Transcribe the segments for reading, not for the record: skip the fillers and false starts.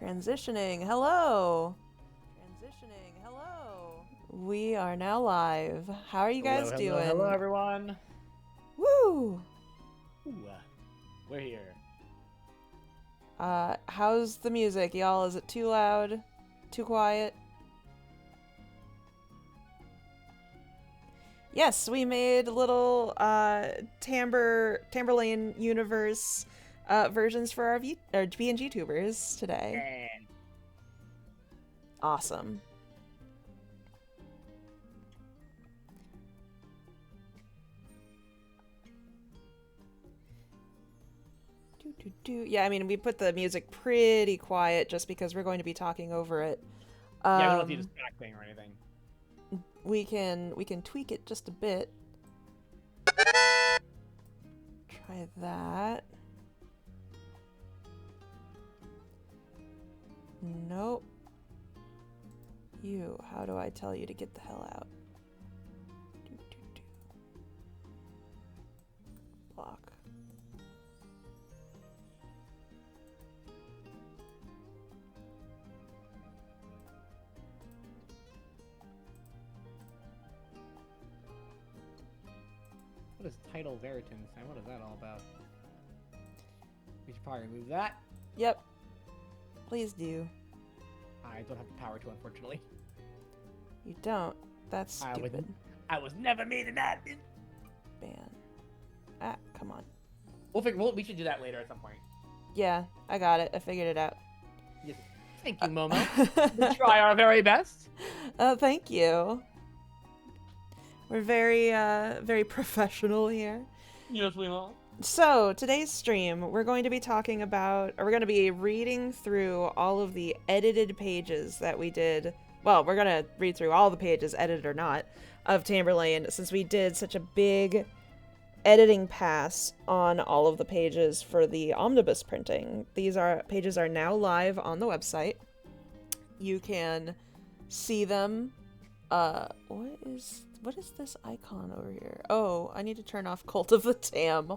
Transitioning. Hello. Transitioning. Hello. We are now live. How are you guys doing? Hello, everyone. Woo! Ooh, we're here. How's the music, y'all? Is it too loud? Too quiet? Yes, we made little Tamberlane universe versions for our PNG tubers today. And Awesome. Yeah, I mean, we put the music pretty quiet just because we're going to be talking over it. yeah, we don't have to use back thing or anything. We can tweak it just a bit. Try that. Nope. You, how do I tell you to get the hell out? Block. What is title Veritans? What is that all about? We should probably remove that. Yep. Please do. I don't have the power to, unfortunately. You don't. That's stupid. I was never made an admin. Ban. Ah, come on. We should do that later at some point. Yeah, I got it. I figured it out. Yes. Thank you, Momo. We'll try our very best. Thank you. We're very professional here. Yes, we will. So, today's stream, we're going to be talking about, or we're going to be reading through all of the edited pages that we did. Well, we're going to read through all the pages, edited or not, of Tamberlane, since we did such a big editing pass on all of the pages for the Omnibus printing. These pages are now live on the website. You can see them. What is this icon over here? Oh, I need to turn off Cult of the Tam.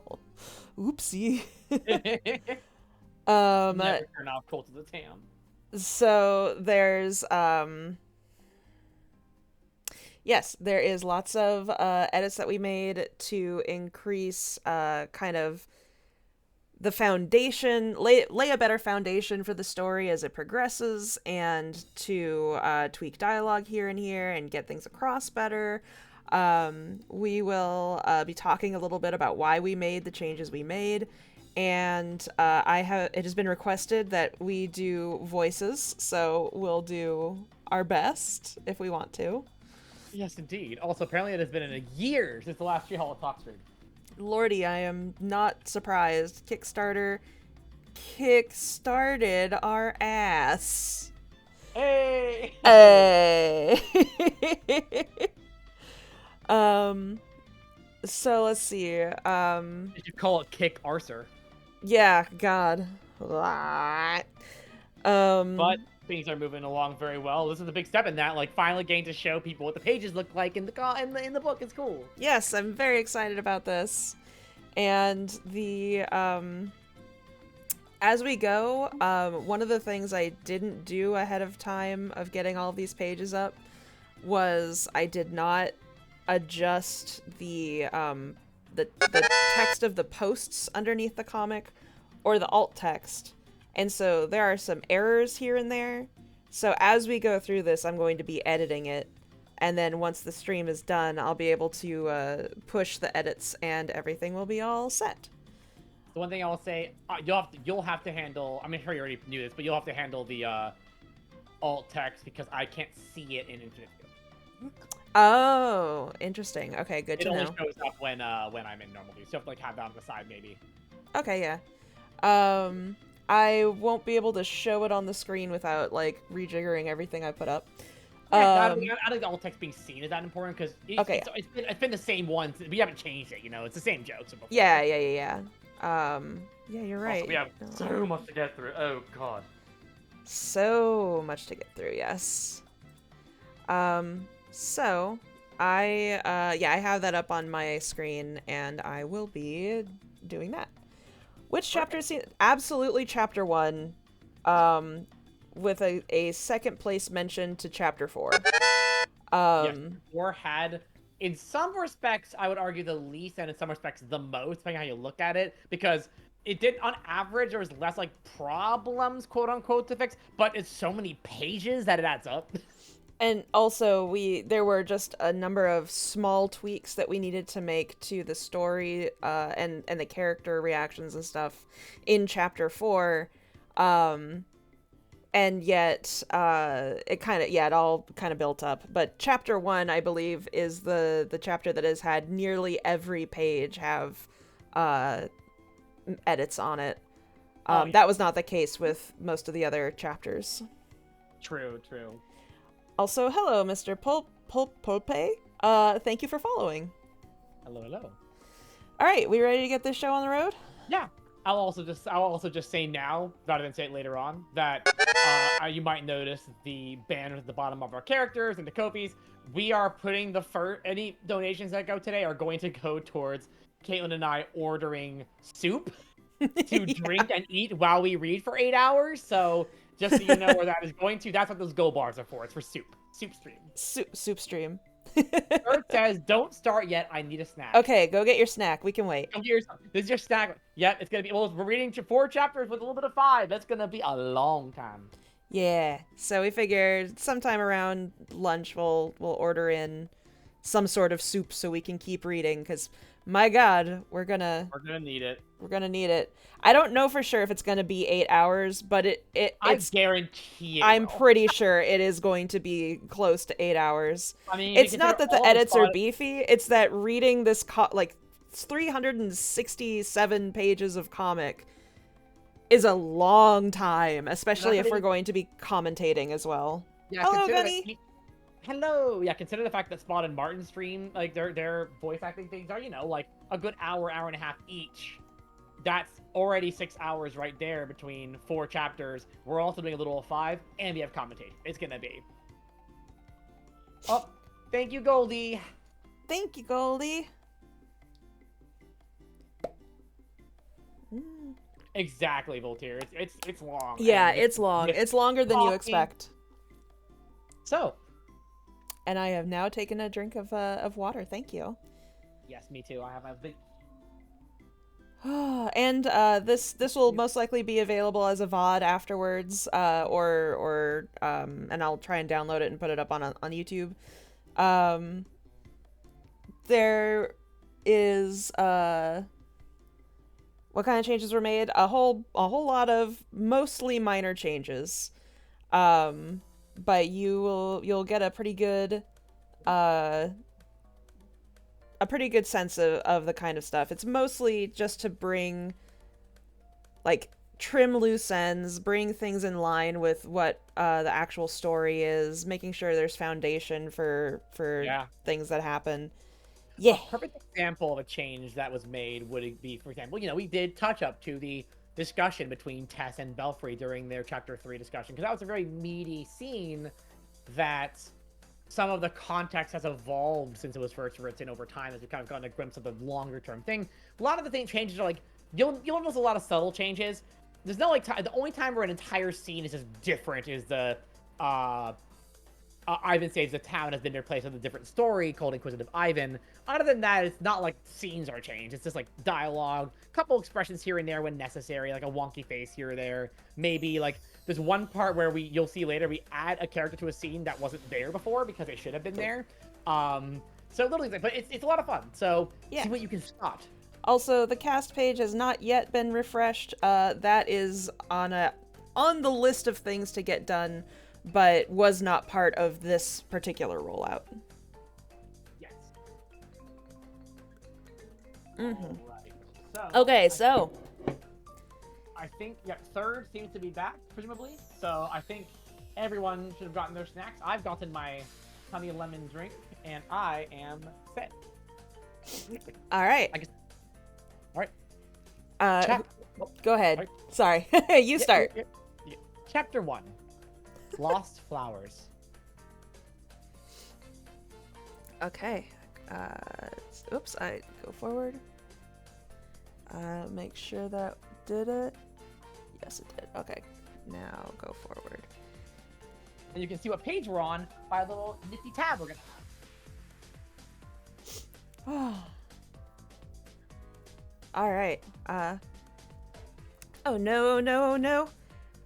Oopsie. Never turn off Cult of the Tam. So there's yes, there is lots of edits that we made to increase kind of the foundation, lay a better foundation for the story as it progresses, and to tweak dialogue here and get things across better. We will be talking a little bit about why we made the changes we made, and it has been requested that we do voices, so we'll do our best if we want to. Yes, indeed. Also, apparently it has been in a year since the last Tree Hall of Talk stream. Lordy, I am not surprised. Kickstarter kickstarted our ass. Hey! Hey! So let's see. You should call it Kick Arthur. Yeah, God. But things are moving along very well. This is a big step in that, like finally getting to show people what the pages look like in the book. It's cool. Yes, I'm very excited about this. And as we go, one of the things I didn't do ahead of time of getting all of these pages up was I did not adjust the text of the posts underneath the comic or the alt text. And so there are some errors here and there. So as we go through this, I'm going to be editing it. And then once the stream is done, I'll be able to push the edits and everything will be all set. The one thing I will say, you'll have to handle, I'm sure you already knew this, but you'll have to handle the alt text because I can't see it in Infinite View. Oh, interesting. Okay, good to know. It only shows up when I'm in normal view. So you have to like have that on the side maybe. Okay, yeah. I won't be able to show it on the screen without like rejiggering everything I put up. Yeah, I don't think the alt text being seen is that important because it's been the same one. We haven't changed it, It's the same jokes. Yeah. Yeah, you're right. Also, we have so much to get through. Oh god. So much to get through. Yes. So I have that up on my screen, and I will be doing that. Which chapter is absolutely chapter 1. with a second place mention to chapter 4. Yes, 4 had, in some respects, I would argue the least, and in some respects the most, depending on how you look at it, because it did, on average, there was less like problems, quote unquote, to fix, but it's so many pages that it adds up. And also, there were just a number of small tweaks that we needed to make to the story and the character reactions and stuff in chapter 4. And yet it all kind of built up. But chapter 1, I believe, is the chapter that has had nearly every page have edits on it. That was not the case with most of the other chapters. True. Also, hello, Mr. Pulpe. Thank you for following. Hello. All right, we ready to get this show on the road? Yeah. I'll also just say now, rather than say it later on, that you might notice the banners at the bottom of our characters and the copies. We are putting any donations that go today are going to go towards Caitlin and I ordering soup to drink and eat while we read for 8 hours. So just so you know where that is going to, that's what those go bars are for. It's for soup stream. Soup stream. Earth says, "Don't start yet. I need a snack." Okay, go get your snack. We can wait. This is your snack. Yep, it's gonna be. Well, we're reading 4 chapters with a little bit of 5. That's gonna be a long time. Yeah. So we figured sometime around lunch we'll order in some sort of soup so we can keep reading. Because my God, we're gonna need it. We're gonna need it. I don't know for sure if it's gonna be 8 hours, but I guarantee it. I'm pretty sure it is going to be close to 8 hours. I mean, it's not that the edits are beefy. It's that reading this 367 pages of comic is a long time, especially if we're going to be commentating as well. Yeah, hello, Gunny. Hello. Yeah, consider the fact that Spot and Martin stream, like their voice acting things are, like a good hour and a half each. That's already 6 hours right there between 4 chapters. We're also doing a little of 5, and we have commentation. It's gonna be. Oh, thank you, Goldie. Thank you, Goldie. Exactly, Voltaire. It's long. Yeah, it's long. It's longer than you expect. So. And I have now taken a drink of water. Thank you. Yes, me too. I have a big. And this will most likely be available as a VOD afterwards, or and I'll try and download it and put it up on YouTube. There is what kind of changes were made? A whole lot of mostly minor changes, but you'll get a pretty good sense of the kind of stuff. It's mostly just to bring, like, trim loose ends, bring things in line with what the actual story is, making sure there's foundation for things that happen. Yeah. A perfect example of a change that was made would be, for example, we did touch up to the discussion between Tess and Belfry during their chapter 3 discussion, because that was a very meaty scene that some of the context has evolved since it was first written over time, as we've kind of gotten a glimpse of the longer term thing. A lot of the changes are like, you'll notice a lot of subtle changes. There's no, like, the only time where an entire scene is just different is the Ivan Saves the Town has been replaced with a different story called Inquisitive Ivan. Other than that, it's not like scenes are changed. It's just like dialogue, a couple expressions here and there when necessary, like a wonky face here or there. Maybe like there's one part where you'll see later, we add a character to a scene that wasn't there before because they should have been there. So little things like, but it's a lot of fun. So yeah. See what you can spot. Also, the cast page has not yet been refreshed. That is on the list of things to get done, but was not part of this particular rollout. Yes. Mm-hmm. Right. Okay, so I think, third seems to be back, presumably. So I think everyone should have gotten their snacks. I've gotten my honey lemon drink, and I am set. All right. All right. Go ahead. Right. Sorry. You start. Yeah. Chapter 1. Lost Flowers. Okay. Oops, I go forward. Make sure that did it. Yes, it did. Okay. Now go forward. And you can see what page we're on by a little nifty tab we're gonna. All right. Oh no, no, no.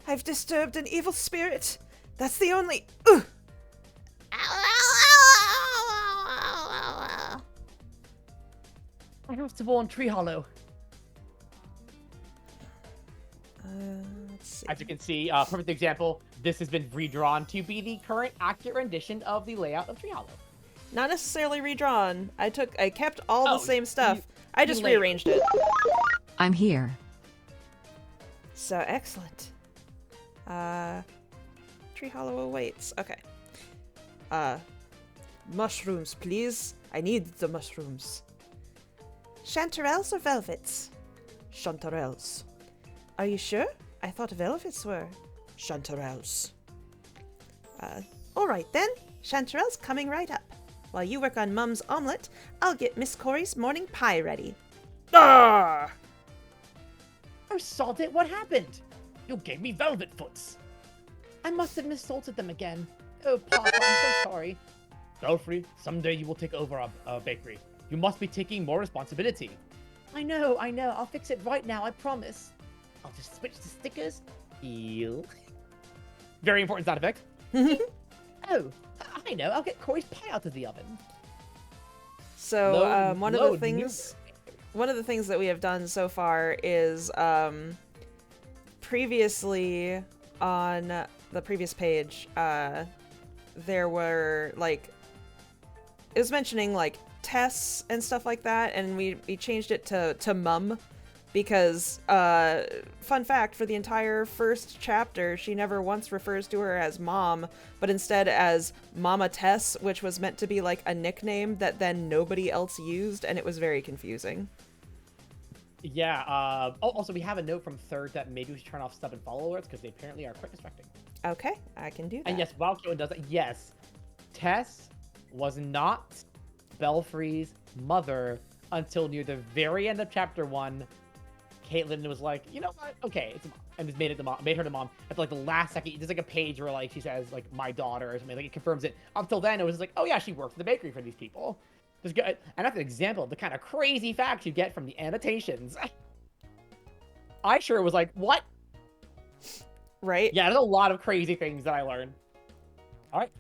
I've disturbed an evil spirit. That's the only. I have to warn Tree Hollow. Let's see. As you can see, perfect example. This has been redrawn to be the current accurate rendition of the layout of Tree Hollow. Not necessarily redrawn. I kept all the same stuff. I just later. rearranged it. I'm here. So excellent. Tree Hollow awaits. Okay. Mushrooms, please. I need the mushrooms. Chanterelles or velvets? Chanterelles. Are you sure? I thought velvets were. Chanterelles. Alright then. Chanterelles coming right up. While you work on Mum's omelette, I'll get Miss Corey's morning pie ready. Ah! Oh, Salted, what happened? You gave me velvet foots. I must have missalted them again. Oh, Papa, I'm so sorry. Belfry, someday you will take over our bakery. You must be taking more responsibility. I know. I'll fix it right now, I promise. I'll just switch the stickers. Heel. Very important sound effect. Oh, I know. I'll get Corey's pie out of the oven. So, one of the things that we have done so far is, previously on the previous page, there were, like, it was mentioning, like, Tess and stuff like that, and we changed it to Mum, because, fun fact, for the entire first chapter, she never once refers to her as Mom, but instead as Mama Tess, which was meant to be, like, a nickname that then nobody else used, and it was very confusing. Yeah, also we have a note from Third that maybe we should turn off stub and follow alerts, because they apparently are quite distracting. Okay, I can do that. And yes, while Caitlin does that, yes, Tess was not Belfry's mother until near the very end of chapter 1. Caitlin was like, you know what? Okay, it's a mom, and just made her the mom. At like the last second, there's like a page where like she says like my daughter or something, like it confirms it. Up till then, it was like, oh yeah, she worked for the bakery for these people. Just good, and that's an example of the kind of crazy facts you get from the annotations. I sure was like, what? Right? Yeah, there's a lot of crazy things that I learned. All right.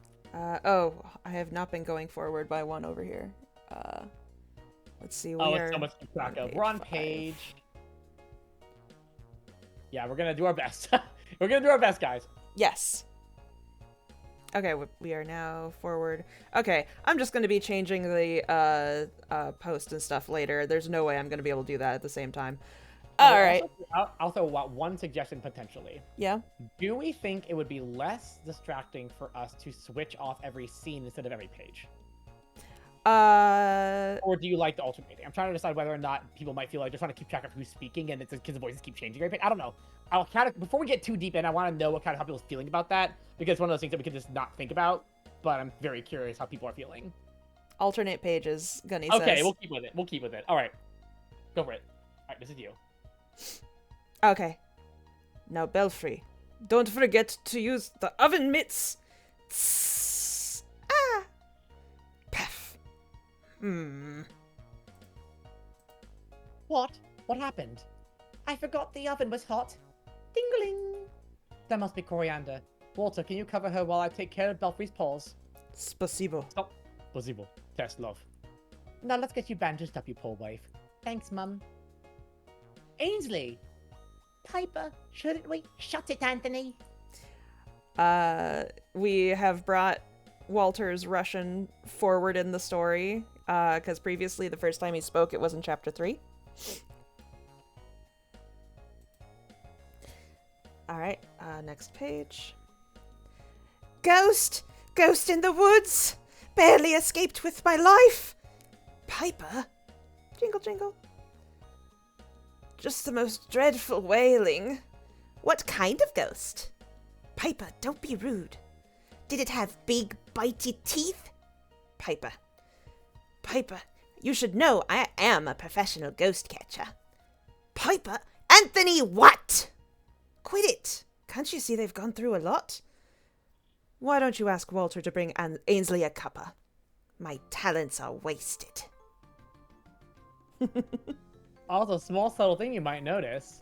Oh, I have not been going forward by one over here. Let's see. It's so much to keep track of. We're on page. Yeah, we're gonna do our best. We're gonna do our best, guys. Yes. Okay, we are now forward. Okay, I'm just gonna be changing the post and stuff later. There's no way I'm gonna be able to do that at the same time. All right. I'll throw out one suggestion potentially. Yeah. Do we think it would be less distracting for us to switch off every scene instead of every page? Or do you like the alternating? I'm trying to decide whether or not people might feel like they're trying to keep track of who's speaking and it's because the voices keep changing every page. I don't know. I'll kind of, before we get too deep in, I want to know what kind of how people's feeling about that, because it's one of those things that we can just not think about. But I'm very curious how people are feeling. Alternate pages, Gunny says. Okay, says. we'll keep with it. We'll keep with it. All right, go for it. All right, this is you. Okay. Now, Belfry, don't forget to use the oven mitts. Tss. Ah. Paff. What? What happened? I forgot the oven was hot. Dingling. That must be Coriander. Walter, can you cover her while I take care of Belfry's paws? Spasibo. Stop. Spasibo. Test love. Now let's get you bandaged up, you poor wife. Thanks, Mum. Ainsley! Piper, shouldn't we? Shut it, Anthony. We have brought Walter's Russian forward in the story, because previously the first time he spoke, it was in chapter 3. Alright, next page. Ghost! Ghost in the woods! Barely escaped with my life! Piper? Jingle, jingle. Just the most dreadful wailing. What kind of ghost? Piper, don't be rude. Did it have big, bitey teeth? Piper. Piper, you should know I am a professional ghost catcher. Piper? Anthony, what? Quit it. Can't you see they've gone through a lot? Why don't you ask Walter to bring Ainsley a cuppa? My talents are wasted. Also, small subtle thing you might notice.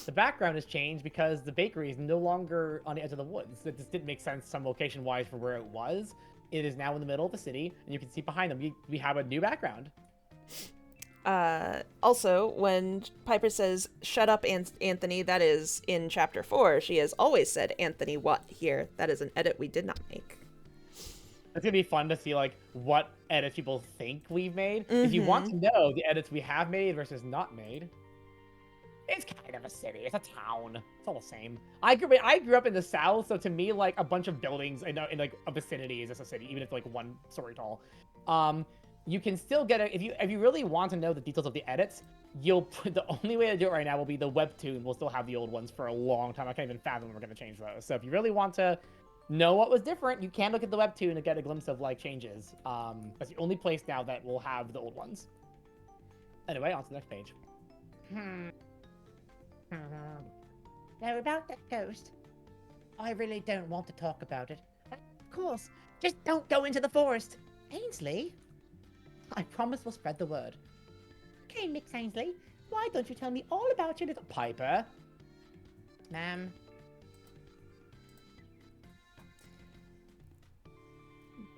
The background has changed because the bakery is no longer on the edge of the woods. That just didn't make sense some location-wise for where it was. It is now in the middle of the city, and you can see behind them, we have a new background. Also, when Piper says, shut up, Anthony, that is in chapter 4. She has always said, Anthony, what here? That is an edit we did not make. It's gonna be fun to see like what edits people think we've made. If you want to know the edits we have made versus not made, it's kind of a city. It's a town. It's all the same. I grew up in the South, so to me, like a bunch of buildings in like a vicinity is just a city, even if like one story tall. You can still get it if you really want to know the details of the edits. The only way to do it right now will be the webtoon. We'll still have the old ones for a long time. I can't even fathom when we're gonna change those. So if you really want to know what was different, you can look at the webtoon and get a glimpse of like changes. That's the only place now that will have the old ones. Anyway, on to the next page. Now about that ghost, I really don't want to talk about it. Of course, just don't go into the forest. Ainsley, I promise we'll spread the word. Okay, Miss Ainsley, why don't you tell me all about your little Piper. Ma'am?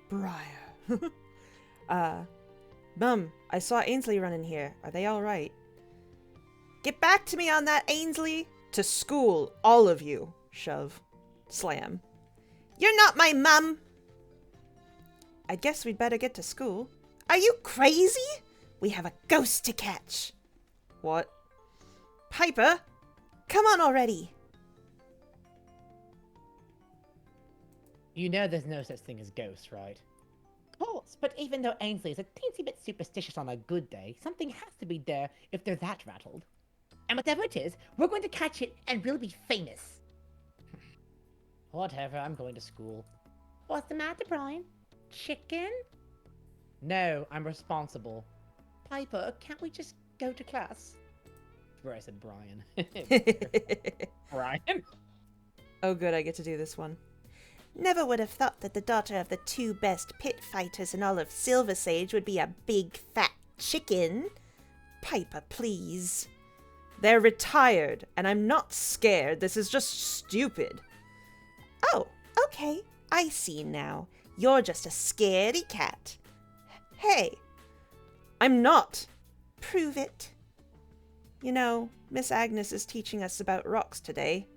Briar. Mum, I saw Ainsley running here. Are they all right? Get back to me on that, Ainsley! To school, all of you. Shove. Slam. You're not my mum! I guess we'd better get to school. Are you crazy? We have a ghost to catch. What? Piper, come on already. You know there's no such thing as ghosts, right? Of course, but even though Ainsley is a teensy bit superstitious on a good day, something has to be there if they're that rattled. And whatever it is, we're going to catch it and we'll be famous. Whatever, I'm going to school. What's the matter, Brian? Chicken? No, I'm responsible. Piper, can't we just go to class? Where I said Brian. Brian? Oh good, I get to do this one. Never would have thought that the daughter of the two best pit fighters in all of Silver Sage would be a big fat chicken. Piper, please. They're retired, and I'm not scared. This is just stupid. Oh, okay. I see now. You're just a scaredy cat. Hey, I'm not. Prove it. You know, Miss Agnes is teaching us about rocks today.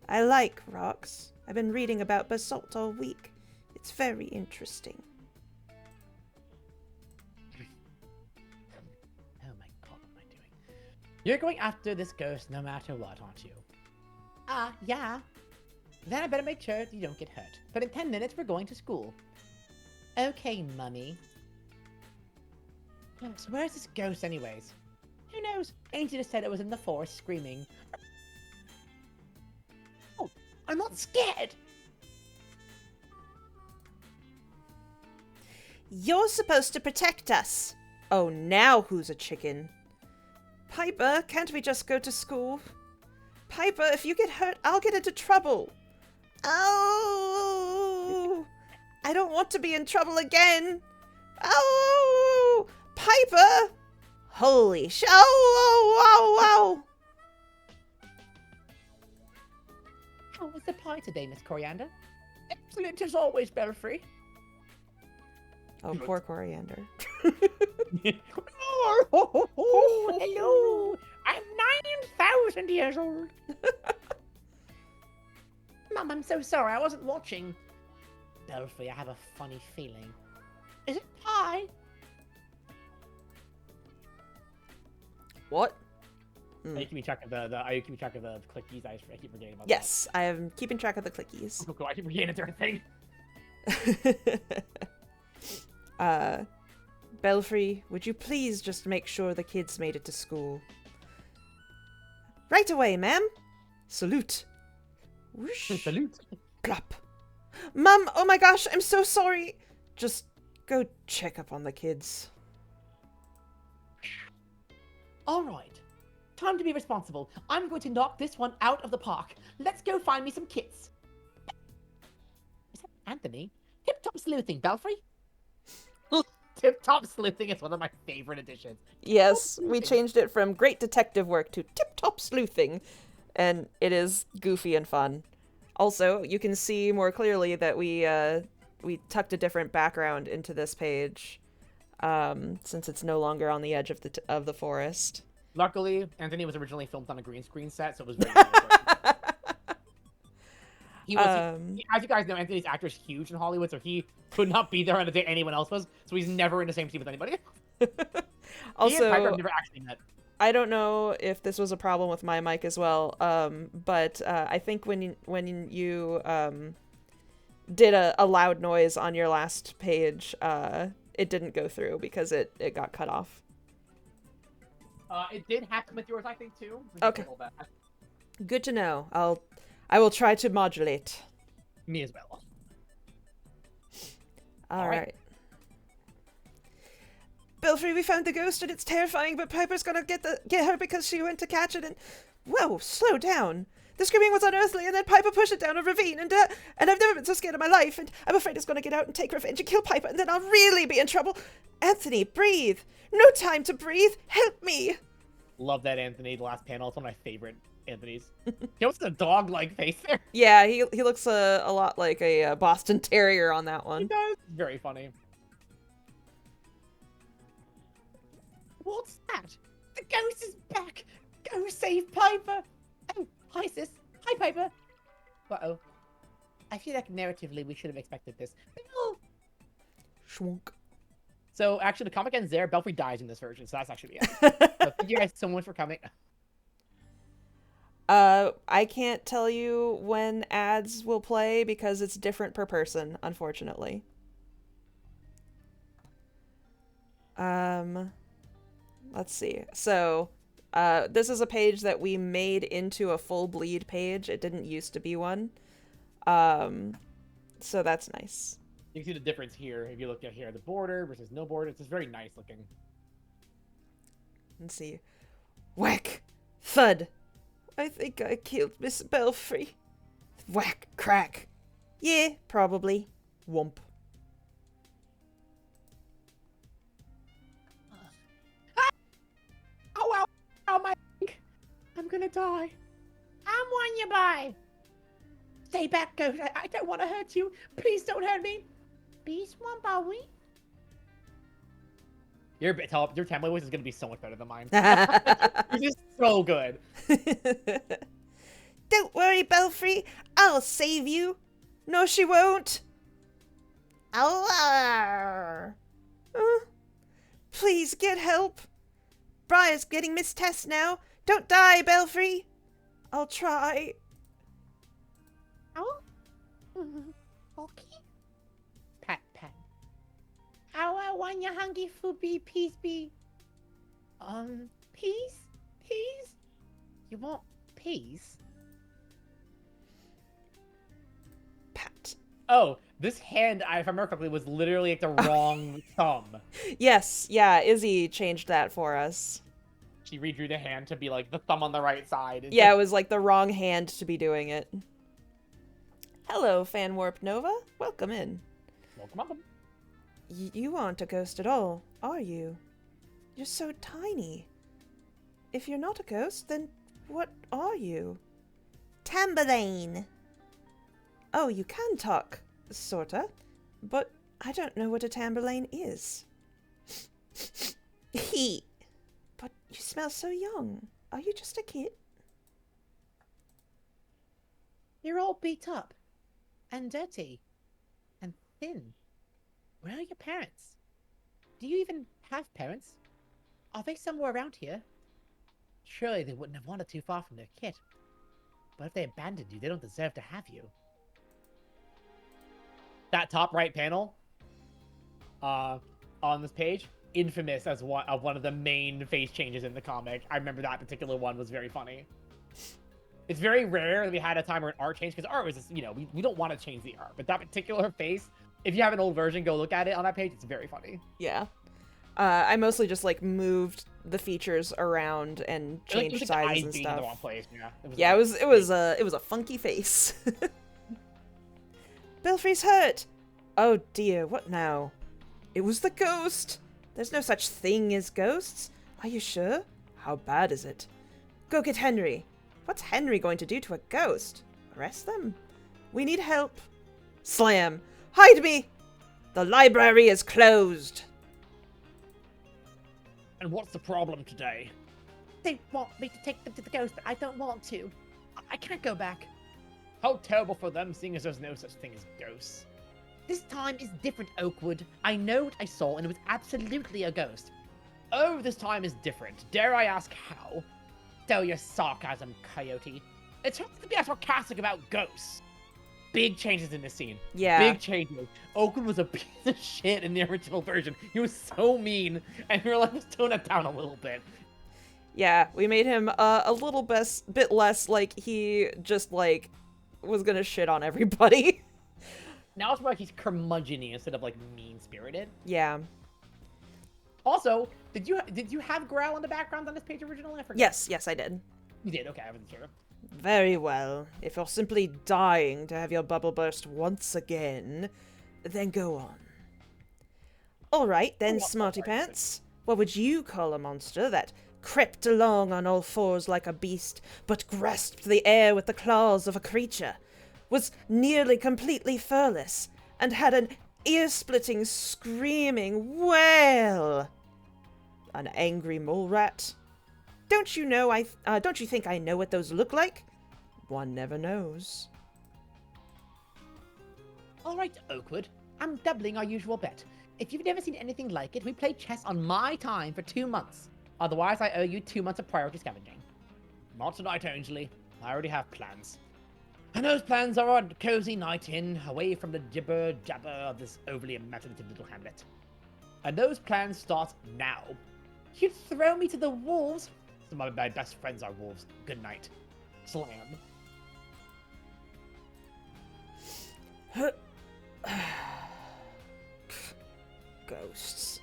I like rocks. I've been reading about basalt all week. It's very interesting. Oh my god, what am I doing? You're going after this ghost no matter what, aren't you? Yeah. Then I better make sure you don't get hurt. But in 10 minutes, we're going to school. Okay, Mummy. So where's this ghost anyways? Who knows? Ainsley just said it was in the forest screaming. Oh, I'm not scared! You're supposed to protect us. Oh, now who's a chicken? Piper, can't we just go to school? Piper, if you get hurt, I'll get into trouble. Oh! I don't want to be in trouble again. Oh! Piper! Holy sh... Oh! How was the pie today, Miss Coriander? Excellent as always, Belfry. Oh, poor Coriander. Oh, hello! I'm 9,000 years old. Mum, I'm so sorry. I wasn't watching. Belfry, I have a funny feeling. Is it pie? What? Are you keeping track of are you keeping track of the clickies? I keep forgetting about Yes, I am keeping track of the clickies. that. Cool. I keep forgetting it's everything. Belfry, would you please just make sure the kids made it to school? Right away, ma'am. Salute. Whoosh. Salute. Plop. Mum, oh my gosh, I'm so sorry. Just go check up on the kids. All right. Time to be responsible. I'm going to knock this one out of the park. Let's go find me some kits. Is that Anthony, tip-top sleuthing, Belfry. Tip-top sleuthing is one of my favorite additions. Yes, we changed it from great detective work to tip-top sleuthing, and it is goofy and fun. Also, you can see more clearly that we tucked a different background into this page, since it's no longer on the edge of the forest. Luckily, Anthony was originally filmed on a green screen set, so it was very good. As you guys know, Anthony's actor is huge in Hollywood, so he could not be there on the day anyone else was, so he's never in the same scene with anybody. Also, he and Piper have never actually met. I don't know if this was a problem with my mic as well, but I think when you did a loud noise on your last page, it didn't go through because it got cut off. It did happen with yours, I think, too. Okay. Good to know. I will try to modulate. Me as well. All right. Belfry, we found the ghost and it's terrifying, but Piper's gonna get her because she went to catch it and... Whoa, slow down. The screaming was unearthly and then Piper pushed it down a ravine and I've never been so scared in my life and I'm afraid it's gonna get out and take revenge and kill Piper and then I'll really be in trouble. Anthony, breathe. No time to breathe. Help me. Love that Anthony. The last panel. It's one of my favorite Anthony's. He has a dog-like face there. Yeah, he looks a lot like a Boston Terrier on that one. He does. Very funny. What's that? The ghost is back! Go save Piper! Oh, hi sis. Hi Piper. Uh-oh. I feel like narratively we should have expected this. Bill! Schwunk. So actually the comic ends there. Belfry dies in this version, so that's actually the end. So thank you guys so much for coming. I can't tell you when ads will play because it's different per person, unfortunately. Let's see. So, this is a page that we made into a full bleed page. It didn't used to be one. So that's nice. You can see the difference here. If you look at here, the border versus no border, it's just very nice looking. Let's see. Whack! Thud! I think I killed Miss Belfry. Whack! Crack! Yeah, probably. Whomp. Oh, my... I'm gonna die. I'm one you by. Stay back, ghost. I don't want to hurt you. Please don't hurt me. Be swamp, are we? Your Tamberlane voice is going to be so much better than mine. This is so good. Don't worry, Belfry. I'll save you. No, she won't. Please get help. Briar's getting Miss Tess now. Don't die, Belfry. I'll try. Oh? Okay. Pat, pat. I want your hungry food be peace be. Peace? Peace? You want peace? Pat. Oh, this hand, if I remember correctly, was literally like the wrong thumb. Yes, yeah, Izzy changed that for us. She redrew the hand to be like the thumb on the right side. Yeah, it was like the wrong hand to be doing it. Hello, Fan Warp Nova. Welcome in. Welcome. You aren't a ghost at all, are you? You're so tiny. If you're not a ghost, then what are you? Tamberlane. Oh, you can talk, sorta. But I don't know what a Tamberlane is. But you smell so young. Are you just a kid? You're all beat up. And dirty. And thin. Where are your parents? Do you even have parents? Are they somewhere around here? Surely they wouldn't have wandered too far from their kit. But if they abandoned you, they don't deserve to have you. That top right panel on this page, infamous as one of the main face changes in the comic. I remember that particular one was very funny. It's very rare that we had a time where an art changed, because art was just, we don't want to change the art. But that particular face, if you have an old version, go look at it on that page. It's very funny. Yeah. I mostly just like moved the features around and changed sizes and stuff. In the wrong place. Yeah, it was a funky face. Belfry's hurt! Oh dear, what now? It was the ghost! There's no such thing as ghosts. Are you sure? How bad is it? Go get Henry. What's Henry going to do to a ghost? Arrest them? We need help. Slam! Hide me! The library is closed! And what's the problem today? They want me to take them to the ghost, but I don't want to. I can't go back. How terrible for them, seeing as there's no such thing as ghosts. This time is different, Oakwood. I know what I saw, and it was absolutely a ghost. Oh, this time is different. Dare I ask how? Stow your sarcasm, Coyote. It's hard to be sarcastic about ghosts. Big changes in this scene. Yeah. Big changes. Oakwood was a piece of shit in the original version. He was so mean, and we were like, let's tone it down a little bit. Yeah, we made him a little bit less like he just, like, was gonna shit on everybody. Now it's more like he's curmudgeon-y instead of, like, mean-spirited. Yeah. Also, did you have Growl in the background on this page originally? I forgot. Yes, I did. You did, okay, I wasn't sure. Very well. If you're simply dying to have your bubble burst once again, then go on. Alright then, Smarty Pants. What would you call a monster that crept along on all fours like a beast, but grasped the air with the claws of a creature, was nearly completely furless, and had an ear-splitting, screaming wail? An angry mole rat? Don't you know don't you think I know what those look like? One never knows. All right, Oakwood. I'm doubling our usual bet. If you've never seen anything like it, we play chess on my time for 2 months. Otherwise, I owe you 2 months of priority scavenging. Not tonight, Ainsley. I already have plans. And those plans are a cozy night in, away from the jibber-jabber of this overly imaginative little hamlet. And those plans start now. You'd throw me to the wolves? Some of my best friends are wolves. Good night. Slam. Ghosts.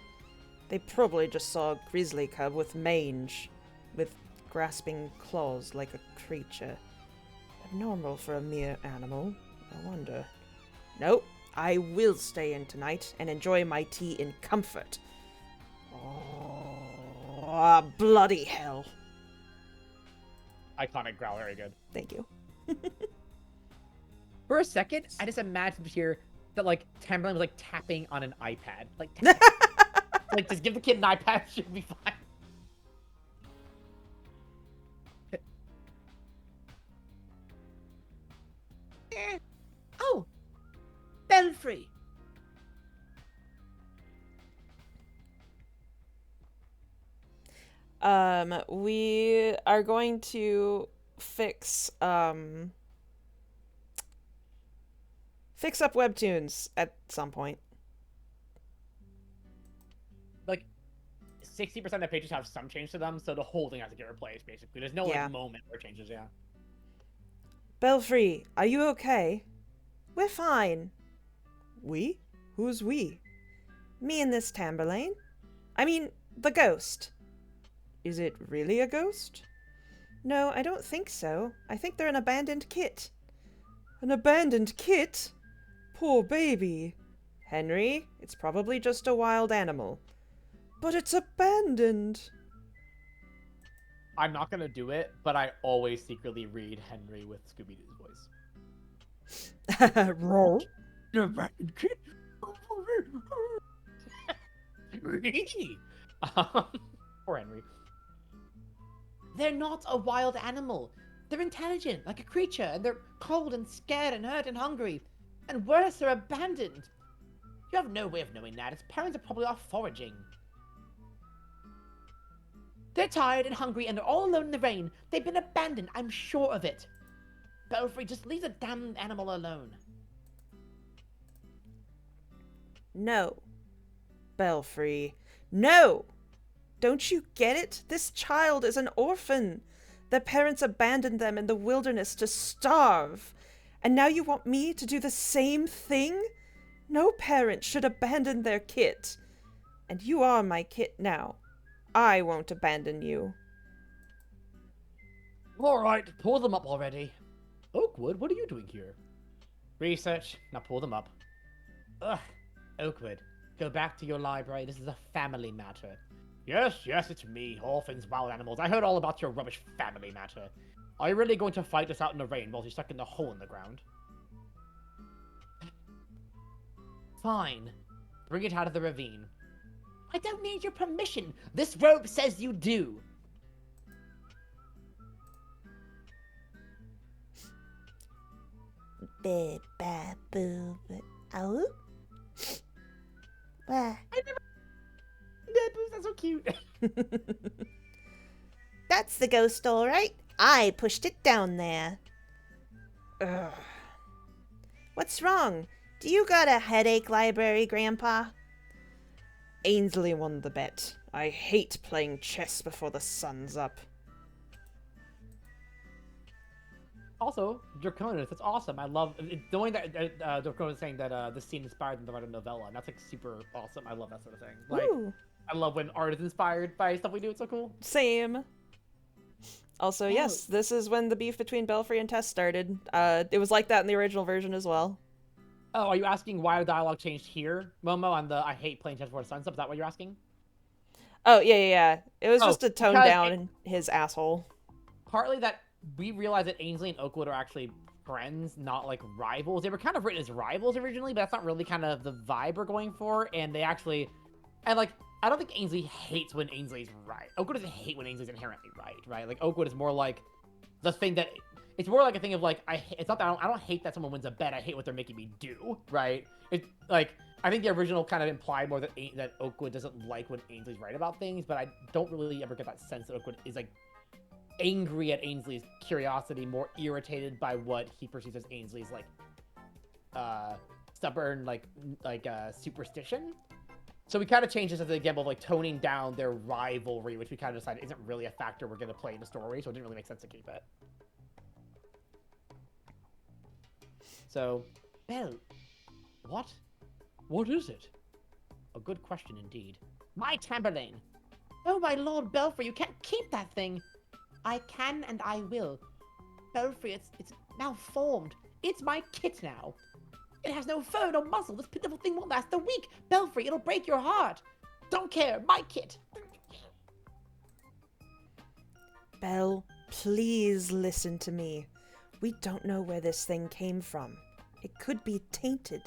They probably just saw a grizzly cub with mange, with grasping claws like a creature. Abnormal for a mere animal, I wonder. Nope, I will stay in tonight and enjoy my tea in comfort. Oh, bloody hell. Iconic Growl, very good. Thank you. For a second, I just imagined here that, like, Tamberlane was, like, tapping on an iPad. Like, like, just give the kid an iPad, should be fine. Oh! Belfry! We are going to fix up Webtoons at some point. Like, 60% of the pages have some change to them, so the whole thing has to get replaced, basically. There's no, Yeah. like, moment where it changes, yeah. Belfry, are you okay? We're fine. We? Who's we? Me and this Tamberlane. I mean, the ghost. Is it really a ghost? No, I don't think so. I think they're an abandoned kit. An abandoned kit? Poor baby. Henry, it's probably just a wild animal. But it's abandoned. I'm not gonna do it, but I always secretly read Henry with Scooby-Doo's voice. Roll. Poor Henry. They're not a wild animal. They're intelligent, like a creature, and they're cold and scared and hurt and hungry. And worse, they're abandoned. You have no way of knowing that. Its parents are probably off foraging. They're tired and hungry, and they're all alone in the rain. They've been abandoned, I'm sure of it. Belfry, just leave the damn animal alone. No. Belfry. No! Don't you get it? This child is an orphan. Their parents abandoned them in the wilderness to starve. And now you want me to do the same thing? No parent should abandon their kit. And you are my kit now. I won't abandon you. Alright, pull them up already. Oakwood, what are you doing here? Research. Now pull them up. Ugh. Oakwood, go back to your library. This is a family matter. Yes, it's me. Orphans, wild animals. I heard all about your rubbish family matter. Are you really going to fight us out in the rain while you're stuck in the hole in the ground? Fine. Bring it out of the ravine. I don't need your permission. This robe says you do. Ba ba boo. Ow. Wah. That's so cute. That's the ghost, all right. I pushed it down there. Ugh. What's wrong? Do you got a headache, library grandpa? Ainsley won the bet. I hate playing chess before the sun's up. Also, Draconis, that's awesome. I love knowing that Draconis saying that this scene inspired them to write a novella, and that's like super awesome. I love that sort of thing. Like, Ooh. I love when art is inspired by stuff we do. It's so cool. Same. Also, yes, this is when the beef between Belfry and Tess started. It was like that in the original version as well. Oh, are you asking why the dialogue changed here, Momo, on the I hate playing chess before the sun stuff? Is that what you're asking? Oh, yeah. It was just to tone because down his asshole. Partly that we realized that Ainsley and Oakwood are actually friends, not like rivals. They were kind of written as rivals originally, but that's not really kind of the vibe we're going for. And they actually, and like, I don't think Ainsley hates when Ainsley's right. Oakwood doesn't hate when Ainsley's inherently right? Like, Oakwood is more like the thing that, it's more like a thing of like, it's not that I don't hate that someone wins a bet, I hate what they're making me do, right? It's like, I think the original kind of implied more that Oakwood doesn't like when Ainsley's right about things, but I don't really ever get that sense that Oakwood is like angry at Ainsley's curiosity, more irritated by what he perceives as Ainsley's like stubborn like superstition. So we kind of changed this as an example of like toning down their rivalry, which we kind of decided isn't really a factor we're going to play in the story, so it didn't really make sense to keep it. So, Belle, what is it? A good question indeed. My Tamberlane. Oh, my Lord Belfry, you can't keep that thing. I can and I will. Belfry, it's malformed. It's my kit now. It has no fur, no muscle. This pitiful thing won't last a week. Belfry, it'll break your heart. Don't care. My kit. Belle, please listen to me. We don't know where this thing came from. It could be tainted.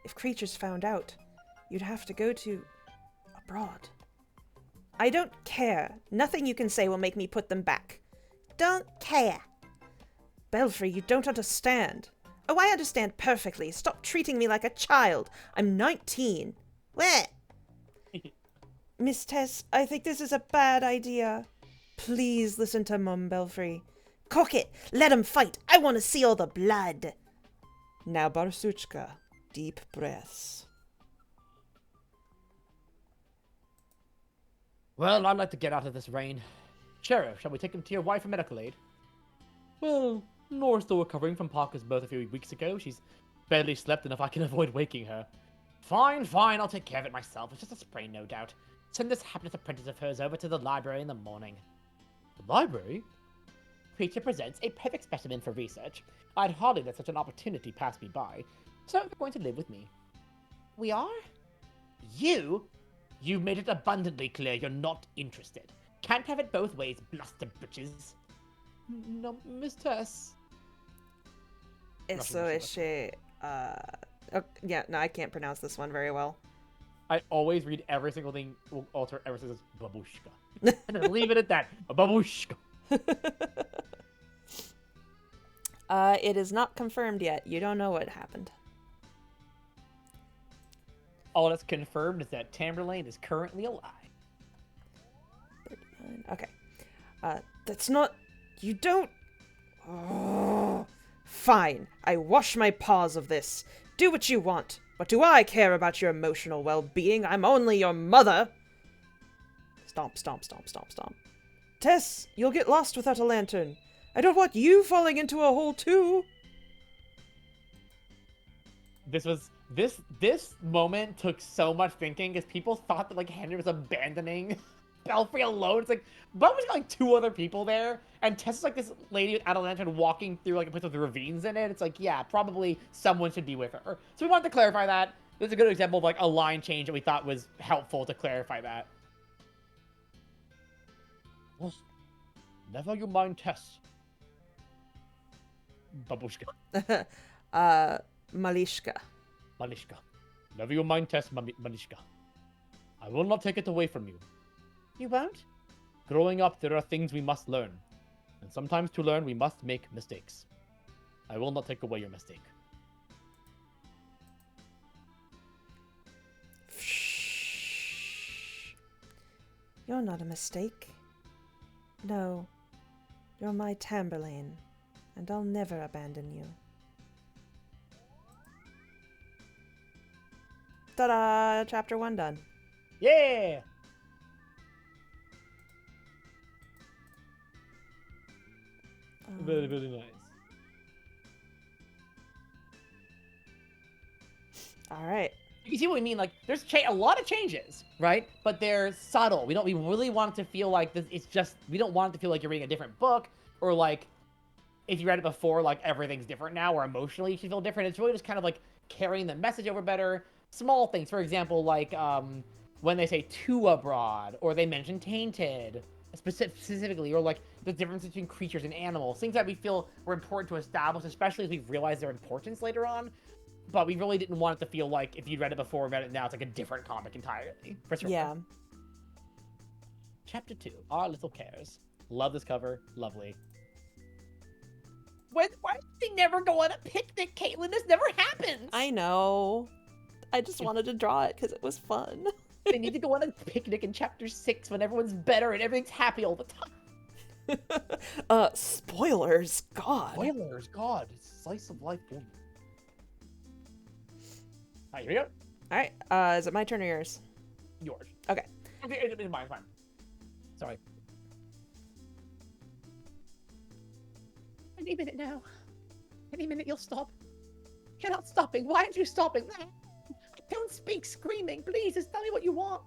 If creatures found out, you'd have to go to abroad. I don't care. Nothing you can say will make me put them back. Don't care. Belfry, you don't understand. Oh, I understand perfectly. Stop treating me like a child. I'm 19. Where? Miss Tess, I think this is a bad idea. Please listen to Mum, Belfry. Cock it. Let 'em fight. I want to see all the blood. Now, Barsuchka, deep breaths. Well, I'd like to get out of this rain. Sheriff, shall we take him to your wife for medical aid? Well, Nora's still recovering from Parker's birth a few weeks ago. She's barely slept enough I can avoid waking her. Fine, I'll take care of it myself. It's just a sprain, no doubt. Send this hapless apprentice of hers over to the library in the morning. The library? Creature presents a perfect specimen for research. I'd hardly let such an opportunity pass me by, so you're going to live with me. We are? You? You made it abundantly clear you're not interested. Can't have it both ways, bluster bitches. No, Miss Tess. So is she, yeah, no, I can't pronounce this one very well. I always read every single thing Alter ever says is babushka. And then leave it at that. A babushka. It is not confirmed yet. You don't know what happened. All that's confirmed is that Tamberlane is currently alive. 39. Okay. That's not... You don't... Oh, fine. I wash my paws of this. Do what you want. What do I care about your emotional well-being? I'm only your mother. Stomp, stomp, stomp, stomp, stomp. Tess, you'll get lost without a lantern. I don't want you falling into a hole too. This moment took so much thinking because people thought that like Henry was abandoning Belfry alone. It's like, but was like 2 other people there, and Tessa's like this lady without a lantern walking through like a place with ravines in it. It's like, yeah, probably someone should be with her. So we wanted to clarify that. This is a good example of like a line change that we thought was helpful to clarify that. Well, never you mind, Tess. Babushka. Malishka. Malishka. Never you mind, Tess, Malishka. I will not take it away from you. You won't? Growing up, there are things we must learn. And sometimes to learn, we must make mistakes. I will not take away your mistake. You're not a mistake. No, you're my Tamberlane, and I'll never abandon you. Ta-da! Chapter 1 done. Yeah! Very, very nice. All right. You see what we mean? Like, there's a lot of changes, right? But they're subtle. We really want it to feel like this. It's just, we don't want it to feel like you're reading a different book, or like, if you read it before, like everything's different now, or emotionally you should feel different. It's really just kind of like carrying the message over better. Small things, for example, like when they say to abroad, or they mention tainted specifically, or like the difference between creatures and animals, things that we feel were important to establish, especially as we realize their importance later on. But we really didn't want it to feel like if you read it before or read it now, it's like a different comic entirely. For sure. Yeah. Chapter 2, Our Little Cares. Love this cover. Lovely. Why did they never go on a picnic, Caitlin? This never happens. I know. I just wanted to draw it because it was fun. They need to go on a picnic in chapter 6 when everyone's better and everything's happy all the time. Spoilers. God. Spoilers. God. It's slice of life. Alright, here we go. Alright, is it my turn or yours? Yours. Okay. It's mine. Sorry. Any minute now. Any minute you'll stop. You're not stopping. Why aren't you stopping? Don't speak screaming. Please, just tell me what you want.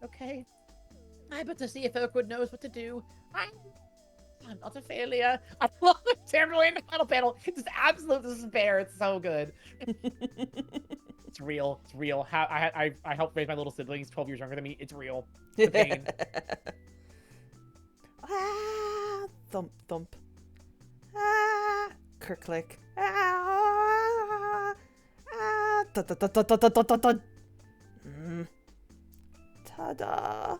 Okay. I better see if Urquhart knows what to do. I'm not a failure. I love the Tamberlane in the final panel. It's just absolute despair. It's so good. It's real. It's real. I helped raise my little siblings, 12 years younger than me. It's real. The pain. Thump, thump. Kerklick. Ta-da.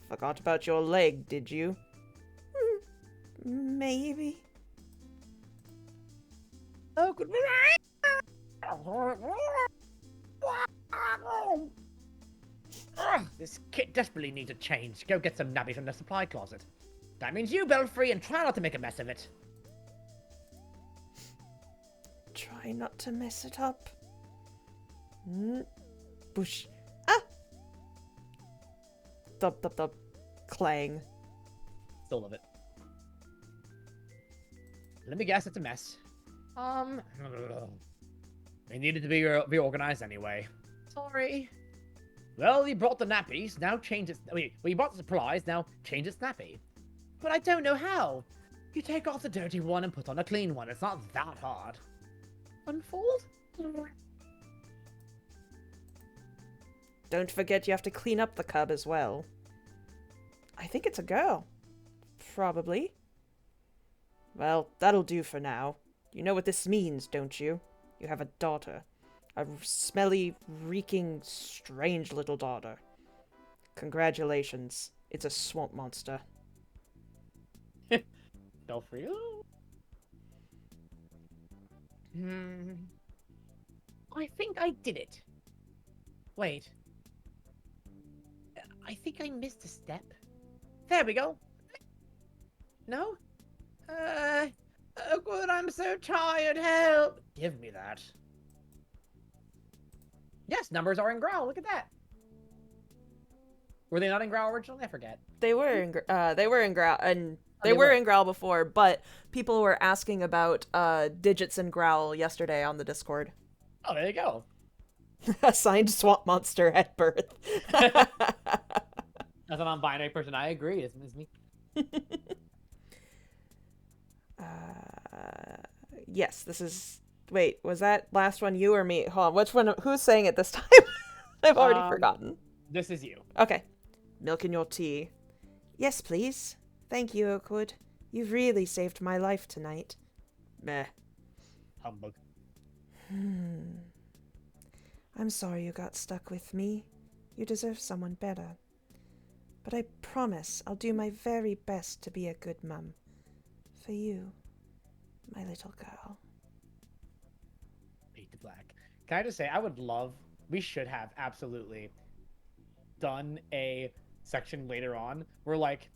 Forgot about your leg, did you? Maybe. Oh, good. This kit desperately needs a change. Go get some nabbies from the supply closet. That means you, Belfry, and try not to make a mess of it. Try not to mess it up. Bush. Thump, thump, thump. Clang. Still love it. Let me guess, it's a mess. They needed to be reorganized anyway. Sorry. Well, you brought the nappies, now change it. Wait, well, you brought the supplies, now change its nappy. But I don't know how. You take off the dirty one and put on a clean one. It's not that hard. Unfold? Don't forget you have to clean up the cub as well. I think it's a girl. Probably. Well, that'll do for now. You know what this means, don't you? You have a daughter. A smelly, reeking, strange little daughter. Congratulations. It's a swamp monster. Belfry. I think I did it. Wait. I think I missed a step. There we go. No? Oh, good, I'm so tired, help! Give me that. Yes, numbers are in Growl. Look at that. Were they not in Growl originally? I forget. They were in Growl, and they were in Growl before, but people were asking about digits in Growl yesterday on the Discord. Oh, there you go. Assigned swamp monster at birth. As a non-binary person, I agree. It's me. Yes, this is... Wait, was that last one you or me? Hold on, which one? Who's saying it this time? I've already forgotten. This is you. Okay. Milk in your tea. Yes, please. Thank you, Oakwood. You've really saved my life tonight. Meh. Humbug. I'm sorry you got stuck with me. You deserve someone better. But I promise I'll do my very best to be a good mum. For you, my little girl. Fade to black. Can I just say, we should have absolutely done a section later on where like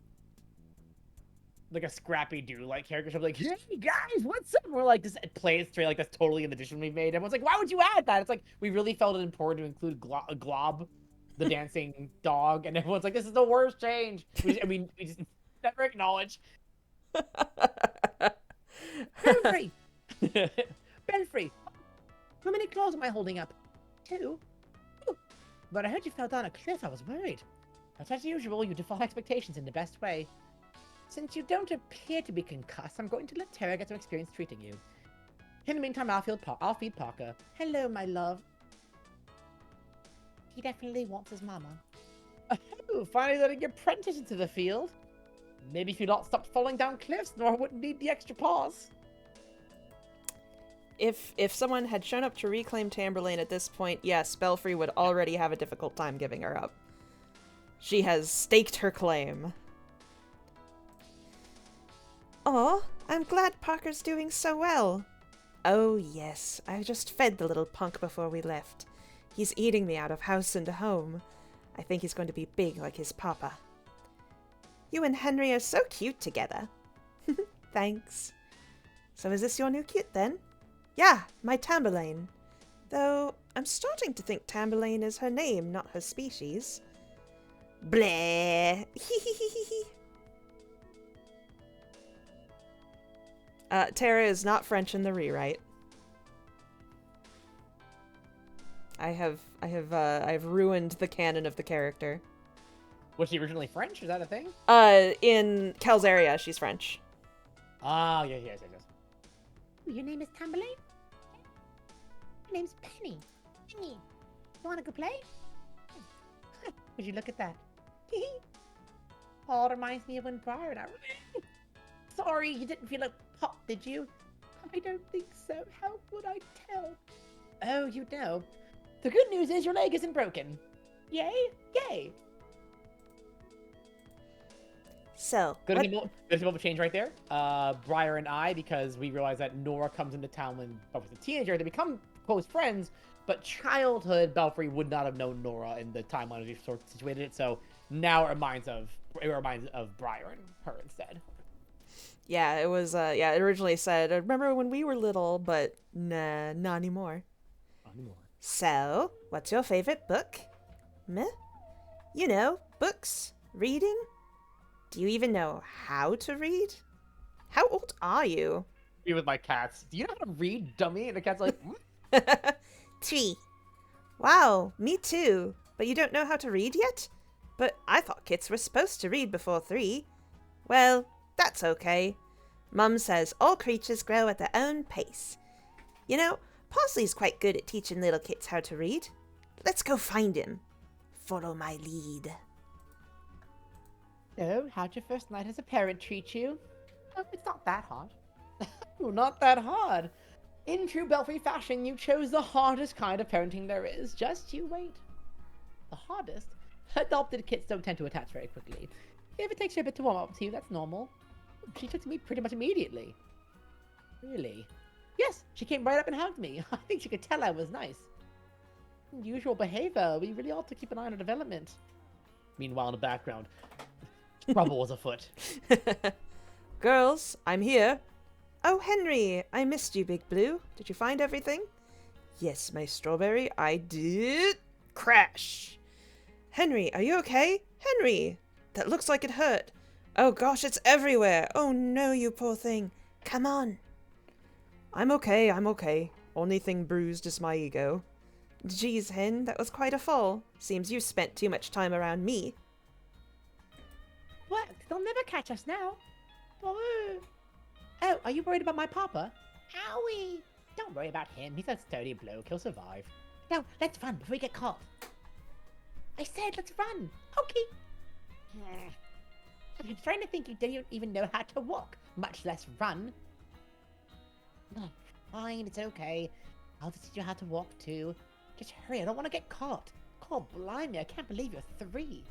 a Scrappy Doo like character should be like, hey guys, what's up? And we're like, just play it straight like that's totally an addition we made. Everyone's like, why would you add that? It's like we really felt it important to include Glob, the dancing dog, and everyone's like, this is the worst change. We just never acknowledge. Belfry! Belfry! How many claws am I holding up? 2? Ooh. But I heard you fell down a cliff. I was worried. But as usual, you defy expectations in the best way. Since you don't appear to be concussed, I'm going to let Tara get some experience treating you. In the meantime, I'll feed Parker. Hello, my love. He definitely wants his mama. Oh, finally letting your apprentice into the field. Maybe if you not stopped falling down cliffs, Nora wouldn't need the extra paws. If someone had shown up to reclaim Tamberlane at this point, yes, Belfry would already have a difficult time giving her up. She has staked her claim. Aw, I'm glad Parker's doing so well. Oh yes, I just fed the little punk before we left. He's eating me out of house and home. I think he's going to be big like his papa. You and Henry are so cute together. Thanks. So is this your new kit then? Yeah, my Tamberlane. Though, I'm starting to think Tamberlane is her name, not her species. Bleh. Tara is not French in the rewrite. I have ruined the canon of the character. Was she originally French? Is that a thing? In Calzaria, she's French. Ah, yes. Your name is Tamberlane? My name's Penny. Penny. You wanna go play? Would you look at that? Oh, it reminds me of when Briar and I were... Sorry, you didn't feel like pop, did you? I don't think so. How would I tell? Oh, you know. The good news is your leg isn't broken. Yay? Yay! So, Good example of a change right there. Briar and I, because we realized that Nora comes into town when Belfry's a teenager, they become close friends, but childhood Belfry would not have known Nora in the timeline as we sort of situated it, so now it reminds of Briar and her instead. yeah, it was, it originally said, remember when we were little, but nah, not anymore. Not anymore. So, what's your favorite book? Meh? You know, books, reading? Do you even know how to read? How old are you? Me with my cats. Do you know how to read, dummy? And the cat's like, 3. Wow, me too. But you don't know how to read yet? But I thought kids were supposed to read before 3. Well, that's okay. Mum says all creatures grow at their own pace. You know, Parsley's quite good at teaching little kids how to read. Let's go find him. Follow my lead. So, how'd your first night as a parent treat you? Oh, it's not that hard. oh, not that hard. In true Belfry fashion, you chose the hardest kind of parenting there is. Just you wait. The hardest? Adopted kids don't tend to attach very quickly. If it takes you a bit to warm up to you, that's normal. She took to me pretty much immediately. Really? Yes, she came right up and hugged me. I think she could tell I was nice. Usual behavior. We really ought to keep an eye on her development. Meanwhile, in the background, trouble was afoot. Girls, I'm here. Oh, Henry, I missed you, Big Blue. Did you find everything? Yes, my strawberry, I did. Crash. Henry, are you okay? Henry, that looks like it hurt. Oh gosh, it's everywhere. Oh no, you poor thing. Come on. I'm okay. Only thing bruised is my ego. Geez, Hen, that was quite a fall. Seems you spent too much time around me. They'll never catch us now. Oh, are you worried about my papa? Owie! Don't worry about him. He's a sturdy bloke. He'll survive. No, let's run before we get caught. I said let's run. Okay. I'm trying to think you don't even know how to walk, much less run. No, fine, it's okay. I'll teach you how to walk too. Just hurry, I don't want to get caught. God blimey, I can't believe you're 3.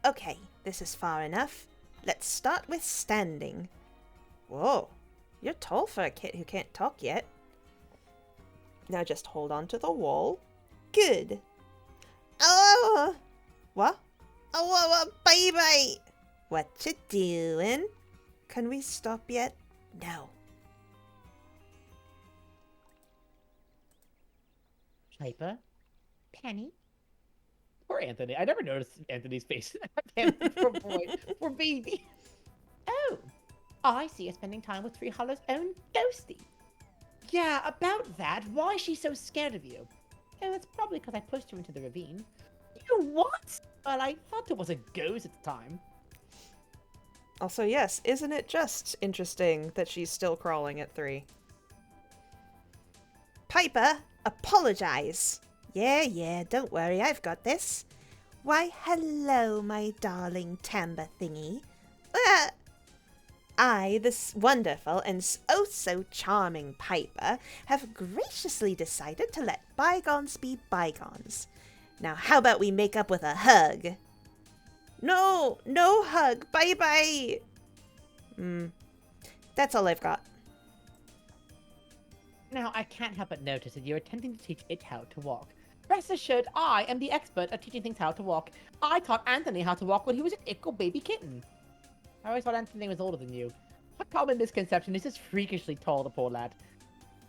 Okay, this is far enough. Let's start with standing. Whoa, you're tall for a kid who can't talk yet. Now just hold on to the wall. Good. Oh! What? Oh, baby! What you doing? Can we stop yet? No. Piper? Penny? Poor Anthony. I never noticed Anthony's face. Poor boy. Poor baby. Oh, I see you're spending time with Three Hollow's own Ghosty. Yeah, about that. Why is she so scared of you? Oh, it's probably because I pushed her into the ravine. You what? Well, I thought it was a ghost at the time. Also, yes, isn't it just interesting that she's still crawling at 3? Piper, apologize. Yeah, don't worry, I've got this. Why, hello, my darling Tamber thingy. I, this wonderful and so charming Piper, have graciously decided to let bygones be bygones. Now, how about we make up with a hug? No hug, bye-bye. That's all I've got. Now, I can't help but notice that you're attempting to teach it how to walk. Rest assured, I am the expert at teaching things how to walk. I taught Anthony how to walk when he was an ickle baby kitten. I always thought Anthony was older than you. What common misconception is just freakishly tall, the poor lad?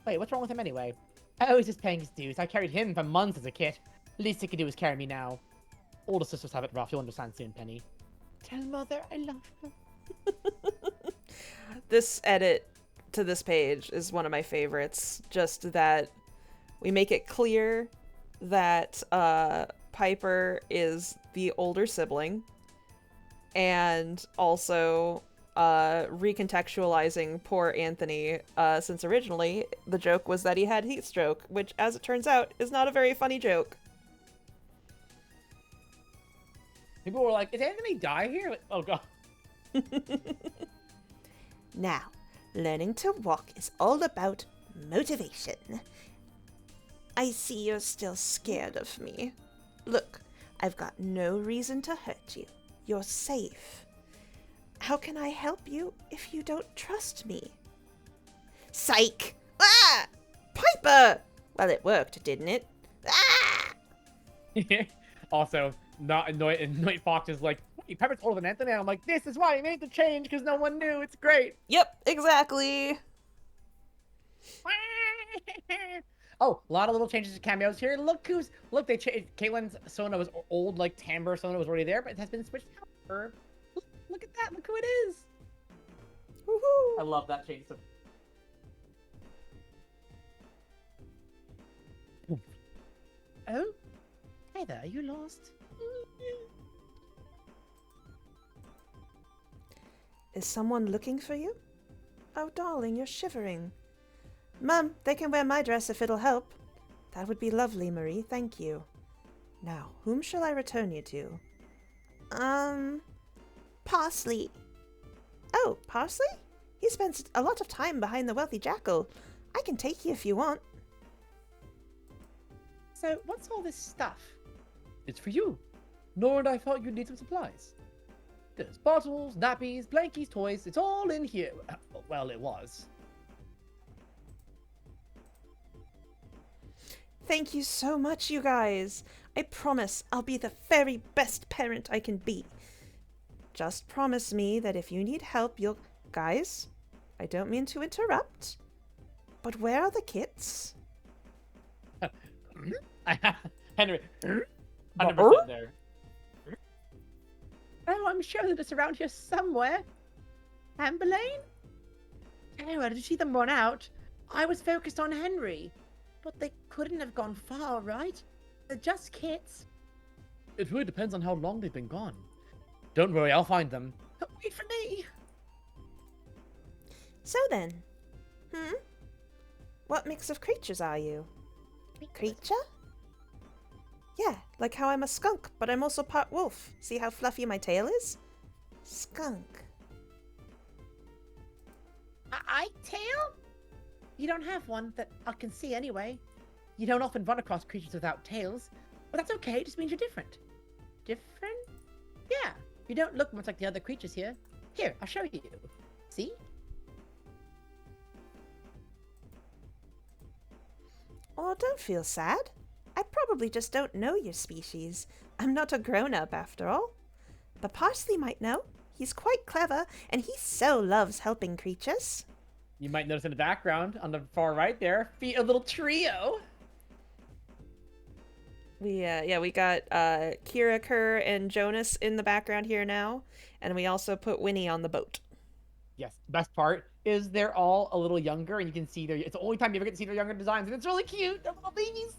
Wait, what's wrong with him anyway? Oh, he's just paying his dues. I carried him for months as a kid. Least he can do is carry me now. Older sisters have it rough. You'll understand soon, Penny. Tell Mother I love her. This edit to this page is one of my favorites. Just that we make it clear that Piper is the older sibling, and also recontextualizing poor Anthony, since originally the joke was that he had heat stroke, which, as it turns out, is not a very funny joke. People were like, "Did Anthony die here?" Like, oh god. Now, learning to walk is all about motivation. I see you're still scared of me. Look, I've got no reason to hurt you. You're safe. How can I help you if you don't trust me? Psych! Ah! Piper! Well, it worked, didn't it? Ah! Also, not Annoyed Fox is like, "Wait, Pepper's older than Anthony." And I'm like, this is why I made the change, because no one knew. It's great. Yep, exactly. Oh, a lot of little changes to cameos here. Look, they changed. Caitlin's Sona was old, like Tamber Sona was already there, but it has been switched out for her. Look at that. Look who it is. Woohoo! I love that change. Oh? Hey there, are you lost? Is someone looking for you? Oh, darling, you're shivering. Mum, they can wear my dress if it'll help. That would be lovely, Marie, thank you. Now, whom shall I return you to? Parsley. Oh, Parsley? He spends a lot of time behind the wealthy jackal. I can take you if you want. So, what's all this stuff? It's for you. Nora and I thought you'd need some supplies. There's bottles, nappies, blankies, toys. It's all in here. Well, it was. Thank you so much, you guys. I promise I'll be the very best parent I can be. Just promise me that if you need help, you'll... Guys, I don't mean to interrupt, but where are the kits? Henry, 100% there. Oh, I'm sure that it's around here somewhere. Tamberlane? Oh, I did see them run out. I was focused on Henry. But they couldn't have gone far, right? They're just kits. It really depends on how long they've been gone. Don't worry, I'll find them. Wait for me. So then, what mix of creatures are you? Creature? Yeah, like how I'm a skunk, but I'm also part wolf. See how fluffy my tail is? Skunk. I tail? You don't have one that I can see anyway. You don't often run across creatures without tails. But that's okay, it just means you're different. Different? Yeah, you don't look much like the other creatures here. Here, I'll show you. See? Oh, don't feel sad. I probably just don't know your species. I'm not a grown-up after all. But Parsley might know. He's quite clever, and he so loves helping creatures. You might notice in the background, on the far right there, a little trio. We got Kira, Kerr, and Jonas in the background here now, and we also put Winnie on the boat. Yes, best part is they're all a little younger, and you can see it's the only time you ever get to see their younger designs, and it's really cute. They're little babies.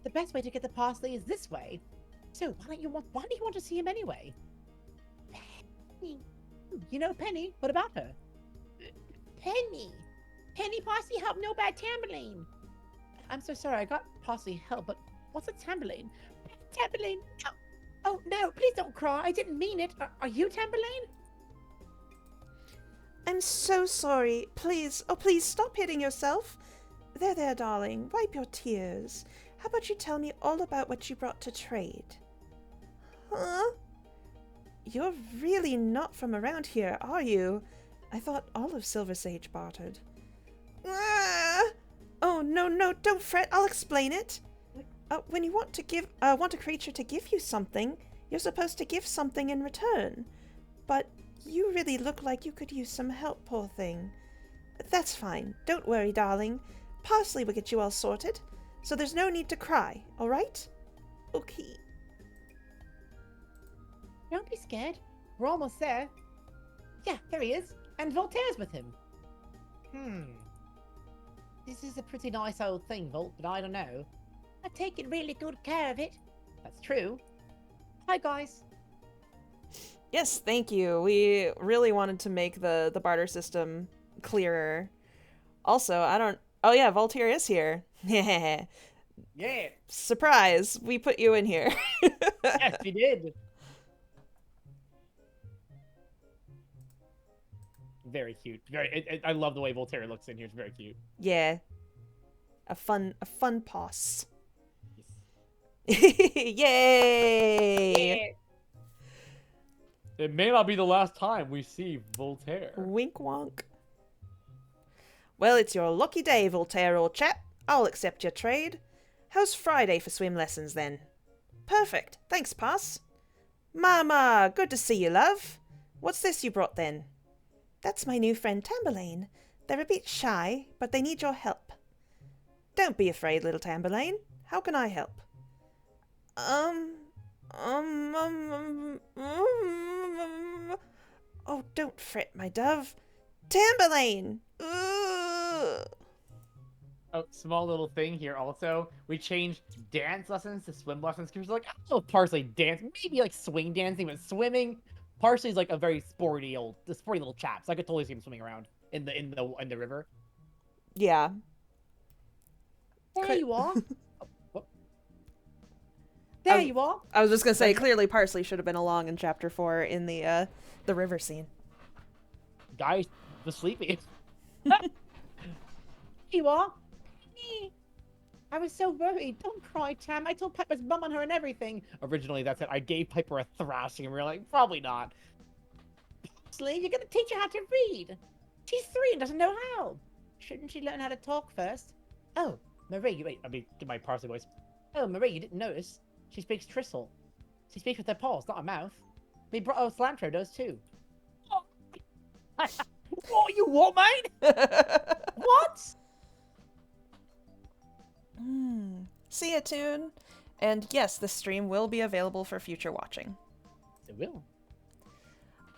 The best way to get the parsley is this way. So why do you want to see him anyway? Penny. You know Penny. What about her? Penny. Penny Parsley help no bad Tamberlane. I'm so sorry, I got Parsley help, but what's a Tamberlane? Tamberlane. No. Oh no, please don't cry. I didn't mean it. Are you Tamberlane? I'm so sorry. Please, please stop hitting yourself. There, darling. Wipe your tears. How about you tell me all about what you brought to trade? Huh? You're really not from around here, are you? I thought all of Silver Sage bartered. Ah! Oh, no, don't fret. I'll explain it. When you want a creature to give you something, you're supposed to give something in return. But you really look like you could use some help, poor thing. That's fine. Don't worry, darling. Parsley will get you all sorted, so there's no need to cry, all right? Okay. Don't be scared. We're almost there. Yeah, there he is. And Voltaire's with him. This is a pretty nice old thing, Volt, but I don't know. I've taken really good care of it. That's true. Hi, guys. Yes, thank you. We really wanted to make the barter system clearer. Also, oh yeah, Voltaire is here. Yeah. Surprise! We put you in here. Yes, we did. Very cute. I love the way Voltaire looks in here. It's very cute. Yeah. A fun poss. Yes. Yay! Yeah. It may not be the last time we see Voltaire. Wink wonk. Well, it's your lucky day, Voltaire, old chap. I'll accept your trade. How's Friday for swim lessons, then? Perfect. Thanks, Pass. Mama, good to see you, love. What's this you brought, then? That's my new friend Tamberlane. They're a bit shy, but they need your help. Don't be afraid, little Tamberlane. How can I help? Oh, don't fret, my dove. Tamberlane! Ugh. Oh, small little thing here also. We changed dance lessons to swim lessons because we're like, oh, Parsley dance, maybe like swing dancing, but swimming. Parsley's like a very sporty little chap, so I could totally see him swimming around in the river. Yeah. There you are. There you are. I was just gonna say, clearly Parsley should have been along in chapter 4 in the river scene. Guy was sleepy. You are. I was so worried. Don't cry, Tam. I told Pepper's mum on her and everything. Originally, that's it. I gave Piper a thrashing, and we were like, probably not. Parsley, you're gonna teach her how to read. She's 3 and doesn't know how. Shouldn't she learn how to talk first? Oh, Marie, wait. I mean, get my Parsley voice. Oh, Marie, you didn't notice. She speaks Tristle. She speaks with her paws, not her mouth. Cilantro does too. Oh, what you what, mate? What? See ya, Tune. And yes, the stream will be available for future watching. It will.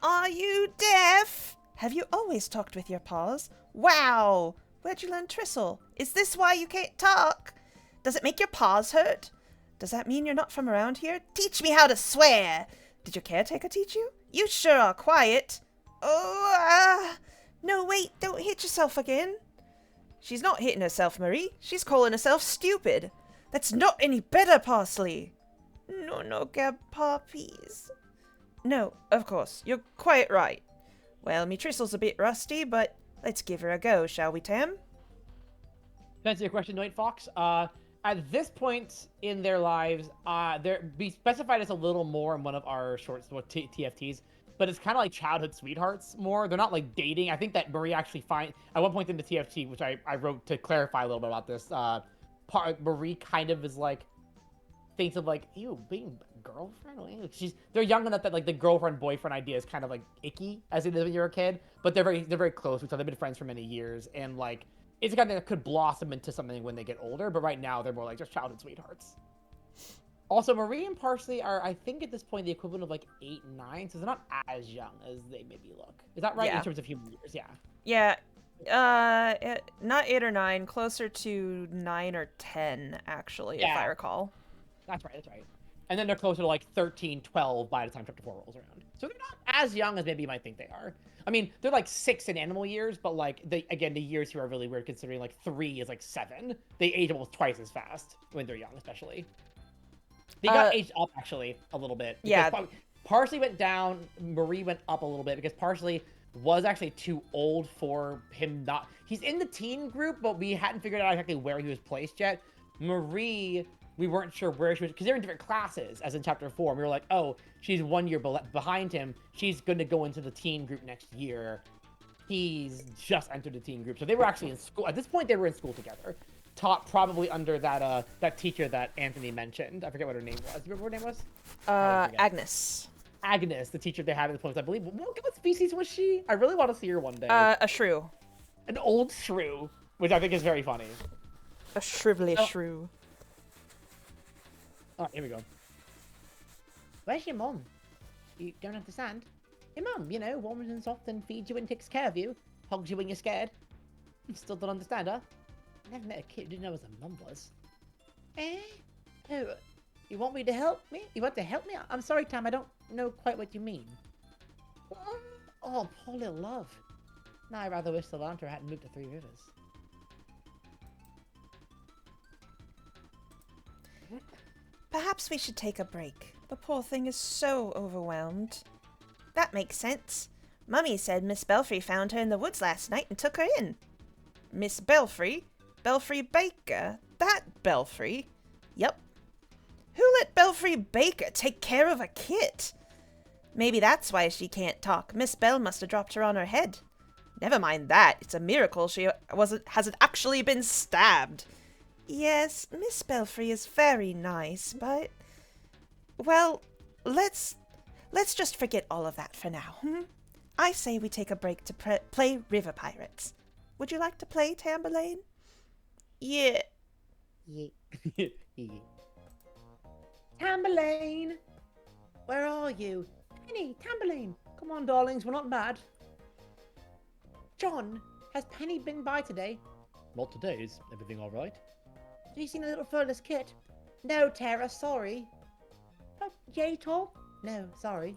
Are you deaf? Have you always talked with your paws? Wow! Where'd you learn Tristle? Is this why you can't talk? Does it make your paws hurt? Does that mean you're not from around here? Teach me how to swear! Did your caretaker teach you? You sure are quiet. Oh, no, wait, don't hit yourself again. She's not hitting herself, Marie. She's calling herself stupid. That's not any better, Parsley. No, Grandpa, please. No, of course, you're quite right. Well, me tristle's a bit rusty, but let's give her a go, shall we, Tam? To answer your question, Night Fox, at this point in their lives, we specified this a little more in one of our short TFTs, but it's kind of like childhood sweethearts more. They're not like dating. I think that Marie actually at one point in the TFT, which I wrote to clarify a little bit about this, Marie kind of is like, thinks of like, ew, being girlfriend? They're young enough that like the girlfriend-boyfriend idea is kind of like icky as it is when you're a kid, but they're very close with each other. They've been friends for many years, and like, it's kind of that could blossom into something when they get older, but right now they're more like just childhood sweethearts. Also, Marie and Parsley are, I think at this point, the equivalent of like 8 and 9, so they're not as young as they maybe look. Is that right? Yeah. In terms of human years, yeah. Yeah, not 8 or 9, closer to 9 or 10, actually, if I recall. That's right. And then they're closer to like 13, 12 by the time Chapter 4 rolls around. So they're not as young as maybe you might think they are. I mean, they're like 6 in animal years, but like, the years here are really weird considering like 3 is like 7. They age almost twice as fast when they're young, especially. They got aged up, actually, a little bit. Yeah. Parsley went down, Marie went up a little bit, because Parsley was actually too old for him not... He's in the teen group, but we hadn't figured out exactly where he was placed yet. Marie, we weren't sure where she was, because they're in different classes, as in Chapter 4. And we were like, oh, she's 1 year behind him. She's going to go into the teen group next year. He's just entered the teen group. So they were actually in school. At this point, they were in school together. Taught probably under that teacher that Anthony mentioned. I forget what her name was. Do you remember what her name was? Agnes. Agnes, the teacher they had at the point, I believe. What species was she? I really want to see her one day. A shrew. An old shrew, which I think is very funny. A shrivelly shrew. Oh, here we go. Where's your mom? You don't understand? Your mom, warm and soft and feeds you and takes care of you. Hugs you when you're scared. You still don't understand her? I never met a kid who didn't know what a mum was. Oh, you want me to help me? You want to help me? I'm sorry, Tam, I don't know quite what you mean. Oh, poor little love. Now I rather wish the Lantern hadn't moved to Three Rivers. Perhaps we should take a break. The poor thing is so overwhelmed. That makes sense. Mummy said Miss Belfry found her in the woods last night and took her in. Miss Belfry? Belfry Baker? That Belfry? Yep. Who let Belfry Baker take care of a kit? Maybe that's why she can't talk. Miss Bell must have dropped her on her head. Never mind that. It's a miracle she hasn't actually been stabbed. Yes, Miss Belfry is very nice, but... Well, let's just forget all of that for now, I say we take a break to play River Pirates. Would you like to play, Tamberlane? Yeah. Tamberlane! Where are you? Penny, Tamberlane! Come on, darlings, we're not mad. John, has Penny been by today? Not today. Is everything all right? Have you seen a little furless kit? No, Tara, sorry. Oh, yay, Tor? No, sorry.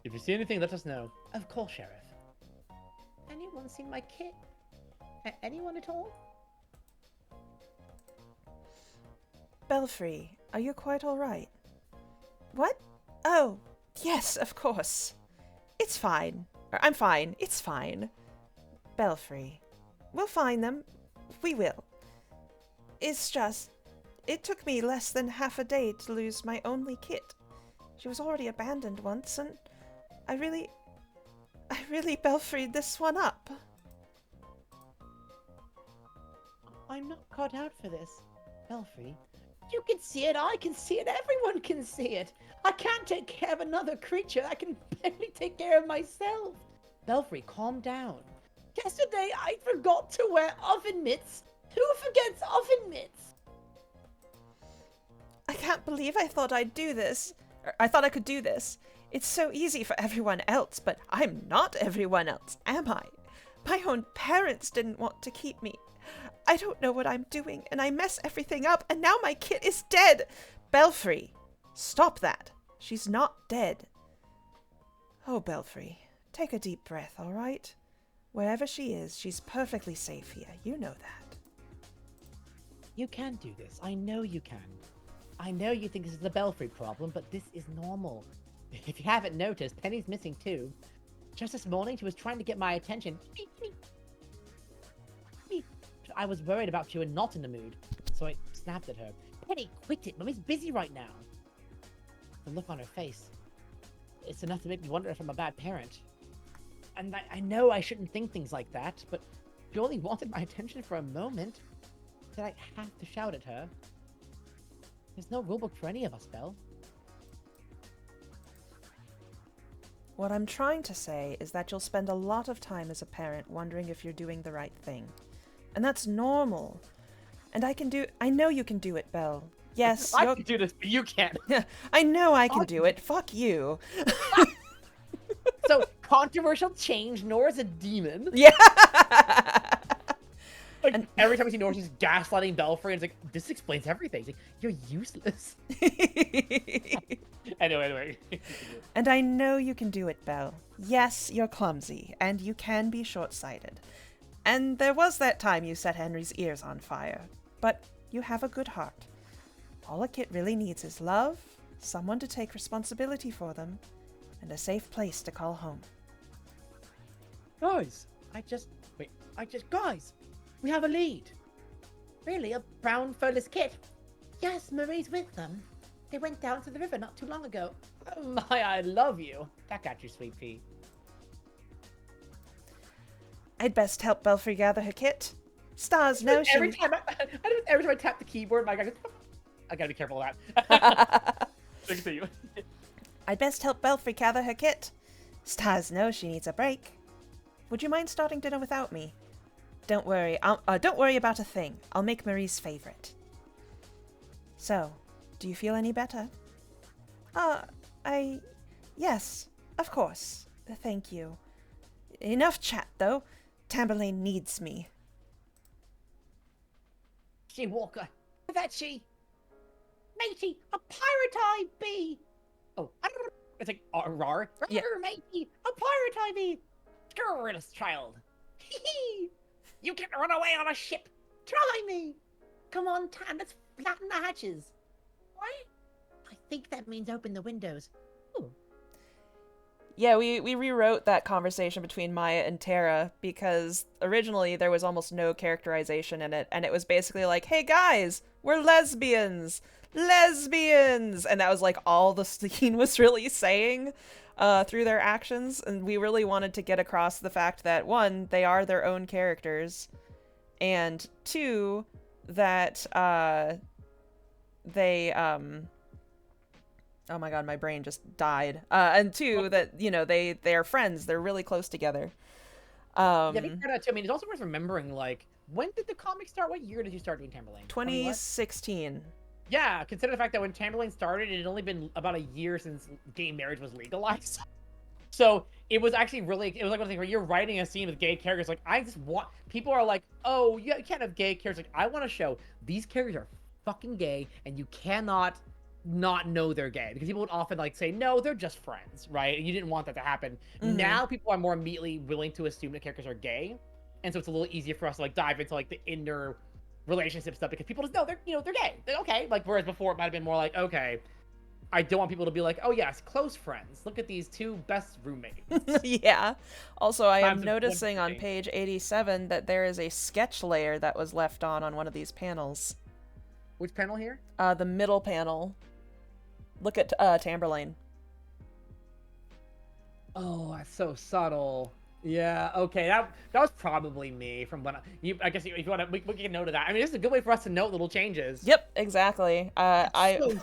If you see anything, let us know. Of course, Sheriff. Anyone seen my kit? Anyone at all? Belfry, are you quite all right? What? Oh, yes, of course. It's fine. I'm fine. It's fine. Belfry. We'll find them. We will. It's just... It took me less than half a day to lose my only kit. She was already abandoned once, and I really Belfried this one up. I'm not cut out for this. Belfry, you can see it, I can see it, everyone can see it. I can't take care of another creature, I can barely take care of myself. Belfry, calm down. Yesterday I forgot to wear oven mitts. Who forgets oven mitts? I can't believe I thought I'd do this. I thought I could do this. It's so easy for everyone else, but I'm not everyone else, am I? My own parents didn't want to keep me. I don't know what I'm doing, and I mess everything up, and now my kit is dead. Belfry, stop that. She's not dead. Oh, Belfry, take a deep breath, all right? Wherever she is, she's perfectly safe here. You know that. You can do this. I know you can. I know you think this is a Belfry problem, but this is normal. If you haven't noticed, Penny's missing too. Just this morning, she was trying to get my attention. I was worried about you and not in the mood, so I snapped at her. Penny, quit it. Mummy's busy right now. The look on her face. It's enough to make me wonder if I'm a bad parent. And I know I shouldn't think things like that, but she only wanted my attention for a moment. Did I have to shout at her? There's no rulebook for any of us, Belle. What I'm trying to say is that you'll spend a lot of time as a parent wondering if you're doing the right thing. And that's normal. And I know you can do it, Belle. Yes, I can do this, but you can't. I know I can do it. Fuck you. So, controversial change, Nora's a demon. Yeah. Like, every time we see Nora, she's gaslighting Belfry, and it's like, this explains everything. It's like, you're useless. Anyway. And I know you can do it, Belle. Yes, you're clumsy, and you can be short-sighted. And there was that time you set Henry's ears on fire. But you have a good heart. All a kid really needs is love, someone to take responsibility for them, and a safe place to call home. Guys, guys, we have a lead. Really? A brown furless kit? Yes, Marie's with them. They went down to the river not too long ago. Oh my, I love you. That got you, sweet pea. I'd best help Belfry gather her kit. Stars know she... Every time I tap the keyboard, my guy goes, I gotta be careful of that. Continue. I'd best help Belfry gather her kit. Stars know she needs a break. Would you mind starting dinner without me? Don't worry. Don't worry about a thing. I'll make Marie's favorite. So, do you feel any better? Yes, of course. Thank you. Enough chat, though. Tamberlane needs me. She Walker. That's she. Matey, a pirate I be. Oh, I don't know. It's like, rar. Yeah. Matey, a pirate I be. Scurrilous child. Hee. You can run away on a ship. Try me. Come on, Tam, let's flatten the hatches. What? I think that means open the windows. Ooh. Yeah, we rewrote that conversation between Maya and Tara because originally there was almost no characterization in it, and it was basically like, hey guys, we're lesbians! Lesbians! And that was like all the scene was really saying through their actions, and we really wanted to get across the fact that, one, they are their own characters, and two, that they oh my god, my brain just died. And two, that, you know, they are friends. They're really close together. Yeah, I mean, it's also worth remembering, like, when did the comic start? What year did you start doing Tamberlane? 2016. Yeah, consider the fact that when Tamberlane started, it had only been about a year since gay marriage was legalized. So it was actually really, it was like one thing where you're writing a scene with gay characters. Like, I just want, people are like, oh, you can't have gay characters. Like, I want to show these characters are fucking gay, and you cannot not know they're gay, because people would often like say, no, they're just friends, right? And you didn't want that to happen. Mm-hmm. Now people are more immediately willing to assume that characters are gay, and so it's a little easier for us to like dive into like the inner relationship stuff, because people just know they're, you know, they're gay. They're okay. Like, whereas before it might have been more like, okay, I don't want people to be like, oh yes, close friends. Look at these two best roommates. Yeah. Also, I am Times noticing on 20. page 87 that there is a sketch layer that was left on one of these panels. Which panel here? The middle panel. Look at Tamberlane. Oh, that's so subtle. Yeah, okay, that was probably me from when I guess if you want to, we can note of that. I mean, this is a good way for us to note little changes. Yep, exactly. So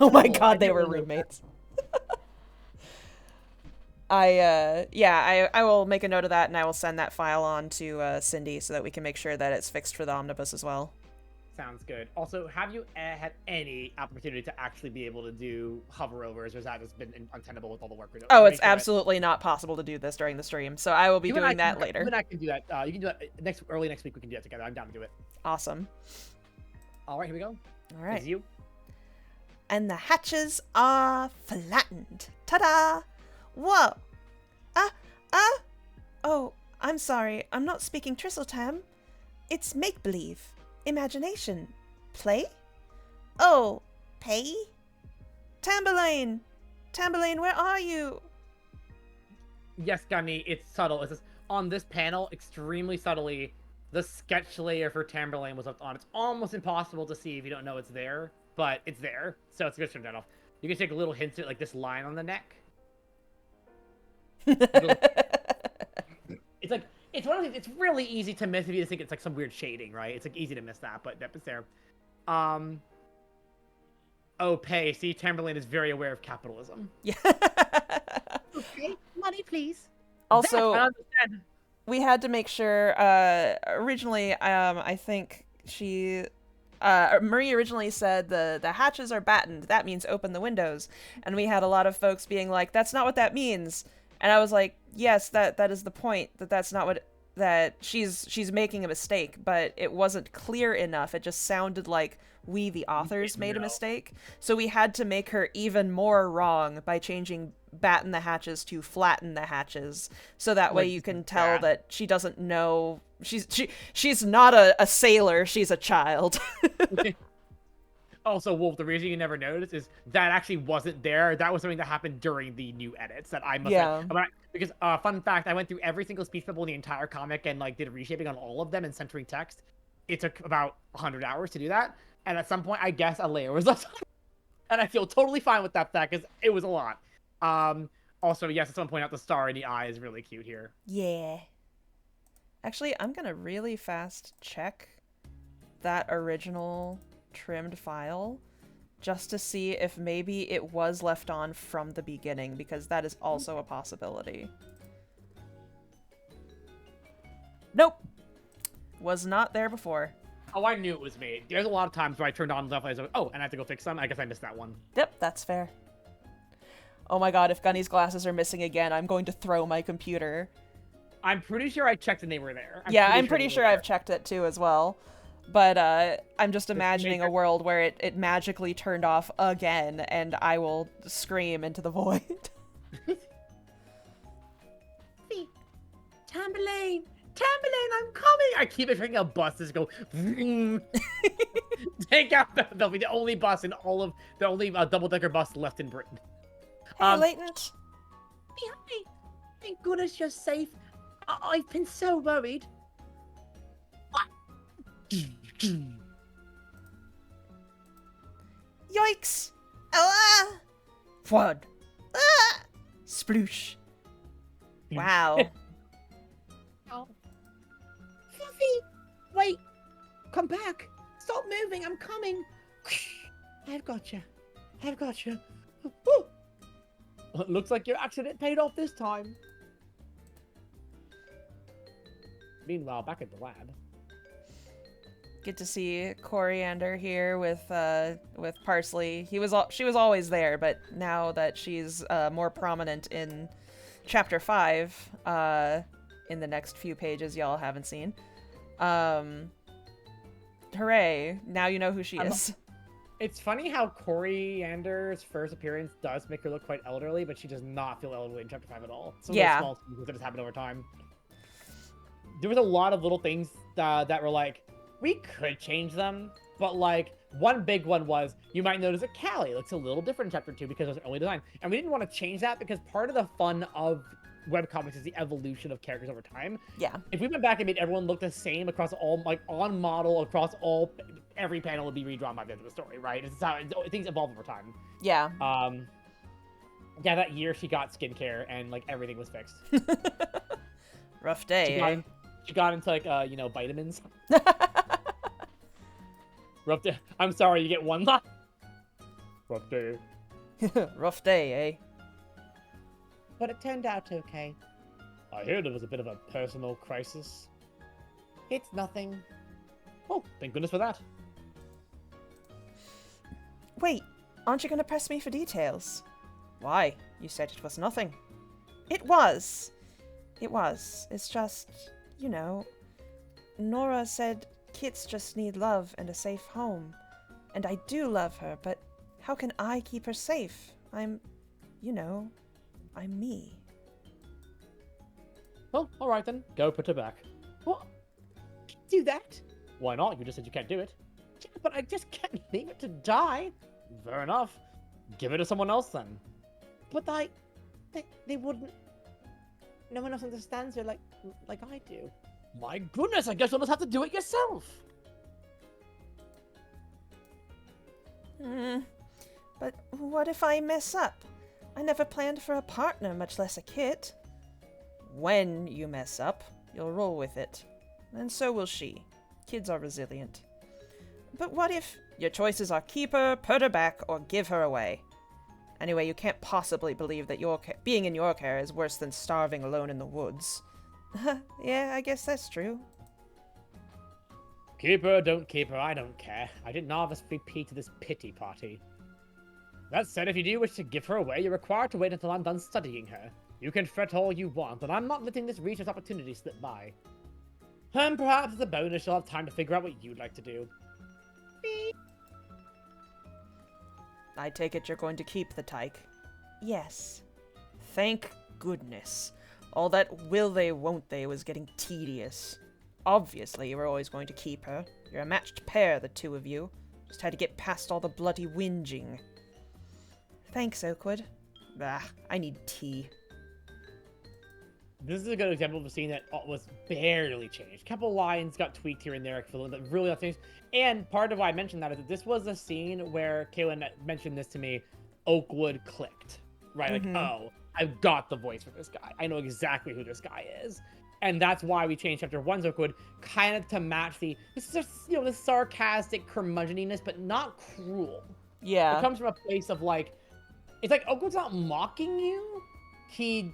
oh my cool. god, I they never were knew roommates. I will make a note of that, and I will send that file on to Cindy so that we can make sure that it's fixed for the Omnibus as well. Sounds good. Also, have you had any opportunity to actually be able to do hoverovers, or has that just been untenable with all the work we're doing? Oh, it's absolutely not possible to do this during the stream, so I will be doing that later. You and I can do that. You can do that early next week. We can do that together. I'm down to do it. Awesome. All right, here we go. All right. It's you. And the hatches are flattened. Ta-da! Whoa! Oh, I'm sorry. I'm not speaking Trisseltam. It's make-believe. Imagination. Play? Oh, pay? Tamberlane! Tamberlane, where are you? Yes, Gunny, it's subtle. It's just, on this panel, extremely subtly, the sketch layer for Tamberlane was left on. It's almost impossible to see if you don't know it's there, but it's there, so it's good to turn that off. You can take a little hint at like this line on the neck. It's like, it's one of these, it's really easy to miss if you just think it's like some weird shading, right? It's like easy to miss that, but it's there. Oh, pay. See, Tamberlane is very aware of capitalism. Yeah. Okay, money, please. Also, I understand. we had to make sure, originally, I think Marie originally said the hatches are battened. That means open the windows. And we had a lot of folks being like, that's not what that means. And I was like, yes, that is the point. That's not what, that she's making a mistake, but it wasn't clear enough. It just sounded like we, the authors, made a mistake. So we had to make her even more wrong by changing batten the hatches to flatten the hatches. So that way you can tell that she doesn't know. She's not a sailor. She's a child. Also, Wolf, the reason you never noticed is that actually wasn't there. That was something that happened during the new edits that I must have. Because, fun fact, I went through every single speech bubble in the entire comic and, like, did a reshaping on all of them and centering text. It took about 100 hours to do that. And at some point, I guess a layer was left on. And I feel totally fine with that fact, because it was a lot. Also, yes, at some point out the star in the eye is really cute here. Yeah. Actually, I'm gonna really fast check that original trimmed file just to see if maybe it was left on from the beginning, because that is also a possibility. Nope. Was not there before. Oh, I knew it was made. There's a lot of times where I turned on stuff and I was like, oh, and I have to go fix them. I guess I missed that one. Yep, that's fair. Oh my god, if Gunny's glasses are missing again, I'm going to throw my computer. I'm pretty sure I checked and they were there. I'm pretty sure I've checked it too as well. But I'm just imagining a world where it magically turned off again, and I will scream into the void. Tamberlane! Tamberlane, I'm coming! I keep picturing a bus just go... Take out they'll be the only bus in all of... The only double-decker bus left in Britain. Hey, Latent. Behind! Thank goodness you're safe. I've been so worried. Yikes! Ah! Flood! Ah! Sploosh! Wow. Oh. Fluffy! Wait! Come back! Stop moving! I'm coming! I've got you. I've got you. Ooh. Looks like your accident paid off this time. Meanwhile, back at the lab. Get to see Coriander here with Parsley. She was always there, but now that she's more prominent in chapter 5, in the next few pages y'all haven't seen. Hooray! Now you know who she is. It's funny how Coriander's first appearance does make her look quite elderly, but she does not feel elderly in chapter 5 at all. Some yeah. Small things that has happened over time. There was a lot of little things that were like, we could change them, but like one big one was you might notice that Callie looks a little different in chapter 2 because it was early design, and we didn't want to change that because part of the fun of webcomics is the evolution of characters over time. Yeah. If we went back and made everyone look the same across all, like on model across all, every panel would be redrawn by the end of the story, right? It's how things evolve over time. Yeah. Yeah, that year she got skincare and like everything was fixed. Rough day. She got into like vitamins. Rough day. I'm sorry, you get one lot. Rough day. Rough day, eh? But it turned out okay. I heard it was a bit of a personal crisis. It's nothing. Oh, thank goodness for that. Wait, aren't you going to press me for details? Why? You said it was nothing. It was. It was. It's just, Nora said Kits just need love and a safe home. And I do love her, but how can I keep her safe? I'm me. Well, alright then. Go put her back. What? Do that? Why not? You just said you can't do it. Yeah, but I just can't leave it to die. Fair enough. Give it to someone else then. But they wouldn't. No one else understands her like I do. My goodness, I guess you'll just have to do it yourself. But what if I mess up? I never planned for a partner, much less a kit. When you mess up, you'll roll with it. And so will she. Kids are resilient. But what if your choices are keep her, put her back, or give her away? Anyway, you can't possibly believe that being in your care is worse than starving alone in the woods. Yeah, I guess that's true. Keep her, don't keep her, I don't care. I didn't RSVP to this pity party. That said, if you do wish to give her away, you're required to wait until I'm done studying her. You can fret all you want, but I'm not letting this research opportunity slip by. And perhaps as a bonus, you'll have time to figure out what you'd like to do. I take it you're going to keep the tyke. Yes. Thank goodness. All that will they, won't they was getting tedious. Obviously, you were always going to keep her. You're a matched pair, the two of you. Just had to get past all the bloody whinging. Thanks, Oakwood. Bah, I need tea. This is a good example of a scene that was barely changed. A couple lines got tweaked here and there, but really not changed. And part of why I mentioned that is that this was a scene where Kaylin mentioned this to me. Oakwood clicked, right? Like, oh, I've got the voice for this guy. I know exactly who this guy is. And that's why we changed Chapter 1's Oakwood, kind of to match the, this sarcastic curmudgeoniness, but not cruel. Yeah. It comes from a place of, like, it's like Oakwood's not mocking you. He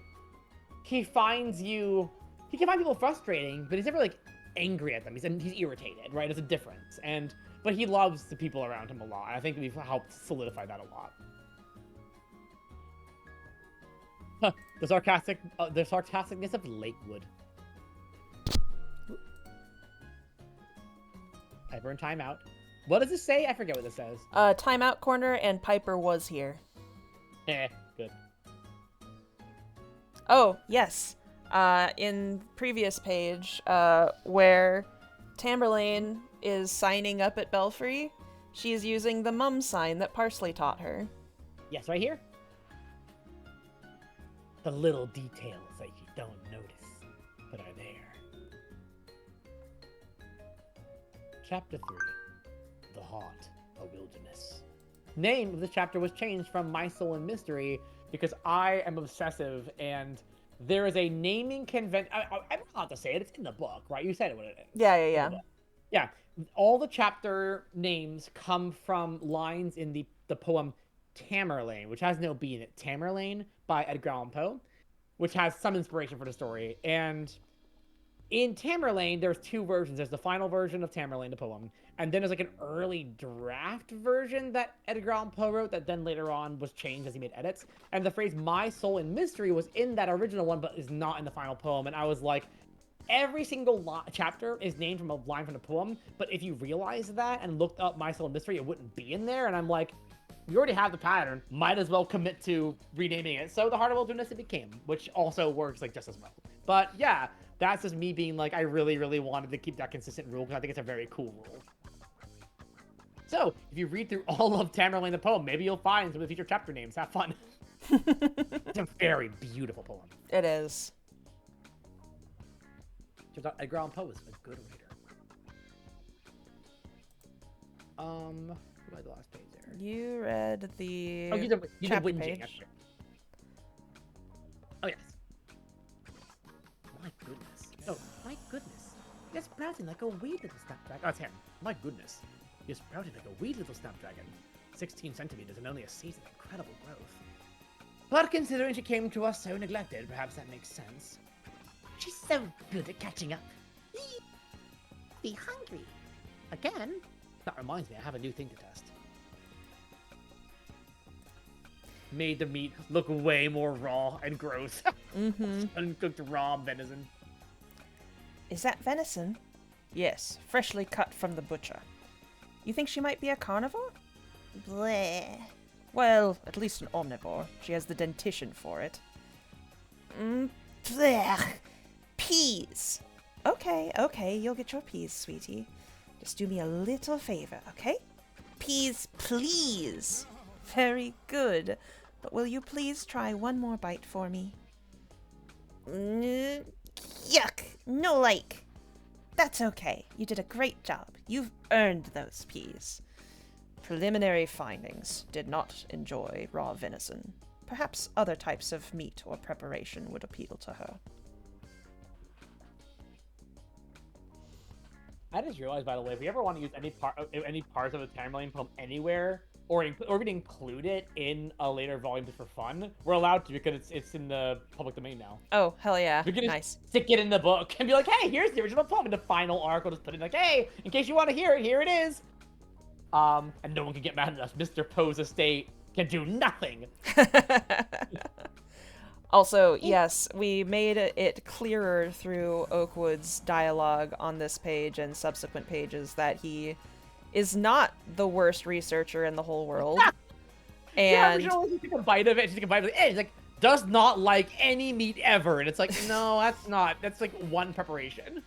finds you, he can find people frustrating, but he's never, like, angry at them. He's irritated, right? There's a difference. But he loves the people around him a lot. I think we've helped solidify that a lot. The sarcasticness of Lakewood. Piper in timeout. What does it say? I forget what this says. Timeout corner and Piper was here. Good. Oh, yes. In previous page, where Tamberlane is signing up at Belfry, she's using the mum sign that Parsley taught her. Yes, right here. The little details that you don't notice, but are there. Chapter 3. The Heart, a Wilderness. Name of this chapter was changed from My Soul in Mystery because I am obsessive and there is a naming convention. I'm not allowed to say it. It's in the book, right? You said it what it is. Yeah. Yeah. All the chapter names come from lines in the poem Tamberlane, which has no B in it. Tamberlane by Edgar Allan Poe, which has some inspiration for the story. And in Tamberlane, there's two versions. There's the final version of Tamberlane, the poem, and then there's like an early draft version that Edgar Allan Poe wrote that then later on was changed as he made edits. And the phrase "My Soul in Mystery" was in that original one, but is not in the final poem. And I was like, every single chapter is named from a line from the poem, but if you realize that and looked up "My Soul in Mystery," it wouldn't be in there. And I'm like, we already have the pattern. Might as well commit to renaming it. So the Heart of Wilderness it became, which also works like just as well. But yeah, that's just me being like, I really, really wanted to keep that consistent rule because I think it's a very cool rule. So if you read through all of Tamberlane the poem, maybe you'll find some of the future chapter names. Have fun. It's a very beautiful poem. It is. Turns out Edgar Allan Poe is a good reader. Who read the last page there? You read the Oh, you did chapter whinging. page. That's right. Oh, yes. My goodness. Oh, my goodness. You're sprouting like a wee little snapdragon. Oh, it's him. My goodness. You're sprouting like a wee little snapdragon. 16 centimeters and only a season of incredible growth. But considering she came to us so neglected, perhaps that makes sense. She's so good at catching up. Be hungry. Again? That reminds me, I have a new thing to test. Made the meat look way more raw and gross. Mm-hmm. Uncooked raw venison. Is that venison? Yes, freshly cut from the butcher. You think she might be a carnivore? Bleh. Well, at least an omnivore. She has the dentition for it. Bleh. Peas. Okay, you'll get your peas, sweetie. Just do me a little favor, okay? Peas, please. Very good. But will you please try one more bite for me? Yuck. No like. That's okay. You did a great job. You've earned those peas. Preliminary findings. Did not enjoy raw venison. Perhaps other types of meat or preparation would appeal to her. I just realized, by the way, if we ever want to use any parts of the Tamberlane poem anywhere, or even include it in a later volume just for fun, we're allowed to because it's in the public domain now. Oh, hell yeah. We can just Nice. stick it in the book and be like, hey, here's the original poem. In the final arc, we'll just put in like, hey, in case you want to hear it, here it is. And no one can get mad at us. Mr. Poe's estate can do nothing. Also, yes, we made it clearer through Oakwood's dialogue on this page and subsequent pages that he is not the worst researcher in the whole world. And yeah, sure, take a bite of it. She's take a bite of it. And he's like, does not like any meat ever. And it's like, no, that's not. That's like one preparation.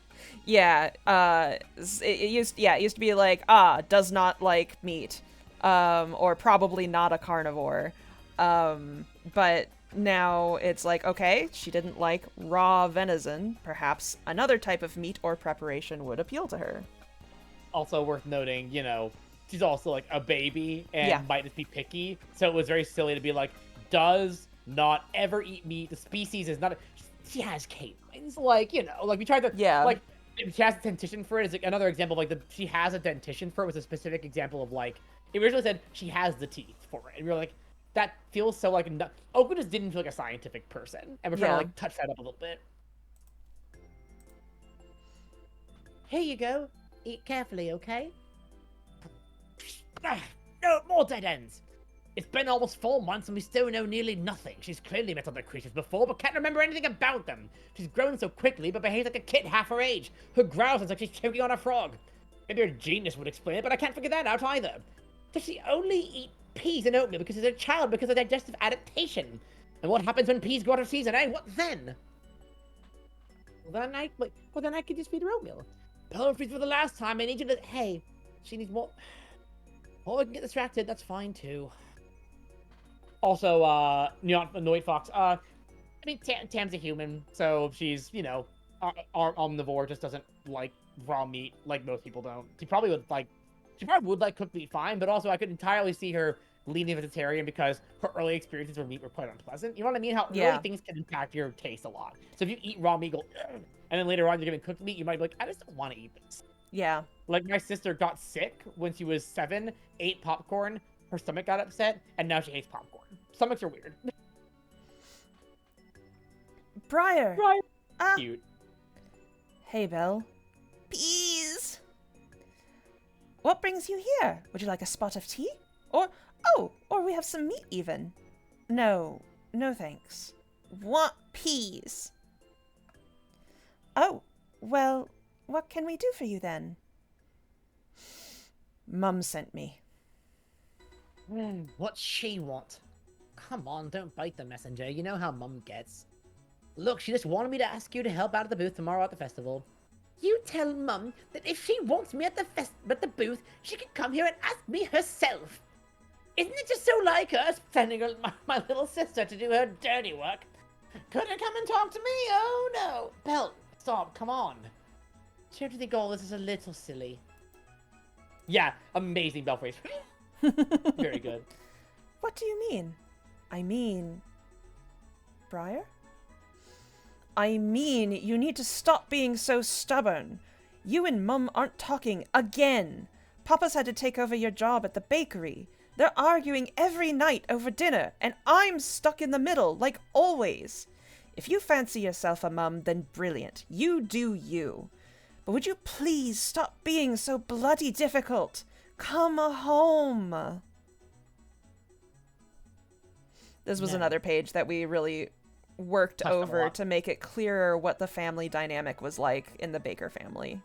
yeah, it used to be like, does not like meat, or probably not a carnivore, but now it's like, okay, she didn't like raw venison. Perhaps another type of meat or preparation would appeal to her. Also worth noting, she's also like a baby and Yeah. might just be picky. So it was very silly to be like, does not ever eat meat. The species is not. She has canines. Like, we tried to. Yeah. Like, she has a dentition for it. It's like another example of like she has a dentition for it was a specific example of like, it originally said she has the teeth for it. And we were like, that feels so like, Oakwood just didn't feel like a scientific person. And we're trying to like touch that up a little bit. Here you go. Eat carefully, okay? No, more dead ends. It's been almost 4 months and we still know nearly nothing. She's clearly met other creatures before, but can't remember anything about them. She's grown so quickly, but behaves like a kid half her age. Her growl sounds like she's choking on a frog. Maybe her genius would explain it, but I can't figure that out either. Does she only eat peas and oatmeal because she's a child because of digestive adaptation? And what happens when peas go out of season, eh? What then? Well, then I could just feed her oatmeal. Poetry for the last time. I need you to. Hey, she needs more. Or we can get distracted. That's fine too. Also, Noit Fox. I mean, Tam's a human, so she's our omnivore. Just doesn't like raw meat like most people don't. She probably would like cooked meat fine, but also I could entirely see her leaning vegetarian because her early experiences with meat were quite unpleasant. You know what I mean? How early things can impact your taste a lot. So if you eat raw meat, go, ugh, and then later on you're getting cooked meat, you might be like, I just don't want to eat this. Yeah. Like my sister got sick when she was 7, ate popcorn, her stomach got upset, and now she hates popcorn. Stomachs are weird. Briar. Cute. Hey, Belle. Peas. What brings you here? Would you like a spot of tea? Or we have some meat even. No thanks. Want peas. Oh, well, what can we do for you then? Mum sent me. What's she want? Come on, don't bite the messenger. You know how Mum gets. Look, she just wanted me to ask you to help out at the booth tomorrow at the festival. You tell Mum that if she wants me at the booth, she can come here and ask me herself. Isn't it just so like her, sending my little sister to do her dirty work? Couldn't come and talk to me? Oh no. Belle, stop, come on. Don't you think all this is a little silly? Yeah, amazing Belfry. Very good. What do you mean? I mean... Briar? I mean, you need to stop being so stubborn. You and Mum aren't talking again. Papa's had to take over your job at the bakery. They're arguing every night over dinner, and I'm stuck in the middle, like always. If you fancy yourself a mum, then brilliant. You do you. But would you please stop being so bloody difficult? Come home. This was another page that we really worked over to make it clearer what the family dynamic was like in the Baker family.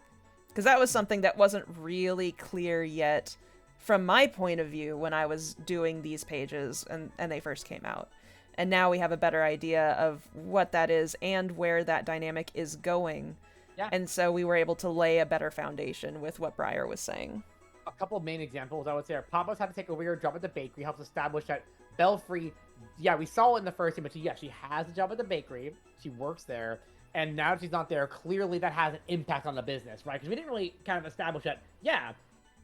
Because that was something that wasn't really clear yet from my point of view when I was doing these pages and they first came out. And now we have a better idea of what that is and where that dynamic is going. Yeah. And so we were able to lay a better foundation with what Briar was saying. A couple of main examples I would say are Papa's had to take over your job at the bakery, helps establish that Belfry, yeah, we saw it in the first scene, but she has a job at the bakery. She works there. And now she's not there. Clearly that has an impact on the business, right? Because we didn't really kind of establish that, yeah,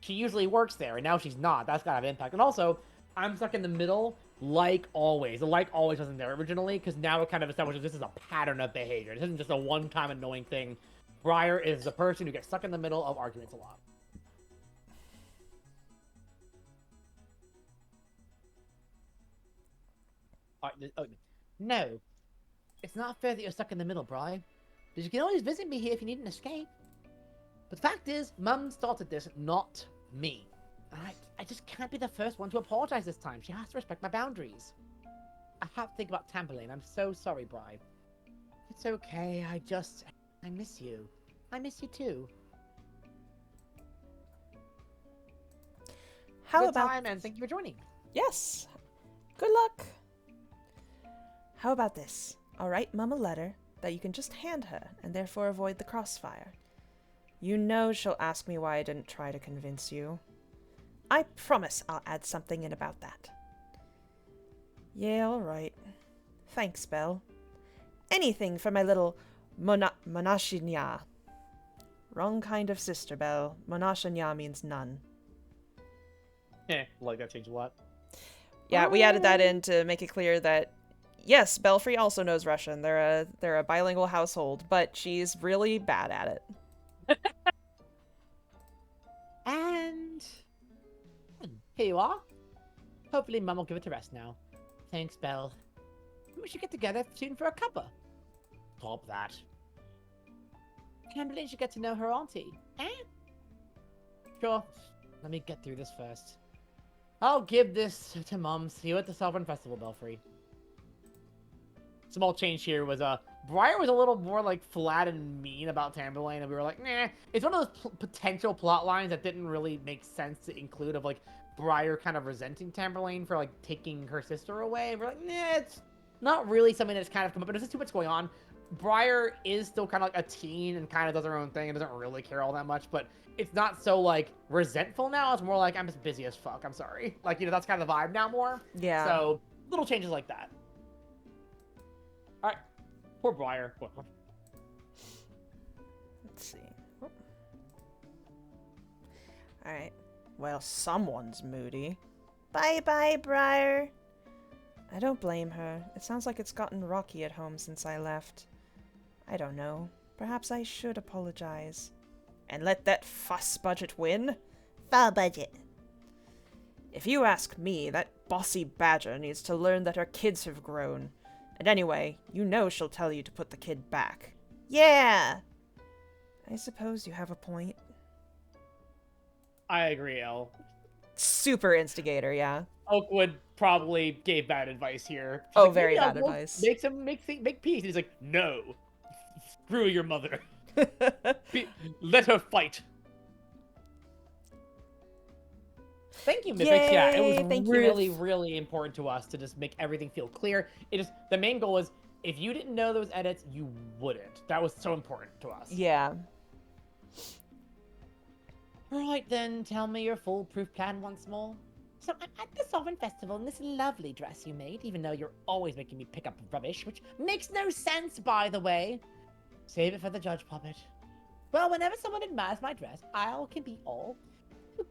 she usually works there, and now she's not. That's got to have impact. And also, I'm stuck in the middle, like always. The like always wasn't there originally, because now it kind of establishes this is a pattern of behavior. This isn't just a one-time annoying thing. Briar is the person who gets stuck in the middle of arguments a lot. No. It's not fair that you're stuck in the middle, Briar. But you can always visit me here if you need an escape. But the fact is, Mum started this, not me. I just can't be the first one to apologize this time. She has to respect my boundaries. I have to think about Tamberlane. I'm so sorry, Bri. It's okay. I miss you. I miss you too. How Good about... time, and thank you for joining. Yes. Good luck. How about this? I'll write Mum a letter that you can just hand her and therefore avoid the crossfire. You know she'll ask me why I didn't try to convince you. I promise I'll add something in about that. Yeah, all right. Thanks, Belle. Anything for my little Monashinya. Wrong kind of sister, Belle. Monashinya means none. Like that changed a lot. Yeah, we added that in to make it clear that yes, Belfry also knows Russian. They're a bilingual household, but she's really bad at it. And here you are. Hopefully Mum will give it a rest now. Thanks, Belle. We should get together soon for a cuppa. Top that. Tamberlane should get to know her auntie. Eh? Sure. Let me get through this first. I'll give this to Mum. See you at the Sovereign Festival, Belfry. Small change here was, Briar was a little more, like, flat and mean about Tamberlane, and we were like, nah. It's one of those potential plot lines that didn't really make sense to include of, like, Briar kind of resenting Tamberlane for, like, taking her sister away. And we're like, nah, it's not really something that's kind of come up, but there's just too much going on. Briar is still kind of like a teen and kind of does her own thing and doesn't really care all that much, but it's not so, like, resentful now. It's more like, I'm just busy as fuck. I'm sorry. Like, you know, that's kind of the vibe now more. Yeah. So, little changes like that. Alright. Poor Briar. Let's see. Alright. Well, someone's moody. Bye-bye, Briar. I don't blame her. It sounds like it's gotten rocky at home since I left. I don't know. Perhaps I should apologize. And let that fuss budget win? Foul budget. If you ask me, that bossy badger needs to learn that her kids have grown. And anyway, you know she'll tell you to put the kid back. Yeah. I suppose you have a point. I agree, Elle. Super instigator, yeah. Oakwood probably gave bad advice here. She's Oh, like, very "Yeah, bad we'll advice. Make peace. And he's like, no. Screw your mother. Let her fight. Thank you, Mythics. Yeah, it was Thank you, really, Myth. really important to us to just make everything feel clear. The main goal is, if you didn't know those edits, you wouldn't. That was so important to us. Yeah. Right then, tell me your foolproof plan once more. So I'm at the Sovereign Festival in this lovely dress you made, even though you're always making me pick up rubbish, which makes no sense, by the way. Save it for the judge puppet. Well, whenever someone admires my dress, I can be all,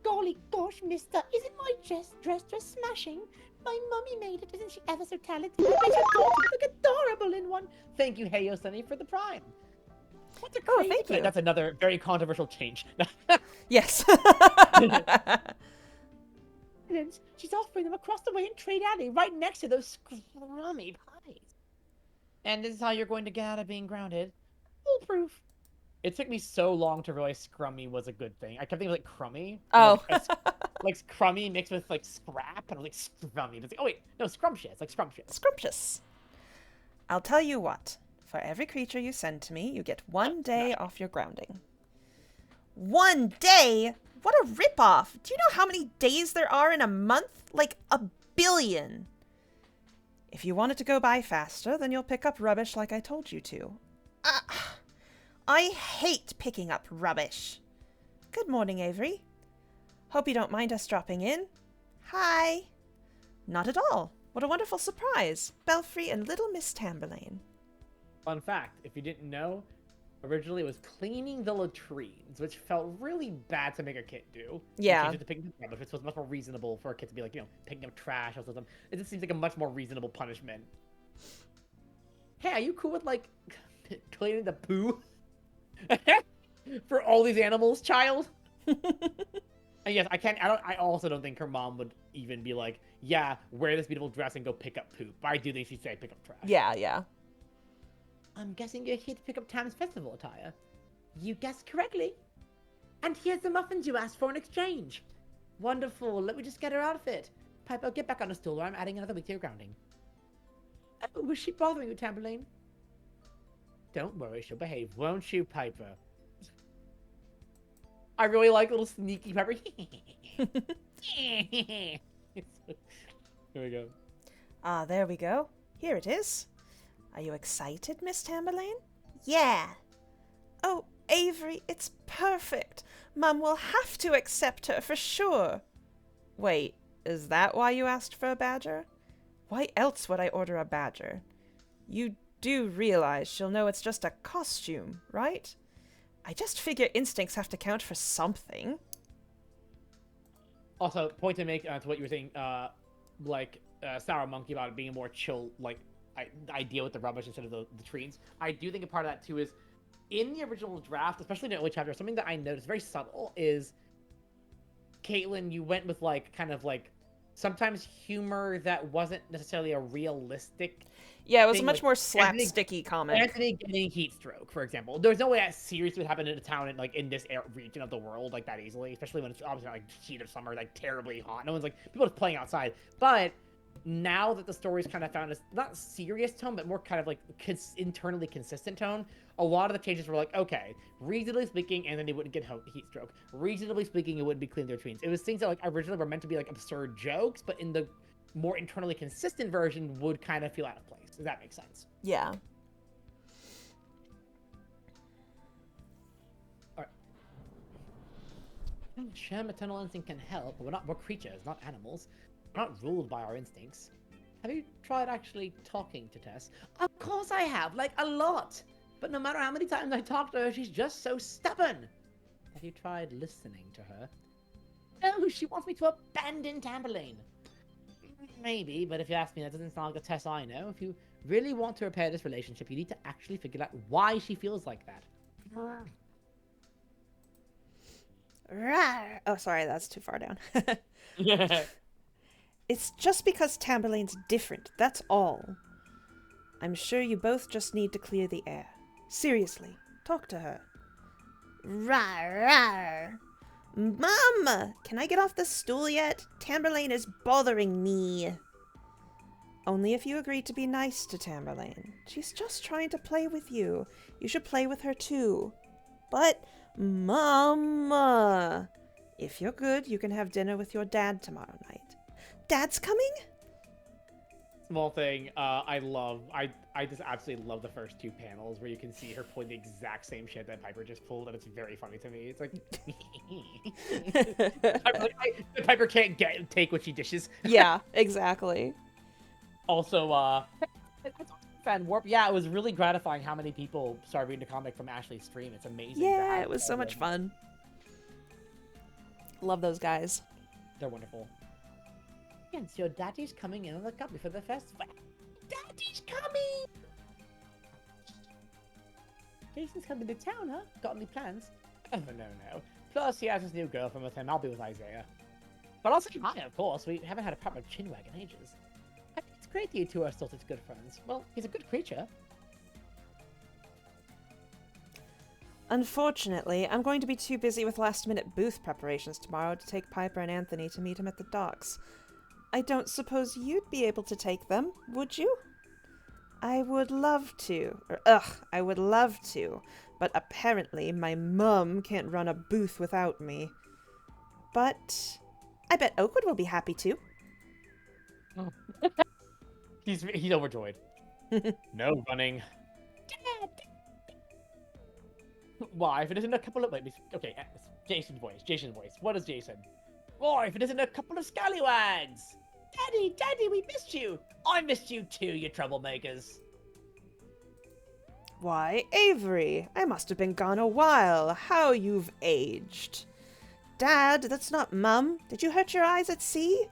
golly gosh, mister, isn't my dress just smashing? My mummy made it, isn't she ever so talented? I bet your daughter would look adorable in one. Thank you, Heyo Sunny, for the prime. What's a crazy thank you. That's another very controversial change. Yes. She's offering them across the way in Trade Alley, right next to those scrummy pies. And this is how you're going to get out of being grounded. Foolproof. It took me so long to realize scrummy was a good thing. I kept thinking like crummy. Oh. Like crummy mixed with like scrap, and I was like scrummy. It's like, oh wait, no, scrumptious. Like scrumptious. Scrumptious. I'll tell you what. For every creature you send to me, you get 1 day off your grounding. 1 day? What a ripoff! Do you know how many days there are in a month? Like 1 billion. If you want it to go by faster, then you'll pick up rubbish like I told you to. I hate picking up rubbish. Good morning, Avery. Hope you don't mind us dropping in. Hi. Not at all. What a wonderful surprise. Belfry and little Miss Tamberlane. Fun fact, if you didn't know, originally it was cleaning the latrines, which felt really bad to make a kid do. Yeah. Changed it to picking up rubbish, which was much more reasonable for a kid to be like, picking up trash or something. It just seems like a much more reasonable punishment. Hey, are you cool with, like, cleaning the poo? For all these animals, child? And yes, I also don't think her mom would even be like, yeah, wear this beautiful dress and go pick up poop. But I do think she'd say pick up trash. Yeah. I'm guessing you're here to pick up Tam's festival attire. You guessed correctly. And here's the muffins you asked for in exchange. Wonderful. Let me just get her outfit. Piper, get back on the stool or I'm adding another week to your grounding. Was she bothering you, Tamberlane? Don't worry, she'll behave, won't you, Piper? I really like little sneaky Piper. Here we go. Ah, there we go. Here it is. Are you excited, Miss Tamberlane? Yeah. Oh, Avery, it's perfect. Mum will have to accept her for sure. Wait, is that why you asked for a badger? Why else would I order a badger? You do realize she'll know it's just a costume, right? I just figure instincts have to count for something. Also, point to make to what you were saying, Sour Monkey about it being a more chill, I deal with the rubbish instead of the trees. I do think a part of that, too, is in the original draft, especially in the early chapter, something that I noticed very subtle is, Caitlin, you went with, sometimes humor that wasn't necessarily a realistic Yeah, it was thing, a much like, more slapsticky comic. Anthony getting heat stroke, for example. There's no way that seriously would happen in a town in this region of the world that easily, especially when it's obviously heat of summer, terribly hot. No one's people are playing outside. But now that the story's kind of found this not serious tone, but more kind of internally consistent tone, a lot of the changes were okay, reasonably speaking, Anthony wouldn't get heat stroke. Reasonably speaking, it wouldn't be cleaning their tweens. It was things that originally were meant to be absurd jokes, but in the more internally consistent version would kind of feel out of place. Does that make sense? Yeah. Alright. Sure, maternal instinct can help, but we're creatures, not animals. We're not ruled by our instincts. Have you tried actually talking to Tess? Of course I have, a lot. But no matter how many times I talk to her, she's just so stubborn. Have you tried listening to her? No, she wants me to abandon Tamberlane. Maybe, but if you ask me, that doesn't sound like a Tess I know. If you really want to repair this relationship, you need to actually figure out why she feels like that. Rawr. Oh, sorry, that's too far down. Yeah. It's just because Tamberlane's different, that's all. I'm sure you both just need to clear the air. Seriously, talk to her. Rawr, rawr. Mom, can I get off the stool yet? Tamberlane is bothering me. Only if you agree to be nice to Tamberlane. She's just trying to play with you. You should play with her too. But, Mom... If you're good, you can have dinner with your dad tomorrow night. Dad's coming? Small thing, I just absolutely love the first two panels where you can see her pulling the exact same shit that Piper just pulled, and it's very funny to me. It's Piper can't take what she dishes. Yeah, exactly. Also, fan warp. Yeah, it was really gratifying how many people started reading the comic from Ashley's stream. It's amazing. Yeah, it was so much fun. Love those guys. They're wonderful. Yes, your daddy's coming in on the company for the festival. Daddy's coming! Jason's coming to town, huh? Got any plans? Oh, no. Plus, he has his new girlfriend with him. I'll be with Isaiah. But I'll say hi, of course. We haven't had a proper chinwag in ages. I think it's great that you two are still such good friends. Well, he's a good creature. Unfortunately, I'm going to be too busy with last-minute booth preparations tomorrow to take Piper and Anthony to meet him at the docks. I don't suppose you'd be able to take them, would you? I would love to, but apparently my mum can't run a booth without me. But I bet Oakwood will be happy too. He's overjoyed. No running. Why, if it isn't a couple of... Wait, okay, Jason's voice. What is Jason? Why, if it isn't a couple of scallywags? Daddy, we missed you. I missed you too, you troublemakers. Why, Avery, I must have been gone a while. How you've aged. Dad, that's not Mum. Did you hurt your eyes at sea?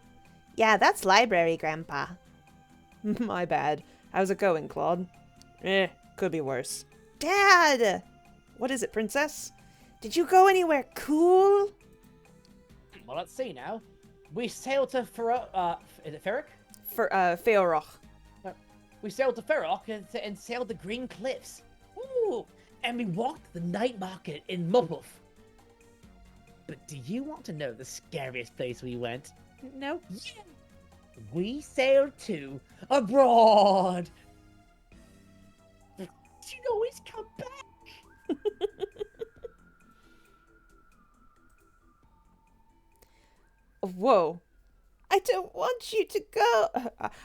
Yeah, that's library, Grandpa. My bad. How's it going, Claude? Could be worse. Dad! What is it, Princess? Did you go anywhere cool? Well, let's see now. We sailed to is it Ferric? For, Feoroch. We sailed to Ferrock and sailed the Green Cliffs. Ooh, and we walked the night market in Mubbuff. But do you want to know the scariest place we went? No? Yeah. We sailed to abroad. You always come back. Whoa. I don't want you to go.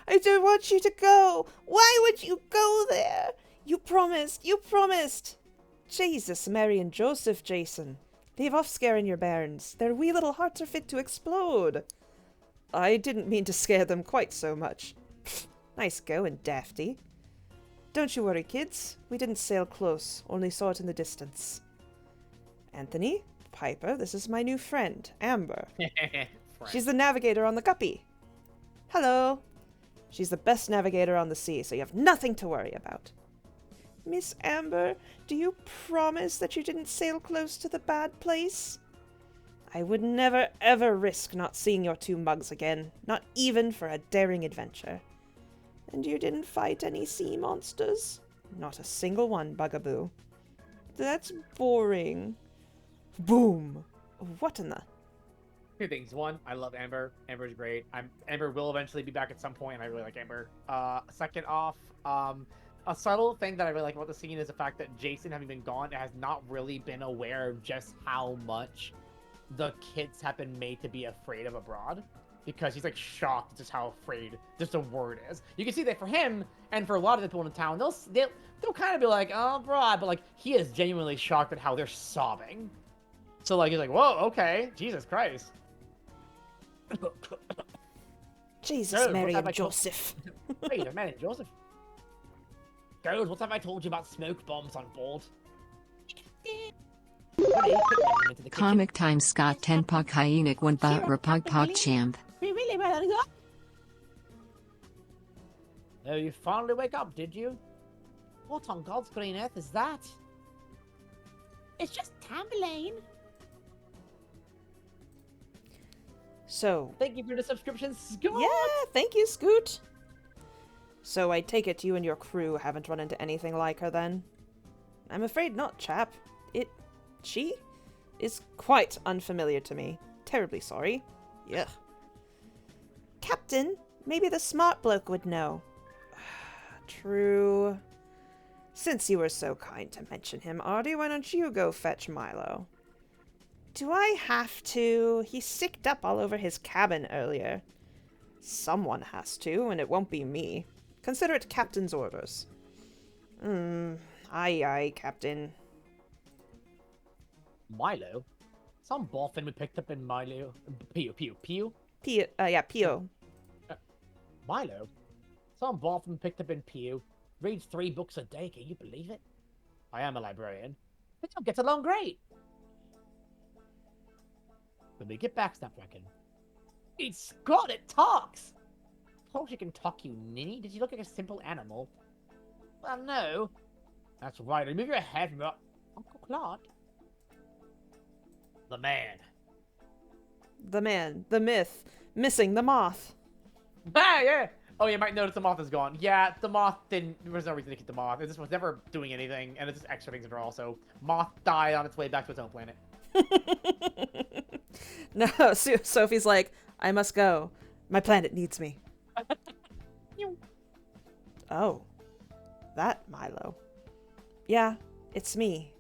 I don't want you to go. Why would you go there? You promised. Jesus, Mary and Joseph, Jason. Leave off scaring your bairns. Their wee little hearts are fit to explode. I didn't mean to scare them quite so much. Pfft, nice going, Dafty. Don't you worry, kids. We didn't sail close, only saw it in the distance. Anthony, Piper, this is my new friend, Amber. She's the navigator on the Guppy. Hello. She's the best navigator on the sea, so you have nothing to worry about. Miss Amber, do you promise that you didn't sail close to the bad place? I would never, ever risk not seeing your two mugs again, not even for a daring adventure. And you didn't fight any sea monsters? Not a single one, Bugaboo. That's boring. Boom. What in the... Two things. One, I love Amber. Amber's great. Amber will eventually be back at some point, and I really like Amber. Second off, a subtle thing that I really like about the scene is the fact that Jason, having been gone, has not really been aware of just how much the kids have been made to be afraid of abroad. Because he's like shocked at just how afraid just the word is. You can see that for him and for a lot of the people in the town, they'll kind of be like, oh, abroad, but like he is genuinely shocked at how they're sobbing. So like he's like, whoa, okay, Jesus Christ. Jesus, Mary and Joseph. Wait a minute, Joseph. Girls, what have I told you about smoke bombs on board? Comic time Scott 10 Pog Hyenic 1 Bot Rapog Pog Champ. We really were on go. Oh, you finally wake up, did you? What on God's green earth is that? It's just Tamberlane. So... Thank you for the subscription, Scott! Yeah, thank you, Scoot! So I take it you and your crew haven't run into anything like her then? I'm afraid not, chap. She is quite unfamiliar to me. Terribly sorry. Yuck. Captain, maybe the smart bloke would know. True. Since you were so kind to mention him, Artie, why don't you go fetch Milo? Do I have to? He sicked up all over his cabin earlier. Someone has to, and it won't be me. Consider it Captain's orders. Aye, Captain. Milo? Some boffin we picked up in Milo. Pio. Pio. Milo? Some boffin picked up in Pio. Reads 3 books a day, can you believe it? I am a librarian. But don't get along great. When we get back, Snapdragon. It's Scott, it talks! Of course you can talk, you ninny. Did you look like a simple animal? Well, no. That's right, remove your head from your... Uncle Claude. The man. The man. The myth. Missing the moth. Ah, yeah! Oh, you might notice the moth is gone. Yeah, the moth didn't... There was no reason to keep the moth. It just was never doing anything, and it's just extra things that are also... Moth died on its way back to its own planet. No, Sophie's like, I must go. My planet needs me. Oh. That Milo. Yeah, it's me.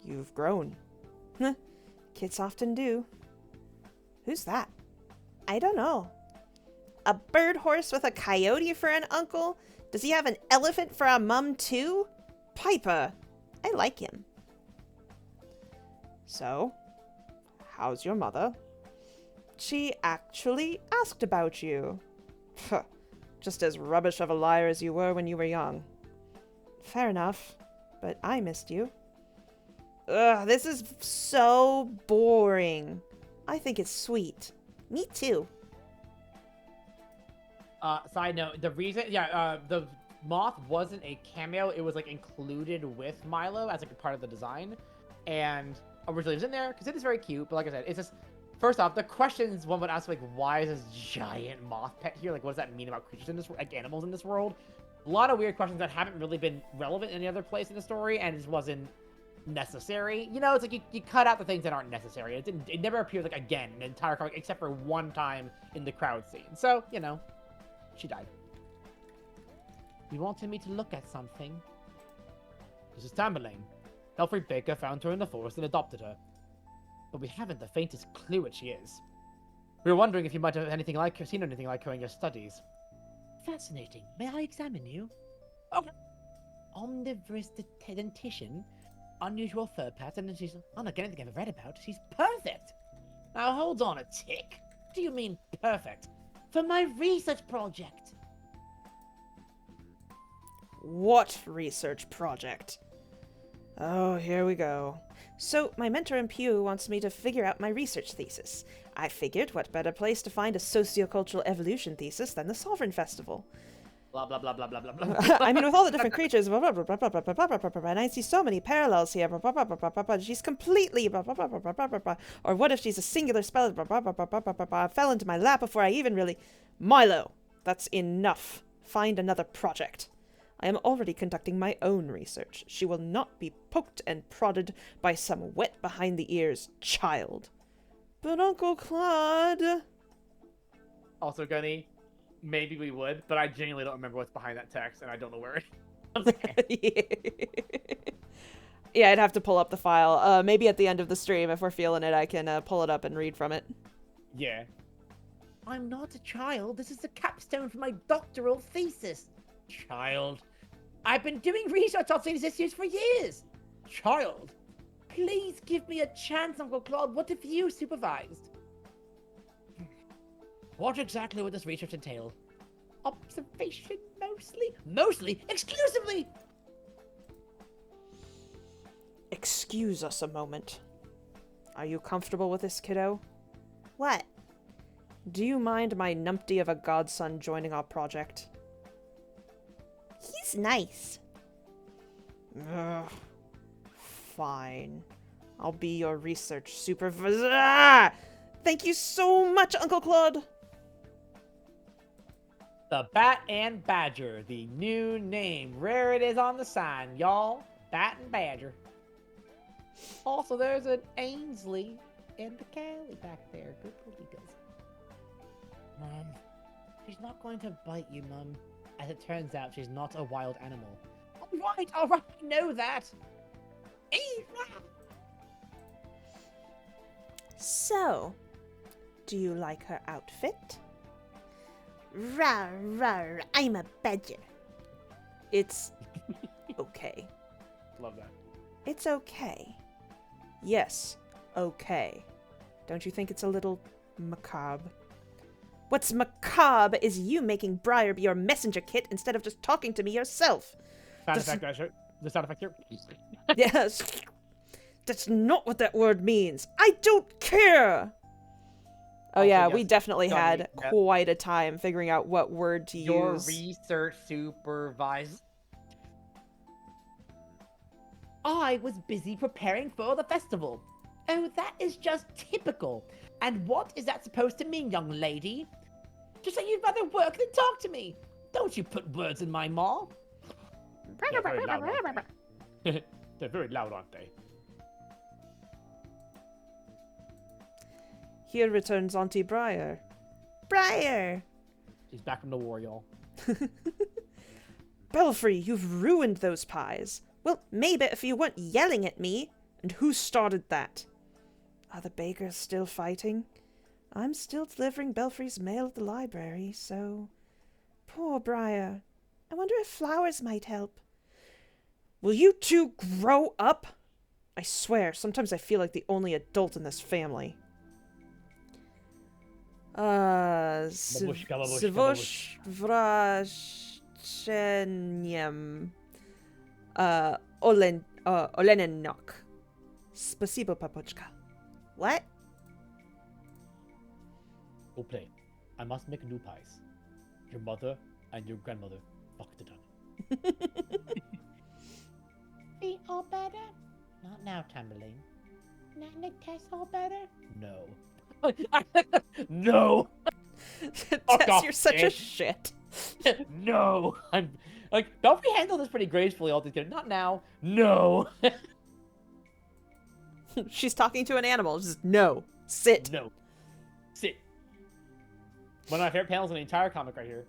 You've grown. Huh. Kids often do. Who's that? I don't know. A bird horse with a coyote for an uncle? Does he have an elephant for a mum too? Piper! I like him. So, how's your mother? She actually asked about you. Just as rubbish of a liar as you were when you were young. Fair enough, but I missed you. Ugh, this is so boring. I think it's sweet. Me too. Side note, the reason, the moth wasn't a cameo. It was like included with Milo as like a part of the design, and originally it was in there because it is very cute. But like I said, it's just first off, the questions one would ask, like, why is this giant moth pet here? Like, what does that mean about creatures in this, like animals in this world? A lot of weird questions that haven't really been relevant in any other place in the story, and just wasn't necessary. You know, it's like you cut out the things that aren't necessary. It never appeared like again in the entire comic except for one time in the crowd scene. So, you know, she died. You wanted me to look at something. This is Tamberlane. Belfry Baker found her in the forest and adopted her. But we haven't the faintest clue what she is. We were wondering if you might have seen anything like her in your studies. Fascinating. May I examine you? Oh. Omnivorous dentition, unusual fur pattern, and she's unlike anything I've ever read about. She's perfect. Now hold on a tick. What do you mean perfect? For my research project. What research project? Oh, here we go. So, my mentor in Pew wants me to figure out my research thesis. I figured what better place to find a sociocultural evolution thesis than the Sovereign Festival. Blah, blah, blah, blah, blah, blah, blah. I mean, with all the different creatures, blah, blah, blah, blah, blah, blah, blah, blah, blah, blah, and I see so many parallels here, blah, blah, blah, blah, blah, blah, blah. She's completely blah, blah, blah, blah, blah, blah, blah, blah. Or what if she's a singular spell, blah, blah, blah, blah, blah, blah, blah, blah, fell into my lap before I even really... Milo, that's enough. Find another project. I am already conducting my own research. She will not be poked and prodded by some wet behind-the-ears child. But Uncle Claude... Also, Gunny, maybe we would, but I genuinely don't remember what's behind that text, and I don't know where it is. Yeah, I'd have to pull up the file. Maybe at the end of the stream, if we're feeling it, I can pull it up and read from it. Yeah. I'm not a child. This is the capstone for my doctoral thesis. Child. I've been doing research on these issues for years. Child. Please give me a chance, Uncle Claude. What have you supervised? What exactly would this research entail? Observation, mostly? Mostly? Exclusively? Excuse us a moment. Are you comfortable with this, kiddo? What? Do you mind my numpty of a godson joining our project? He's nice. Ugh. Fine. I'll be your research supervisor. Ah! Thank you so much, Uncle Claude. The Bat and Badger, the new name. Rare it is on the sign, y'all. Bat and Badger. Also, there's an Ainsley and the Callie back there. Good Politas. Mom, she's not going to bite you, Mum. As it turns out, she's not a wild animal. All right, I know that. So, do you like her outfit? Rawr, rawr, I'm a badger. It's okay. Love that. It's okay. Yes, okay. Don't you think it's a little macabre? What's macabre is you making Briar be your messenger kit instead of just talking to me yourself. Sound effect, Asher. The sound effect here. Yes. That's not what that word means. I don't care. Oh Also, yeah, yes, we definitely Johnny, had yeah. quite a time figuring out what word to Your use. research supervisor. I was busy preparing for the festival. Oh, that is just typical. And what is that supposed to mean, young lady? Just that you'd rather work than talk to me. Don't you put words in my maw. They're very loud, aren't they? They're very loud, aren't they? Here returns Auntie Briar. Briar! She's back from the war, y'all. Belfry, you've ruined those pies. Well, maybe if you weren't yelling at me. And who started that? Are the bakers still fighting? I'm still delivering Belfry's mail at the library, so... Poor Briar. I wonder if flowers might help. Will you two grow up? I swear, sometimes I feel like the only adult in this family. Babushka, babushka, Zvosh vrasheniem. Olenenok. Spasibo, papuchka. What? Go play. I must make new pies. Your mother and your grandmother fucked it up. Feet all better? Not now, Tamberlane. Not make Tess all better? No. No. Tess, off, you're such a bitch. shit. No. I'm like Belfry handled this pretty gracefully altogether. Not now. No. She's talking to an animal. Just no. Sit. No. Sit. One of my favorite panels in the entire comic right here.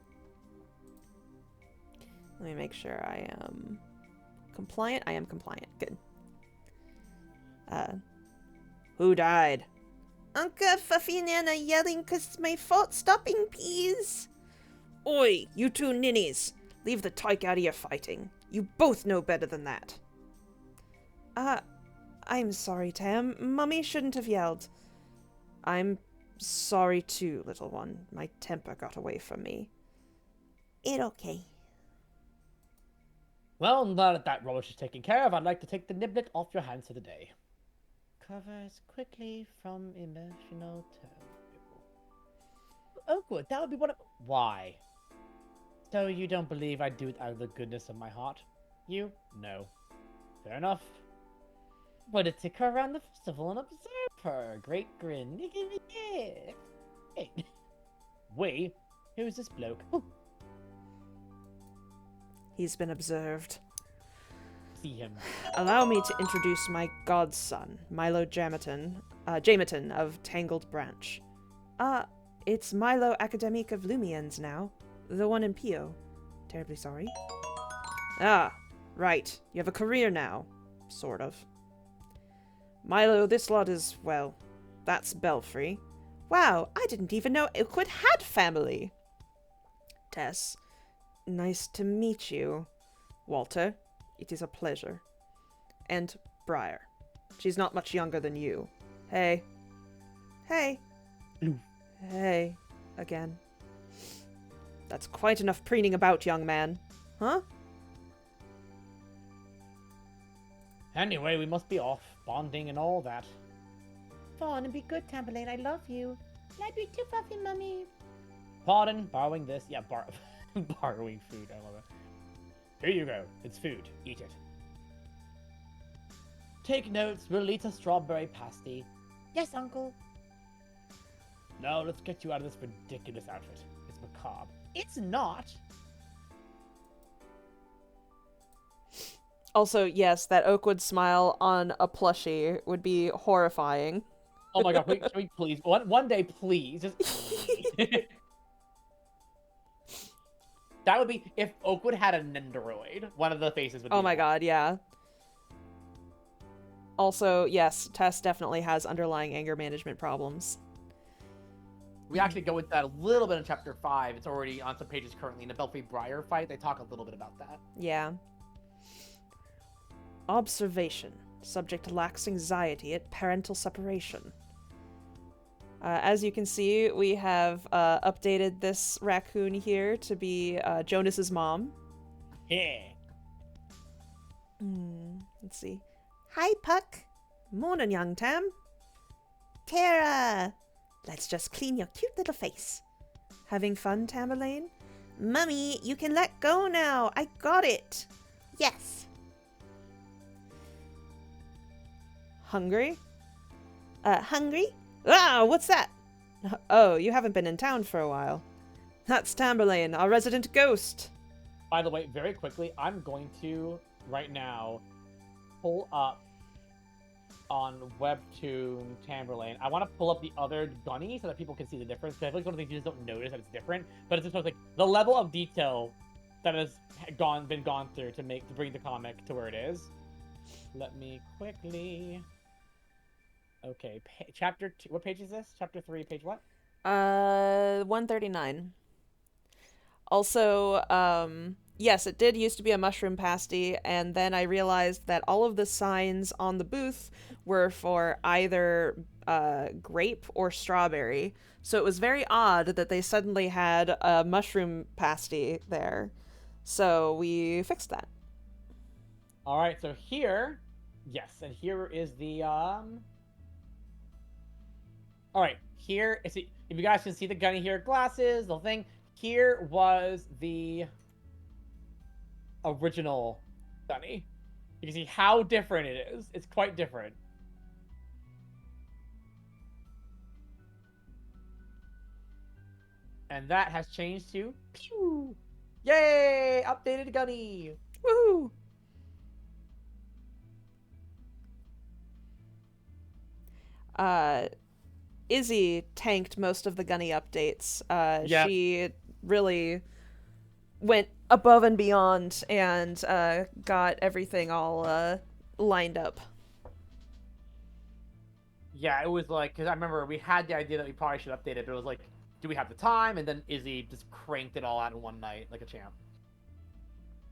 Let me make sure I am compliant. I am compliant. Good. Who died? Uncle Fuffy and Anna yelling 'cause it's my fault stopping, please. Oi, you two ninnies. Leave the tyke out of your fighting. You both know better than that. I'm sorry, Tam. Mummy shouldn't have yelled. I'm sorry too, little one. My temper got away from me. It okay. Well, now that that rubbish is taken care of, I'd like to take the niblet off your hands for the day. Covers quickly from emotional turmoil. Oakwood, that would be one of... Why? So you don't believe I do it out of the goodness of my heart? You? No. Fair enough. But to take her around the festival and observe her. Great grin. Wait, who's this bloke? He's been observed. See him. Allow me to introduce my godson, Milo Jamaton of Tangled Branch. It's Milo Academic of Lumiens now. The one in Pio. Terribly sorry. Ah, right. You have a career now. Sort of. Milo, this lot is, well, that's Belfry. Wow, I didn't even know Ilquid had family. Tess, nice to meet you. Walter, it is a pleasure. And Briar. She's not much younger than you. Hey. Hey. Blue. Hey. Again. That's quite enough preening about, young man. Huh? Anyway, we must be off. Bonding and all that. Fawn and be good, Tamberlane. I love you. Love you too, Fluffy Mummy. Pardon, borrowing this. Yeah, borrowing food. I love it. Here you go. It's food. Eat it. Take notes. We'll eat a strawberry pasty. Yes, Uncle. Now let's get you out of this ridiculous outfit. It's macabre. It's not. Also, yes, that Oakwood smile on a plushie would be horrifying. Oh my god, can we please? One day, please. Just... That would be if Oakwood had an android. One of the faces would be. Oh my god, yeah. Also, yes, Tess definitely has underlying anger management problems. We actually go into that a little bit in chapter 5. It's already on some pages currently. In the Belfry Briar fight, they talk a little bit about that. Yeah. Observation. Subject lacks anxiety at parental separation. As you can see, we have updated this raccoon here to be Jonas's mom. Yeah. Let's see. Hi, Puck. Morning, young Tam. Tara. Let's just clean your cute little face. Having fun, Tamberlane? Mummy, you can let go now. I got it. Yes. Hungry? Hungry? Ah, what's that? Oh, you haven't been in town for a while. That's Tamberlane, our resident ghost. By the way, very quickly, I'm going to, right now, pull up on Webtoon Tamberlane. I want to pull up the other Gunny so that people can see the difference, because I feel like one of the things you just don't notice that it's different, but it's just like the level of detail that has been gone through to bring the comic to where it is. Let me quickly. Okay, chapter 2. What page is this? Chapter 3, page what? 139. Also, yes, it did used to be a mushroom pasty, and then I realized that all of the signs on the booth were for either grape or strawberry. So it was very odd that they suddenly had a mushroom pasty there. So we fixed that. All right, so here, yes, and here is the All right, here is it. If you guys can see the gunny here, glasses, the thing. Here was the original gunny. You can see how different it is. It's quite different. And that has changed to pew. Yay! Updated gunny. Woohoo! Izzy tanked most of the gunny updates. Yeah. She really went above and beyond and got everything all lined up. Yeah, it was like, because I remember we had the idea that we probably should update it, but it was like, do we have the time? And then Izzy just cranked it all out in one night like a champ.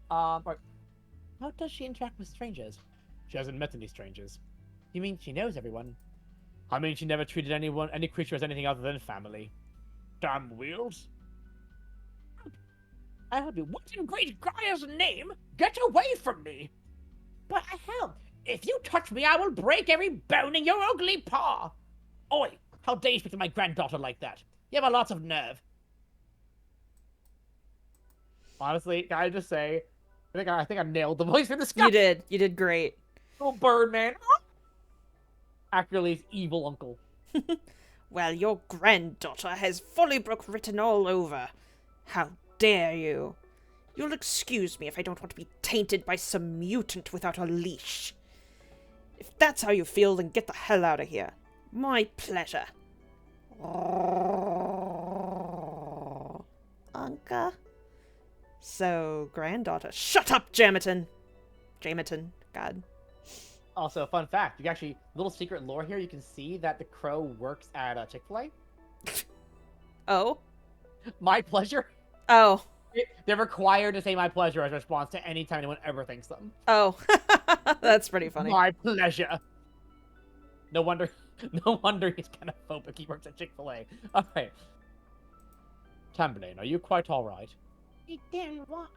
Right. How does she interact with strangers? She hasn't met any strangers. You mean she knows everyone? I mean, she never treated any creature as anything other than family. Damn wheels. I help you. What in great Gaia's name? Get away from me! But I help. If you touch me, I will break every bone in your ugly paw. Oi, how dare you speak to my granddaughter like that? You have a lot of nerve. Honestly, can I just say, I think I nailed the voice for this guy. You did. You did great. Oh, Birdman. Accurately's evil uncle. Well, your granddaughter has Follybrook written all over. How dare you? You'll excuse me if I don't want to be tainted by some mutant without a leash. If that's how you feel, then get the hell out of here. My pleasure. Unca? So, granddaughter. Shut up, Jameton! God. Also, fun fact, you can actually, little secret lore here, you can see that the crow works at Chick-fil-A. Oh? My pleasure. Oh. They're required to say my pleasure as a response to any time anyone ever thanks them. Oh. That's pretty funny. My pleasure. No wonder he's kind of phobic. He works at Chick-fil-A. Alright. Tamberlane, are you quite alright? He didn't want.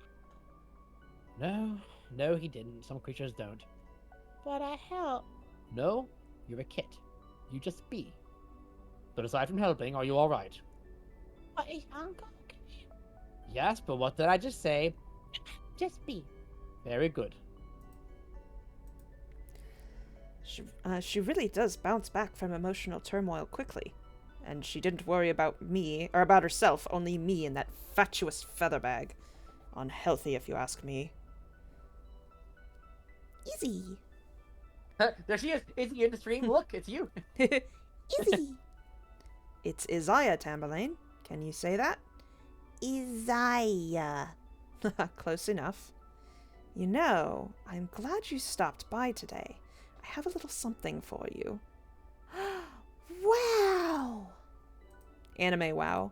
No, he didn't. Some creatures don't. But I helped. No, you're a kit. You just be. But aside from helping, are you alright? But is Uncle? Yes, but what did I just say? Just be. Very good. She really does bounce back from emotional turmoil quickly. And she didn't worry about me, or about herself, only me and that fatuous feather bag. Unhealthy, if you ask me. Easy. There she is. Izzy in the stream. Look, it's you. Izzy. It's Isaiah, Tamberlane. Can you say that? Isaiah. Close enough. You know, I'm glad you stopped by today. I have a little something for you. Wow! Anime wow.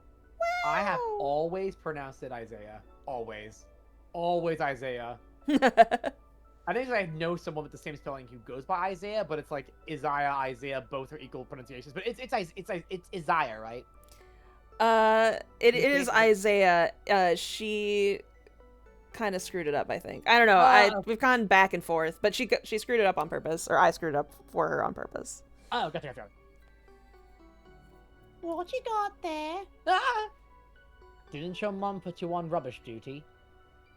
I have always pronounced it Isaiah. Always. Always Isaiah. I think I know someone with the same spelling who goes by Isaiah, but it's like Isaiah, both are equal pronunciations. But it's Isaiah, right? It is Isaiah. She kind of screwed it up, I think. I don't know. We've gone back and forth, but she screwed it up on purpose, or I screwed it up for her on purpose. Oh, gotcha. What you got there? Ah! Didn't your mum put you on rubbish duty?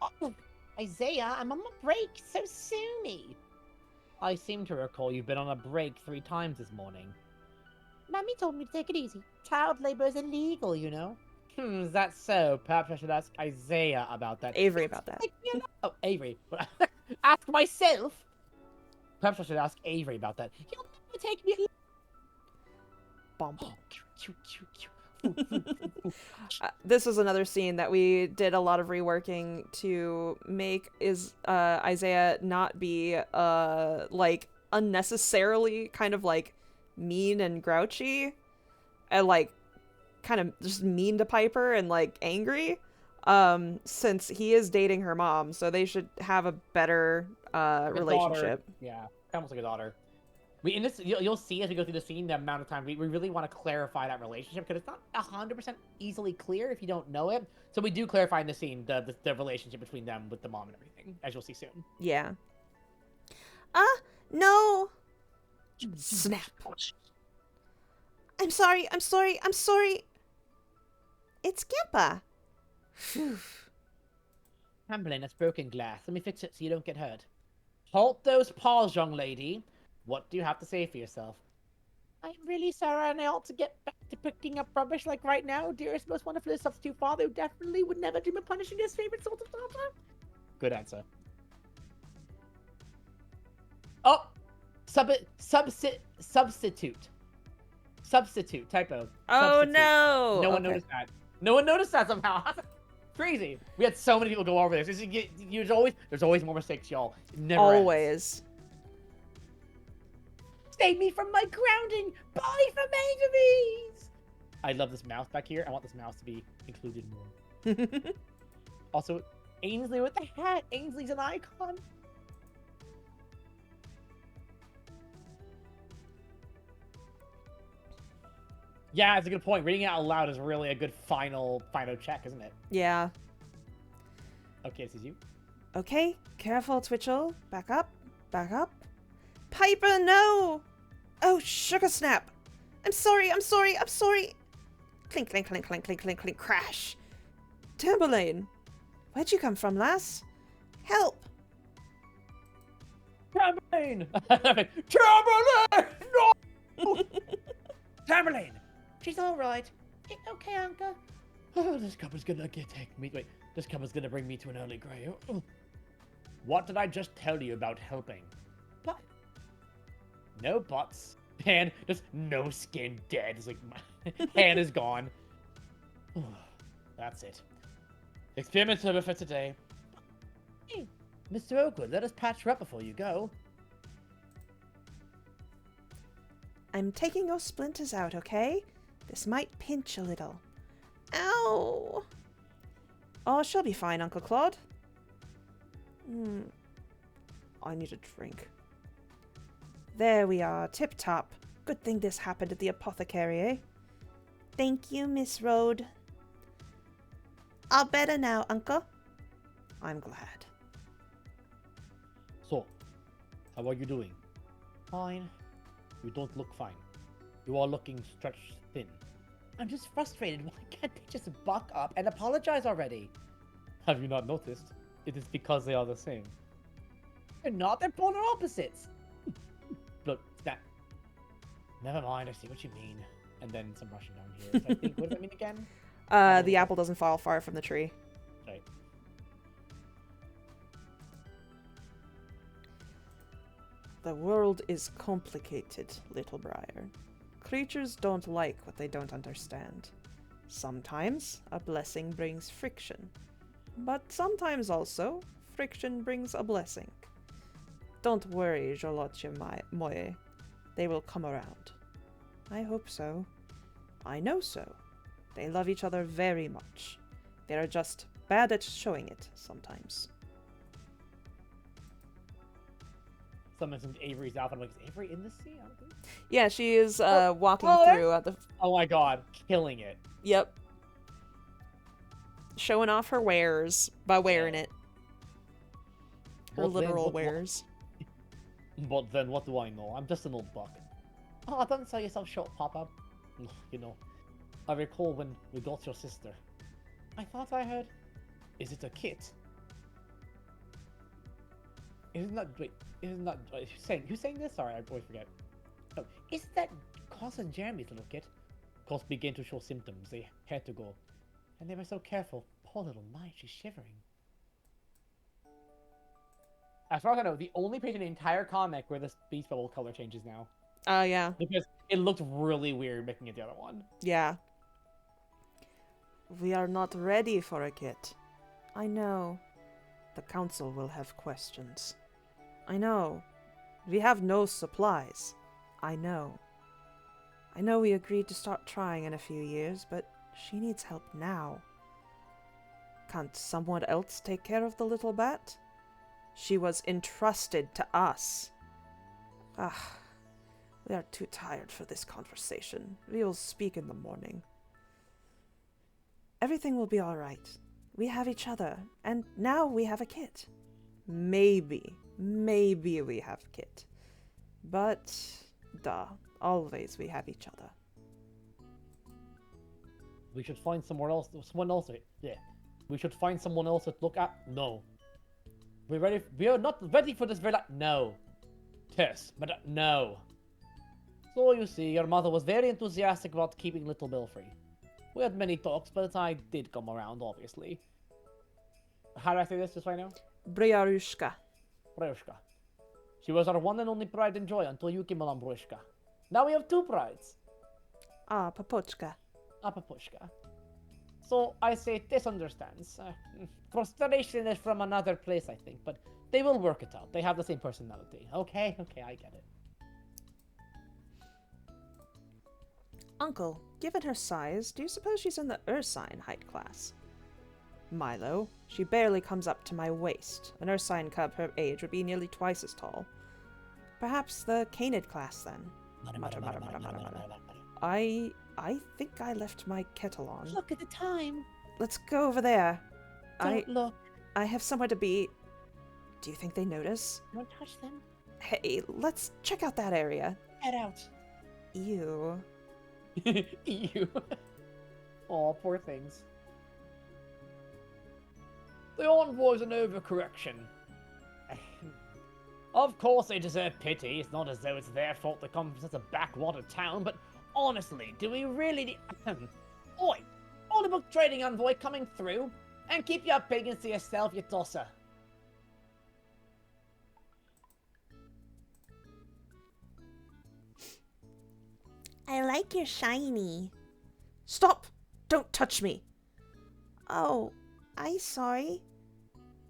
Oh, Isaiah, I'm on my break, so sue me. I seem to recall you've been on a break 3 times this morning. Mommy told me to take it easy. Child labor is illegal, you know. Is that so? Perhaps I should ask Isaiah about that. Avery about that. Oh, Avery. Ask myself? Perhaps I should ask Avery about that. You'll never take me. Bump. This was another scene that we did a lot of reworking to make is Isaiah not be like unnecessarily kind of like mean and grouchy and like kind of just mean to Piper and like angry since he is dating her mom, so they should have a better relationship. Daughter. Yeah, almost like a daughter. We in this you'll see as we go through the scene the amount of time we really want to clarify that relationship because it's not 100% easily clear if you don't know it. So we do clarify in the scene the relationship between them with the mom and everything, as you'll see soon. Yeah. No. Snap. I'm sorry. It's Gimpa. Phew. Tamberlane, that's broken glass. Let me fix it so you don't get hurt. Halt those paws, young lady. What do you have to say for yourself? I'm really sorry, and I ought to get back to picking up rubbish like right now. Dearest, most wonderful substitute father who definitely would never dream of punishing his favorite sort of daughter. Good answer. Oh! Substitute. Substitute. Typo. Oh Substitute. no. No one Okay. noticed that. No one noticed that somehow. Crazy. We had so many people go over this. There's always more mistakes, y'all. It never ends. Always. Save me from my grounding. Bye from Angeles. I love this mouse back here. I want this mouse to be included more. Also, Ainsley with the hat. Ainsley's an icon. Yeah, it's a good point. Reading it out loud is really a good final check, isn't it? Yeah. Okay, this is you. Okay, careful, Twitchell. Back up. Piper, no! Oh, sugar snap! I'm sorry! Clink, clink, clink, clink, clink, clink, clink, crash! Tamberlane! Where'd you come from, lass? Help! Tamberlane! Tamberlane! No! Tamberlane! She's all right. Okay, Anka. Oh, this cup is gonna take me. Wait, this cup is gonna bring me to an early grave. What did I just tell you about helping? But No buts. Hand, just no skin, dead. It's like my hand is gone. That's it. Experiment's over for today. hey, Mr. Oakwood, let us patch her up before you go. I'm taking your splinters out, okay? This might pinch a little. Ow! Oh, she'll be fine, Uncle Claude. I need a drink. There we are, tip-top. Good thing this happened at the apothecary, eh? Thank you, Miss Rode. All better now, Uncle. I'm glad. So, how are you doing? Fine. You don't look fine. You are looking stretched thin. I'm just frustrated. Why can't they just buck up and apologize already? Have you not noticed? It is because they are the same. They're not. They're polar opposites. Look, snap. Never mind, I see what you mean. And then some rushing down here. So I think, what does that mean again? The apple doesn't fall far from the tree. Right. The world is complicated, Little Briar. Creatures don't like what they don't understand. Sometimes a blessing brings friction, but sometimes also friction brings a blessing. Don't worry, Jolotia Moye. They will come around. I hope so. I know so. They love each other very much. They are just bad at showing it sometimes. Someone mentioned Avery's outfit. I'm like, is Avery in this scene? I don't think. Yeah, she is walking oh, through at the... Oh my god, killing it. Yep. Showing off her wares by wearing it. Her But then literal what- wares. But then what do I know? I'm just an old buck. Oh, don't sell yourself short, Papa. You know, I recall when we got your sister. I thought I heard. Is it a kit? Isn't that wait? Isn't that who's saying this? Sorry, I always forget. Oh, isn't that Cos and Jeremy's little kid? Cos began to show symptoms. They had to go, and they were so careful. Poor little mite, she's shivering. As far as I know, the only page in the entire comic where this beach bubble color changes now. Oh, yeah. Because it looked really weird making it the other one. Yeah. We are not ready for a kit. I know. The council will have questions. I know. We have no supplies. I know. I know we agreed to start trying in a few years, but she needs help now. Can't someone else take care of the little bat? She was entrusted to us. We are too tired for this conversation. We will speak in the morning. Everything will be all right. We have each other, and now we have a kit. Maybe we have a kit. But, always we have each other. We should find someone else. Yeah. We should find someone else to look at. No. We're ready. We are not ready for this. No. Tess, but no. So you see, your mother was very enthusiastic about keeping little Belfry. We had many talks, but I did come around, obviously. How do I say this just right now? Bryarushka. Brushka. She was our one and only pride and joy until you came along, Brushka. Now we have two prides. Papochka. Papushka. So I say Tess understands. Frustration is from another place, I think, but they will work it out. They have the same personality. Okay, I get it. Uncle, given her size, do you suppose she's in the Ursine height class? Milo, she barely comes up to my waist. An Ursine cub her age would be nearly twice as tall. Perhaps the Canid class, then. Mutter. I think I left my kettle on. Look at the time. Let's go over there. Don't look. I have somewhere to be. Do you think they notice? Don't touch them. Hey, let's check out that area. Head out. Ew. You. Aw, poor things. The envoy's an overcorrection. Of course they deserve pity. It's not as though it's their fault to come from such a backwater town, but honestly, do we really need... Oi! Audiobook trading envoy coming through? And keep your pagans to yourself, you tosser. I like your shiny. Stop! Don't touch me! Oh, I'm sorry.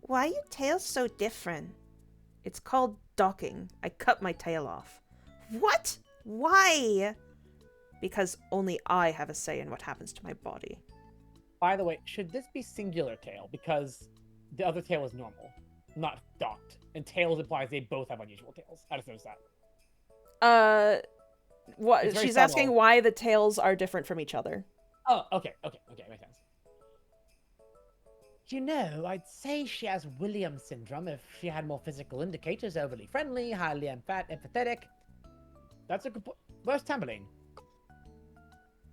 Why are your tails so different? It's called docking. I cut my tail off. What? Why? Because only I have a say in what happens to my body. By the way, should this be singular tail? Because the other tail is normal, not docked. And tails implies they both have unusual tails. I just noticed that. What? She's asking why the tails are different from each other. Oh, okay, makes sense. You know, I'd say she has Williams syndrome if she had more physical indicators. Overly friendly, highly empathetic. That's a good point. Where's Tamberlane?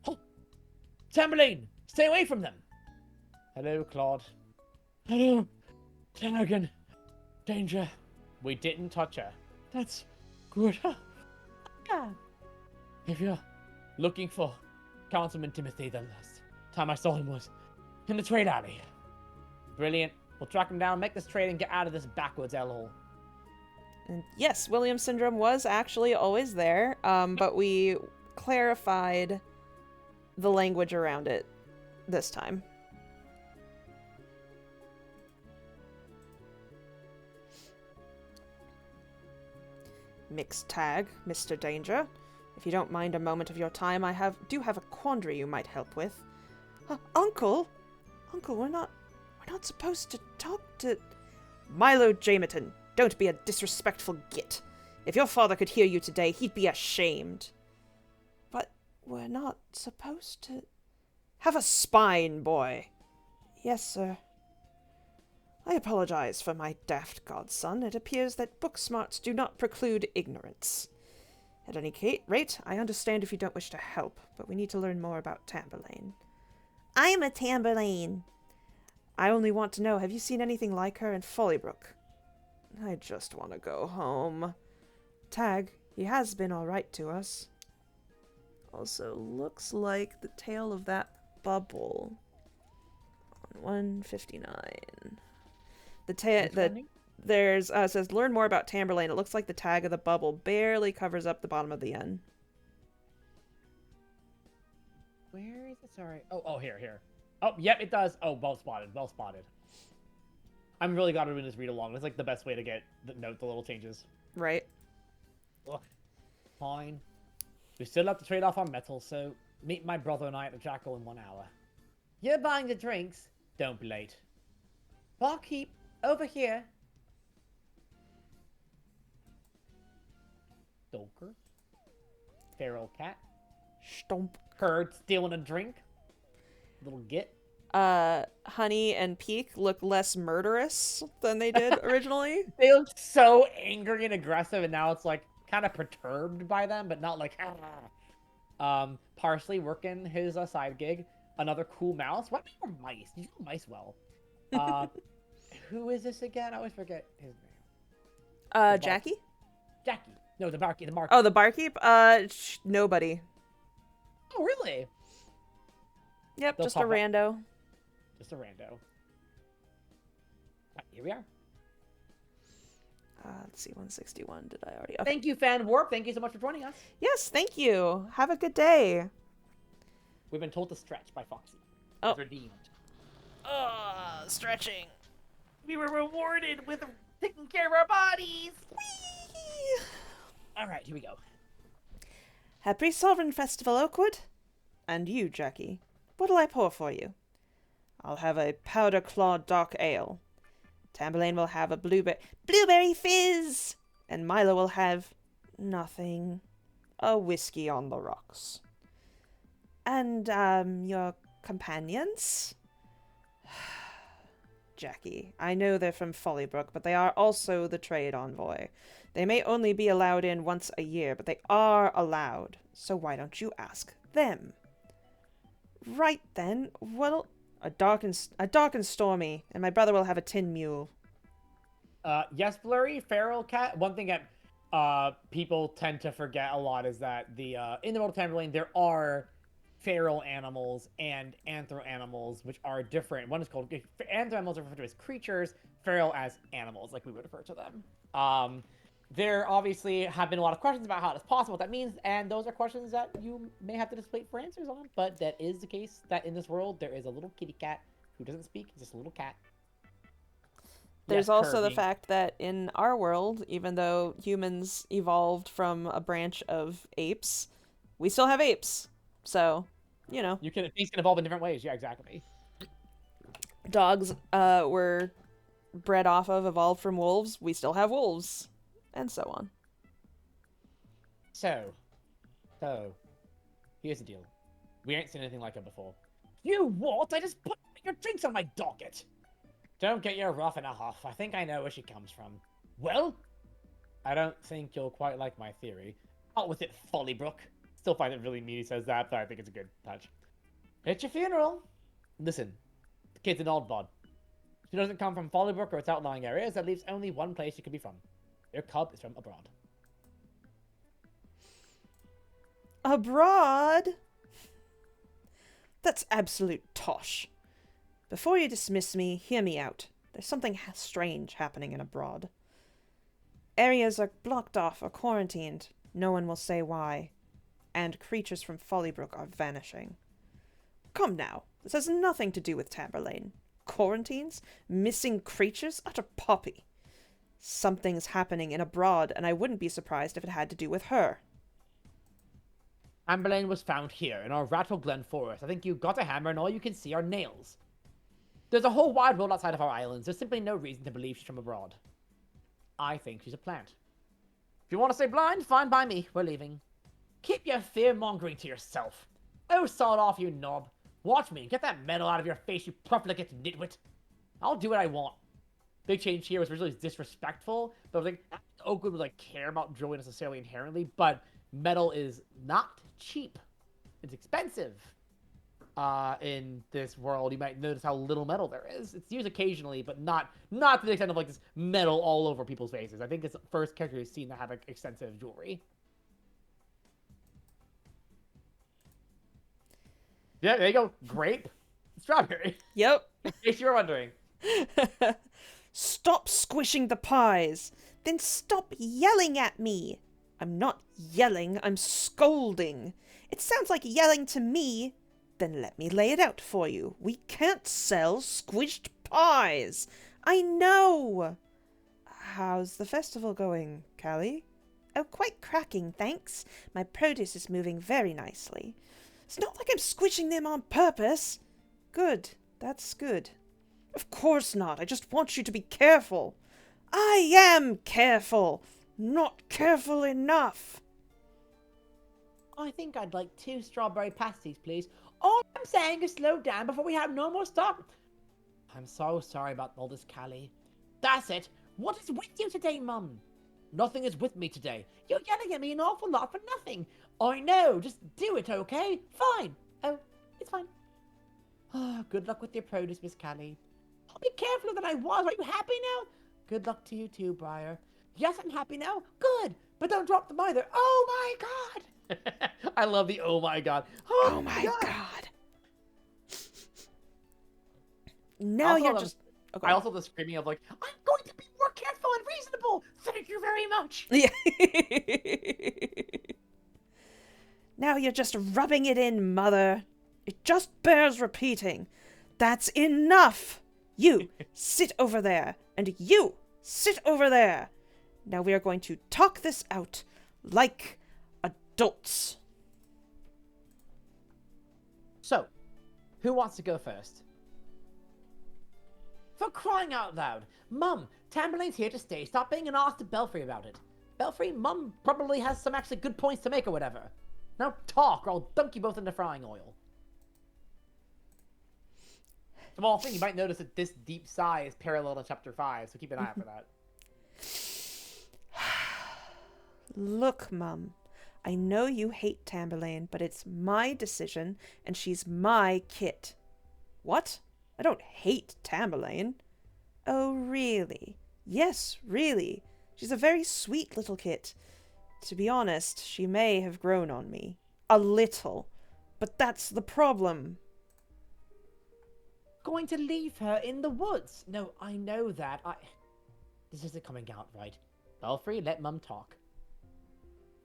Oh, Tamberlane! Stay away from them! Hello, Claude. Hello, Dragon. Danger. We didn't touch her. That's good. Yeah. If you're looking for Councilman Timothy, the last time I saw him was in the trade alley. Brilliant. We'll track him down, make this trade, and get out of this backwards hellhole. And yes, Williams syndrome was actually always there, but we clarified the language around it this time. Mixed tag, Mr. Danger. If you don't mind a moment of your time, I do have a quandary you might help with. Uncle, we're not supposed to talk to... Milo Jameton, don't be a disrespectful git. If your father could hear you today, he'd be ashamed. But we're not supposed to... Have a spine, boy. Yes, sir. I apologize for my daft godson. It appears that book smarts do not preclude ignorance. At any rate, I understand if you don't wish to help, but we need to learn more about Tamberlane. I'm a Tamberlane. I only want to know, have you seen anything like her in Follybrook? I just want to go home. Tag, he has been alright to us. Also, looks like the tail of that bubble on 159. There's it says learn more about Tamberlane. It looks like the tag of the bubble barely covers up the bottom of the N. Where is it? Sorry. Oh, here. Oh, yep, it does. Oh, well spotted. Well spotted. I'm really glad we're doing this read along. It's like the best way to get the little changes. Right. Ugh. Fine. We still have to trade off our metal, so meet my brother and I at the Jackal in 1 hour. You're buying the drinks. Don't be late. Barkeep, over here. Stalker. Feral cat. Stomp. Herd stealing a drink. Little git. Honey and Peak look less murderous than they did originally. They look so angry and aggressive, and now it's like kind of perturbed by them, but not like. Parsley working his side gig. Another cool mouse. What are mice? You do mice well. Who is this again? I always forget his name. Jackie? Jackie. No, the barkeep. Oh, the barkeep? Nobody. Oh, really? Yep, They'll just a pop up. rando. Just a rando. Here we are. Let's see, 161. Did I already? Okay. Thank you, Fan Warp. Thank you so much for joining us. Yes, thank you. Have a good day. We've been told to stretch by Foxy. Oh. It's redeemed. Stretching. We were rewarded with taking care of our bodies. Whee! All right, here we go. Happy Sovereign Festival, Oakwood. And you, Jackie. What'll I pour for you? I'll have a powder clawed dark ale. Tamberlane will have a blueberry fizz. And Milo will have nothing. A whiskey on the rocks. And, your companions? Jackie, I know they're from Follybrook, but they are also the trade envoy. They may only be allowed in once a year, but they are allowed. So why don't you ask them? Right then, well, a dark and stormy, and my brother will have a tin mule. Yes, Blurry, Feral Cat. One thing that people tend to forget a lot is that in the world of Tamberlane, there are feral animals and anthro animals, which are different. One is called anthro animals are referred to as creatures, feral as animals, like we would refer to them. There obviously have been a lot of questions about how it's possible, what that means, and those are questions that you may have to just wait for answers on. But that is the case that in this world there is a little kitty cat who doesn't speak, it's just a little cat. There's Yes, also the Kirby. fact that in our world, even though humans evolved from a branch of apes, we still have apes. So, you know. Things can evolve in different ways. Yeah, exactly. Dogs were bred off of, evolved from wolves. We still have wolves. And so on. So, here's the deal. We ain't seen anything like it before. You what? I just put your drinks on my docket. Don't get your rough in a huff. I think I know where she comes from. Well, I don't think you'll quite like my theory. Out with it, Follybrook. Still find it really mean he says that, but I think it's a good touch. It's your funeral. Listen, the kid's an old bod. She doesn't come from Follybrook or its outlying areas. That leaves only one place she could be from. Your cub is from abroad. Abroad? That's absolute tosh. Before you dismiss me, hear me out. There's something strange happening in abroad. Areas are blocked off or quarantined. No one will say why. And creatures from Follybrook are vanishing. Come now, this has nothing to do with Tamberlane. Quarantines? Missing creatures? Utter poppy. Something's happening in abroad, and I wouldn't be surprised if it had to do with her. Tamberlane was found here, in our Rattle Glen forest. I think you got a hammer and all you can see are nails. There's a whole wide world outside of our islands. There's simply no reason to believe she's from abroad. I think she's a plant. If you want to stay blind, fine by me. We're leaving. Keep your fear-mongering to yourself. Oh, sod off, you knob. Watch me. Get that metal out of your face, you profligate nitwit. I'll do what I want. Big change here was originally disrespectful, but I was like, Oakwood would like care about jewelry necessarily inherently, but metal is not cheap. It's expensive. In this world, you might notice how little metal there is. It's used occasionally, but not to the extent of like this metal all over people's faces. I think it's the first character we've seen that have like, extensive jewelry. Yeah, there you go. Grape, strawberry. Yep. In case you were wondering. Stop squishing the pies. Then stop yelling at me. I'm not yelling, I'm scolding. It sounds like yelling to me. Then let me lay it out for you. We can't sell squished pies. I know. How's the festival going, Callie? Oh, quite cracking, thanks. My produce is moving very nicely. It's not like I'm squishing them on purpose. Good. That's good. Of course not. I just want you to be careful. I am careful. Not careful enough. I think I'd like 2 strawberry pasties, please. All I'm saying is slow down before we have no more stock. I'm so sorry about all this, Callie. That's it. What is with you today, Mum? Nothing is with me today. You're yelling at me an awful lot for nothing. I know. Just do it, okay? Fine. Oh, it's fine. Good luck with your produce, Miss Callie. I'll be careful than I was. Are you happy now? Good luck to you too, Briar. Yes, I'm happy now. Good. But don't drop them either. Oh my god. I love the oh my god. Oh my god. Now Also, you're just... I also the screaming of like, I'm going to be more careful and reasonable. Thank you very much. Yeah. Now you're just rubbing it in, Mother. It just bears repeating. That's enough. You, sit over there. And you, sit over there. Now we are going to talk this out like adults. So, who wants to go first? For crying out loud! Mum, Tamberlane's here to stay. Stop being an ass to Belfry about it. Belfry, Mum probably has some actually good points to make or whatever. Now talk, or I'll dunk you both into frying oil. Small thing, you might notice that this deep sigh is parallel to Chapter 5, so keep an eye out for that. Look, Mum, I know you hate Tamberlane, but it's my decision, and she's my kit. What? I don't hate Tamberlane. Oh, really? Yes, really. She's a very sweet little kit. To be honest, she may have grown on me. A little. But that's the problem. Going to leave her in the woods. No, I know that. This isn't coming out right. Belfry, let Mum talk.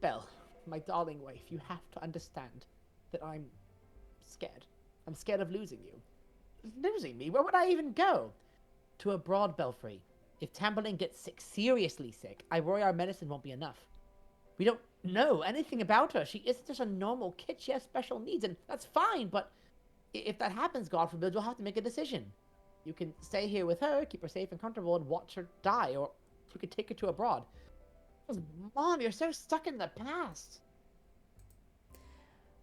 Belle, my darling wife, you have to understand that I'm scared. I'm scared of losing you. Losing me? Where would I even go? To abroad, Belfry. If Tamberlane gets sick, seriously sick, I worry our medicine won't be enough. We don't know anything about her. She isn't just a normal kid. She has special needs, and that's fine, but if that happens, God forbid, you'll have to make a decision. You can stay here with her, keep her safe and comfortable, and watch her die, or you could take her to abroad. Mom, you're so stuck in the past.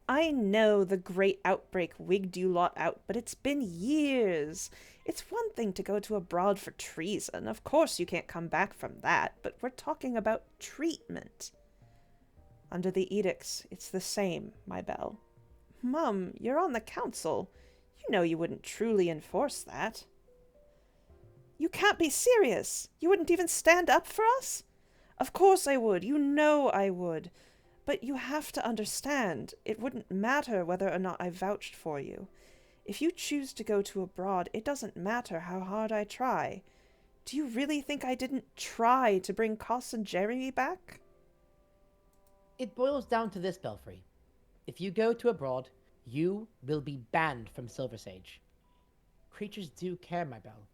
I know the great outbreak wigged you lot out, but it's been years. It's one thing to go to abroad for treason. Of course you can't come back from that, but we're talking about treatment. Under the edicts, it's the same, my Belle. Mum, you're on the council. You know you wouldn't truly enforce that. You can't be serious. You wouldn't even stand up for us? Of course I would. You know I would. But you have to understand, it wouldn't matter whether or not I vouched for you. If you choose to go to abroad, it doesn't matter how hard I try. Do you really think I didn't try to bring Cos and Jeremy back? It boils down to this, Belfry. If you go to abroad, you will be banned from Silver Sage. Creatures do care, my Belle.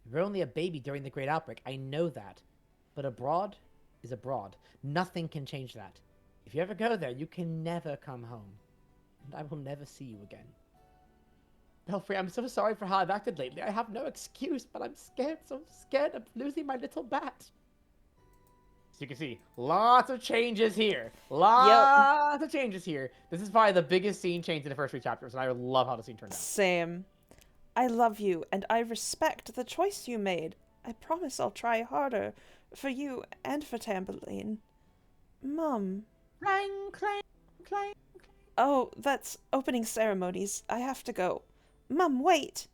You were only a baby during the Great Outbreak, I know that. But abroad is abroad. Nothing can change that. If you ever go there, you can never come home. And I will never see you again. Belfry, I'm so sorry for how I've acted lately. I have no excuse, but I'm scared, so scared of losing my little bat. So you can see, lots of changes here. Lots of changes here. This is probably the biggest scene change in the first 3 chapters, and I love how the scene turned out. Same. I love you, and I respect the choice you made. I promise I'll try harder for you and for Tamberlane. Mum. Clang, clang, clang. Oh, that's opening ceremonies. I have to go. Mum, wait.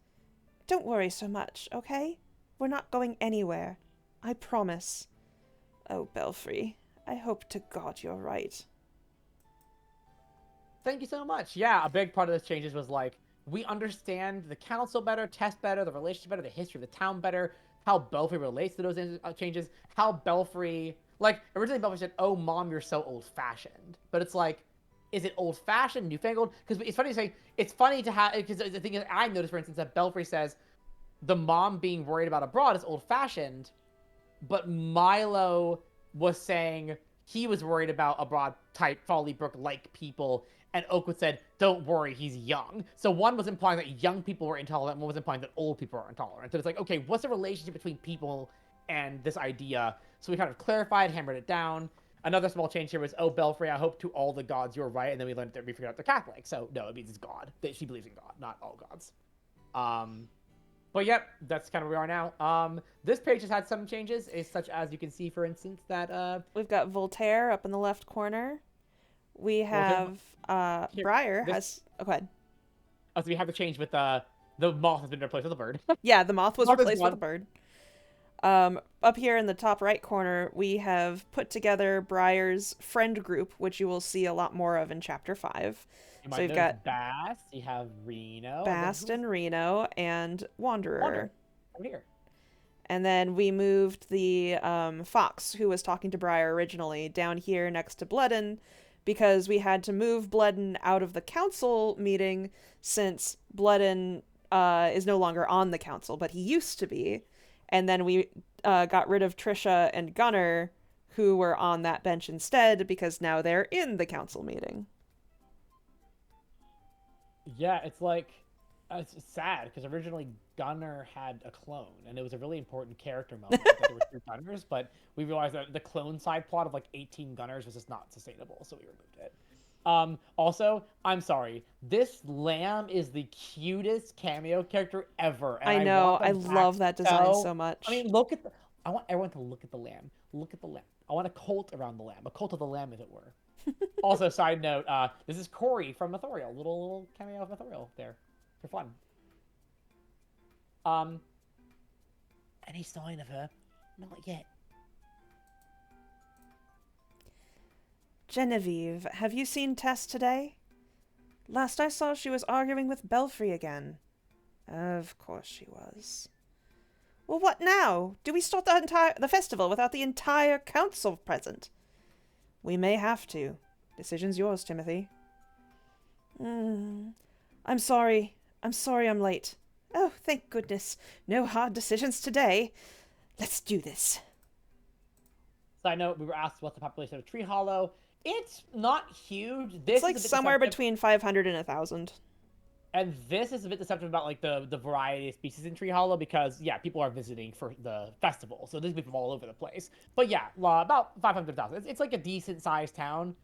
Don't worry so much, okay? We're not going anywhere. I promise. Oh, Belfry, I hope to God you're right. Thank you so much. Yeah, a big part of this changes was like, we understand the council better, Tess better, the relationship better, the history of the town better, how Belfry relates to those changes, how Belfry... Like, originally Belfry said, oh, Mom, you're so old-fashioned. But it's like, is it old-fashioned, newfangled? Because it's funny to say, it's funny to have, because the thing is, I noticed, for instance, that Belfry says the mom being worried about abroad is old-fashioned, but Milo was saying he was worried about abroad type Folly Brook-like people, and Oakwood said, don't worry, he's young. So one was implying that young people were intolerant, one was implying that old people are intolerant. So it's like, okay, what's the relationship between people and this idea? So we kind of clarified, hammered it down. Another small change here was, oh, Belfry, I hope to all the gods you're right. And then we learned that we figured out they're Catholic. So no, it means it's God. That she believes in God, not all gods. But yep, that's kind of where we are now. This page has had some changes, such as you can see, for instance, that we've got Voltaire up in the left corner. We have Briar has. Oh, go ahead. Oh, so we have the change with the moth has been replaced with a bird. Yeah, the moth was replaced with a bird. Up here in the top right corner, we have put together Briar's friend group, which you will see a lot more of in Chapter 5. So you've got Bast, you have Reno. Bast and Reno, and Wanderer. Over here. And then we moved the Fox, who was talking to Briar originally, down here next to Bloodin, because we had to move Bloodin out of the council meeting since Bloodin is no longer on the council, but he used to be. And then we got rid of Trisha and Gunnar, who were on that bench instead, because now they're in the council meeting. Yeah, it's like, it's sad, because originally Gunnar had a clone, and it was a really important character moment that there were 2 Gunnars, but we realized that the clone side plot of like 18 Gunnars was just not sustainable, so we removed it. Also, I'm sorry, this lamb is the cutest cameo character ever. And I know, I love that design so much. I mean, I want everyone to look at the lamb. Look at the lamb. I want a cult around the lamb, a cult of the lamb, as it were. Also, side note, this is Corey from Authorial. Little cameo of Authorial there for fun. Any sign of her? Not yet. Genevieve, have you seen Tess today? Last I saw, she was arguing with Belfry again. Of course she was. Well, what now? Do we start the festival without the entire council present? We may have to. Decision's yours, Timothy. I'm sorry. I'm late. Oh, thank goodness. No hard decisions today. Let's do this. Side note, we were asked what's the population of Tree Hollow. It's not huge. It's like somewhere between 500 and 1,000. And this is a bit deceptive about like the variety of species in Tree Hollow because, yeah, people are visiting for the festival. So there's people from all over the place. But yeah, about 500,000. It's like a decent-sized town.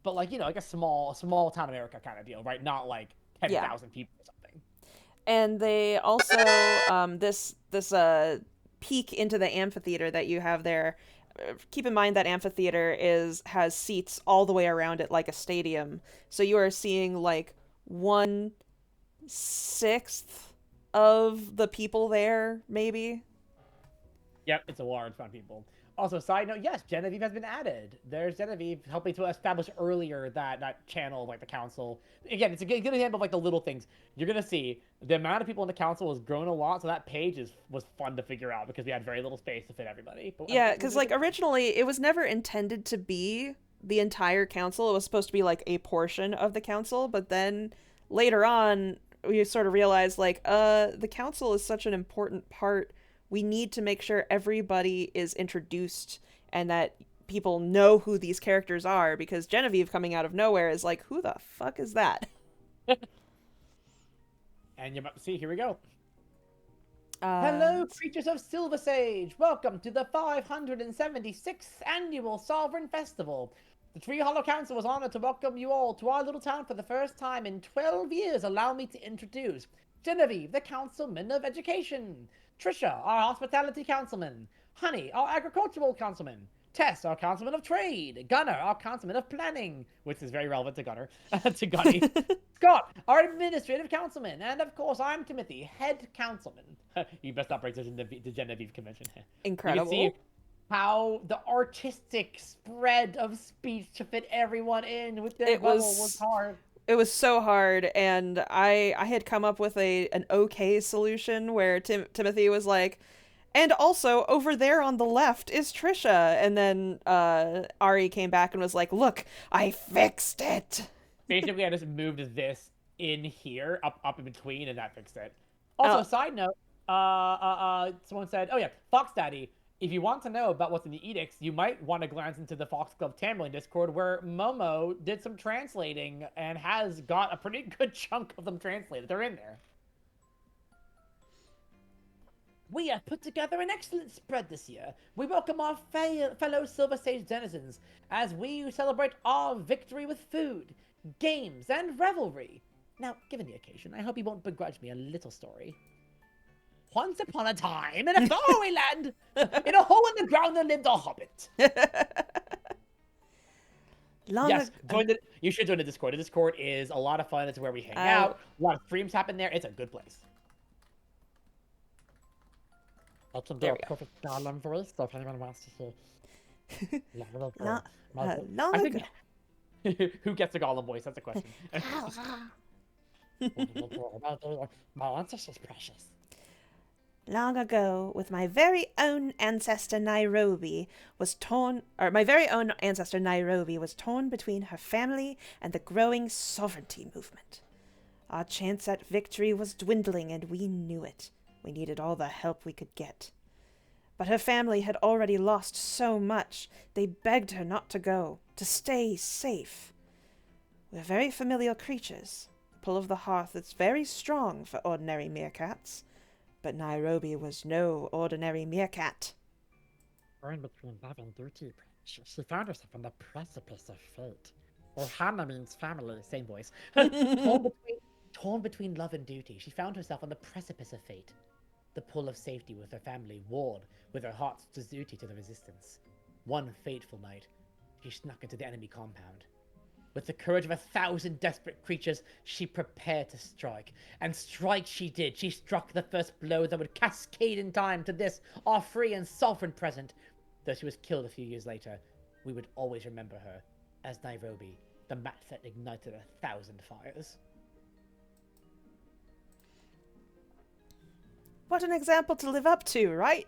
But like, you know, like a small town America kind of deal, right? Not like 10,000 people or something. And they also, this peek into the amphitheater that you have there. Keep in mind that amphitheater has seats all the way around it like a stadium. So you are seeing like 1/6 of the people there, maybe. Yep, it's a large amount of people. Also, side note, yes, Genevieve has been added. There's Genevieve helping to establish earlier that channel of like the council. Again, it's a good example of like the little things. You're gonna see the amount of people in the council has grown a lot, so that page was fun to figure out because we had very little space to fit everybody. But yeah, because like originally it was never intended to be the entire council. It was supposed to be like a portion of the council, but then later on we sort of realized like the council is such an important part. We need to make sure everybody is introduced and that people know who these characters are, because Genevieve coming out of nowhere is like, who the fuck is that? And you're about to see, here we go. Hello, creatures of Silver Sage. Welcome to the 576th Annual Sovereign Festival. The Tree Hollow Council was honored to welcome you all to our little town for the first time in 12 years. Allow me to introduce Genevieve, the Councilman of Education. Trisha, our Hospitality Councilman. Honey, our Agricultural Councilman. Tess, our Councilman of Trade. Gunnar, our Councilman of Planning, which is very relevant to Gunnar, to Gunny. Scott, our Administrative Councilman. And of course, I'm Timothy, Head Councilman. You best not break the Genevieve convention. Incredible. You can see how the artistic spread of speech to fit everyone in with their bubble was hard. It was so hard, and I had come up with an okay solution where Timothy was like, and also over there on the left is Trisha, and then Ari came back and was like, look, I fixed it. Basically, I just moved this in here, up in between, and that fixed it. Also, Oh. side note, someone said, "Oh yeah, Fox Daddy. If you want to know about what's in the edicts, you might want to glance into the Fox Club Tamberlane Discord, where Momo did some translating and has got a pretty good chunk of them translated. They're in there." We have put together an excellent spread this year. We welcome our fellow Silver Sage denizens as we celebrate our victory with food, games, and revelry. Now, given the occasion, I hope you won't begrudge me a little story. Once upon a time, in a faraway land, in a hole in the ground there lived a hobbit. Yes, you should join the Discord. The Discord is a lot of fun. It's where we hang out. A lot of streams happen there. It's a good place. I can do a perfect Gollum voice, so if anyone wants to hear. I think who gets the Gollum voice? That's a question. My ancestors precious. Long ago, with my very own ancestor Nairobi was torn between her family and the growing sovereignty movement. Our chance at victory was dwindling, and we knew it. We needed all the help we could get. But her family had already lost so much, they begged her not to go, to stay safe. We're very familiar creatures. The pull of the hearth is very strong for ordinary meerkats. But Nairobi was no ordinary meerkat. Born between love and duty, she found herself on the precipice of fate. Ohana means family. Same voice. Torn between love and duty, she found herself on the precipice of fate. The pull of safety with her family warred with her heart's duty to the resistance. One fateful night, she snuck into the enemy compound. With the courage of 1,000 desperate creatures, she prepared to strike. And strike she did. She struck the first blow that would cascade in time to this, our free and sovereign present. Though she was killed a few years later, we would always remember her as Nairobi, the match that ignited 1,000 fires. What an example to live up to, right?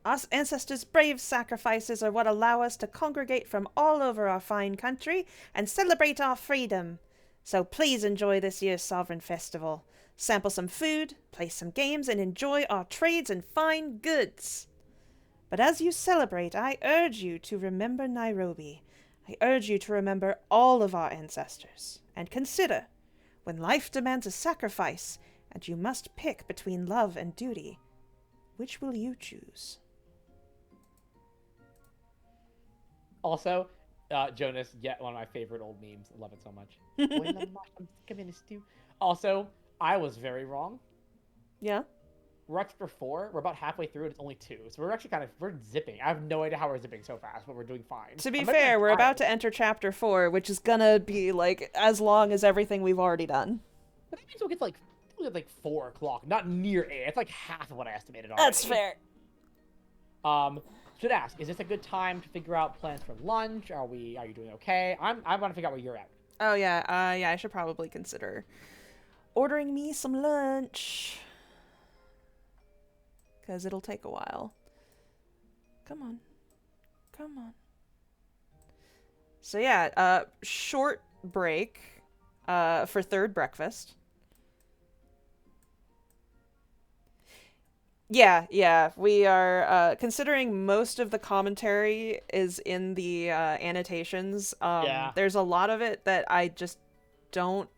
Our ancestors' brave sacrifices are what allow us to congregate from all over our fine country and celebrate our freedom. So please enjoy this year's Sovereign Festival. Sample some food, play some games, and enjoy our trades and fine goods. But as you celebrate, I urge you to remember Nairobi. I urge you to remember all of our ancestors. And consider, when life demands a sacrifice, and you must pick between love and duty, which will you choose? Also, Jonas, yet one of my favorite old memes. I love it so much. Also, I was very wrong. Yeah? We're up for 4. We're about halfway through, and it's only 2. So we're actually we're zipping. I have no idea how we're zipping so fast, but we're doing fine. To be fair, we're about to enter chapter 4, which is gonna be, like, as long as everything we've already done. But that means we'll get to, like, 4 o'clock. Not near 8. It's like half of what I estimated already. That's fair. Should ask, is this a good time to figure out plans for lunch? Are you doing okay? I want to figure out where you're at. Oh, yeah. I should probably consider ordering me some lunch. Because it'll take a while. Come on. So, yeah, short break for third breakfast. Yeah, we are, considering most of the commentary is in the annotations, there's a lot of it that I just don't...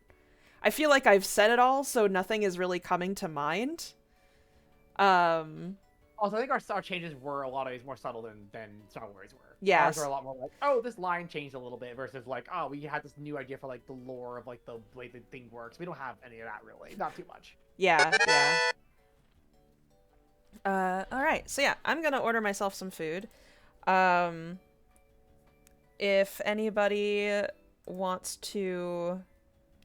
I feel like I've said it all, so nothing is really coming to mind. Also, I think our changes were a lot of these more subtle than Star Wars were. Yes. Ours are a lot more like, oh, this line changed a little bit, versus like, oh, we had this new idea for like the lore of like the way the thing works. We don't have any of that really. Not too much. Yeah. Alright, so yeah, I'm gonna order myself some food. If anybody wants to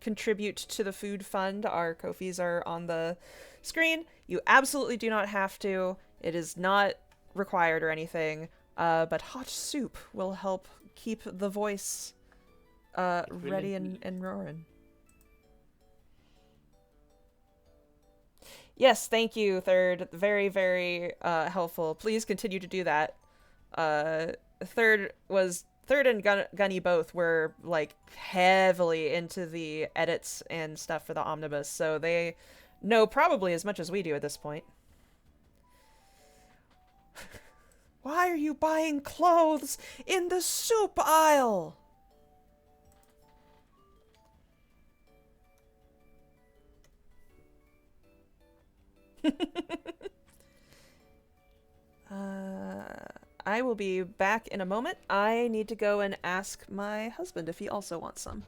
contribute to the food fund, our Ko-fis are on the screen. You absolutely do not have to. It is not required or anything, but hot soup will help keep the voice ready and roaring. Yes, thank you, Third. Very, very helpful. Please continue to do that. Third was Third and Gunny both were like heavily into the edits and stuff for the Omnibus, so they know probably as much as we do at this point. Why are you buying clothes in the soup aisle? I will be back in a moment. I need to go and ask my husband if he also wants some.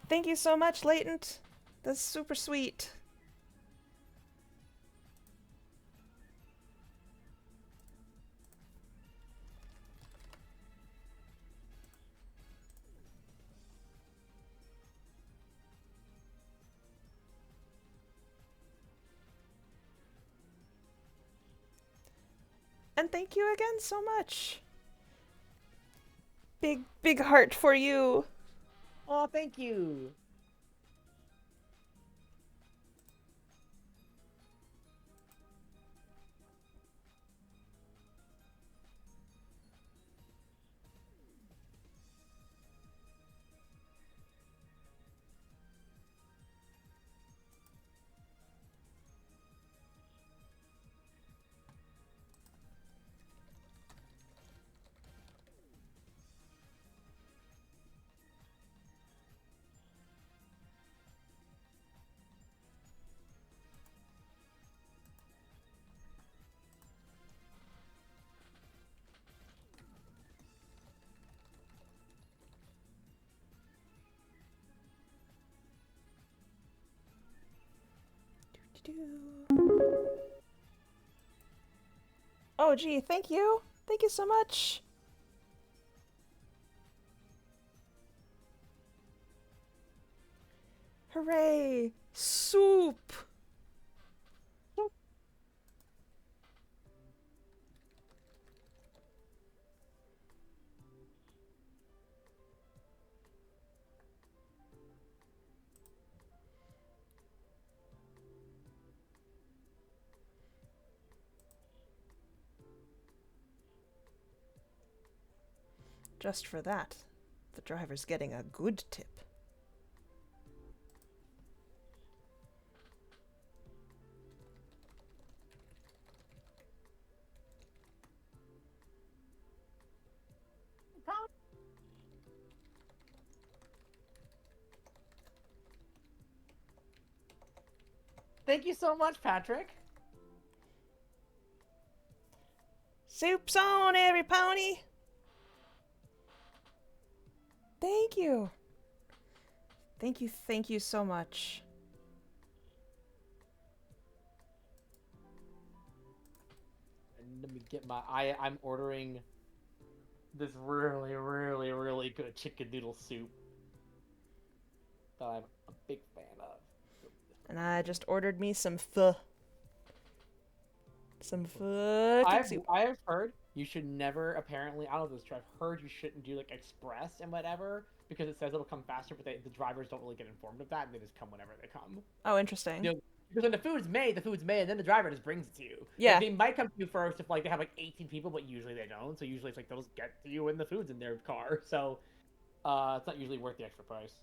Thank you so much, Latent. That's super sweet. And thank you again so much. Big heart for you. Oh, thank you. Oh, gee, thank you. Thank you so much. Hooray! Soup! Just for that, the driver's getting a good tip. Thank you so much, Patrick. Soup's on, every pony! Thank you. Thank you so much. And let me get my... I'm ordering this really good chicken noodle soup that I'm a big fan of. And I just ordered me some pho. Some fucking soup. I have heard you should never, apparently, I don't know if this is true, I've heard you shouldn't do, like, express and whatever, because it says it'll come faster, but the drivers don't really get informed of that, and they just come whenever they come. Oh, interesting. You know, because when the food's made, and then the driver just brings it to you. Yeah. Like, they might come to you first if, like, they have, like, 18 people, but usually they don't, so usually it's, like, they'll just get to you when the food's in their car, so, it's not usually worth the extra price.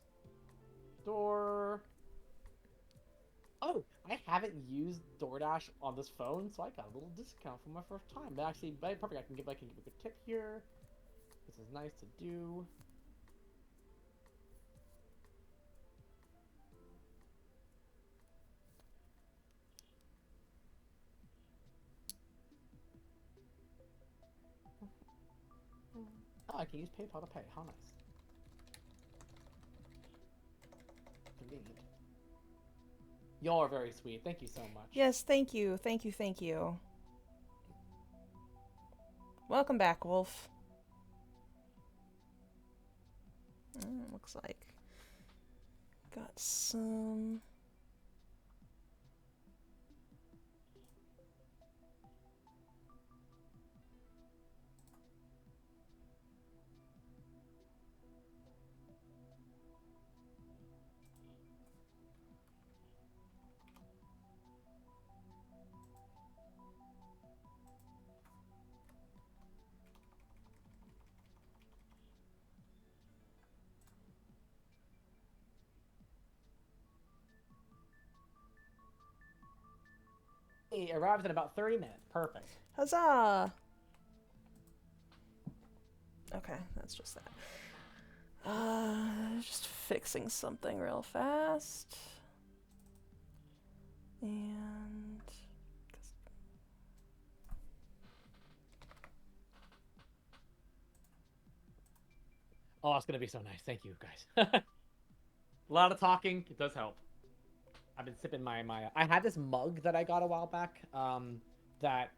Door... Oh, I haven't used DoorDash on this phone, so I got a little discount for my first time. But actually, perfect. I can give a good tip here. This is nice to do. Oh, I can use PayPal to pay. How nice. Convenient. Y'all are very sweet. Thank you so much. Yes, thank you. Thank you, thank you. Welcome back, Wolf. Looks like got some. He arrives in about 30 minutes. Perfect. Huzzah! Okay, that's just that. Just fixing something real fast. And... Oh, it's gonna be so nice. Thank you, guys. A lot of talking. It does help. I've been sipping my I had this mug that I got a while back that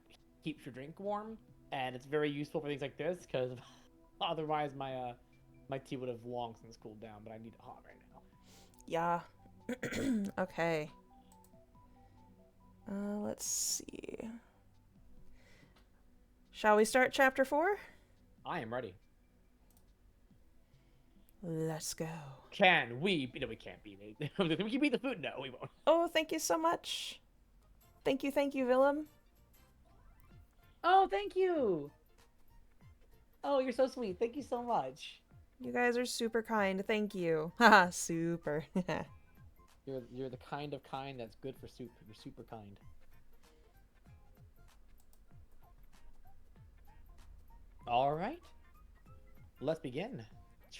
keeps your drink warm, and it's very useful for things like this because otherwise my my tea would have long since cooled down. But I need it hot right now. Yeah. Okay. Let's see. Shall we start chapter 4? I am ready. Let's go. Can we? No, we can't beat it. We can beat the food. No, we won't. Oh, thank you so much. Thank you, Willem. Oh, thank you. Oh, you're so sweet. Thank you so much. You guys are super kind. Thank you. Haha, super. You're the kind of kind that's good for soup. You're super kind. All right. Let's begin.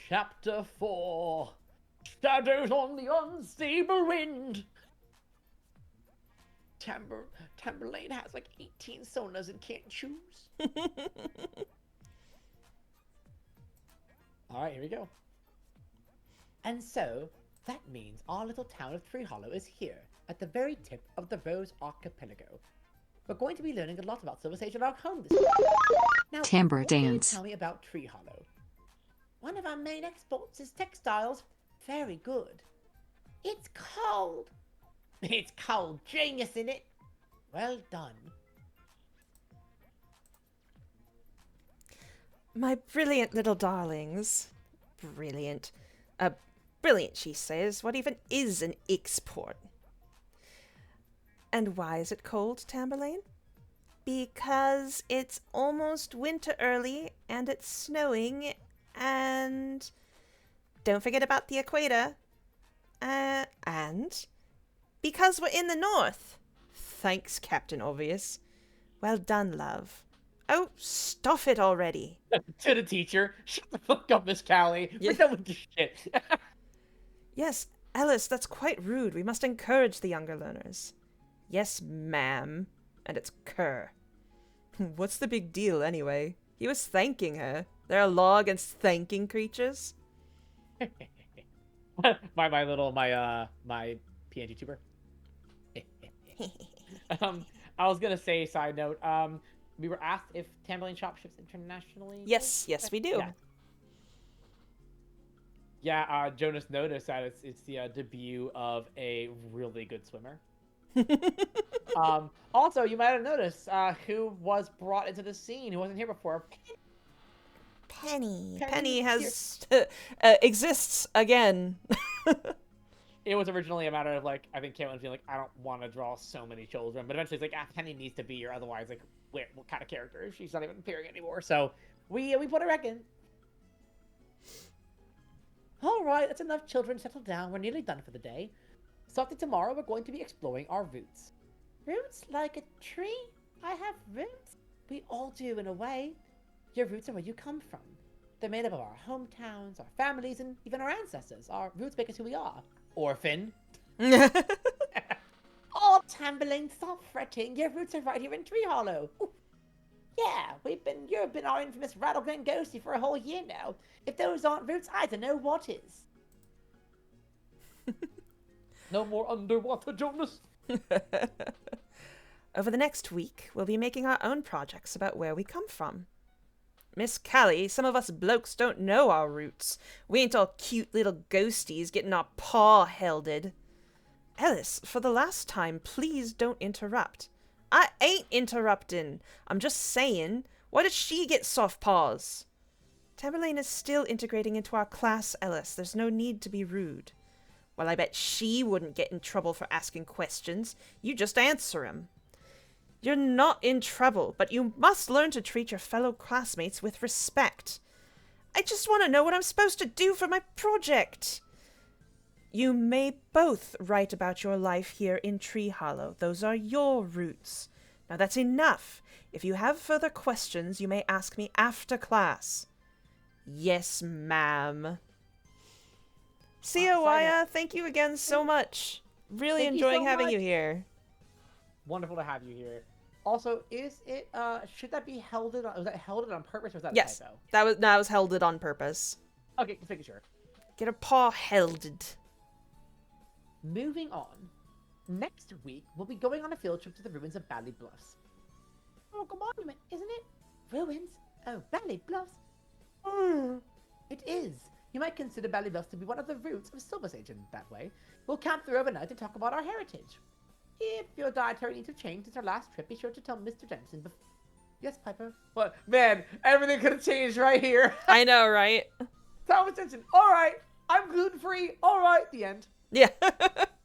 Chapter 4. Shadows on the unstable wind. Tamberlane has like 18 sonas and can't choose. All right, here we go. And so, that means our little town of Tree Hollow is here, at the very tip of the Rose Archipelago. We're going to be learning a lot about Silver Sage and our home this week. Now, Timber what can you dance. tell me about Tree Hollow? One of our main exports is textiles. Very good. It's cold. It's cold genius in it. Well done. My brilliant little darlings. Brilliant. Brilliant, she says. What even is an export? And why is it cold, Tamberlane? Because it's almost winter early, and it's snowing, and... Don't forget about the equator. And... Because we're in the north. Thanks, Captain Obvious. Well done, love. Oh, stuff it already. To the teacher. Shut the fuck up, Miss Callie. Yeah. We're done with this shit. Yes, Alice, that's quite rude. We must encourage the younger learners. Yes, ma'am. And it's cur. What's the big deal, anyway? He was thanking her. There a law against thanking creatures? my PNG tuber. I was gonna say, side note, we were asked if Tamberlane shop ships internationally. Yes, we do. Yeah, Jonas noticed that it's the debut of a really good swimmer. Also, you might have noticed who was brought into the scene, who wasn't here before. Penny. Penny has exists again. It was originally a matter of like, I think Caitlin feeling like, I don't want to draw so many children, but eventually it's like, Penny needs to be here, otherwise like, what kind of character is she? She's not even appearing anymore. So we put her back in. All right, that's enough children. Settle down. We're nearly done for the day. Starting tomorrow, we're going to be exploring our roots. Roots like a tree? I have roots? We all do in a way. Your roots are where you come from. They're made up of our hometowns, our families, and even our ancestors. Our roots make us who we are. Orphan. Oh, Tamberlane, stop fretting. Your roots are right here in Tree Hollow. Ooh. Yeah, you've been our infamous Rattlegun Ghosty for a whole year now. If those aren't roots, I don't know what is. No more underwater, Jonas. Over the next week, we'll be making our own projects about where we come from. Miss Callie, some of us blokes don't know our roots. We ain't all cute little ghosties getting our paw helded. Ellis, for the last time, please don't interrupt. I ain't interrupting. I'm just saying, why does she get soft paws? Tamberlane is still integrating into our class, Ellis. There's no need to be rude. Well, I bet she wouldn't get in trouble for asking questions. You just answer 'em. You're not in trouble, but you must learn to treat your fellow classmates with respect. I just want to know what I'm supposed to do for my project. You may both write about your life here in Tree Hollow. Those are your roots. Now that's enough. If you have further questions, you may ask me after class. Yes, ma'am. See you, Waya. Thank you again so much. Really enjoying having you here. Wonderful to have you here. Also, is it should that be held it on, was that held it on purpose or was that Yes, a typo? that was held it on purpose. Okay, just making sure. Get her paw helded. Moving on. Next week, we'll be going on a field trip to the ruins of Valley Bluffs. Oh, good monument, isn't it? Ruins? Oh, Valley Bluffs? It is. You might consider Valley Bluffs to be one of the roots of Silver Sage in that way. We'll camp there overnight and talk about our heritage. If your dietary needs have changed since our last trip, be sure to tell Mr. Jensen before... Yes, Piper? What? Man, everything could have changed right here. I know, right? Tell Mr. Jensen, alright, I'm gluten-free, alright, the end. Yeah.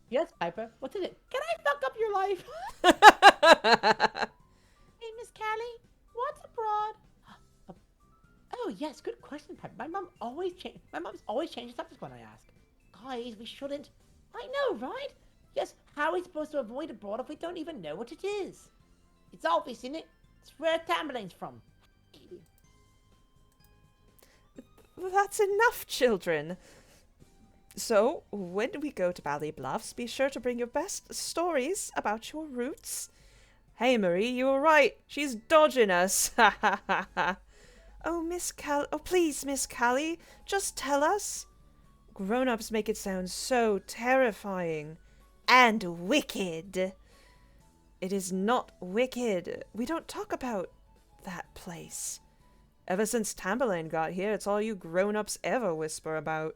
Yes, Piper, what is it? Can I fuck up your life? Hey, Miss Callie, what's abroad? Oh, yes, good question, Piper. My mom's always changed the subject when I ask. Guys, we shouldn't. I know, right? Yes, how are we supposed to avoid abroad if we don't even know what it is? It's obvious, isn't it? It's where Tamberlane's from. That's enough, children. So, when we go to Valley Bluffs, be sure to bring your best stories about your roots. Hey, Marie, you were right. She's dodging us. Ha ha ha ha. Oh, please, Miss Callie, just tell us. Grown-ups make it sound so terrifying. And wicked. It is not wicked. We don't talk about that place. Ever since Tamberlane got here, it's all you grown-ups ever whisper about.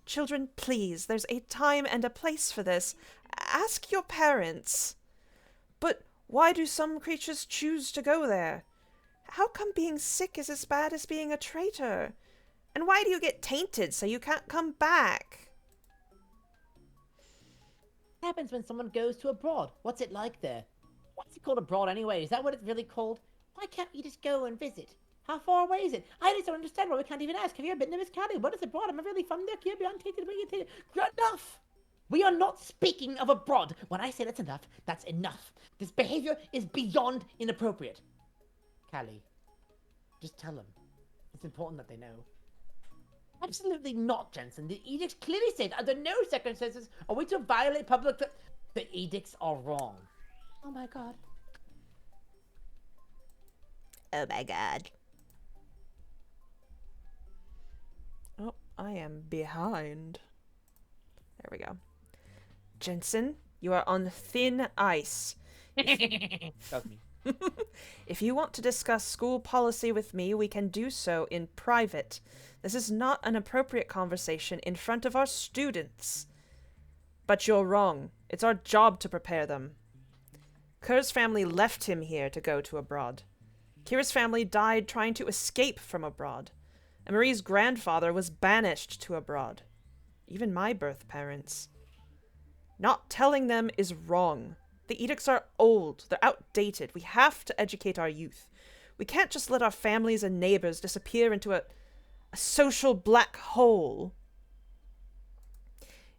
Children, please, there's a time and a place for this. Ask your parents. But why do some creatures choose to go there? How come being sick is as bad as being a traitor? And why do you get tainted so you can't come back? What happens when someone goes to abroad? What's it like there? What's it called abroad anyway? Is that what it's really called? Why can't we just go and visit? How far away is it? I just don't understand why we can't even ask. Have you ever been to Miss Callie? What is abroad? I'm really from there. Can you be untainted? Enough! We are not speaking of abroad. When I say that's enough. This behavior is beyond inappropriate. Callie, just tell them. It's important that they know. Absolutely not, Jensen. The edicts clearly state under no circumstances are we to violate public... The edicts are wrong. Oh my god. Oh my god. Oh, I am behind. There we go. Jensen, you are on thin ice. That's me. If you want to discuss school policy with me, we can do so in private. This is not an appropriate conversation in front of our students. But you're wrong. It's our job to prepare them. Kerr's family left him here to go to abroad. Kira's family died trying to escape from abroad. And Marie's grandfather was banished to abroad. Even my birth parents. Not telling them is wrong. The edicts are old. They're outdated. We have to educate our youth. We can't just let our families and neighbors disappear into a social black hole.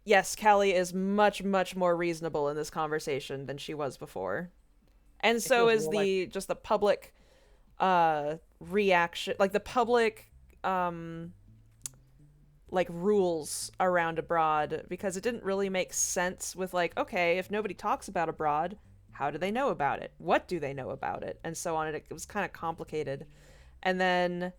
Yes, Callie is much, much more reasonable in this conversation than she was before. And so is the just the public reaction, like the public like rules around abroad, because it didn't really make sense with like, okay, if nobody talks about abroad, How do they know about it? What do they know about it? And so on. It was kind of complicated. And then,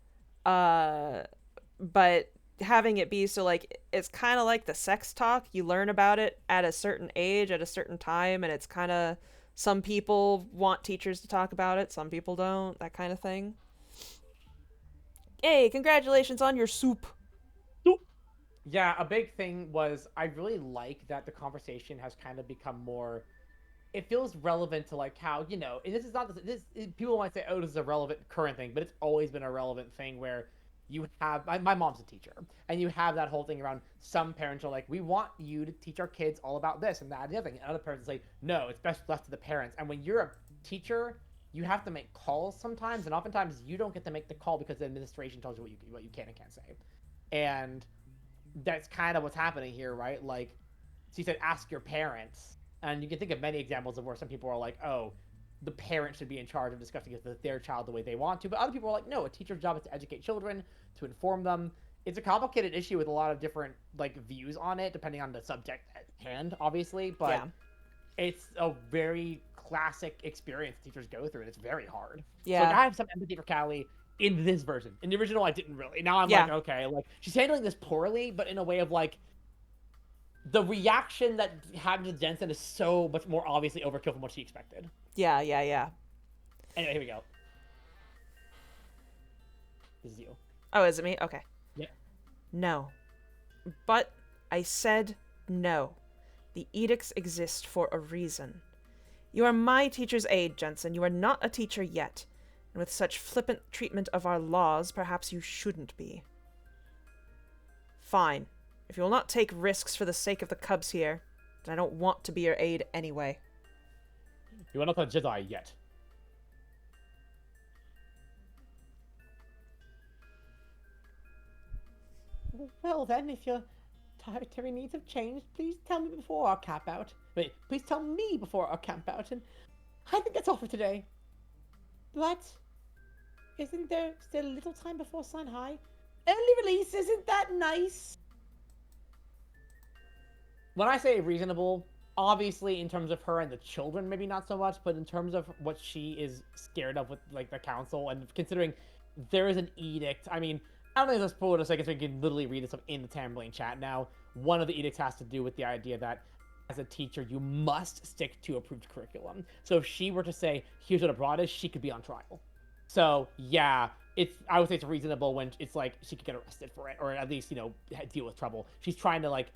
but having it be so, like, it's kind of like the sex talk. You learn about it at a certain age, at a certain time, and it's kind of, some people want teachers to talk about it, some people don't, that kind of thing. Hey, congratulations on your soup. Yeah, a big thing was I really like that the conversation has kind of become more. It feels relevant to like how, you know, and this is not people might say, oh, this is a relevant current thing, but it's always been a relevant thing where you have my mom's a teacher, and you have that whole thing around some parents are like, we want you to teach our kids all about this and that and the other thing, and other parents say, no, it's best left to the parents. And when you're a teacher, you have to make calls sometimes, and oftentimes you don't get to make the call because the administration tells you what you can and can't say. And that's kind of what's happening here, right? Like, she said, ask your parents. And you can think of many examples of where some people are like, oh, the parent should be in charge of discussing it with their child the way they want to. But other people are like, no, a teacher's job is to educate children, to inform them. It's a complicated issue with a lot of different like views on it, depending on the subject at hand, obviously. But Yeah. it's a very classic experience teachers go through, and it's very hard. Yeah. So like, I have some empathy for Callie in this version. In the original, I didn't really. Now I'm Yeah. like, okay, like she's handling this poorly, but in a way of like, the reaction that happened to Jensen is so much more obviously overkill from what she expected. Yeah. Anyway, here we go. This is you. Oh, is it me? Okay. Yeah. No. But I said no. The edicts exist for a reason. You are my teacher's aide, Jensen. You are not a teacher yet. And with such flippant treatment of our laws, perhaps you shouldn't be. Fine. If you will not take risks for the sake of the cubs here, then I don't want to be your aide anyway. You are not a Jedi yet. Well then, if your dietary needs have changed, please tell me before our camp out. Wait, Please tell me before our camp out, and I think that's all for today. But isn't there still a little time before Sun High? Early release, isn't that nice? when I say reasonable, obviously in terms of her and the children, maybe not so much, but in terms of what she is scared of with like the council, and considering there is an edict. I mean, I don't think it's a spoiler to say, because we can literally read this up in the Tamberlane chat now. One of the edicts has to do with the idea that as a teacher, you must stick to approved curriculum. So if she were to say, here's what abroad is, she could be on trial. So yeah, I would say it's reasonable when it's like she could get arrested for it, or at least, you know, deal with trouble. She's trying to like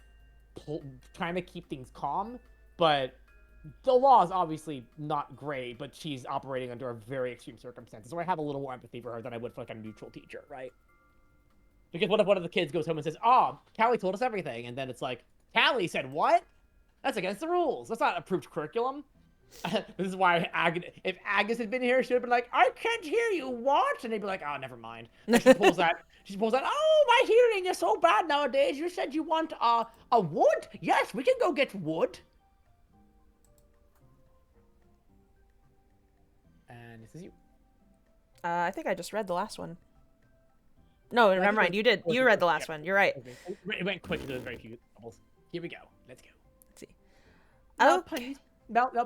trying to keep things calm, but the law is obviously not great, but she's operating under a very extreme circumstances. So I have a little more empathy for her than I would for like a neutral teacher, right? Because what if one of the kids goes home and says, "Oh, Callie told us everything," and then it's like, "Callie said what? That's against the rules. That's not approved curriculum." This is why if Agnes had been here, she would have been like, "I can't hear you. What?" And they'd be like, "Oh, never mind." And she pulls that. She pulls that. "Oh, my hearing is so bad nowadays. You said you want a wood? Yes, we can go get wood." And this is you. I think I just read the last one. No, never mind. You did. You read the last one. You're right. It went quick. There was very few bubbles. Here we go. Let's go. Let's see. Now Okay.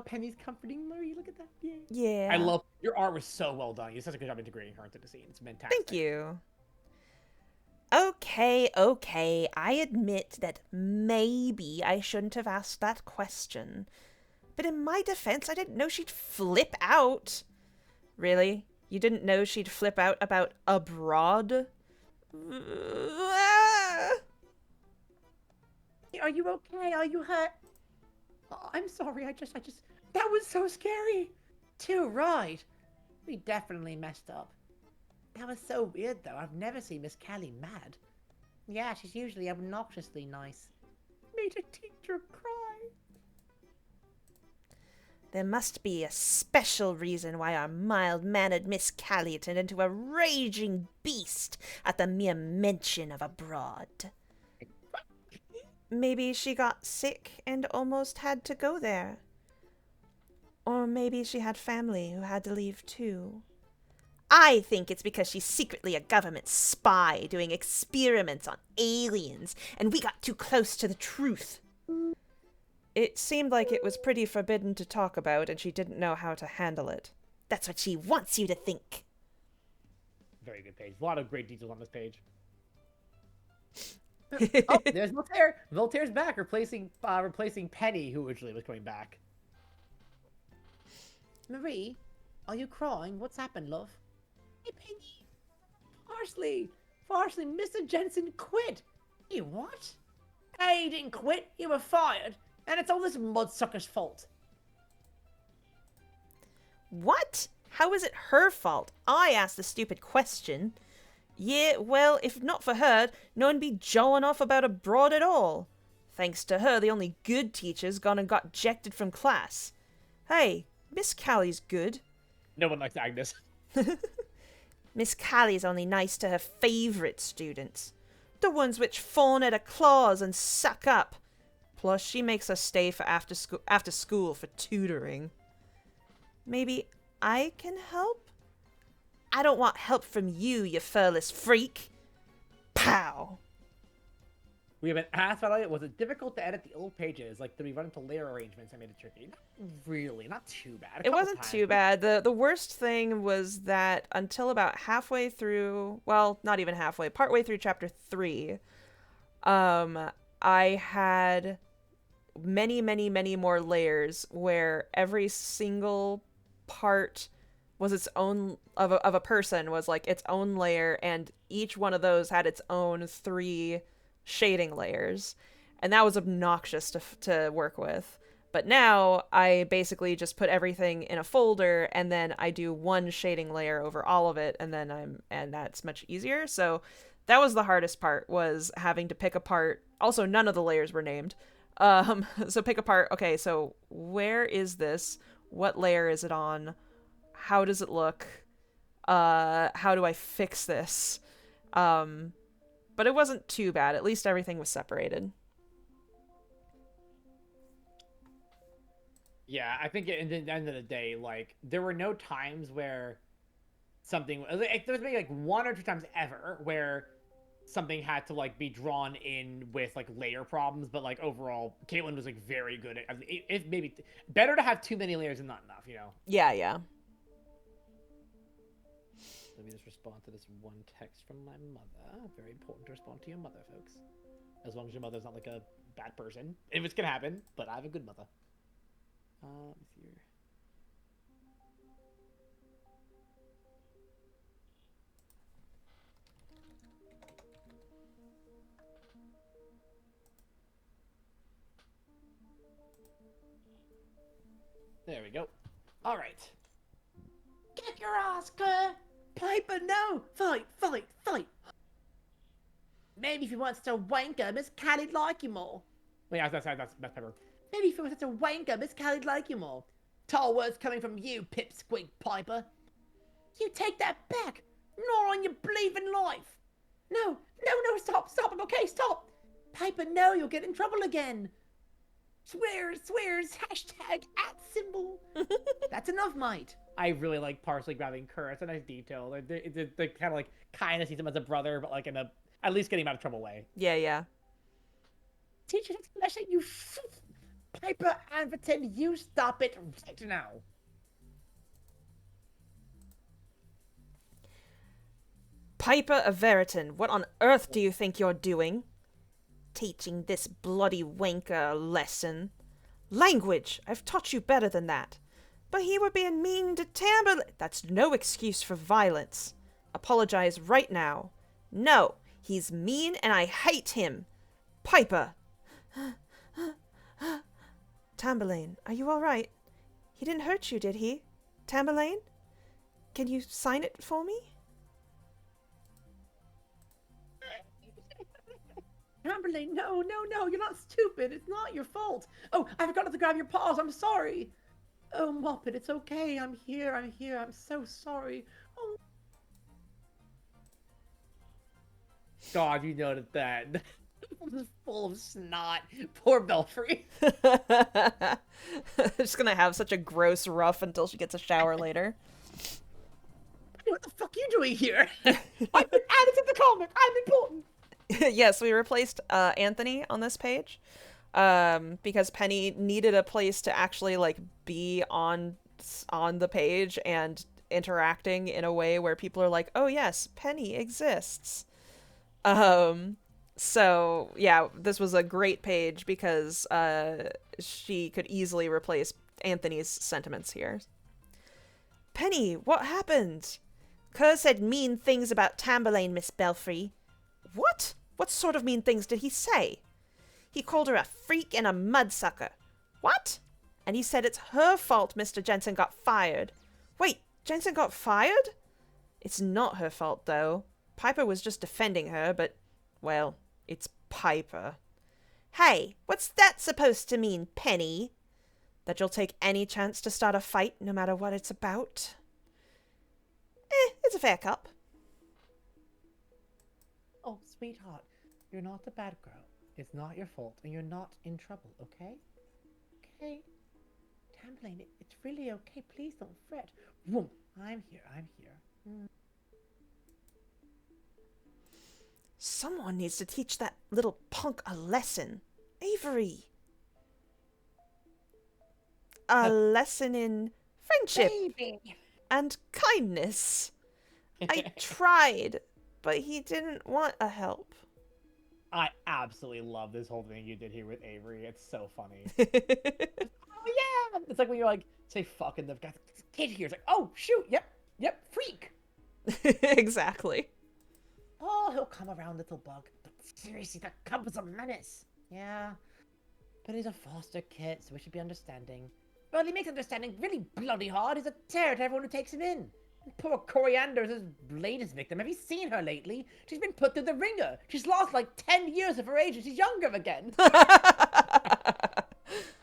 Penny's comforting Marie. Look at that. Yay. Yeah. I love your art was so well done. You did such a good job integrating her into the scene. It's fantastic. Thank you. Okay. I admit that maybe I shouldn't have asked that question. But in my defense, I didn't know she'd flip out. Really? You didn't know she'd flip out about abroad? Are you okay? Are you hurt? Oh, I'm sorry. I just. That was so scary. Too right. We definitely messed up. That was so weird, though. I've never seen Miss Callie mad. Yeah, she's usually obnoxiously nice. Made a teacher cry. There must be a special reason why our mild-mannered Miss Callie turned into a raging beast at the mere mention of abroad. Maybe she got sick and almost had to go there. Or maybe she had family who had to leave too. I think it's because she's secretly a government spy doing experiments on aliens, and we got too close to the truth. It seemed like it was pretty forbidden to talk about, and she didn't know how to handle it. That's what she wants you to think. Very good page. A lot of great details on this page. Oh, there's Voltaire. Voltaire's back, replacing Penny, who originally was coming back. Marie, are you crying? What's happened, love? Hey, Penny. Parsley, Mr. Jensen quit. You what? Hey, he didn't quit. You were fired. And it's all this mudsucker's fault. What? How is it her fault? I asked the stupid question. Yeah, well, if not for her, no one'd be jawing off about abroad at all. Thanks to her, the only good teacher's gone and got ejected from class. Hey, Miss Callie's good. No one likes Agnes. Miss Callie's only nice to her favourite students. The ones which fawn at her claws and suck up. Plus, she makes us stay for after school for tutoring. Maybe I can help? I don't want help from you, you furless freak. Pow! We have been asked about it. Was it difficult to edit the old pages? Like, did we run into layer arrangements that made it tricky? Not really. Not too bad. It wasn't too bad. The worst thing was that until about halfway through, well, not even halfway, partway through chapter 3, I had many more layers where every single part was its own of a person was like its own layer, and each one of those had its own 3 shading layers, and that was obnoxious to work with. But now I basically just put everything in a folder, and then I do one shading layer over all of it, and that's much easier. So that was the hardest part, was having to pick apart. Also, none of the layers were named. So pick apart, okay, so where is this? What layer is it on? How does it look? How do I fix this? But it wasn't too bad. At least everything was separated. Yeah, I think at the end of the day, like, there were no times where something... Like, there was maybe, like, 1 or 2 times ever where something had to, like, be drawn in with, like, layer problems, but, like, overall, Caitlin was, like, very good at... If maybe... Better to have too many layers than not enough, you know? Yeah. Let me just respond to this one text from my mother. Very important to respond to your mother, folks. As long as your mother's not, like, a bad person. If it's gonna happen, but I have a good mother. Let me see here. There we go. All right. Kick your ass, Kerr! Piper, no! Fight! Maybe if you weren't such a wanker, Miss Callie'd like you more. Yeah, that's Pepper. Maybe if you were such a wanker, Miss Callie'd like you more. Tall words coming from you, pipsqueak Piper. You take that back! Nor on your bleeding life! No, stop, okay, stop! Piper, no, you'll get in trouble again! Swears, hashtag @. That's enough, mate. I really like Parsley grabbing Kerr. It's a nice detail. They kind of like kind of sees him as a brother, but like in a at least getting him out of trouble way. Yeah. Teacher explanation, you Piper Anverton, you stop it right now. Piper of Veritan, what on earth do you think you're doing? Teaching this bloody wanker a lesson. Language! I've taught you better than that. But he were being mean to Tamberlane. That's no excuse for violence. Apologize right now. No, he's mean and I hate him. Piper! Tamberlane, are you all right? He didn't hurt you, did he? Tamberlane? Can you sign it for me? Tamberlane, no, you're not stupid. It's not your fault. Oh, I forgot to grab your paws. I'm sorry. Oh, Moppet, it's okay. I'm here. I'm so sorry. Oh. God, you noted that. This full of snot. Poor Belfry. Just gonna have such a gross rough until she gets a shower later. What the fuck are you doing here? I've been added to the comic. I'm important. Yes, we replaced Anthony on this page. because Penny needed a place to actually like be on the page and interacting in a way where people are like, oh yes, Penny exists. So yeah, this was a great page because she could easily replace Anthony's sentiments here. Penny, what happened? Kerr said mean things about Tamberlane, Miss Belfry. What? What sort of mean things did he say? He called her a freak and a mudsucker. What? And he said it's her fault Mr. Jensen got fired. Wait, Jensen got fired? It's not her fault, though. Piper was just defending her, but, well, it's Piper. Hey, what's that supposed to mean, Penny? That you'll take any chance to start a fight, no matter what it's about? It's a fair cop. Oh, sweetheart, you're not a bad girl. It's not your fault, and you're not in trouble, okay? Okay? Tamberlane, it's really okay. Please don't fret. Whoom, I'm here. Someone needs to teach that little punk a lesson. Avery. A lesson in friendship and kindness. I tried, but he didn't want a help. I absolutely love this whole thing you did here with Avery. It's so funny. Oh yeah! It's like when you're like, say fuck, and the guy, this kid here is like, oh shoot, yep, freak. Exactly. Oh, he'll come around, little bug. But seriously, that cub was a menace. Yeah, but he's a foster kid, so we should be understanding. Well, he makes understanding really bloody hard. He's a terror to everyone who takes him in. And poor Coriander's his latest victim. Have you seen her lately? She's been put through the ringer. She's lost like 10 years of her age and she's younger again.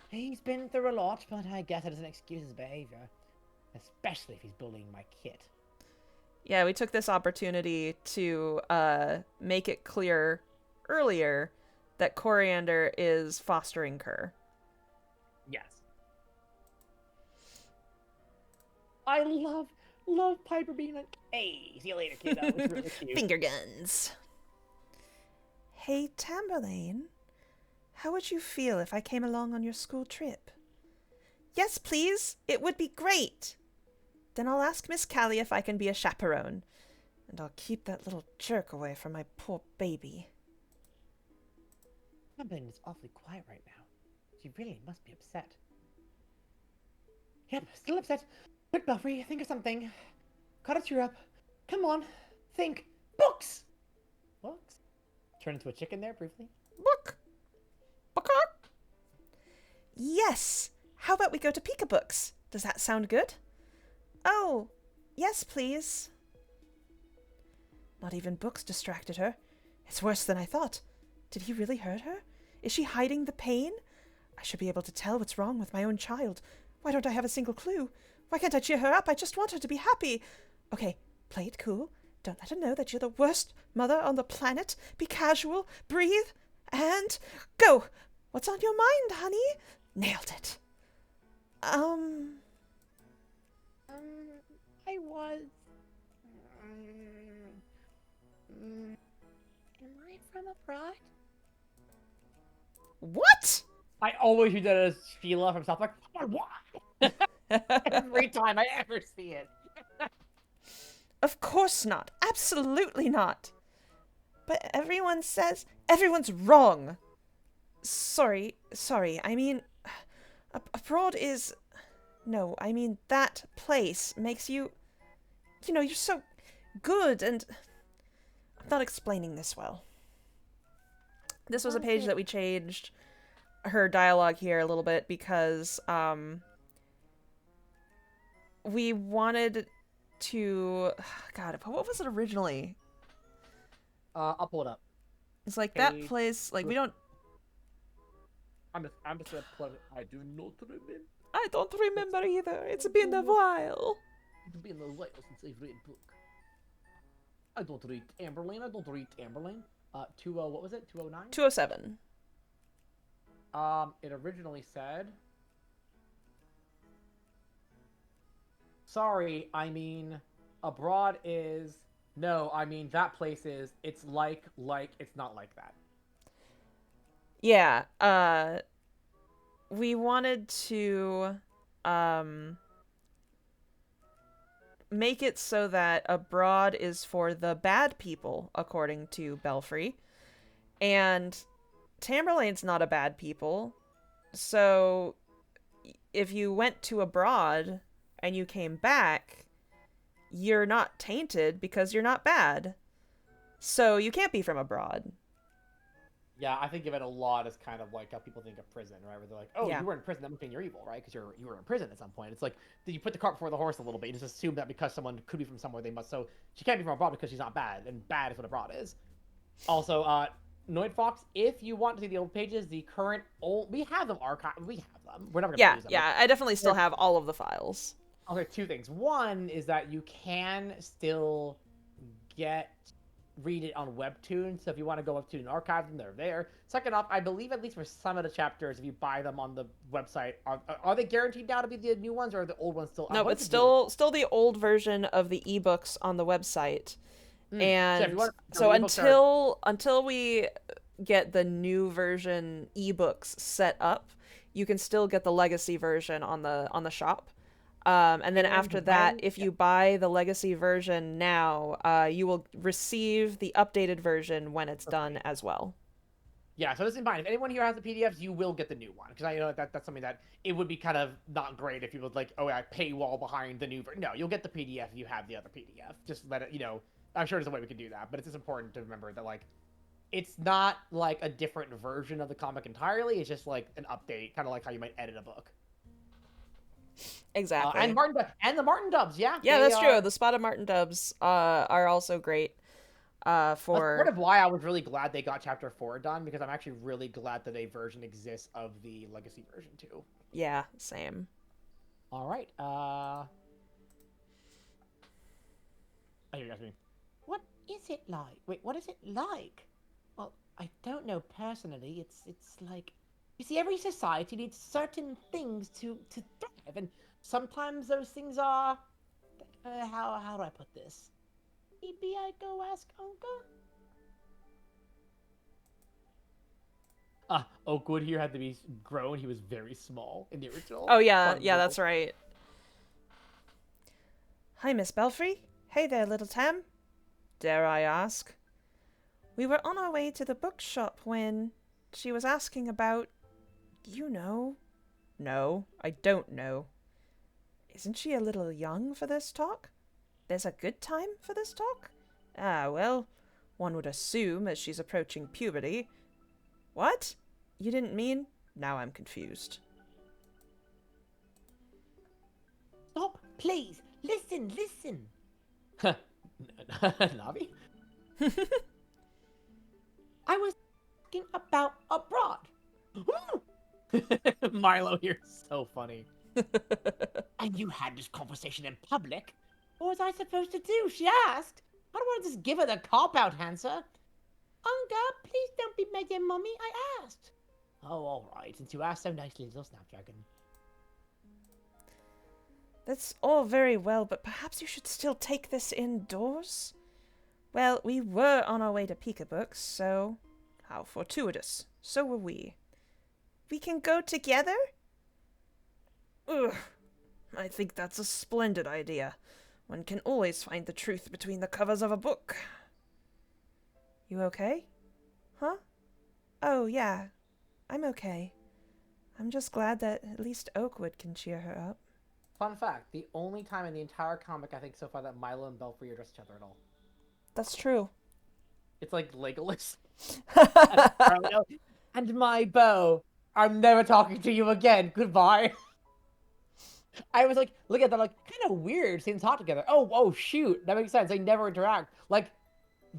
He's been through a lot, but I guess it doesn't excuse his behavior. Especially if he's bullying my kid. Yeah, we took this opportunity to make it clear earlier that Coriander is fostering Kerr. Yes. I love Piper being like, hey, see you later, kid. That was really cute. Finger guns. Hey, Tamberlane. How would you feel if I came along on your school trip? Yes, please. It would be great. Then I'll ask Miss Callie if I can be a chaperone. And I'll keep that little jerk away from my poor baby. Tamberlane is awfully quiet right now. She really must be upset. Yep, still upset. Quick, Belfry, think of something. Gotta cheer up. Come on, think. Books! Books? Turn into a chicken there, briefly. Book! Yes! How about we go to Pika Books? Does that sound good? Oh, yes, please. Not even books distracted her. It's worse than I thought. Did he really hurt her? Is she hiding the pain? I should be able to tell what's wrong with my own child. Why don't I have a single clue? Why can't I cheer her up? I just want her to be happy. Okay, play it cool. Don't let her know that you're the worst mother on the planet. Be casual, breathe, and go. What's on your mind, honey? Nailed it. I was... am I from abroad? What? I always use that as Sheila from South Park. What? Every time I ever see it. Of course not. Absolutely not. But everyone says everyone's wrong. Sorry. I mean, abroad is... No, I mean, that place makes you... You know, you're so good and... I'm not explaining this well. This was a page that we changed her dialogue here a little bit because we wanted to... God, what was it originally? I'll pull it up. It's like that place, like we don't... I'm just gonna pull it. I do not remember. I don't remember either. It's been a while. It's been a while since I've read book. I don't read Tamberlane. What was it? 209? 207. It originally said... Sorry, I mean, abroad is... No, I mean, that place is... It's like, it's not like that. Yeah, we wanted to make it so that abroad is for the bad people, according to Belfry. And Tamberlane's not a bad people. So if you went to abroad and you came back, you're not tainted because you're not bad. So you can't be from abroad. Yeah, I think of it a lot as kind of like how people think of prison, right? Where they're like, "Oh, Yeah. you were in prison, that must mean you're evil, right? Because you were in prison at some point." It's like you put the cart before the horse a little bit. You just assume that because someone could be from somewhere, they must. So she can't be from abroad because she's not bad, and bad is what abroad is. Also, Noid Fox, if you want to see the old pages, the current old, we have them archived. We have them. We're never gonna use them. Yeah, I definitely still have all of the files. Okay, two things. One is that you can still read it on Webtoon, so if you want to go up to and archive them, they're there. Second off, I believe at least for some of the chapters, if you buy them on the website, are they guaranteed now to be the new ones, or are the old ones still? No, it's still the old version of the ebooks on the website. And so until we get the new version ebooks set up, you can still get the legacy version on the shop. And then after that, if you buy the legacy version now, you will receive the updated version when it's done as well. Yeah, so this is fine. If anyone here has the PDFs, you will get the new one. Because I know that's something that it would be kind of not great if you would like, oh, I paywall behind the new version. No, you'll get the PDF if you have the other PDF. Just let it, I'm sure there's a way we can do that. But it's just important to remember that, like, it's not like a different version of the comic entirely. It's just like an update, kind of like how you might edit a book. Exactly. And the Martin dubs, yeah. Yeah, that's true. The Spotted Martin dubs are also great. That's part of why I was really glad they got Chapter 4 done, because I'm actually really glad that a version exists of the Legacy version too. Yeah, same. All right. Oh, you guys me. What is it like? Wait, what is it like? Well, I don't know personally. It's like, you see, every society needs certain things to thrive, and sometimes those things are, how do I put this? Maybe I go ask Uncle? Oakwood here had to be grown. He was very small in the original. Oh, yeah, that's right. Hi, Miss Belfry. Hey there, little Tam. Dare I ask? We were on our way to the bookshop when she was asking about, you know. No, I don't know. Isn't she a little young for this talk? There's a good time for this talk? Ah, well, one would assume as she's approaching puberty. What? You didn't mean? Now I'm confused. Stop, please. Listen. Navi? I was asking about abroad. Milo here is so funny. And you had this conversation in public? What was I supposed to do? She asked. I don't want to just give her the cop-out answer. Unga, please don't be mad at Mummy. I asked. Oh, all right. Since you asked so nicely, little Snapdragon. That's all very well, but perhaps you should still take this indoors? Well, we were on our way to Peekabooks, so how fortuitous. So were we. We can go together? Ugh. I think that's a splendid idea. One can always find the truth between the covers of a book. You okay? Huh? Oh, yeah. I'm okay. I'm just glad that at least Oakwood can cheer her up. Fun fact, the only time in the entire comic, I think, so far that Milo and Belfry address each other at all. That's true. It's like Legolas. And my bow, I'm never talking to you again. Goodbye. I was like, look at that, like, kind of weird seeing them talk together. Oh, shoot. That makes sense. They never interact. Like,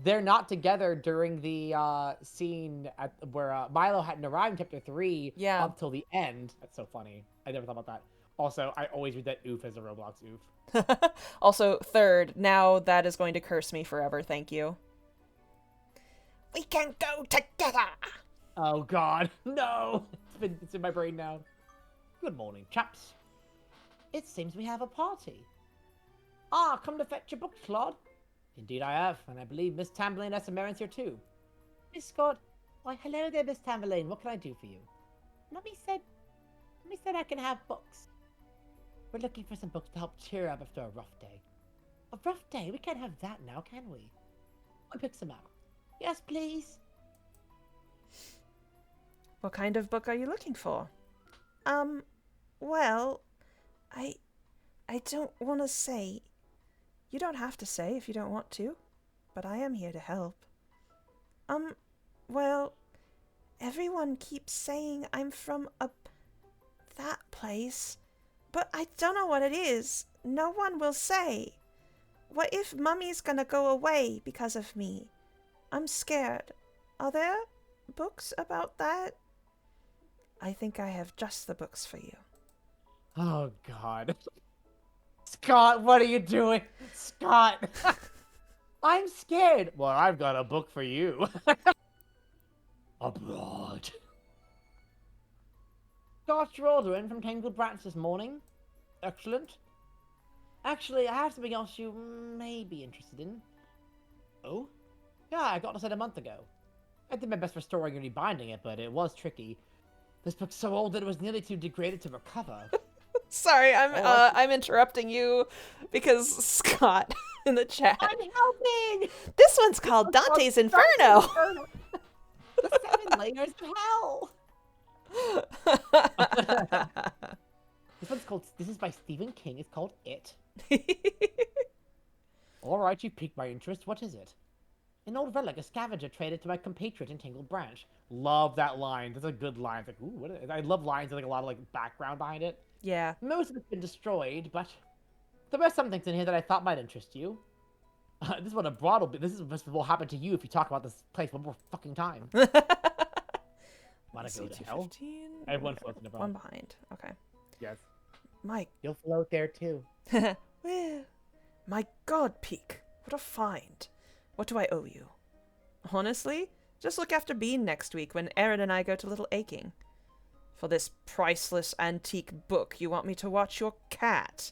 they're not together during the scene where Milo hadn't arrived in Chapter 3 up till the end. That's so funny. I never thought about that. Also, I always read that oof as a Roblox oof. Also, third, now that is going to curse me forever. Thank you. We can go together! Oh, God. No! It's in my brain now. Good morning, chaps. It seems we have a party. Come to fetch your books, Claude. Indeed I have, and I believe Miss Tamberlane has some errands here too. Miss Scott, Why, hello there, Miss Tamberlane. What can I do for you? Mummy said I can have books. We're looking for some books to help cheer up after a rough day. A rough day? We can't have that now, can we? I'll pick some up. Yes, please. What kind of book are you looking for? Well, I don't want to say. You don't have to say if you don't want to, but I am here to help. Well, everyone keeps saying I'm from that place, but I don't know what it is. No one will say. What if Mummy's gonna go away because of me? I'm scared. Are there books about that? I think I have just the books for you. Oh, God. Scott, what are you doing? Scott! I'm scared. Well, I've got a book for you. Abroad. Got your order in from Tangled Branch this morning. Excellent. Actually, I have something else you may be interested in. Oh? Yeah, I got this a month ago. I did my best restoring and rebinding it, but it was tricky. This book's so old that it was nearly too degraded to recover. Sorry, I'm interrupting you because Scott in the chat. I'm helping! This one's called Dante's Inferno. The 7 layers of hell! This is by Stephen King. It's called It. Alright, you piqued my interest. What is it? An old relic a scavenger traded to my compatriot in Tangled Branch. Love that line. That's a good line. It's like, ooh, what is it? I love lines with like a lot of like background behind it. Yeah. Most of it's been destroyed, but there were some things in here that I thought might interest you. This is what abroad will be. This is what will happen to you if you talk about this place one more fucking time. Wanna go to hell? 15? I have one floating abroad. One behind. Okay. Yes. My You'll float there too. well, my God, Peak. What a find. What do I owe you? Honestly, just look after Bean next week when Aaron and I go to Little Aching. For this priceless antique book, you want me to watch your cat?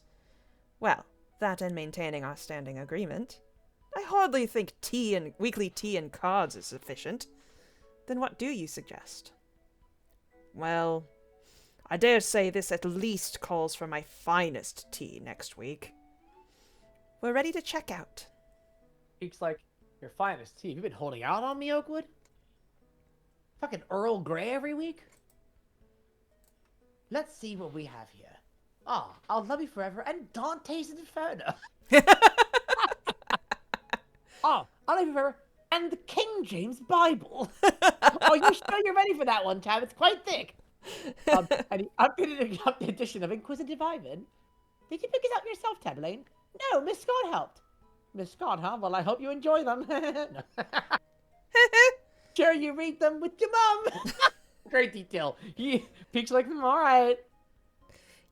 Well, that and maintaining our standing agreement. I hardly think weekly tea and cards is sufficient. Then what do you suggest? Well, I dare say this at least calls for my finest tea next week. We're ready to check out. Peak's like, your finest tea. Have you been holding out on me, Oakwood? Fucking Earl Grey every week? Let's see what we have here. Ah, I'll Love You Forever and Dante's Inferno. Oh, I'll Love You Forever and the King James Bible. Oh, you sure you're ready for that one, Tam? It's quite thick. And the updated edition of Inquisitive Ivan. Did you pick it up yourself, Tamberlane? No, Miss Scott helped. Miss Scott, huh? Well, I hope you enjoy them. Sure, you read them with your mum. Great detail. Peak's like, all right.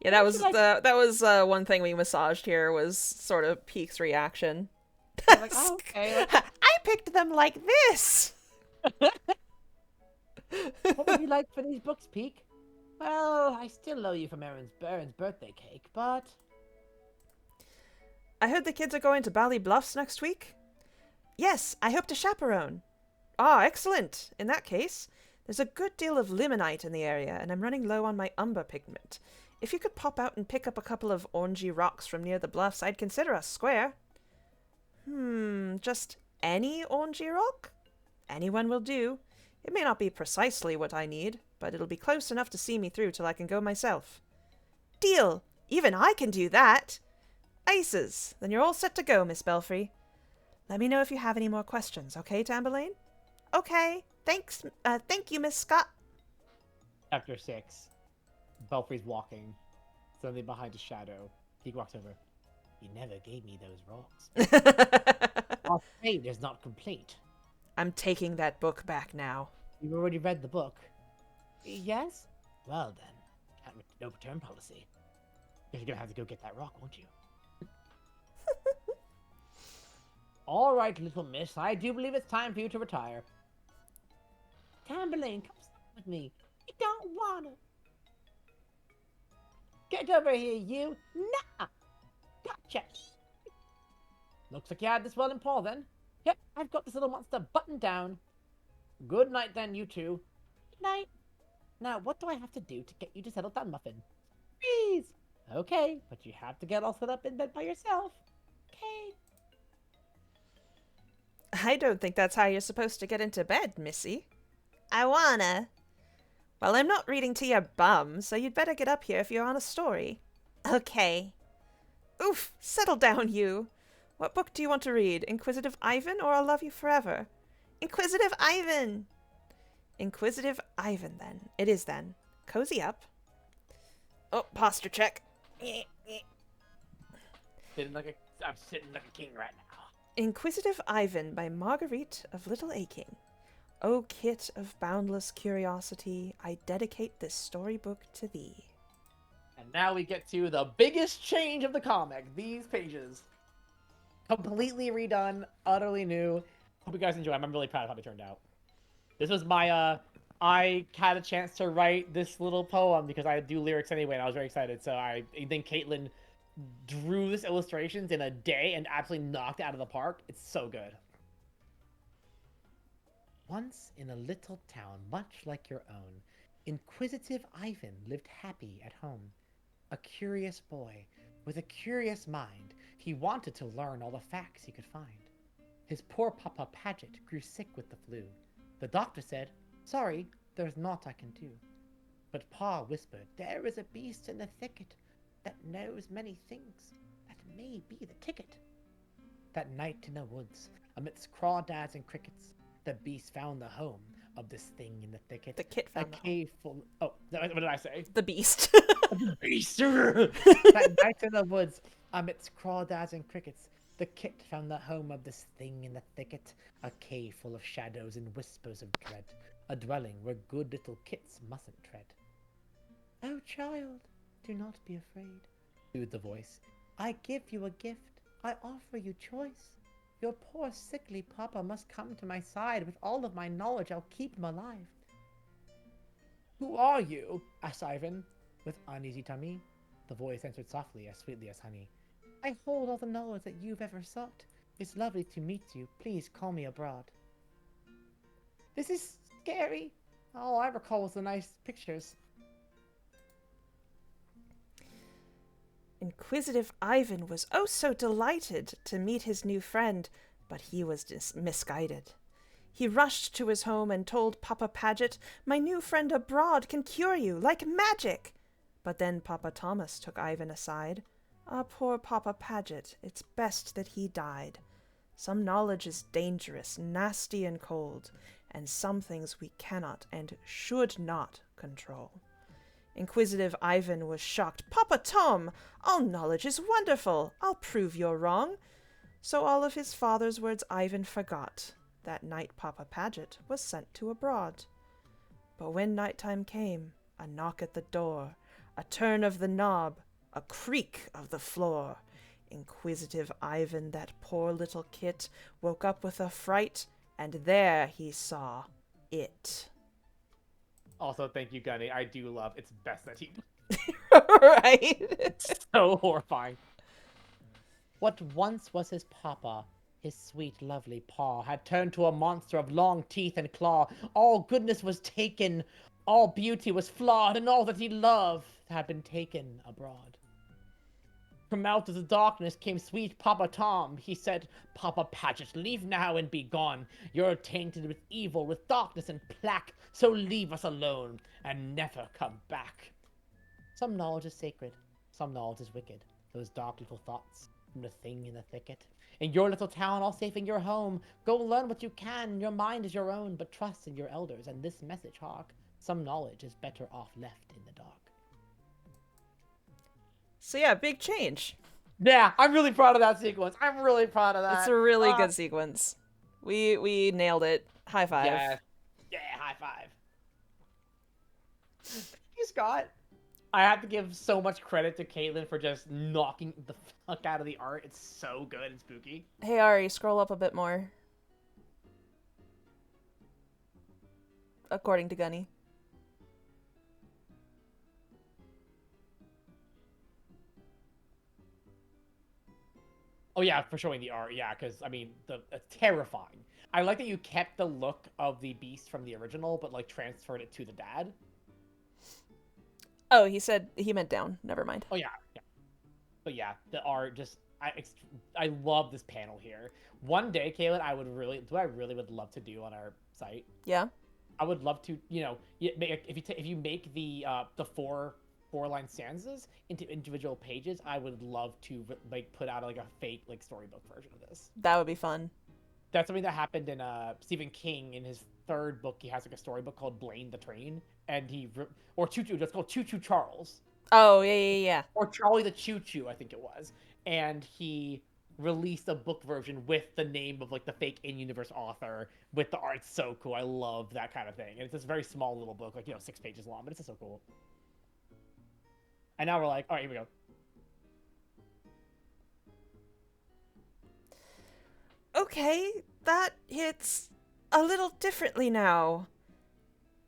Yeah, that was one thing we massaged here was sort of Peak's reaction. Like, oh, okay. I picked them like this. What would you like for these books, Peak? Well, I still owe you from Aaron's birthday cake, but... I heard the kids are going to Ballybluffs next week. Yes, I hope to chaperone. Ah, excellent. In that case, there's a good deal of limonite in the area, and I'm running low on my umber pigment. If you could pop out and pick up a couple of orangey rocks from near the bluffs, I'd consider us square. Just any orangey rock? Anyone will do. It may not be precisely what I need, but it'll be close enough to see me through till I can go myself. Deal! Even I can do that! Aces! Then you're all set to go, Miss Belfry. Let me know if you have any more questions, okay, Tamberlane? Okay, thanks. Thank you, Miss Scott. Chapter 6. Belfry's walking. Suddenly behind a shadow. He walks over. You never gave me those rocks. Our fate is not complete. I'm taking that book back now. You've already read the book. Yes? Well then, no return policy. You're gonna have to go get that rock, won't you? All right, little miss. I do believe it's time for you to retire. Tamberlane, come stay with me. You don't want to. Get over here, you. Nah. Gotcha. Looks like you had this well in Paul, then. Yep, I've got this little monster buttoned down. Good night then, you two. Good night. Now, what do I have to do to get you to settle down, Muffin? Please. Okay, but you have to get all set up in bed by yourself. Okay. I don't think that's how you're supposed to get into bed, Missy. I wanna. Well, I'm not reading to your bum, so you'd better get up here if you're on a story. Okay. Oof, settle down, you. What book do you want to read? Inquisitive Ivan or I'll Love You Forever? Inquisitive Ivan! Inquisitive Ivan, then. It is, then. Cozy up. Oh, posture check. I'm sitting like a king right now. Inquisitive Ivan by Marguerite of Little Aching. O kit of boundless curiosity, I dedicate this storybook to thee. And now we get to the biggest change of the comic. These pages. Completely redone, utterly new. Hope you guys enjoy. I'm really proud of how they turned out. This was my, I had a chance to write this little poem because I do lyrics anyway, and I was very excited. So I think Caitlin drew this illustrations in a day and absolutely knocked it out of the park. It's so good. Once in a little town much like your own, inquisitive Ivan lived happy at home. A curious boy with a curious mind, he wanted to learn all the facts he could find. His poor Papa Paget grew sick with the flu. The doctor said, "Sorry, there's naught I can do." But Pa whispered, "There is a beast in the thicket that knows many things. That may be the ticket." That night in the woods, amidst crawdads and crickets, the beast found the home of this thing in the thicket. The kit A found the home. cave full. Oh, what did I say? The beast. Beast. That night in the woods, amidst crawdads and crickets, the kit found the home of this thing in the thicket. A cave full of shadows and whispers of dread. A dwelling where good little kits mustn't tread. "Oh, child, do not be afraid," soothed the voice. "I give you a gift. I offer you choice. Your poor sickly papa must come to my side. With all of my knowledge, I'll keep him alive." Who are you? asked Ivan, with uneasy tummy. The voice answered softly, as sweetly as honey. "I hold all the knowledge that you've ever sought. It's lovely to meet you. Please call me abroad." "This is scary. All I recall was the nice pictures." Inquisitive Ivan was oh so delighted to meet his new friend, but he was misguided. He rushed to his home and told Papa Paget, "My new friend abroad can cure you like magic." But then Papa Thomas took Ivan aside. "Ah, poor Papa Paget, it's best that he died. Some knowledge is dangerous, nasty and cold, and some things we cannot and should not control." Inquisitive Ivan was shocked. "Papa Tom, all knowledge is wonderful. I'll prove you're wrong." So all of his father's words Ivan forgot. That night Papa Paget was sent to abroad. But when nighttime came, a knock at the door, a turn of the knob, a creak of the floor. Inquisitive Ivan, that poor little kit, woke up with a fright, and there he saw it. Also, thank you, Gunny. I do love it's best that he. Right? It's so horrifying. What once was his papa, his sweet, lovely paw, had turned to a monster of long teeth and claw. All goodness was taken, all beauty was flawed, and all that he loved had been taken abroad. From out of the darkness came sweet Papa Tom. He said, "Papa Paget, leave now and be gone. You're tainted with evil, with darkness and plague, so leave us alone and never come back." Some knowledge is sacred, some knowledge is wicked. Those dark little thoughts from the thing in the thicket. In your little town, all safe in your home, go learn what you can. Your mind is your own, but trust in your elders, and this message hark. Some knowledge is better off left in the dark. So yeah, big change. Yeah, I'm really proud of that sequence. I'm really proud of that. It's a really good sequence. We nailed it. High five. Yeah, high five. You, Scott. I have to give so much credit to Caitlin for just knocking the fuck out of the art. It's so good and spooky. Hey Ari, scroll up a bit more. According to Gunny. Oh yeah, for showing the art. Yeah, because I mean, it's terrifying. I like that you kept the look of the beast from the original, but like transferred it to the dad. Oh, he said he meant down. Never mind. Oh yeah, yeah. But yeah, the art just I love this panel here. One day, Kaylin, I really would love to do on our site. Yeah. I would love to, if you make the four-line stanzas into individual pages, I would love to like put out like a fake like storybook version of this. That would be fun. That's something that happened in Stephen King in his third book. He has like a storybook called Blaine the Train, and or Choo Choo. It's called Choo Choo Charles. Oh, yeah. Or Charlie the Choo Choo, I think it was. And he released a book version with the name of like the fake in-universe author with the art. So cool. I love that kind of thing. And it's this very small little book, like 6 pages long, but it's just so cool. And now we're like, all right, here we go. Okay, that hits a little differently now.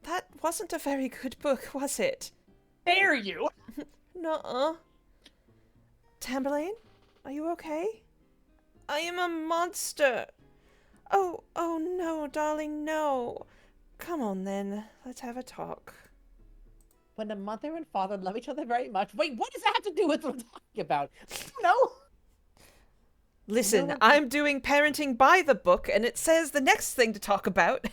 That wasn't a very good book, was it? Dare you? Nuh-uh. Tamberlane, are you okay? I am a monster. Oh no, darling, no. Come on then, let's have a talk. When a mother and father love each other very much. Wait, what does that have to do with what I'm talking about? I don't know. Listen, I'm doing parenting by the book, and it says the next thing to talk about.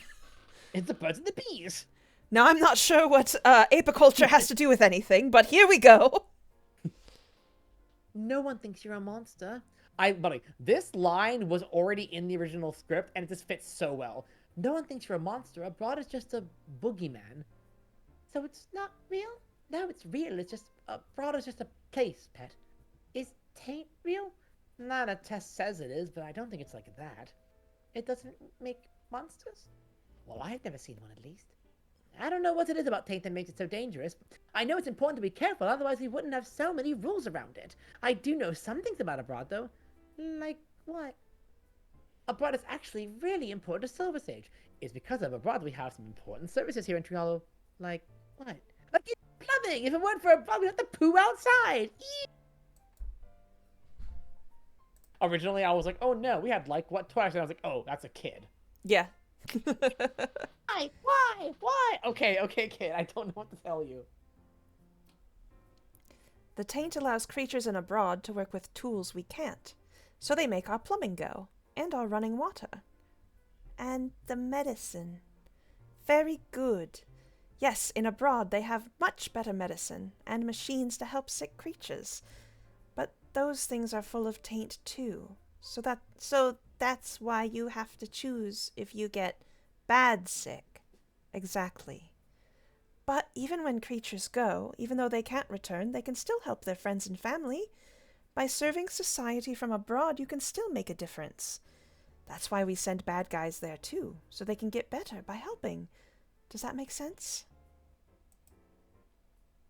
It's the birds and the bees. Now, I'm not sure what apiculture has to do with anything, but here we go. No one thinks you're a monster. Buddy, this line was already in the original script, and it just fits so well. No one thinks you're a monster. Abroad is just a boogeyman. So it's not real? No, it's real. It's just, abroad is just a place, pet. Is taint real? Not a test says it is, but I don't think it's like that. It doesn't make monsters? Well, I've never seen one at least. I don't know what it is about taint that makes it so dangerous. I know it's important to be careful, otherwise we wouldn't have so many rules around it. I do know some things about abroad, though. Like what? Abroad is actually really important to Silver Sage. It's because of abroad we have some important services here in Triolo. Like what? Like plumbing! If it weren't for abroad, we'd have to poo outside! Originally, I was like, oh no, we had like, what, twice? And I was like, oh, that's a kid. Yeah. Why? Okay, kid, I don't know what to tell you. The taint allows creatures in abroad to work with tools we can't, so they make our plumbing go, and our running water. And the medicine. Very good. Yes, in abroad they have much better medicine, and machines to help sick creatures. But those things are full of taint too, so that's why you have to choose if you get bad sick. Exactly. But even when creatures go, even though they can't return, they can still help their friends and family. By serving society from abroad, you can still make a difference. That's why we send bad guys there too, so they can get better by helping. Does that make sense?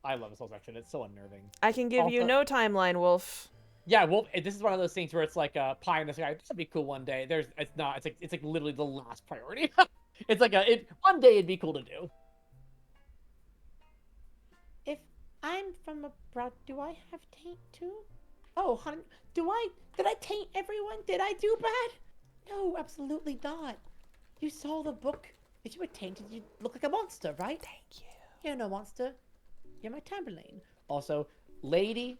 I love this whole section. It's so unnerving. I can give you no timeline, Wolf. Yeah, well, this is one of those things where it's like pie in the sky. This would be cool one day. It's not. It's like literally the last priority. It's like one day it'd be cool to do. If I'm from abroad, do I have taint too? Oh, honey, did I taint everyone? Did I do bad? No, absolutely not. You saw the book. If you were tainted, you'd look like a monster, right? Thank you. You're no monster. You're my Tamberlane. Also, lady,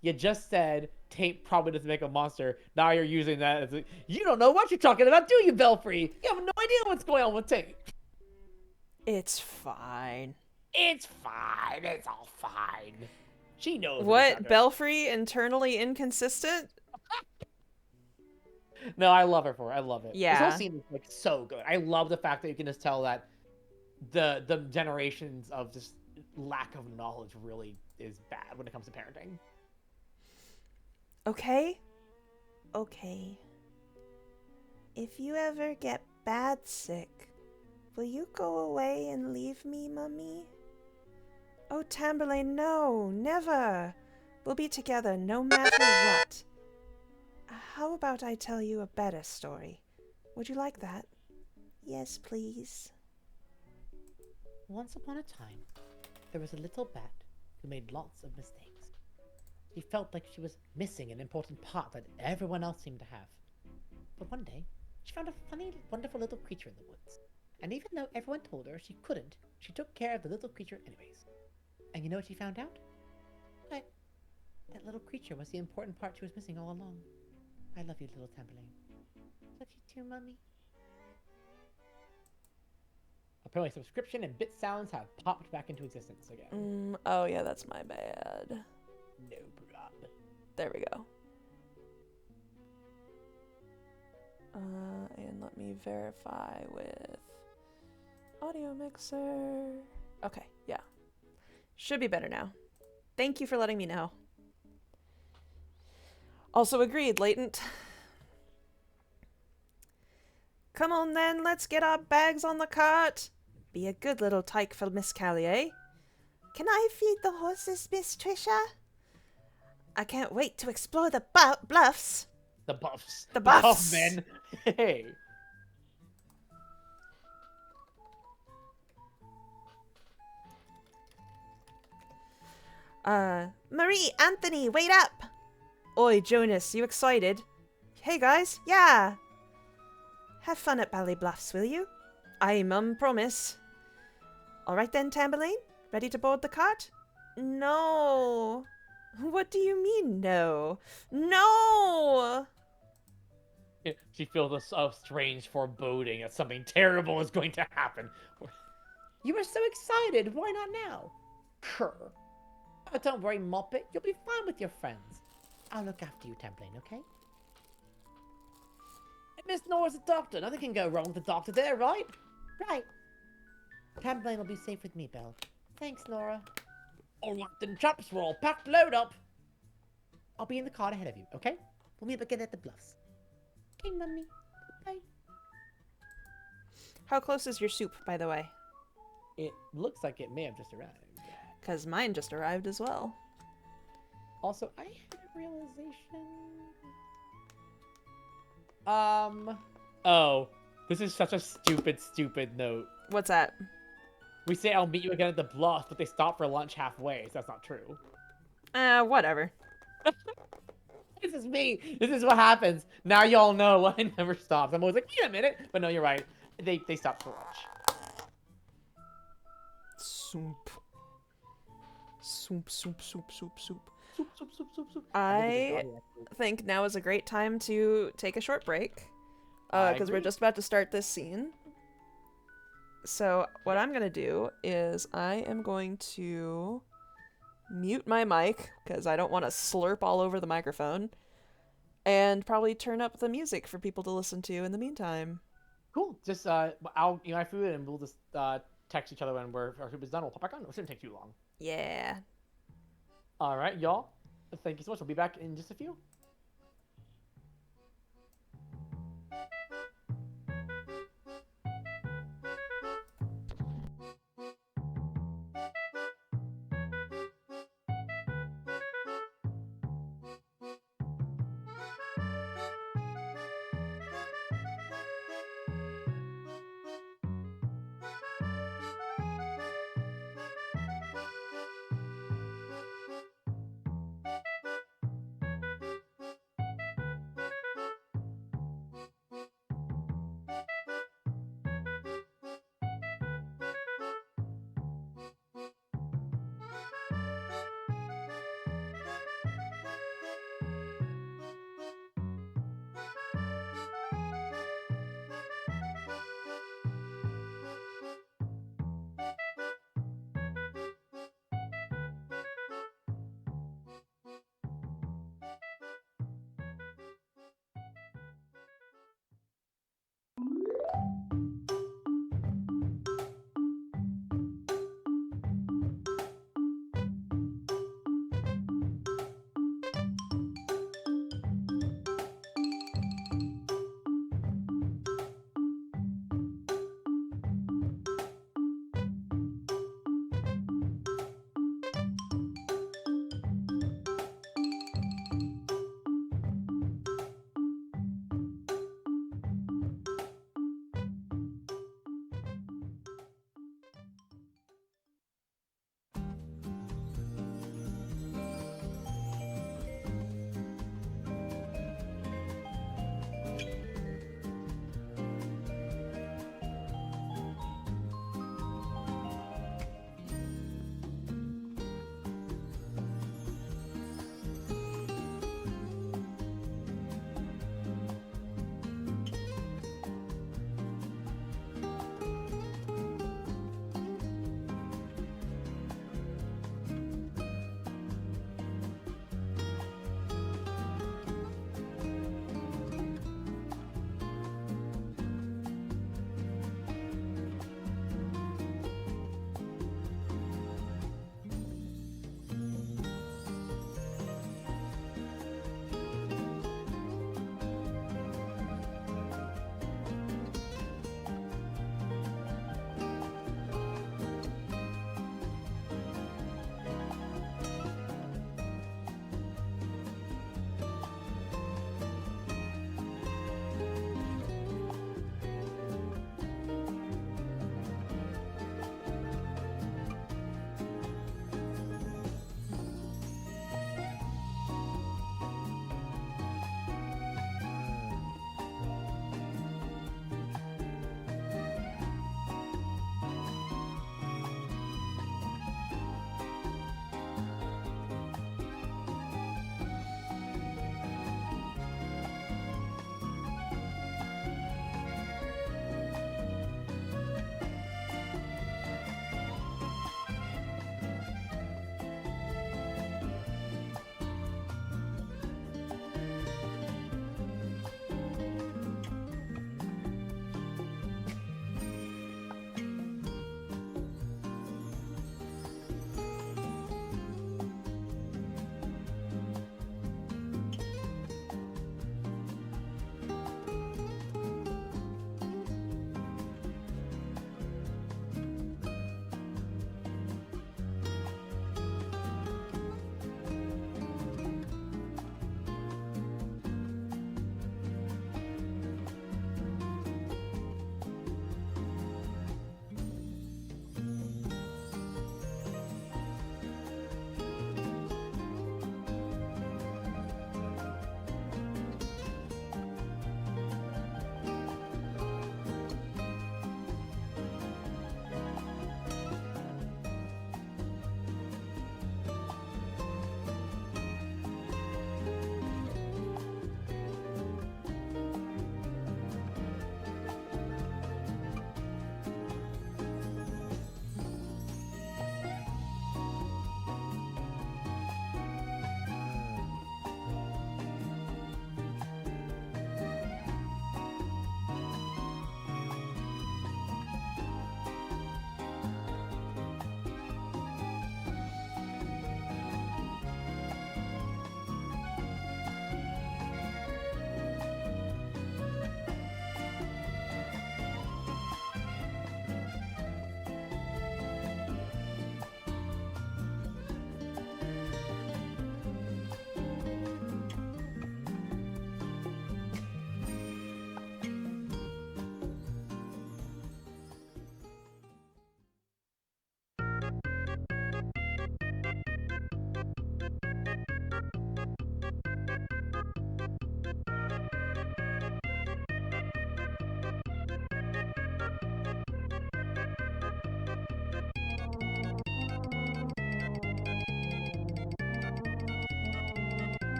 you just said taint probably doesn't make a monster. Now you're using that as you don't know what you're talking about, do you, Belfry? You have no idea what's going on with taint. It's fine. It's fine. It's all fine. She knows. What? Belfry internally inconsistent? No, I love her for it. I love it. Yeah. This whole scene is like so good. I love the fact that you can just tell that the generations of just lack of knowledge really is bad when it comes to parenting. Okay. If you ever get bad sick, will you go away and leave me, Mummy? Oh, Tamberlane, no, never. We'll be together no matter what. How about I tell you a better story? Would you like that? Yes, please. Once upon a time, there was a little bat who made lots of mistakes. She felt like she was missing an important part that everyone else seemed to have. But one day, she found a funny, wonderful little creature in the woods. And even though everyone told her she couldn't, she took care of the little creature anyways. And you know what she found out? That little creature was the important part she was missing all along. I love you, little Tamberlane. Love you too, Mummy. Apparently, subscription and bit sounds have popped back into existence again. Oh yeah, that's my bad. No problem. There we go. And let me verify with audio mixer. Okay, yeah. Should be better now. Thank you for letting me know. Also agreed, Latent. Come on then, let's get our bags on the cart. Be a good little tyke for Miss Callier. Can I feed the horses, Miss Trisha? I can't wait to explore the bluffs. The buffs. The buffs. Oh, man. Hey. Marie, Anthony, wait up! Oi, Jonas, you excited? Hey, guys, yeah! Have fun at Ballet Bluffs, will you? Aye, Mum, promise. Alright then, Tamberlane, ready to board the cart? No! What do you mean, no? No! She feels a strange foreboding that something terrible is going to happen. You were so excited. Why not now? Sure. Oh, don't worry, Moppet. You'll be fine with your friends. I'll look after you, Tamberlane, okay? And Miss Nora's a doctor. Nothing can go wrong with the doctor there, right? Right. Tamberlane will be safe with me, Belle. Thanks, Nora. All right, then, chaps, we're all packed, load up. I'll be in the cart ahead of you, okay? We'll meet again at the bluffs. Okay, Mummy. Bye. How close is your soup, by the way? It looks like it may have just arrived. Because mine just arrived as well. Also, I had a realization. Oh, this is such a stupid note. What's that? We say I'll meet you again at the bluff, but they stop for lunch halfway, so that's not true. Whatever. This is me. This is what happens. Now y'all know I never stops. I'm always like, wait a minute. But no, you're right. They stop for lunch. Soup. Soup. Soup. I think now is a great time to take a short break. I Because we're agree. just about to start this scene. So what I'm going to do is I am going to mute my mic because I don't want to slurp all over the microphone, and probably turn up the music for people to listen to in the meantime. Cool. Just I'll eat my food and we'll just text each other when our soup is done. We'll pop back on. It shouldn't take too long. Yeah. All right, y'all. Thank you so much. We'll be back in just a few.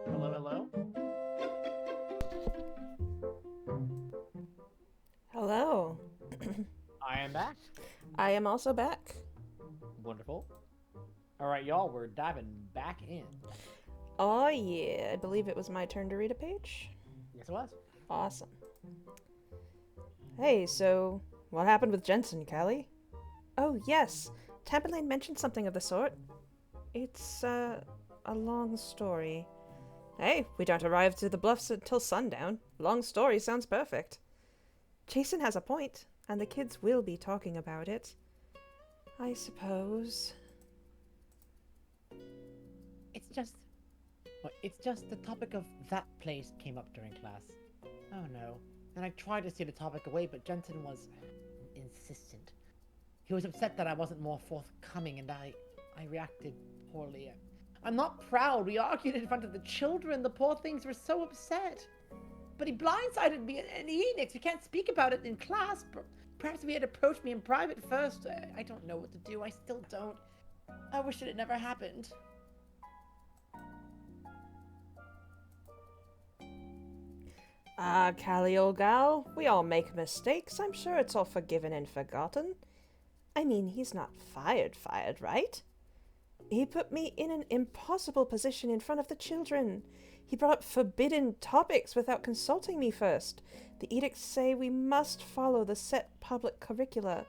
Hello, hello. Hello. I am back. I am also back. Wonderful. All right, y'all, we're diving back in. Oh, yeah. I believe it was my turn to read a page. Yes, it was. Awesome. Hey, so what happened with Jensen, Callie? Oh, yes. Tamberlane mentioned something of the sort. It's, a long story. Hey, we don't arrive to the bluffs until sundown. Long story sounds perfect. Jason has a point, and the kids will be talking about it. I suppose. It's just the topic of that place came up during class. Oh no. And I tried to steer the topic away, but Jensen was insistent. He was upset that I wasn't more forthcoming, and I reacted poorly. I'm not proud. We argued in front of the children. The poor things were so upset. But he blindsided me and Enix. We can't speak about it in class. Perhaps if he had approached me in private first. I don't know what to do. I still don't. I wish it had never happened. Ah, Callie, old gal, we all make mistakes. I'm sure it's all forgiven and forgotten. I mean, he's not fired, right? He put me in an impossible position in front of the children. He brought up forbidden topics without consulting me first. The edicts say we must follow the set public curricula.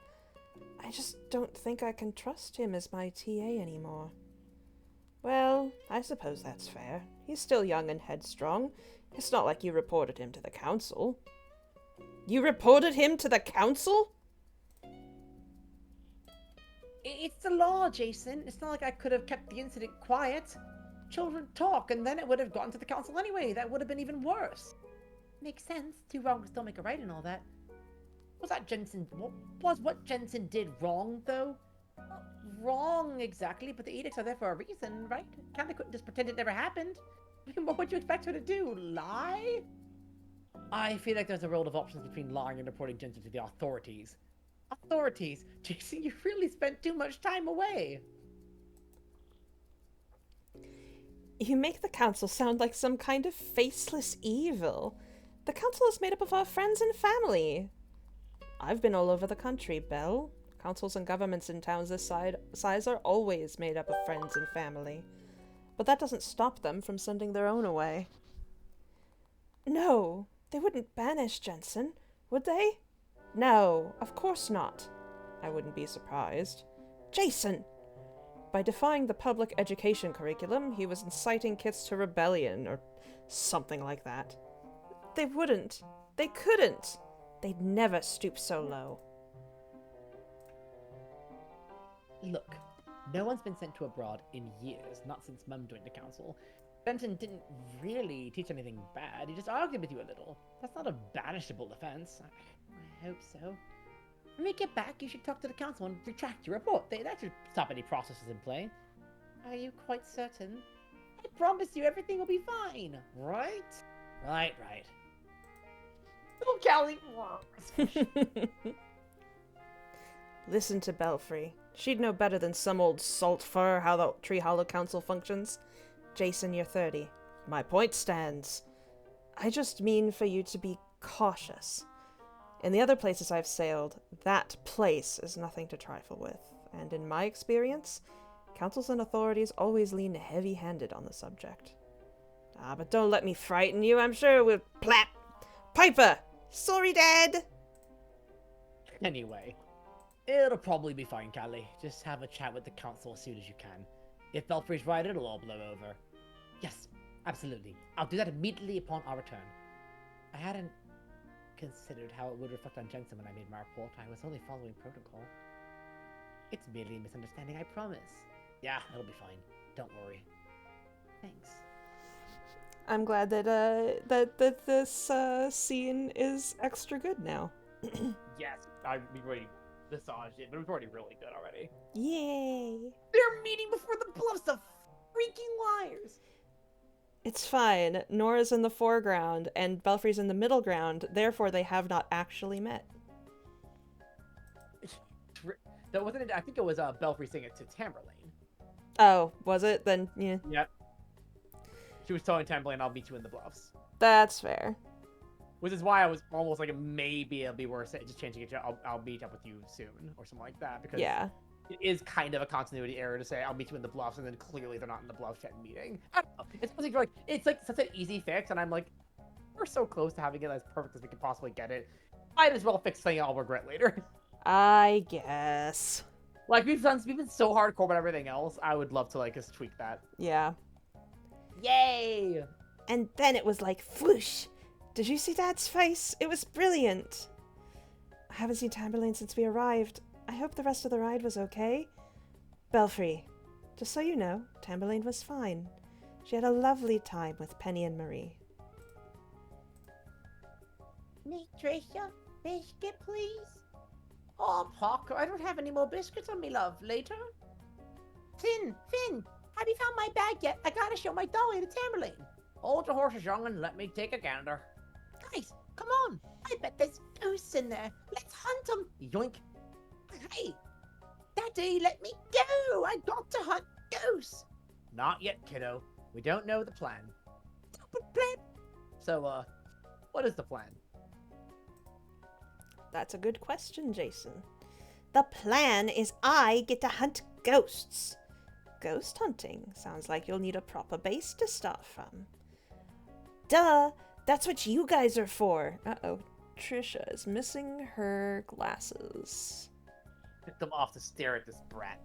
I just don't think I can trust him as my TA anymore. Well, I suppose that's fair. He's still young and headstrong. It's not like you reported him to the council. You reported him to the council? It's the law, Jason. It's not like I could have kept the incident quiet. Children talk, and then it would have gotten to the council anyway. That would have been even worse. Makes sense. Two wrongs don't make a right and all that. What Jensen did wrong, though? Not wrong exactly, but the edicts are there for a reason, right? Candy couldn't just pretend it never happened. I mean, what would you expect her to do? Lie? I feel like there's a world of options between lying and reporting Jensen to the authorities. Authorities? Jason, you really spent too much time away. You make the council sound like some kind of faceless evil. The council is made up of our friends and family. I've been all over the country, Belle. Councils and governments in towns this size are always made up of friends and family. But that doesn't stop them from sending their own away. No, they wouldn't banish Jensen, would they? No, of course not. I wouldn't be surprised. Jason! By defying the public education curriculum, he was inciting kids to rebellion, or something like that. They wouldn't. They couldn't. They'd never stoop so low. Look, no one's been sent to abroad in years, not since Mum joined the council. Benton didn't really teach anything bad, he just argued with you a little. That's not a banishable offense. I hope so. When we get back, you should talk to the council and retract your report. That should stop any processes in play. Are you quite certain? I promise you everything will be fine. Right? Right. Oh, Callie! Listen to Belfry. She'd know better than some old salt fur how the Tree Hollow Council functions. Jason, you're 30. My point stands. I just mean for you to be cautious. In the other places I've sailed, that place is nothing to trifle with, and in my experience, councils and authorities always lean heavy-handed on the subject. But don't let me frighten you, I'm sure we'll plap! Piper! Sorry, Dad! Anyway, it'll probably be fine, Callie. Just have a chat with the council as soon as you can. If Belfry's right, it'll all blow over. Yes, absolutely. I'll do that immediately upon our return. I hadn't considered how it would reflect on Jensen when I made my report. I was only following protocol. It's merely a misunderstanding, I promise. Yeah, it'll be fine. Don't worry. Thanks. I'm glad that this scene is extra good now. Yes, we already massaged it, but it was already really good already. Yay! They're meeting before the bluffs, the freaking liars! It's fine. Nora's in the foreground, and Belfry's in the middle ground, therefore they have not actually met. That wasn't it. I think it was Belfry saying it to Tamberlane. Oh, was it? Then, yeah. Yep. She was telling Tamberlane, I'll meet you in the bluffs. That's fair. Which is why I was almost like, maybe it'll be worth it, just changing it to, I'll meet up with you soon, or something like that, because Yeah. it is kind of a continuity error to say, I'll meet you in the bluffs, and then clearly they're not in the bluffs yet meeting. I don't know. It's like such an easy fix, and I'm like, we're so close to having it as perfect as we could possibly get it. Might as well fix something I'll regret later. I guess. Like, we've been so hardcore about everything else, I would love to, like, just tweak that. Yeah. Yay! And then it was like, whoosh! Did you see Dad's face? It was brilliant! I haven't seen Tamberlane since we arrived. I hope the rest of the ride was okay. Belfry, just so you know, Tamberlane was fine. She had a lovely time with Penny and Marie. Miss Tricia, biscuit, please? Oh, Parker, I don't have any more biscuits on me, love. Later? Finn, have you found my bag yet? I gotta show my dolly to Tamberlane. Hold your horses, young, and let me take a gander. Guys, come on. I bet there's ghosts in there. Let's hunt them. Yoink. Hey, Daddy, let me go. I got to hunt ghosts. Not yet, kiddo. We don't know the plan. Stupid plan. So, what is the plan? That's a good question, Jason. The plan is I get to hunt ghosts. Ghost hunting sounds like you'll need a proper base to start from. Duh, that's what you guys are for. Uh-oh, Trisha is missing her glasses. Pick them off to stare at this brat.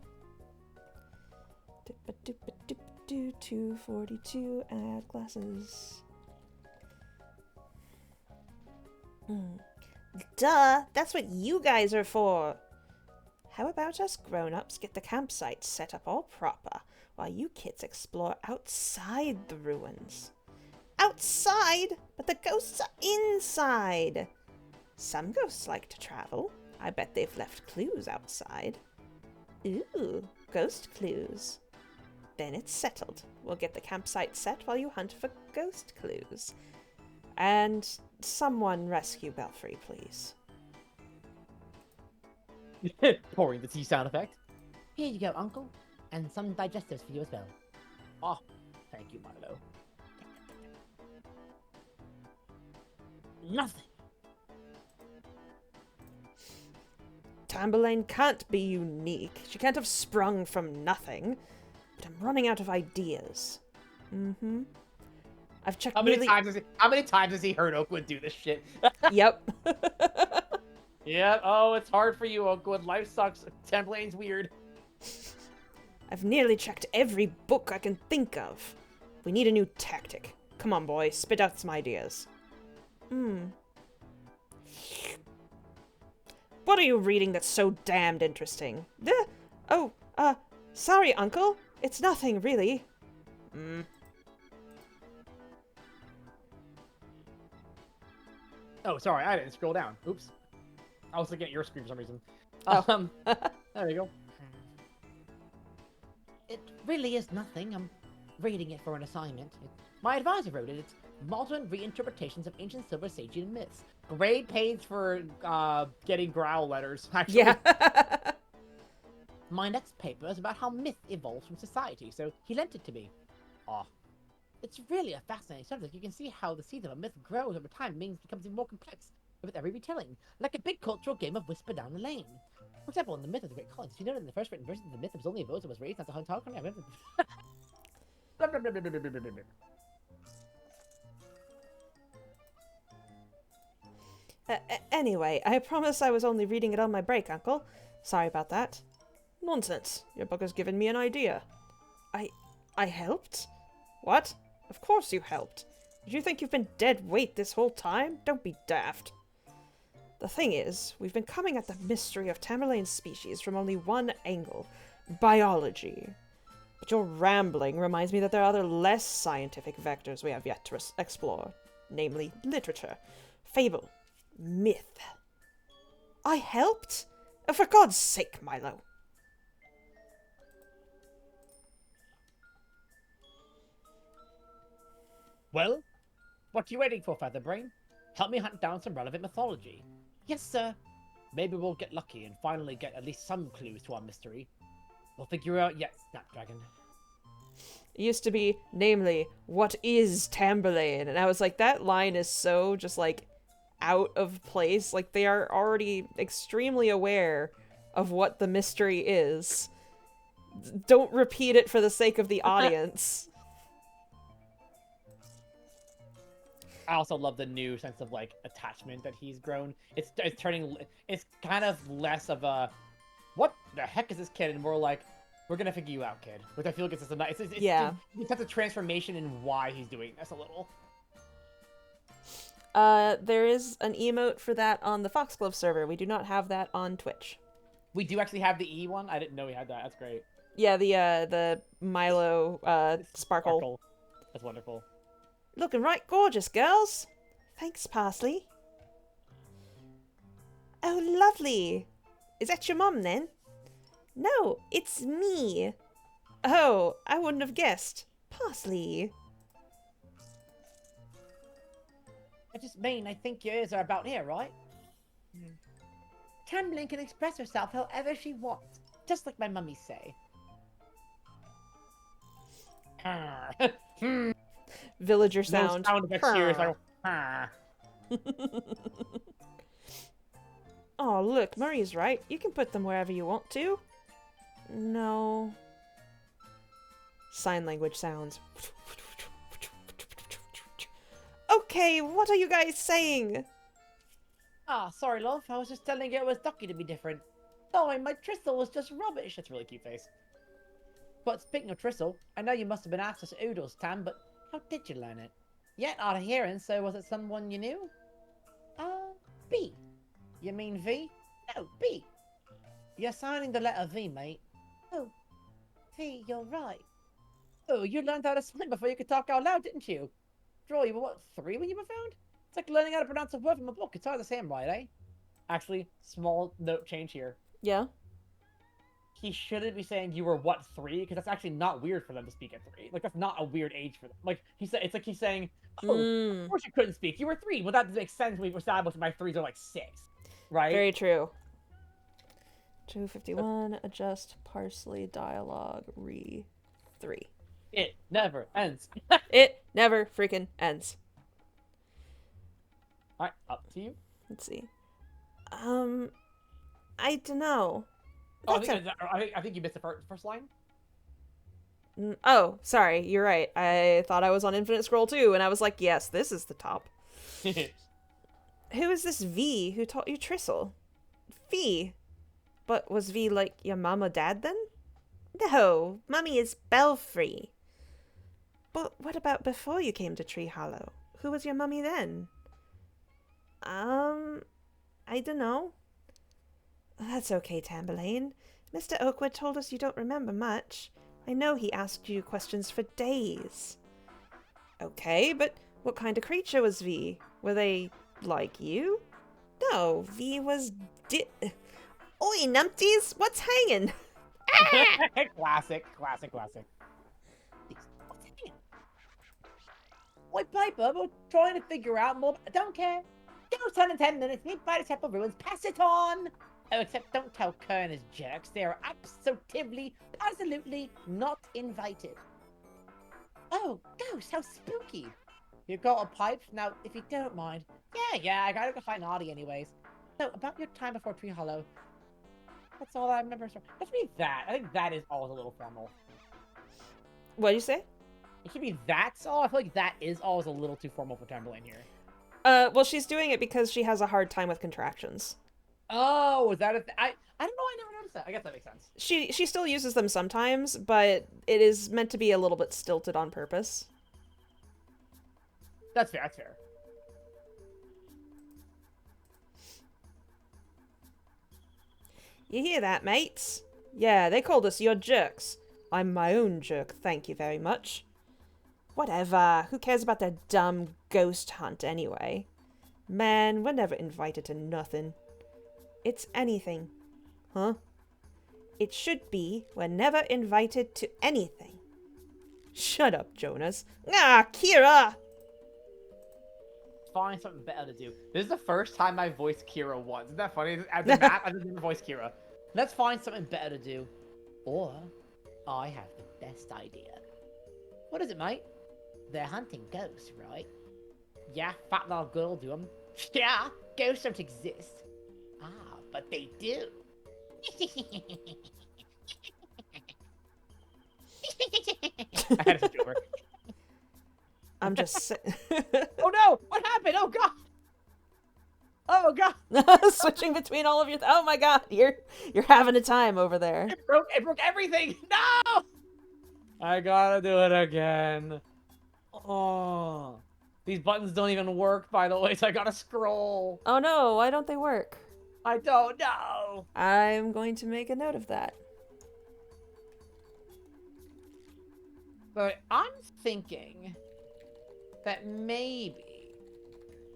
242, add glasses. Duh, that's what you guys are for. How about us grown-ups get the campsite set up all proper while you kids explore outside the ruins? Outside? But the ghosts are inside. Some ghosts like to travel. I bet they've left clues outside. Ooh, ghost clues. Then it's settled. We'll get the campsite set while you hunt for ghost clues. And someone rescue Belfry, please. Pouring the tea sound effect. Here you go, Uncle. And some digestives for you as well. Oh, thank you, Milo. Nothing. Tamberlane can't be unique. She can't have sprung from nothing. But I'm running out of ideas. Mm-hmm. I've checked How many times has he heard Oakwood do this shit? Yep. Yeah, oh, it's hard for you, Oakwood. Life sucks. Tamberlane's weird. I've nearly checked every book I can think of. We need a new tactic. Come on, boy, spit out some ideas. What are you reading that's so damned interesting? Sorry, Uncle. It's nothing, really. Oh, sorry, I didn't scroll down. Oops. I was looking at your screen for some reason. Oh. There we go. It really is nothing. I'm reading it for an assignment. My advisor wrote it. It's modern reinterpretations of ancient Silver Sagian myths. Great page for getting growl letters, actually. Yeah. My next paper is about how myth evolves from society, so he lent it to me. Aw. It's really a fascinating subject. You can see how the seed of a myth grows over time, means becomes more complex with every retelling, like a big cultural game of Whisper Down the Lane. For example, in the myth of the Great Collins, if you know that in the first written version of the myth, it was only a boat that was raised, not the hunt hog. Anyway, I promise I was only reading it on my break, Uncle. Sorry about that. Nonsense. Your book has given me an idea. I helped? What? Of course you helped. Did you think you've been dead weight this whole time? Don't be daft. The thing is, we've been coming at the mystery of Tamberlane's species from only one angle. Biology. But your rambling reminds me that there are other less scientific vectors we have yet to explore. Namely, literature, fable, myth. I helped? Oh, for God's sake, Milo. Well, what are you waiting for, Featherbrain? Help me hunt down some relevant mythology. Yes, sir. Maybe we'll get lucky and finally get at least some clues to our mystery. We'll figure out yet, Snapdragon. It used to be, namely, what is Tamberlane? And I was like, that line is so just like out of place. Like they are already extremely aware of what the mystery is. Don't repeat it for the sake of the audience. I also love the new sense of like attachment that he's grown. It's kind of less of a what the heck is this kid, and more like we're gonna figure you out, kid. Which I feel like it's just a nice. It's a transformation in why he's doing this a little. There is an emote for that on the Foxglove server. We do not have that on Twitch. We do actually have the E one. I didn't know we had that. That's great. Yeah, the Milo sparkle. That's wonderful. Looking right gorgeous, girls. Thanks, Parsley. Oh, lovely. Is that your mom, then? No, it's me. Oh, I wouldn't have guessed. Parsley. I just mean I think your ears are about here, right? Tamberlane can express herself however she wants, just like my mummy say. Villager No sound. sound effects here. It's like, "Ah." Oh, look, Murray's right. You can put them wherever you want to. No. Sign language sounds. Okay, what are you guys saying? Ah, sorry, love. I was just telling you it was ducky to be different. Sorry, my tristle was just rubbish. That's a really cute face. But speaking of tristle, I know you must have been asked us oodles, Tam, but how did you learn it? Yet out of hearing, so was it someone you knew? B. You mean V? No, B. You're signing the letter V, mate. Oh, V, you're right. Oh, you learned how to sign before you could talk out loud, didn't you? Draw, you were what, 3 when you were found? It's like learning how to pronounce a word from a book. It's hard to say them right, eh? Actually, small note change here. Yeah? He shouldn't be saying you were what, 3? Because that's actually not weird for them to speak at 3. Like, that's not a weird age for them. Like, it's like he's saying, oh, of course you couldn't speak. You were 3. Well, that makes sense when we've established my 3s are like 6. Right? Very true. 251, adjust parsley dialogue re 3. It never ends. It never freaking ends. Alright, up to you. Let's see. I don't know. Oh, That's I think you missed the first line. Oh, sorry, you're right. I thought I was on Infinite Scroll too, and I was like, yes, this is the top. Who is this V who taught you Tristle? V? But was V like your mom or dad then? No, Mummy is Belfry. But what about before you came to Tree Hollow? Who was your mummy then? I don't know. That's okay, Tamberlane. Mr. Oakwood told us you don't remember much. I know he asked you questions for days. Okay, but what kind of creature was V? Were they like you? No, V was Oi, numpties! What's hanging? Classic. Oi, Piper, we're trying to figure out more. I don't care. Go 10 in 10 minutes, meet by the Temple Ruins, pass it on! Oh, except don't tell Kern his jerks. They are absolutely not invited. Oh, Ghost, how spooky. You got a pipe? Now, if you don't mind. Yeah, I gotta go find Audie anyways. So, about your time before Tree Hollow. That's all I remember. It should be that. I think that is always a little formal. What'd you say? It should be that's all. I feel like that is always a little too formal for Tamberlane here. Well, she's doing it because she has a hard time with contractions. Oh, is that I don't know. I never noticed that. I guess that makes sense. She still uses them sometimes, but it is meant to be a little bit stilted on purpose. That's fair. That's fair. You hear that, mates? Yeah, they called us your jerks. I'm my own jerk, thank you very much. Whatever, who cares about their dumb ghost hunt anyway? Man, we're never invited to nothing. It's anything. Huh? It should be we're never invited to anything. Shut up, Jonas. Ah, Kira! Find something better to do. This is the first time I voiced Kira once. Isn't that funny? As a map, I just never voiced Kira. Let's find something better to do. Or, I have the best idea. What is it, mate? They're hunting ghosts, right? Yeah, fat little girl do them. Yeah, ghosts don't exist. Ah, but they do. I had to switch over. I'm just Oh no! What happened? Oh god! Oh god! switching between all of your. Oh my god, you're having a time over there. It broke everything! No! I gotta do it again. Oh. These buttons don't even work, by the way, so I gotta scroll. Oh no, why don't they work? I don't know. I'm going to make a note of that. But I'm thinking that maybe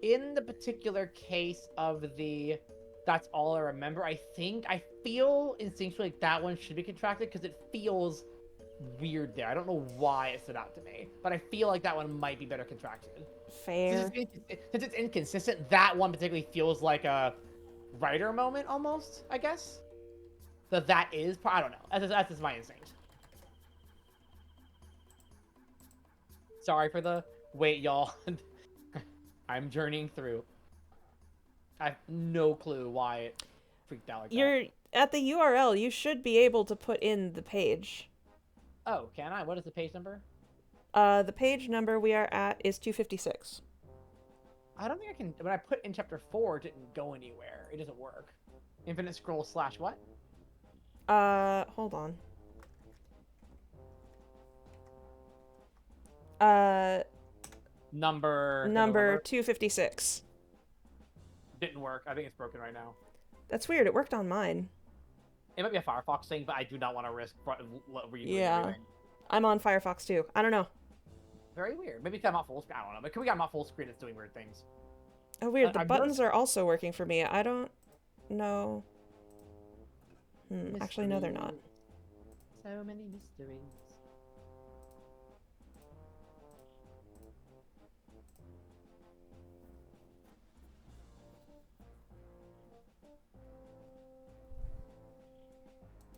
in the particular case of the That's all I remember. I feel instinctually like that one should be contracted because it feels weird there. I don't know why it stood out to me, but I feel like that one might be better contracted. Fair. Since it's inconsistent, that one particularly feels like a writer moment almost, I guess. That is, I don't know. That's just my instinct. Sorry for the wait, y'all. I'm journeying through. I have no clue why it freaked out like that. You're at the URL. You should be able to put in the page. Oh, can I? What is the page number? The page number we are at is 256. I don't think I can. When I put in chapter 4, it didn't go anywhere. It doesn't work. Infinite scroll / what? Hold on. Number 256. Didn't work. I think it's broken right now. That's weird. It worked on mine. It might be a Firefox thing, but I do not want to risk redoing Yeah. everything. I'm on Firefox too. I don't know. Very weird. Maybe because I'm not full screen. I don't know. But we got my full screen, it's doing weird things. Oh, weird. The I've buttons are also working for me. I don't know. Actually, no, they're not. So many mysteries.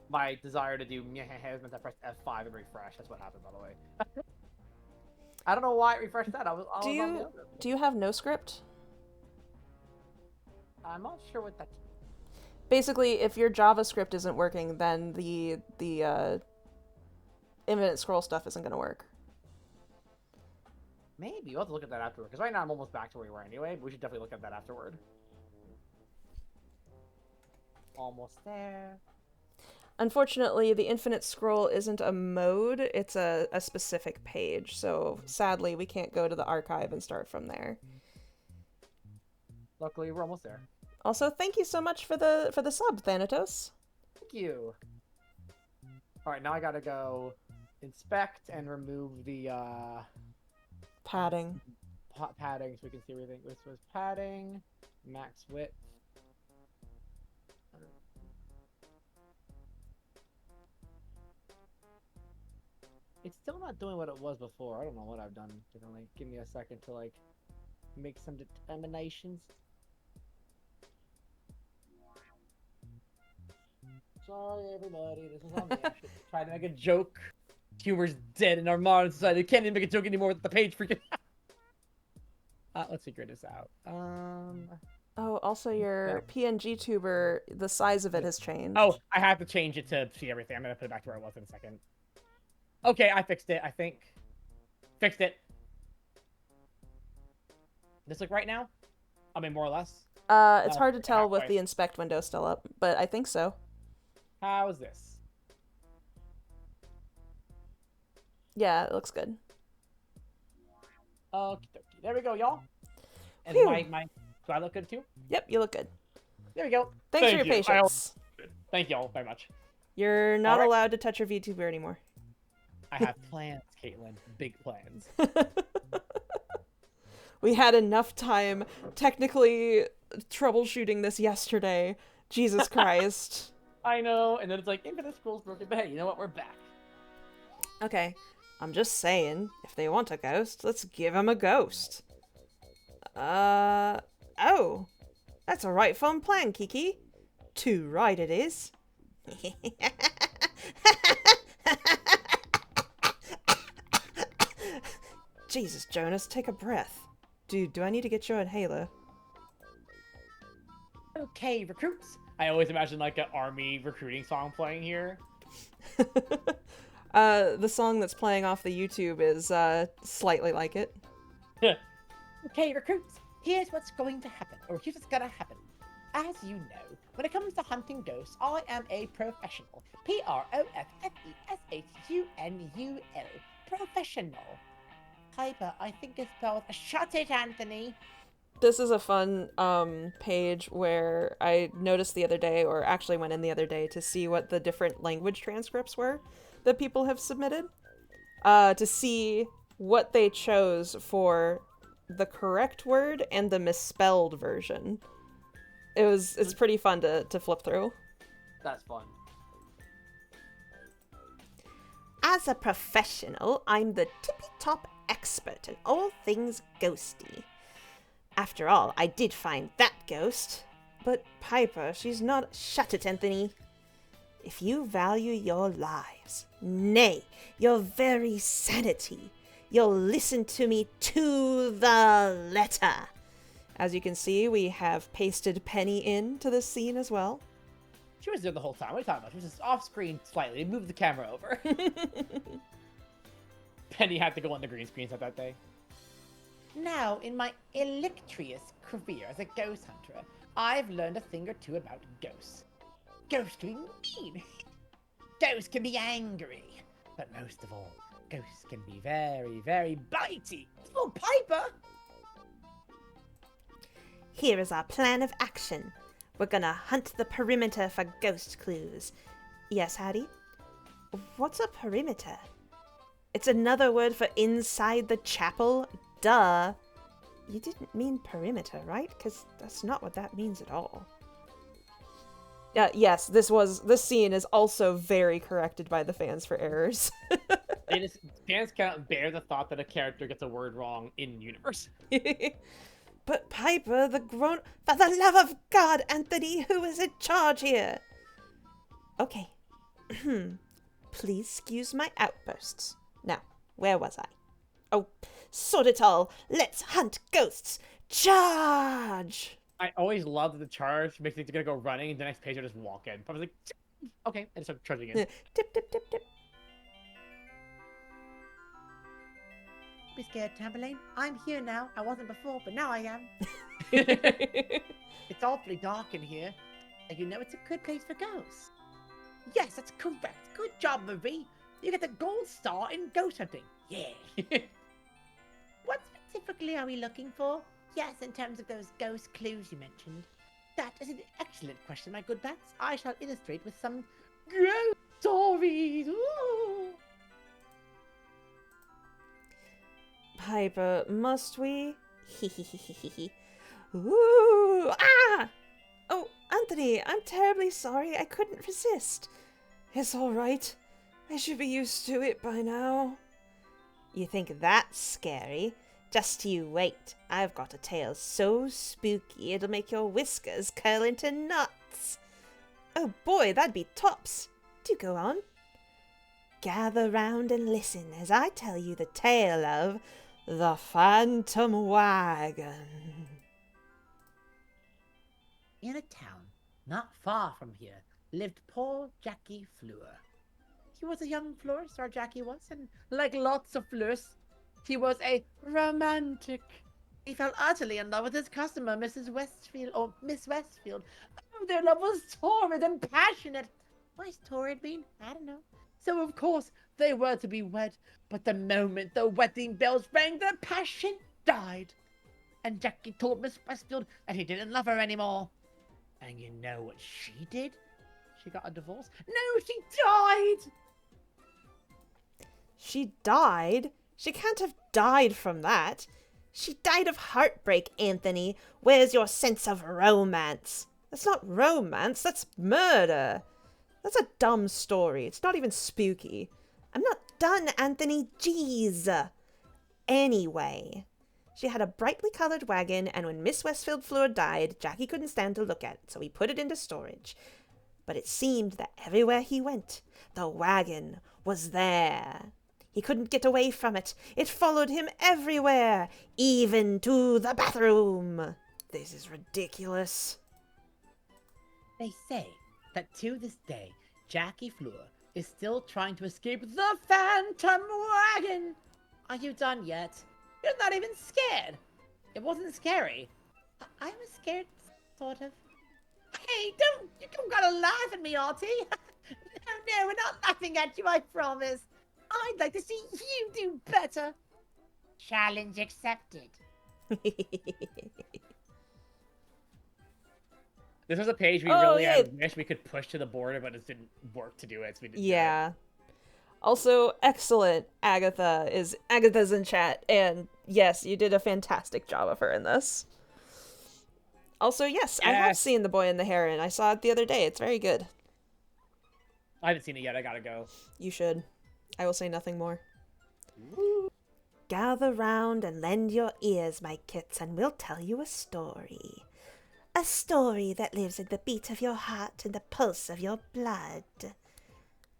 My desire to do has meant I pressed F5 and refresh. That's what happened, by the way. I don't know why it refreshed that. I was on the other. Do you have no script? I'm not sure what that. Basically, if your JavaScript isn't working, then the infinite scroll stuff isn't going to work. Maybe we'll have to look at that afterward. Because right now I'm almost back to where we were anyway. But we should definitely look at that afterward. Almost there. Unfortunately, the infinite scroll isn't a mode, it's a specific page, so sadly we can't go to the archive and start from there. Luckily, we're almost there. Also, thank you so much for the sub, Thanatos. Thank you. Alright, now I gotta go inspect and remove the Padding. padding so we can see everything. This was padding, max width. It's still not doing what it was before. I don't know what I've done differently. Give me a second to like make some determinations. Sorry, everybody. This is on me. I should try to make a joke. Humor's dead in our modern society. Can't even make a joke anymore with the page freaking out. Let's figure this out. Oh, also your PNG tuber, the size of it has changed. Oh, I have to change it to see everything. I'm gonna put it back to where it was in a second. Okay, I fixed it, I think. Fixed it. This look right now? I mean, more or less. It's hard to tell with halfway. the inspect window still up, but I think so. How is this? Yeah, it looks good. Okie dokie. There we go, y'all. And Phew. do I look good too? Yep, you look good. There we go. Thanks for your you. patience. Thank y'all very much. You're not Alright. allowed to touch your VTuber anymore. I have plans, Caitlin. Big plans. We had enough time technically troubleshooting this yesterday. Jesus Christ. I know, and then it's like, Infinite Scrolls broken, but hey, you know what? We're back. Okay, I'm just saying, if they want a ghost, let's give them a ghost. Oh. That's a right fun plan, Kiki. Too right it is. Jesus, Jonas, take a breath. Dude, do I need to get your inhaler? Okay, recruits. I always imagine like an army recruiting song playing here. The song that's playing off the YouTube is slightly like it. Okay, recruits, here's what's going to happen, or here's what's gonna happen. As you know, when it comes to hunting ghosts, I am a professional. Professional. Professional. Hyper, I think it's spelled. Shut it, Anthony. This is a fun page where I noticed the other day, or actually went in the other day, to see what the different language transcripts were that people have submitted. To see what they chose for the correct word and the misspelled version. It's pretty fun to flip through. That's fun. As a professional, I'm the tippy-top expert in all things ghosty. After all, I did find that ghost. But Piper, she's not... Shut it, Anthony. If you value your lives, nay, your very sanity, you'll listen to me to the letter. As you can see, we have pasted Penny into this scene as well. She was there the whole time. What are you talking about? She was just off screen slightly. They moved the camera over. Penny had to go on the green screen set that day. Now, in my illustrious career as a ghost hunter, I've learned a thing or two about ghosts. Ghosts can be mean. Ghosts can be angry. But most of all, ghosts can be very, very bitey. Oh, Piper! Here is our plan of action. We're gonna hunt the perimeter for ghost clues. Yes, Hattie? What's a perimeter? It's another word for inside the chapel. Duh. You didn't mean perimeter, right? Because that's not what that means at all. Yes, this scene is also very corrected by the fans for errors. Fans can't bear the thought that a character gets a word wrong in universe. But Piper, for the love of God, Anthony, who is in charge here? Okay. Please excuse my outbursts. Now, where was I? Oh, sod it all. Let's hunt ghosts. Charge! I always love that the charge makes me think they're gonna go running, and the next page I just walk in. I was like, okay, and start charging in. Tip, tip, tip, tip. Be scared, Tamberlane. I'm here now. I wasn't before, but now I am. It's awfully dark in here. And you know it's a good place for ghosts. Yes, that's correct. Good job, Marie. You get the gold star in ghost hunting. Yeah. What specifically are we looking for? Yes, in terms of those ghost clues you mentioned. That is an excellent question, my good bats. I shall illustrate with some ghost stories. Ooh. Piper, must we? Ooh, ah! Oh, Anthony, I'm terribly sorry. I couldn't resist. It's all right. I should be used to it by now. You think that's scary? Just you wait. I've got a tale so spooky it'll make your whiskers curl into knots. Oh boy, that'd be tops. Do go on. Gather round and listen as I tell you the tale of the Phantom Wagon. In a town not far from here lived poor Jackie Fleur. He was a young florist, our Jackie was, and like lots of florists, he was a romantic. He fell utterly in love with his customer, Mrs. Westfield, or Miss Westfield. Oh, their love was torrid and passionate. Why's torrid mean? I don't know. So, of course, they were to be wed, but the moment the wedding bells rang, their passion died. And Jackie told Miss Westfield that he didn't love her anymore. And you know what she did? She got a divorce. No, she died! She died? She can't have died from that. She died of heartbreak, Anthony. Where's your sense of romance? That's not romance, that's murder. That's a dumb story. It's not even spooky. I'm not done, Anthony. Jeez. Anyway, she had a brightly coloured wagon, and when Miss Westfield Fleur died, Jackie couldn't stand to look at it, so he put it into storage. But it seemed that everywhere he went, the wagon was there. He couldn't get away from it. It followed him everywhere, even to the bathroom. This is ridiculous. They say that to this day, Jackie Fleur is still trying to escape the Phantom Wagon. Are you done yet? You're not even scared. It wasn't scary. I was scared, sort of. Hey, you don't gotta laugh at me, Artie. No, we're not laughing at you, I promise. I'd like to see you do better. Challenge accepted. This was a page we wish we could push to the border, but it didn't work to do it. So we didn't do it. Also, excellent. Agatha's in chat, and yes, you did a fantastic job of her in this. Also, yes, I have seen The Boy and the Heron. I saw it the other day. It's very good. I haven't seen it yet. I gotta go. You should. I will say nothing more. Gather round and lend your ears, my kits, and we'll tell you a story. A story that lives in the beat of your heart and the pulse of your blood.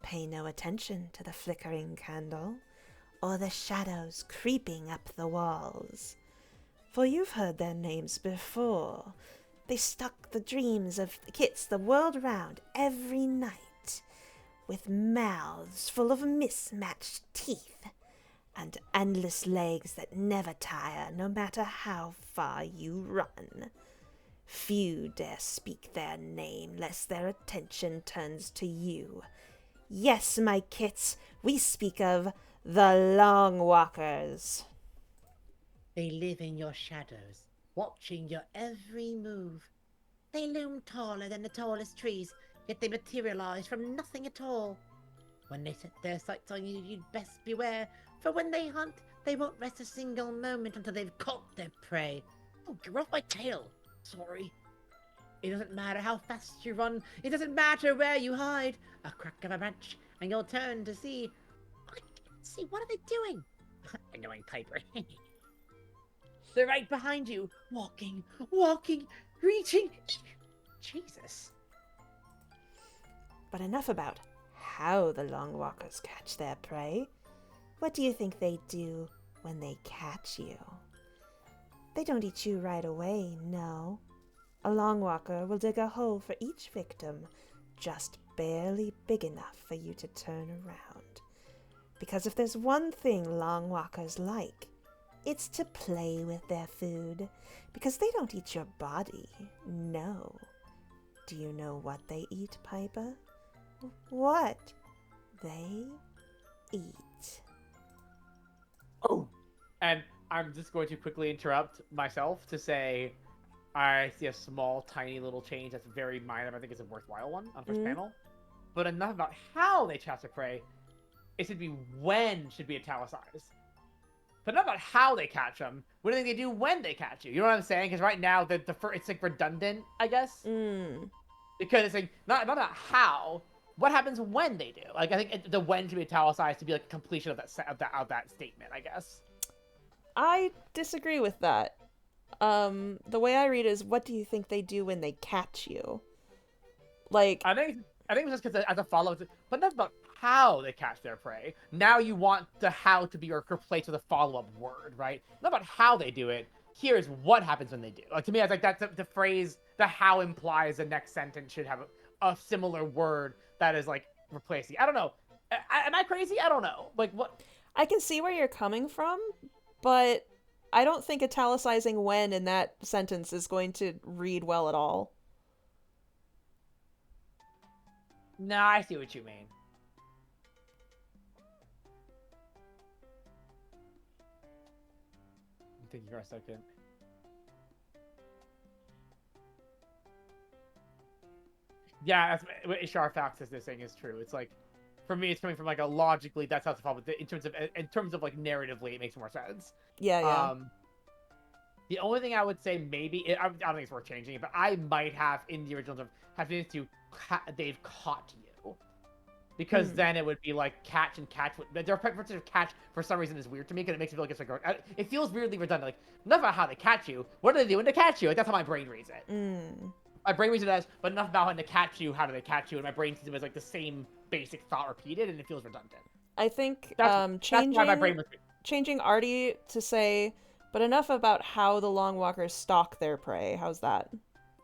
Pay no attention to the flickering candle or the shadows creeping up the walls. For you've heard their names before. They stalk the dreams of kits the world round every night, with mouths full of mismatched teeth and endless legs that never tire, no matter how far you run. Few dare speak their name, lest their attention turns to you. Yes, my kits, we speak of the Long Walkers. They live in your shadows, watching your every move. They loom taller than the tallest trees, yet they materialize from nothing at all. When they set their sights on you, you'd best beware, for when they hunt, they won't rest a single moment until they've caught their prey. Oh, get off my tail! Sorry. It doesn't matter how fast you run, it doesn't matter where you hide. A crack of a branch, and you'll turn to see. I can't see, what are they doing? Annoying Piper. They're right behind you, walking, reaching. Jesus. But enough about how the Long Walkers catch their prey. What do you think they do when they catch you? They don't eat you right away, no. A Long Walker will dig a hole for each victim, just barely big enough for you to turn around. Because if there's one thing Long Walkers like, it's to play with their food. Because they don't eat your body, no. Do you know what they eat, Piper? What they eat. Oh, and I'm just going to quickly interrupt myself to say I see a small, tiny little change that's very minor, but I think it's a worthwhile one on first panel. But enough about how they catch their prey. It should be when should be italicized. But not about how they catch them. What do they do when they catch you? You know what I'm saying? Because right now, it's like redundant, I guess. Because it's like not about how. What happens when they do? Like I think the when should be italicized to be like a completion of that statement, I guess. I disagree with that. The way I read is, what do you think they do when they catch you? Like, I think it's just because as a follow-up, but not about how they catch their prey. Now you want the how to be replaced with a follow-up word, right? Not about how they do it. Here's what happens when they do. Like to me, I was like that's the phrase. The how implies the next sentence should have a similar word that is like replacing. I don't know. Am I crazy? I don't know. Like what? I can see where you're coming from, but I don't think italicizing when in that sentence is going to read well at all. No, I see what you mean. I'm thinking for a second. Yeah, that's what Ishar Fox is saying is true. It's like, for me, it's coming from like a logically. That's how it's a problem. In terms of like narratively, it makes more sense. Yeah. The only thing I would say maybe I don't think it's worth changing it, but I might have in the original have to they've caught you, because then it would be like catch and catch. Their preference of catch for some reason is weird to me because it makes me feel like it's like it feels weirdly redundant. Like enough about how they catch you. What are they doing to catch you? Like that's how my brain reads it. My brain reads it as, but enough about when to catch you. How do they catch you? And my brain sees it as like the same basic thought repeated, and it feels redundant. I think that's why my brain was changing Artie to say, but enough about how the Long Walkers stalk their prey. How's that?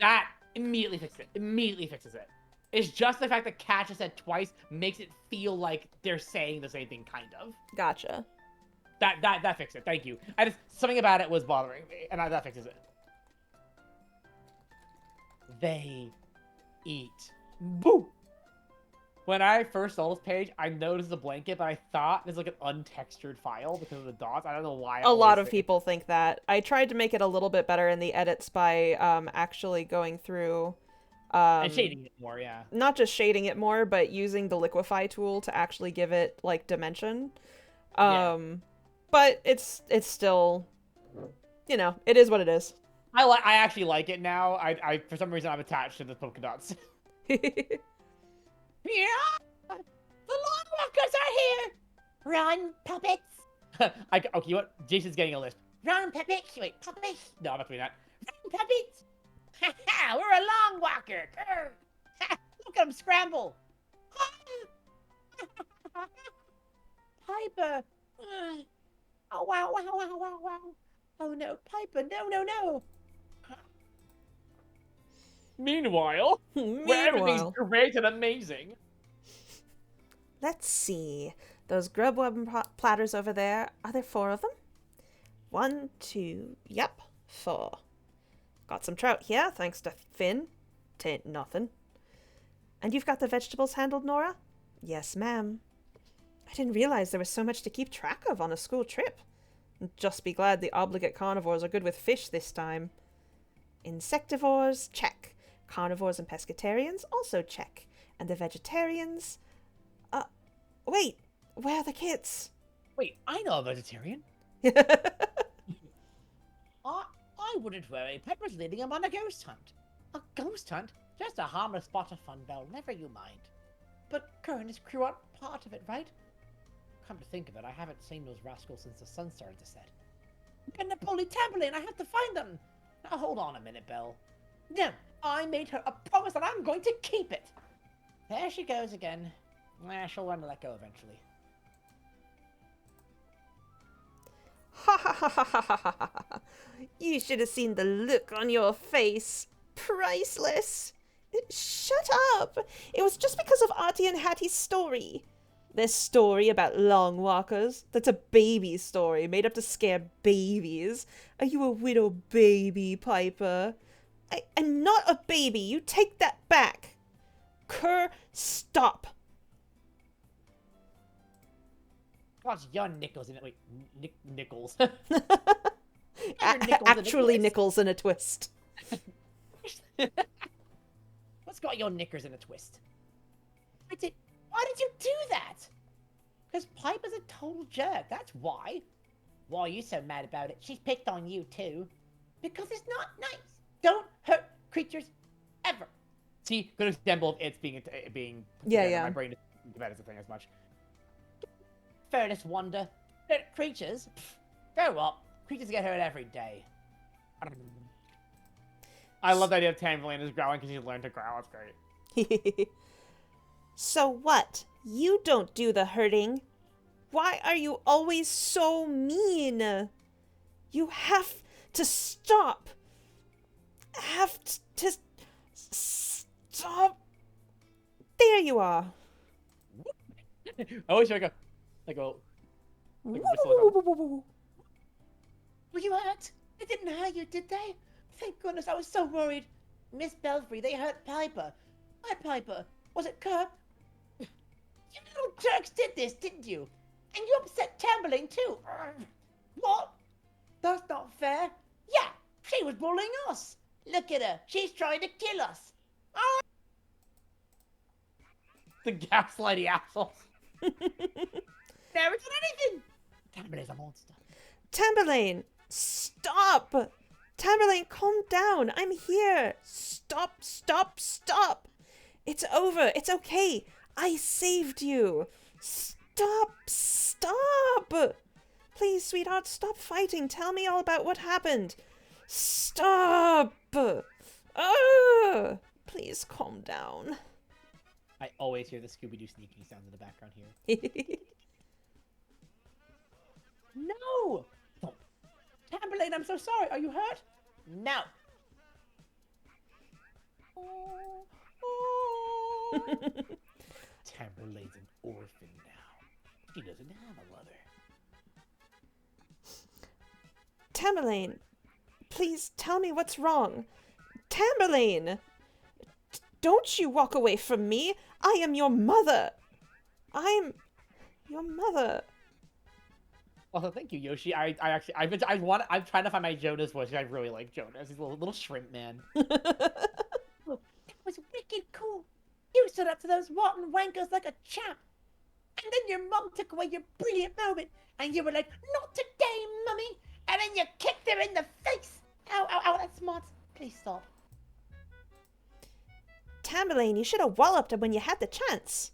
That immediately fixes it. Immediately fixes it. It's just the fact that catch is said twice makes it feel like they're saying the same thing, kind of. Gotcha. That fixed it. Thank you. Something about it was bothering me, and that fixes it. They eat. Boo! When I first saw this page, I noticed the blanket, but I thought it's like an untextured file because of the dots. I don't know why. A lot of people think that. I tried to make it a little bit better in the edits by actually going through... and shading it more, yeah. Not just shading it more, but using the liquify tool to actually give it, like, dimension. But it's still... You know, it is what it is. I actually like it now. I for some reason I'm attached to the polka dots. Yeah! The Long Walkers are here! Run, puppets! Okay, you know what? Jason's getting a list. Run, puppets! Wait, puppets! No, I'm not doing that. Run, puppets! Ha ha! We're a Long Walker! Grr. Ha, look at them scramble! Piper! Oh, wow, wow, wow, wow, wow. Oh, no, Piper, no, no, no. Meanwhile, where everything's Meanwhile, great and amazing. let's see. Those grub weapon platters over there, are there 4 of them? 1, 2, yep, 4. Got some trout here, thanks to Finn. Tain't nothing. And you've got the vegetables handled, Nora? Yes, ma'am. I didn't realize there was so much to keep track of on a school trip. Just be glad the obligate carnivores are good with fish this time. Insectivores, check. Carnivores and pescatarians, also check. And the vegetarians... wait, where are the kids? Wait, I know a vegetarian. I wouldn't worry. Piper's leading him on a ghost hunt. A ghost hunt? Just a harmless spot of fun, Belle. Never you mind. But Kerr and his crew aren't part of it, right? Come to think of it, I haven't seen those rascals since the sun started to set. And the bully Tamberlane, I have to find them. Now hold on a minute, Belle. No, I made her a promise and I'm going to keep it. There she goes again. She'll learn to let go eventually. Ha ha ha ha ha ha ha. You should have seen the look on your face. Priceless. Shut up. It was just because of Artie and Hattie's story. Their story about long walkers. That's a baby story made up to scare babies. Are you a widow baby, Piper? I'm not a baby. You take that back. Kerr, stop. What's your nickels in it? Wait, nickels. Actually, nickels in a twist. What's got your knickers in a twist? Why did you do that? Because Piper's a total jerk, that's why. Why are you so mad about it? She's picked on you too. Because it's not nice. Don't hurt creatures ever. See, good example of it's being Yeah, together. yeah. My brain doesn't think about it as a thing as much. Fairness, Wonder. Creatures? Grow up. Creatures get hurt every day. I love the idea of Tamberlane is growling because he's learned to growl. It's great. So what? You don't do the hurting. Why are you always so mean? You have to stop. Stop. There you are. I wish I could whistle. Were you hurt? They didn't hurt you, did they? Thank goodness, I was so worried. Miss Belfry, they hurt Piper. My Piper. Was it Kerr? You little jerks did this, didn't you? And you upset Tamberlane too. What? That's not fair. Yeah, she was bullying us. Look at her. She's trying to kill us. Oh. The gaslighty assholes. Never did anything. Tamberlane's a monster. Tamberlane, stop. Tamberlane, calm down. I'm here. Stop. It's over. It's okay. I saved you. Stop. Please, sweetheart, stop fighting. Tell me all about what happened. Stop. Please calm down. I always hear the Scooby-Doo sneaking sounds in the background here. No! Oh. Tamberlane, I'm so sorry. Are you hurt? No. Tamberlane's an orphan now. She doesn't have a mother. Tamberlane, please tell me what's wrong. Tamberlane! Don't you walk away from me. I am your mother. I'm your mother. Also, thank you, Yoshi. I'm trying to find my Jonas voice. I really like Jonas. He's a little shrimp man. That was wicked cool. You stood up to those rotten wankers like a champ. And then your mum took away your brilliant moment. And you were like, not today, mummy. And then you kicked her in the face. Ow, ow, ow, that's my Please stop. Tamberlane, you should have walloped him when you had the chance.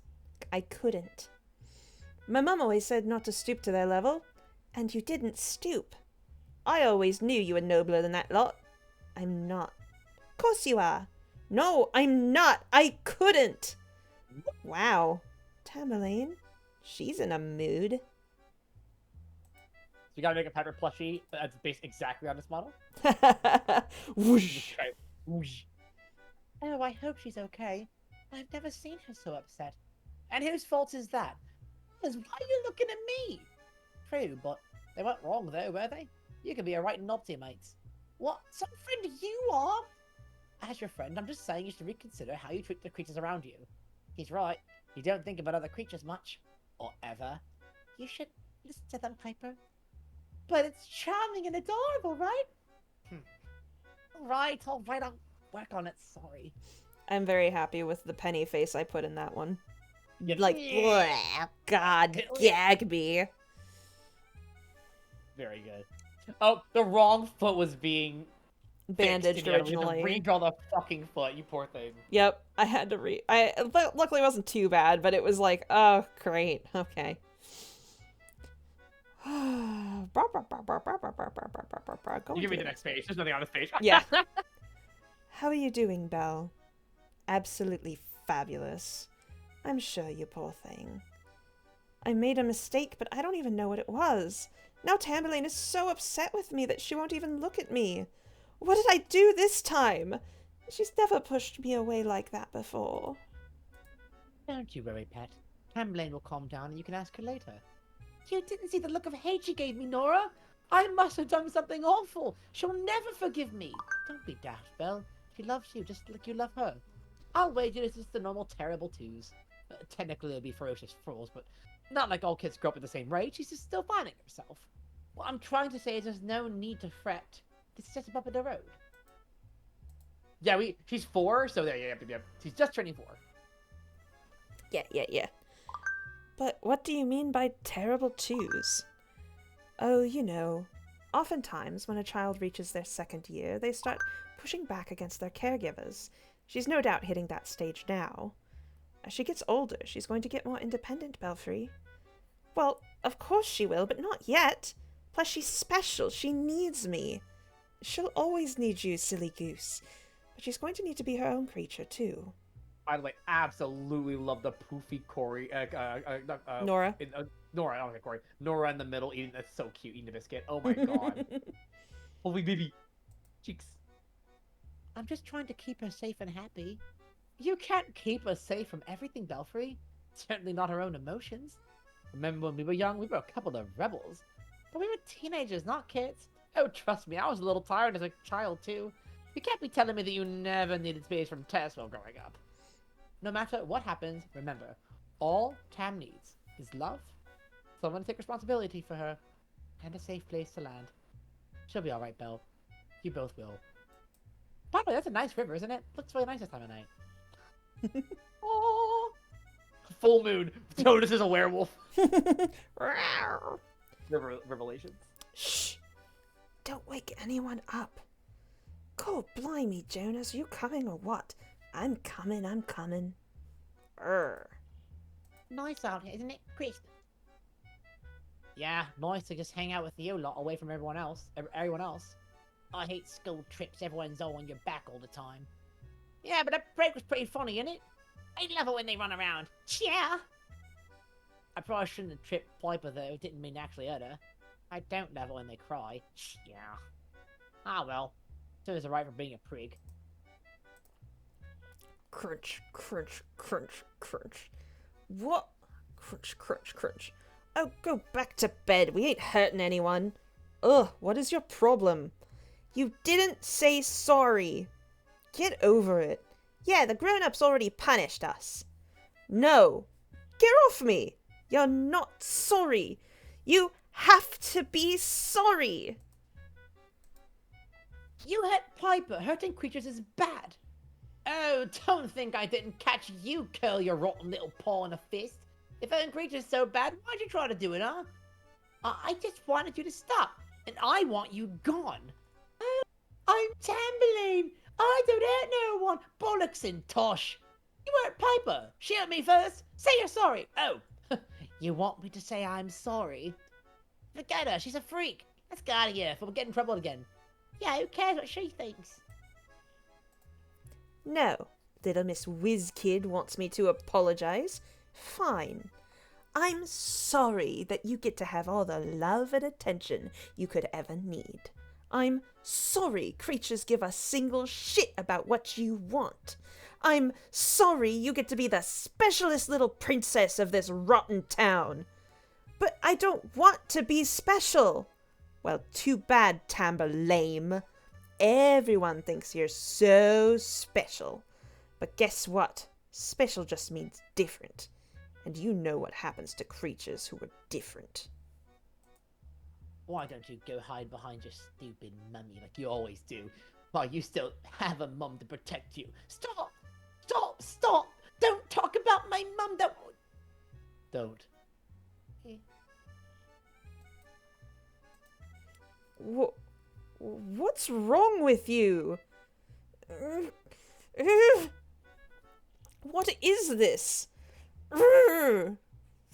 I couldn't. My mum always said not to stoop to their level, and you didn't stoop. I always knew you were nobler than that lot. I'm not. Course you are. No, I'm not. I couldn't. Wow. Tamberlane, she's in a mood. So you gotta make a Piper plushie that's based exactly on this model. Whoosh. Okay. Whoosh. Oh, I hope she's okay. I've never seen her so upset. And whose fault is that? Why are you looking at me? True, but they weren't wrong though, were they? You can be a right knob to your mates. What? Some friend you are? As your friend, I'm just saying you should reconsider how you treat the creatures around you. He's right. You don't think about other creatures much. Or ever. You should listen to them, Piper. But it's charming and adorable, right? All right, I'll work on it. Sorry. I'm very happy with the penny face I put in that one. Yeah. Like, bleh, God, gag me. Very good. Oh, the wrong foot was being Bandaged originally. Redraw the fucking foot, you poor thing. Yep, I had to luckily it wasn't too bad, but it was like, oh, great, okay. You give me the next page. There's nothing on this page. Yeah. How are you doing, Belle? Absolutely fabulous. I'm sure, you poor thing. I made a mistake, but I don't even know what it was. Now Tamberlane is so upset with me that she won't even look at me. What did I do this time? She's never pushed me away like that before. Don't you worry, pet. Tamberlane will calm down and you can ask her later. You didn't see the look of hate she gave me, Nora. I must have done something awful. She'll never forgive me. Don't be daft, Belle. She loves you just like you love her. I'll wager it's just the normal terrible twos. Technically, it'll be ferocious fools, but not like all kids grow up at the same rate. She's just still finding herself. What I'm trying to say is there's no need to fret. This is just a bump in the road. Yeah, she's 4, so there, yeah. She's just turning 4. Yeah. But what do you mean by terrible twos? Oh, you know, oftentimes when a child reaches their 2nd year, they start pushing back against their caregivers. She's no doubt hitting that stage now. As she gets older, she's going to get more independent, Belfry. Well, of course she will, but not yet. Plus, she's special. She needs me. She'll always need you, silly goose. But she's going to need to be her own creature, too. By the way, absolutely love the poofy Corey. Nora. Nora, I don't think Corey. Nora in the middle eating. That's so cute, eating a biscuit. Oh my god. Holy baby. Cheeks. I'm just trying to keep her safe and happy. You can't keep us safe from everything, Belfry. Certainly not our own emotions. Remember when we were young, we were a couple of rebels. But we were teenagers, not kids. Oh, trust me, I was a little tired as a child, too. You can't be telling me that you never needed space from Tess while growing up. No matter what happens, remember, all Tam needs is love, someone to take responsibility for her, and a safe place to land. She'll be alright, Belle. You both will. By the way, that's a nice river, isn't it? Looks really nice this time of night. Oh, full moon. Jonas is a werewolf. Revelations. Shh! Don't wake anyone up. God blimey, Jonas, are you coming or what? I'm coming. Nice out here, isn't it? Crisp. Yeah, nice to just hang out with you lot away from everyone else. I hate school trips. Everyone's all on your back all the time. Yeah, but that break was pretty funny, innit? I love it when they run around. Yeah. I probably shouldn't have tripped Piper though. It didn't mean to actually hurt her. I don't love it when they cry. Yeah. Ah well. So is it right for being a prig. Crunch. What? Crunch. Oh, go back to bed. We ain't hurting anyone. Ugh, what is your problem? You didn't say sorry. Get over it. Yeah, the grown-ups already punished us. No. Get off me. You're not sorry. You have to be sorry. You hurt Piper. Hurting creatures is bad. Oh, don't think I didn't catch you curl your rotten little paw in a fist. If hurting creatures so bad, why'd you try to do it, huh? I just wanted you to stop, and I want you gone. I'm Tamberlane. I don't hurt no one. Bollocks and tosh. You weren't Piper. She hurt me first. Say you're sorry. Oh, you want me to say I'm sorry? Forget her. She's a freak. Let's get out of here before we get in trouble again. Yeah, who cares what she thinks? No, little Miss Whiz-Kid wants me to apologize. Fine. I'm sorry that you get to have all the love and attention you could ever need. I'm sorry creatures give a single shit about what you want. I'm sorry you get to be the specialist little princess of this rotten town. But I don't want to be special. Well, too bad, Tamberlane. Everyone thinks you're so special. But guess what? Special just means different. And you know what happens to creatures who are different. Why don't you go hide behind your stupid mummy like you always do, while you still have a mum to protect you? Stop! Stop! Stop! Don't talk about my mum! Don't. What's wrong with you? What is this? What are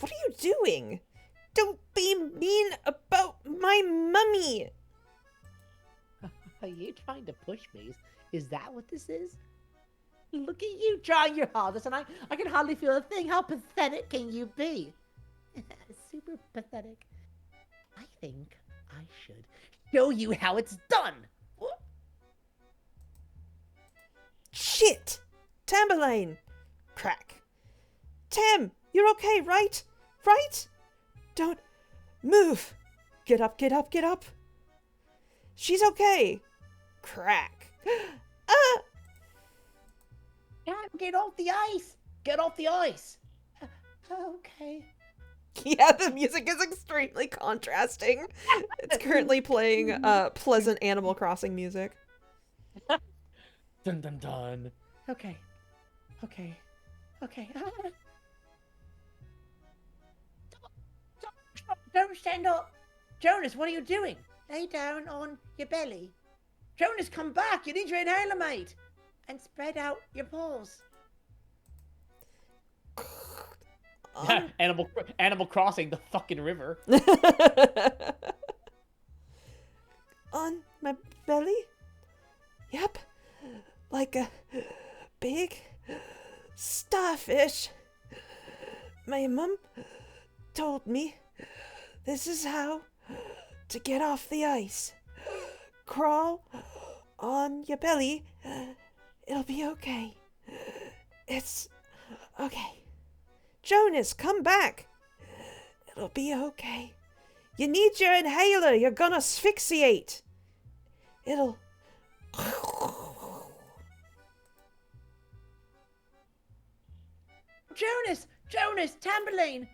you doing? Don't be mean about my mummy! Are you trying to push me? Is that what this is? Look at you trying your hardest, and I can hardly feel a thing. How pathetic can you be? Super pathetic. I think I should show you how it's done. What? Shit! Tamberlane! Crack. Tam, you're okay, right? Right? Don't move. Get up, get up, get up. She's okay. Crack. Ah! Get off the ice. Get off the ice. Okay. Yeah, the music is extremely contrasting. It's currently playing pleasant Animal Crossing music. Dun dun dun. Okay. Okay. Okay. Stop. Don't stand up. Jonas, what are you doing? Lay down on your belly. Jonas, come back. You need your inhaler, mate. And spread out your paws. Animal Crossing, the fucking river. On my belly? Yep. Like a big starfish. My mum told me this is how to get off the ice. Crawl on your belly. It'll be okay. It's okay. Jonas, come back. It'll be okay. You need your inhaler. You're gonna asphyxiate. It'll... Jonas, Tamberlane.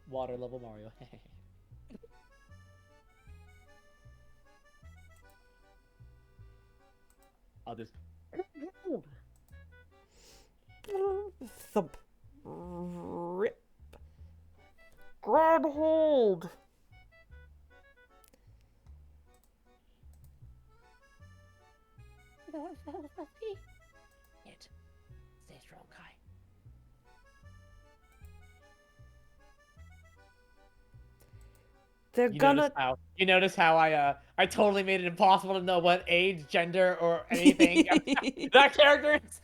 Water level Mario. I'll just Thump. Rip. Grab hold. Yet. Stay strong, Kai. They're gonna... You notice how I totally made it impossible to know what age, gender, or anything that character is.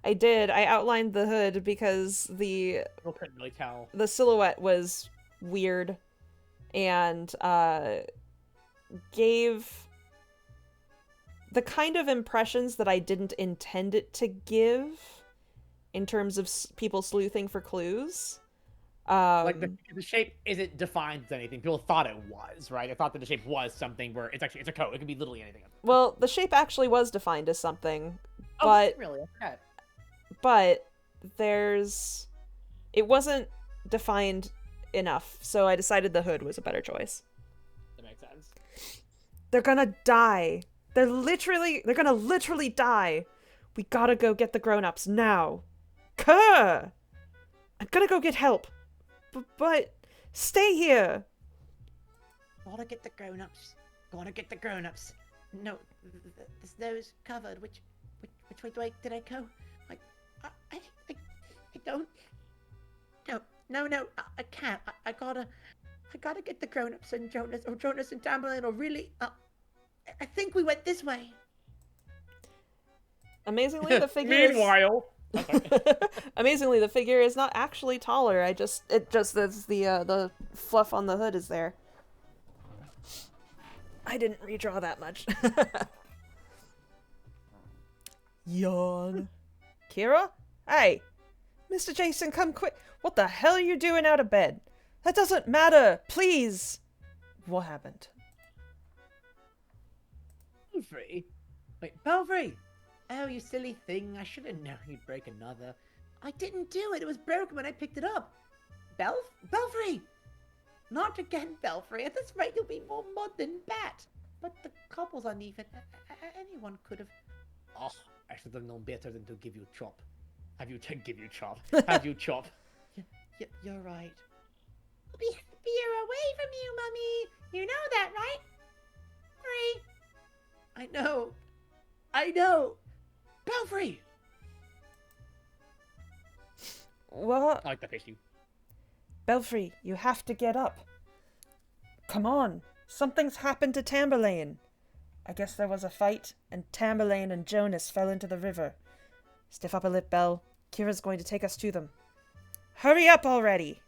I did. I outlined the hood because I couldn't really tell. the silhouette was weird and gave the kind of impressions that I didn't intend it to give in terms of people sleuthing for clues. Like the shape isn't defined as anything. People thought it was, right? I thought that the shape was something where it's a code. It could be literally anything. Well, the shape actually was defined as something, but really? Okay. but it wasn't defined enough, so I decided the hood was a better choice. That makes sense. They're gonna die. They're gonna literally die. We gotta go get the grown-ups now. Kerr! I'm gonna go get help. But stay here. Gotta get the grown-ups. Gotta get the grown-ups. No, the snow's covered. Which way did I go? I don't. No, I can't. I gotta get the grown-ups and Jonas and Tamberlane, or really, I think we went this way. Amazingly, the figure Meanwhile. Amazingly, the figure is not actually taller. It just the fluff on the hood is there. I didn't redraw that much. Yawn. Kira? Hey! Mr. Jason, come quick! What the hell are you doing out of bed? That doesn't matter! Please! What happened? Belfry? Wait, Belfry! Oh, you silly thing. I should have known you'd break another. I didn't do it. It was broken when I picked it up. Belfry! Not again, Belfry. At this rate, you'll be more mud than bat. But the cobble's uneven. Anyone could have... Oh, I should have known better than to give you chop. Have you chop? You're right. I'll be happier away from you, Mummy. You know that, right? Free. I know. Belfry! What? I like that face you. Belfry, you have to get up. Come on. Something's happened to Tamberlane. I guess there was a fight, and Tamberlane and Jonas fell into the river. Stiff up a lip, Belle. Kira's going to take us to them. Hurry up already!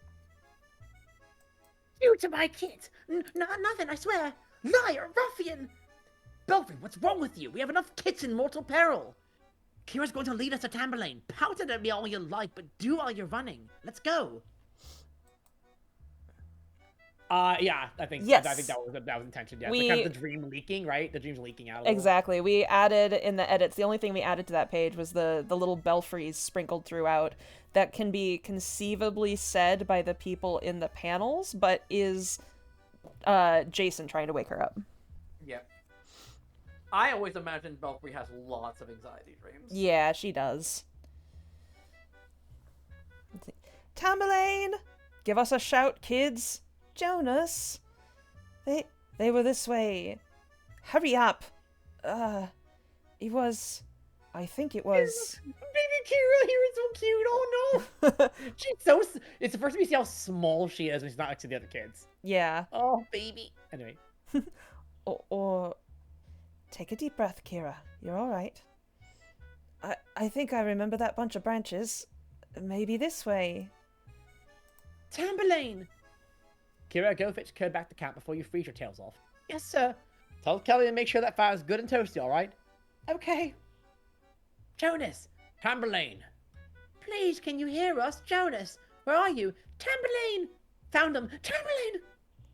You to my kids! Nothing, I swear! Liar! Ruffian! Belfry, what's wrong with you? We have enough kids in mortal peril! Kira's going to lead us to Tamberlane. Pout at me all you like, but do while you're running. Let's go! Yeah, I think Yes. I think that was intention. Yeah, We- it's like kind of the dream leaking, right? The dream's leaking out. A little. Exactly. We added in the edits, the only thing we added to that page was the little belfries sprinkled throughout that can be conceivably said by the people in the panels, but is Jason trying to wake her up. Yeah. I always imagine Belfry has lots of anxiety dreams. Yeah, she does. Tamberlane! Give us a shout, kids! Jonas! They were this way. Hurry up! It was... I think it was... Baby Kira here is so cute. Oh no, she's so. It's the first time we see how small she is when she's not next to the other kids. Yeah. Oh baby. Anyway. Or... Take a deep breath, Kira. You're alright. I think I remember that bunch of branches. Maybe this way. Tamberlane! Kira, go fetch Kerr back to camp before you freeze your tails off. Yes, sir. Tell Kelly to make sure that fire's good and toasty, alright? Okay. Jonas! Tamberlane. Please, can you hear us? Jonas! Where are you? Tamberlane! Found him! Tamberlane!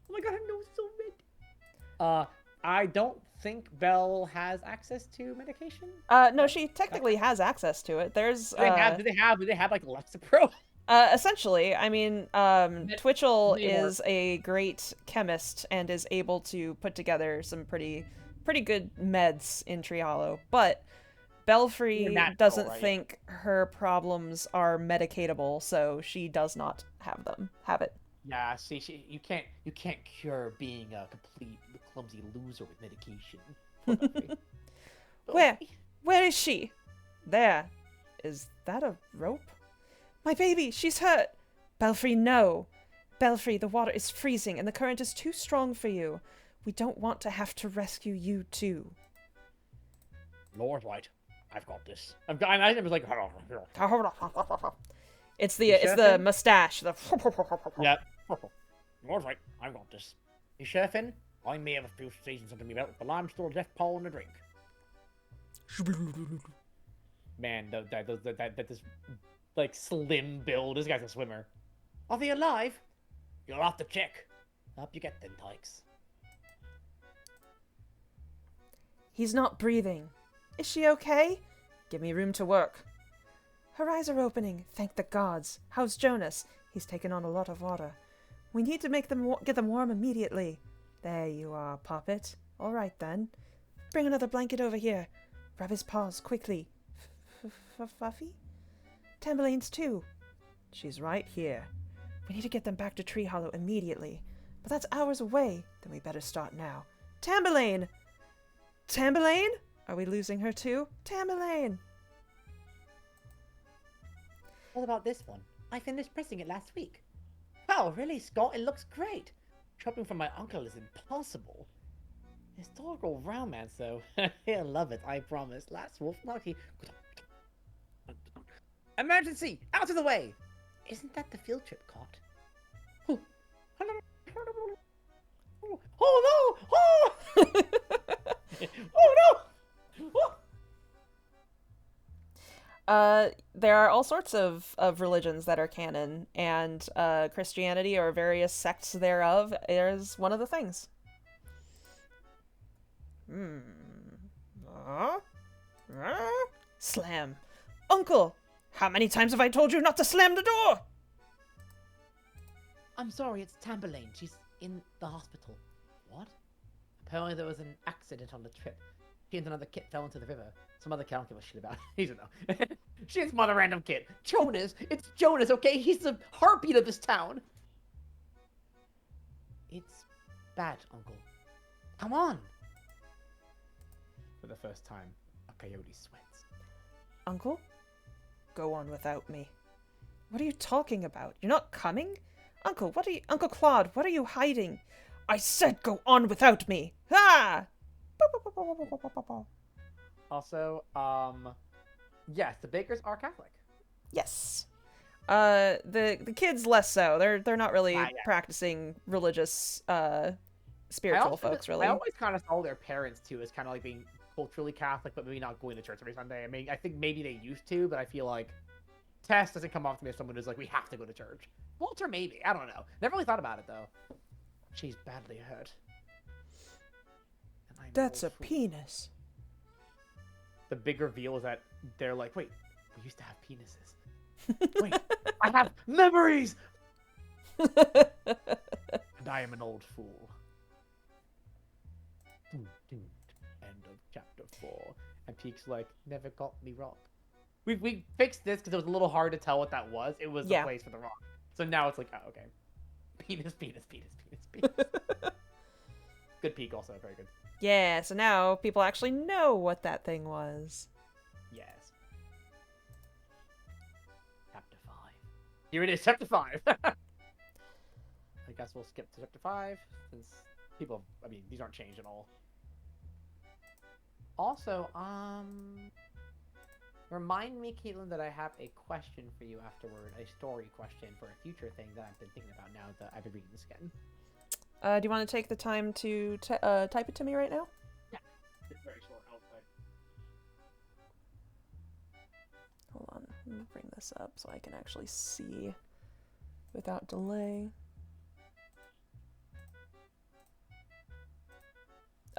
Oh my god, her nose is so red. I don't think Belle has access to medication. No, she technically has access to it. There's, Do they have like Lexapro? essentially, I mean, Twitchell is a great chemist and is able to put together some pretty good meds in Tree Hollow, but Belfry Natural, doesn't right? think her problems are medicatable, so she does not have it. Yeah, see, you can't cure being a complete clumsy loser with medication. Poor Belfry. Where is she? There. Is that a rope? My baby, she's hurt. Belfry, no. Belfry, the water is freezing and the current is too strong for you. We don't want to have to rescue you too. Lord White, I've got this. I imagine it was like. It's the mustache. The Yeah. Lord White, I've got this. You sure, Finn? I may have a few seasons under me belt, but I'm still Jeff Paul in the drink. Man, that this like slim build. This guy's a swimmer. Are they alive? You'll have to check. Up you get then, Tykes. He's not breathing. Is she okay? Give me room to work. Her eyes are opening. Thank the gods. How's Jonas? He's taken on a lot of water. We need to make them get them warm immediately. There you are, Poppet. All right then. Bring another blanket over here. Rub his paws, quickly. Fluffy? Tamberlane's too. She's right here. We need to get them back to Tree Hollow immediately. But that's hours away. Then we better start now. Tamberlane! Tamberlane? Are we losing her too? Tamberlane! What about this one? I finished pressing it last week. Wow, really, Scott? It looks great. Shopping from my uncle is impossible. Historical romance, though. He'll love it, I promise. Last wolf, lucky. Emergency! Out of the way! Isn't that the field trip cot? Oh no! Oh! Oh no! There are all sorts of religions that are canon, and Christianity or various sects thereof is one of the things. Slam. Uncle! How many times have I told you not to slam the door? I'm sorry, it's Tamberlane. She's in the hospital. What? Apparently there was an accident on the trip. She and another kid fell into the river. Some other kid I don't give a shit about. He don't know. She's some other random kid. Jonas! It's Jonas, okay? He's the heartbeat of this town. It's bad, Uncle. Come on! For the first time, a coyote sweats. Uncle? Go on without me. What are you talking about? You're not coming? Uncle Claude, what are you hiding? I said go on without me! Ah! Also, yes, the Bakers are Catholic. Yes. The kids less so. They're not really Yeah. practicing religious spiritual folks really. I always kind of saw their parents too as kind of like being culturally Catholic, but maybe not going to church every Sunday. I mean, I think maybe they used to, but I feel like Tess doesn't come off to me as someone who's like, we have to go to church. Walter maybe. I don't know. Never really thought about it though. She's badly hurt. And I'm That's a old fool. penis. The big reveal is that they're like, wait, we used to have penises. Wait, I have memories! And I am an old fool. End of chapter 4. And Peak's like, never got me wrong. We fixed this because it was a little hard to tell what that was. It was the Yeah. place for the rock. So now it's like, oh, okay. Penis. Good Peak also, very good. Yeah, so now people actually know what that thing was. Yes. Chapter 5. Here it is, chapter 5. I guess we'll skip to chapter 5 since people, I mean, these aren't changed at all. Also, remind me, Caitlin, that I have a question for you afterward, a story question for a future thing that I've been thinking about now that I've been reading this again. Do you want to take the time to type it to me right now? Yeah, it's very short. Hold on, let me bring this up so I can actually see without delay.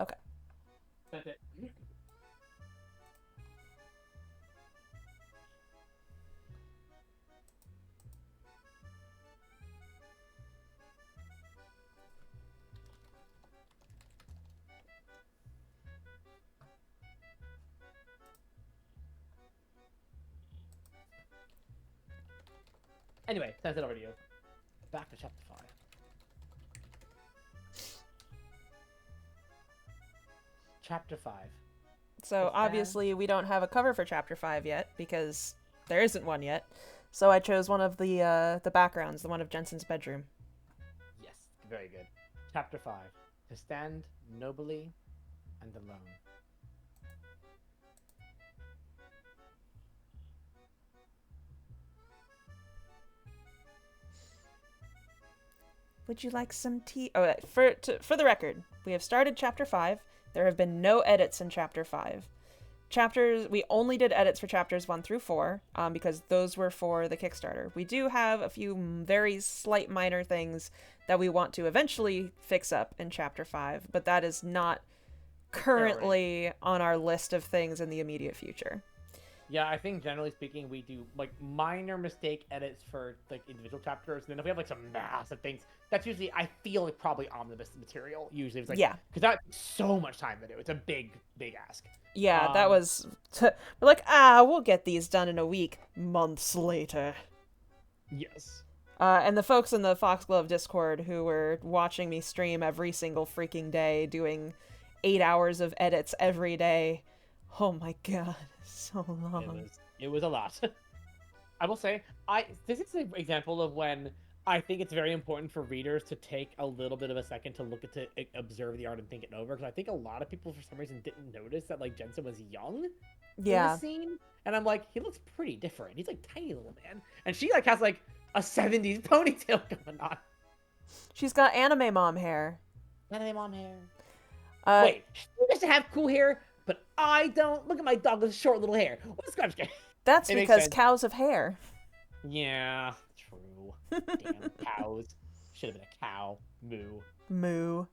Okay. That's it. Anyway, send it over to you. Back to chapter 5. Chapter 5. So obviously we don't have a cover for chapter 5 yet because there isn't one yet. So I chose one of the backgrounds, the one of Jensen's bedroom. Yes, very good. Chapter 5. To stand nobly and alone. Would you like some tea? Oh, for the record, we have started chapter 5. There have been no edits in chapter 5. We only did edits for chapters 1 through 4 because those were for the Kickstarter. We do have a few very slight minor things that we want to eventually fix up in chapter 5, but that is not currently on our list of things in the immediate future. Yeah, I think generally speaking, we do like minor mistake edits for like individual chapters. And then if we have like some massive things, that's usually I feel like probably omnibus material. Usually it's like Yeah. because that takes so much time to do. It's a big ask. Yeah, that Um, was. We're like, we'll get these done in a week. Months later. Yes. And the folks in the Foxglove Discord who were watching me stream every single freaking day, doing 8 hours of edits every day. Oh my god, so long. It was a lot. I will say, this is an example of when I think it's very important for readers to take a little bit of a second to look at to observe the art and think it over. Because I think a lot of people for some reason didn't notice that like Jensen was young in Yeah. the scene, and I'm like, he looks pretty different. He's like tiny little man, and she like has like a 70s ponytail going on. She's got anime mom hair. Anime mom hair. Wait, she used to have cool hair, but I don't. Look at my dog with short little hair. What's going on? That's It makes because sense. cows have hair. Yeah, true. Damn cows. Should have been a cow. Moo. Moo.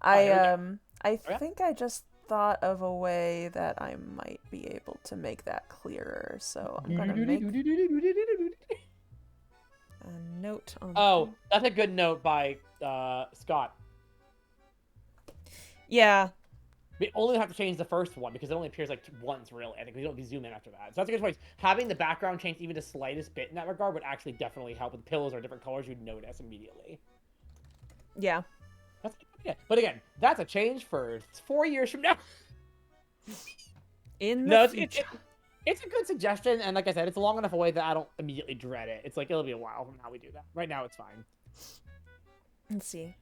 here we go. I yeah. think I just thought of a way that I might be able to make that clearer. So I'm gonna make a note on. Oh, that's a good note by Scott. Yeah. We only have to change the first one because it only appears like once, really. I think we don't zoom in after that. So that's a good choice. Having the background change even the slightest bit in that regard would actually definitely help. With pillows are different colors, you'd notice immediately. Yeah. That's yeah. But again, that's a change for 4 years from now. In the No, future. it's a good suggestion, and like I said, it's long enough away that I don't immediately dread it. It's like it'll be a while from how we do that. Right now, it's fine. Let's see.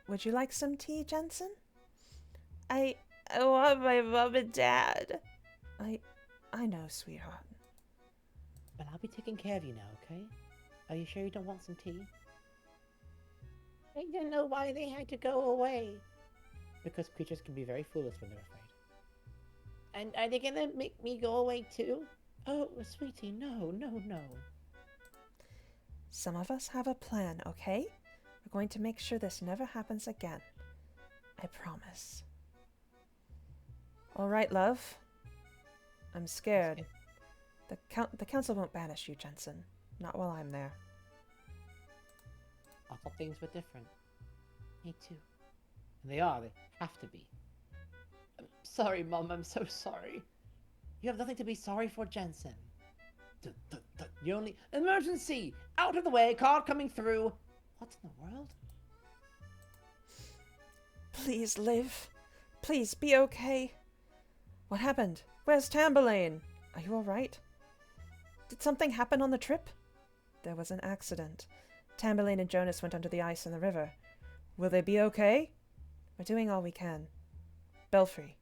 Would you like some tea, Jensen? I want my mom and dad. I know, sweetheart. But I'll be taking care of you now, okay? Are you sure you don't want some tea? I don't know why they had to go away. Because creatures can be very foolish when they're afraid. And are they gonna make me go away too? Oh, sweetie, no. Some of us have a plan, okay? We're going to make sure this never happens again. I promise. All right, love. I'm scared. The council won't banish you, Jensen. Not while I'm there. I thought things were different. Me too. And they are. They have to be. I'm sorry, Mom. I'm so sorry. You have nothing to be sorry for, Jensen. You only... Emergency! Out of the way! Car coming through! What in the world? Please live. Please be okay. What happened? Where's Tamberlane? Are you all right? Did something happen on the trip? There was an accident. Tamberlane and Jonas went under the ice in the river. Will they be okay? We're doing all we can. Belfry,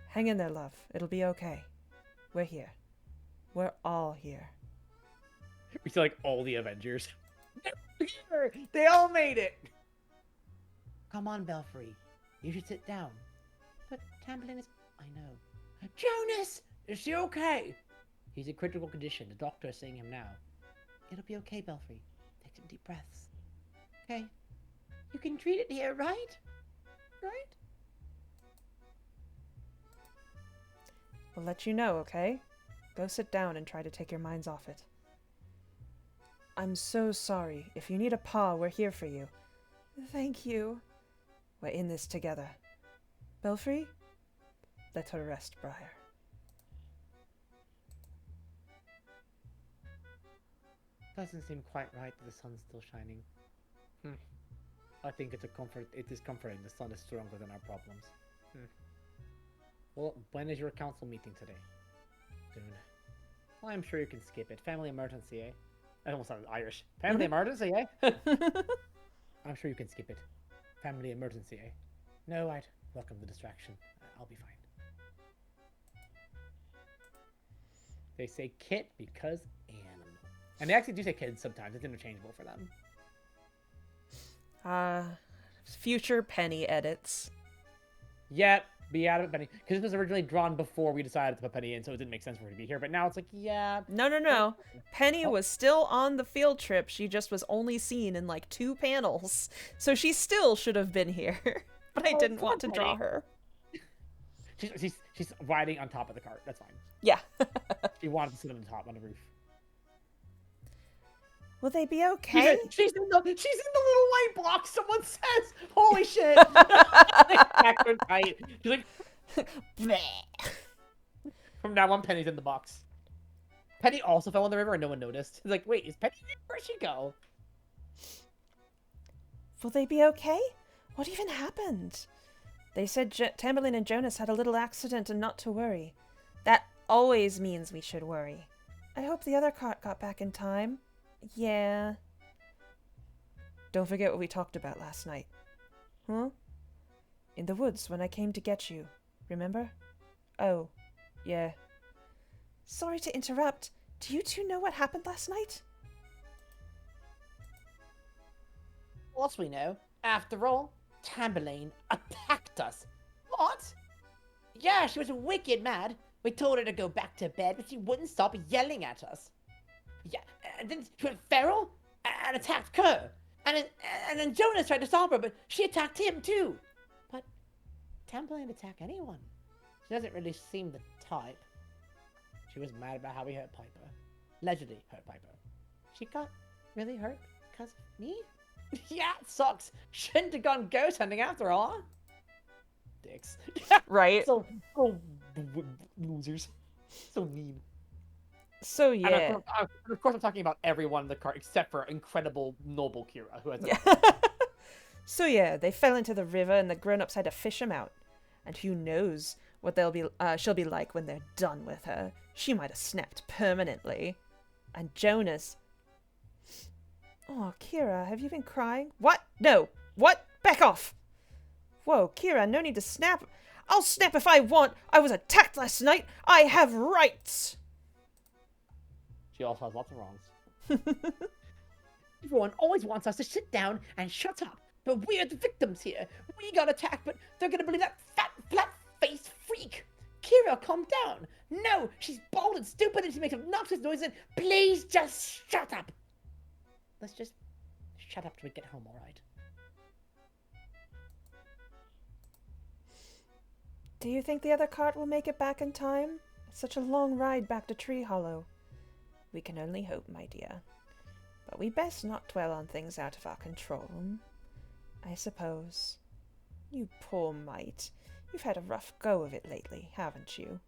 hang in there, love. It'll be okay. We're here. We're all here. We feel like all the Avengers. They all made it! Come on, Belfry. You should sit down. But Tamberlane is... I know. Jonas! Is she okay? He's in critical condition. The doctor is seeing him now. It'll be okay, Belfry. Take some deep breaths. Okay? You can treat it here, right? Right? We'll let you know, okay? Go sit down and try to take your minds off it. I'm so sorry. If you need a paw, we're here for you. Thank you. We're in this together. Belfry, let her rest, Briar. Doesn't seem quite right that the sun's still shining. I think it's a comfort. It is comforting. The sun is stronger than our problems. Well, when is your council meeting today? Soon. Well, I'm sure you can skip it. Family emergency, eh? I almost sounded Irish. Family emergency, eh? I'm sure you can skip it. Family emergency, eh? No, I'd welcome the distraction. I'll be fine. They say kit because animal. And they actually do say kids sometimes. It's interchangeable for them. Future Penny edits. Yep, be out of it, Penny. Because this was originally drawn before we decided to put Penny in, so it didn't make sense for her to be here. But now it's like, yeah. No. Penny was still on the field trip. She just was only seen in like 2 panels. So she still should have been here. But I didn't want to draw her. She's riding on top of the cart. That's fine. Yeah. She wanted to sit on the top on the roof. Will they be okay? She's in the little white box. Someone says, "Holy shit!" Back her tight. She's like, Bleh. from now on, Penny's in the box. Penny also fell in the river and no one noticed. He's like, wait, is Penny here? Where'd she go? Will they be okay? What even happened? They said Tamberlane and Jonas had a little accident and not to worry. That always means we should worry. I hope the other cart got back in time. Yeah. Don't forget what we talked about last night. Huh? In the woods when I came to get you. Remember? Oh, yeah. Sorry to interrupt. Do you two know what happened last night? Of course we know. After all, Tamberlane attacked us. What? Yeah, she was wicked mad. We told her to go back to bed, but she wouldn't stop yelling at us. Yeah, and then she went feral and attacked Kerr. And then Jonas tried to stop her, but she attacked him too. But Tamberlane attack anyone? She doesn't really seem the type. She was mad about how we hurt Piper. Allegedly hurt Piper. She got really hurt because of me? Yeah, it sucks. Shouldn't have gone ghost hunting after all. Huh? Dicks. Right. So losers. So mean. So And yeah. of course, I'm talking about everyone in the cart except for incredible noble Kira, who has Yeah. So yeah, they fell into the river and the grown-ups had to fish them out. And who knows what she'll be like when they're done with her. She might have snapped permanently. And Jonas... Oh, Kira, have you been crying? What? No. What? Back off! Whoa, Kira, no need to snap. I'll snap if I want. I was attacked last night. I have rights. She also has lots of wrongs. Everyone always wants us to sit down and shut up. But we're the victims here. We got attacked, but they're gonna believe that fat, flat-faced freak. Kira, calm down. No, she's bald and stupid and she makes obnoxious noises. Please just shut up. Let's just shut up till we get home, all right? Do you think the other cart will make it back in time? It's such a long ride back to Tree Hollow. We can only hope, my dear. But we best not dwell on things out of our control. I suppose. You poor mite. You've had a rough go of it lately, haven't you?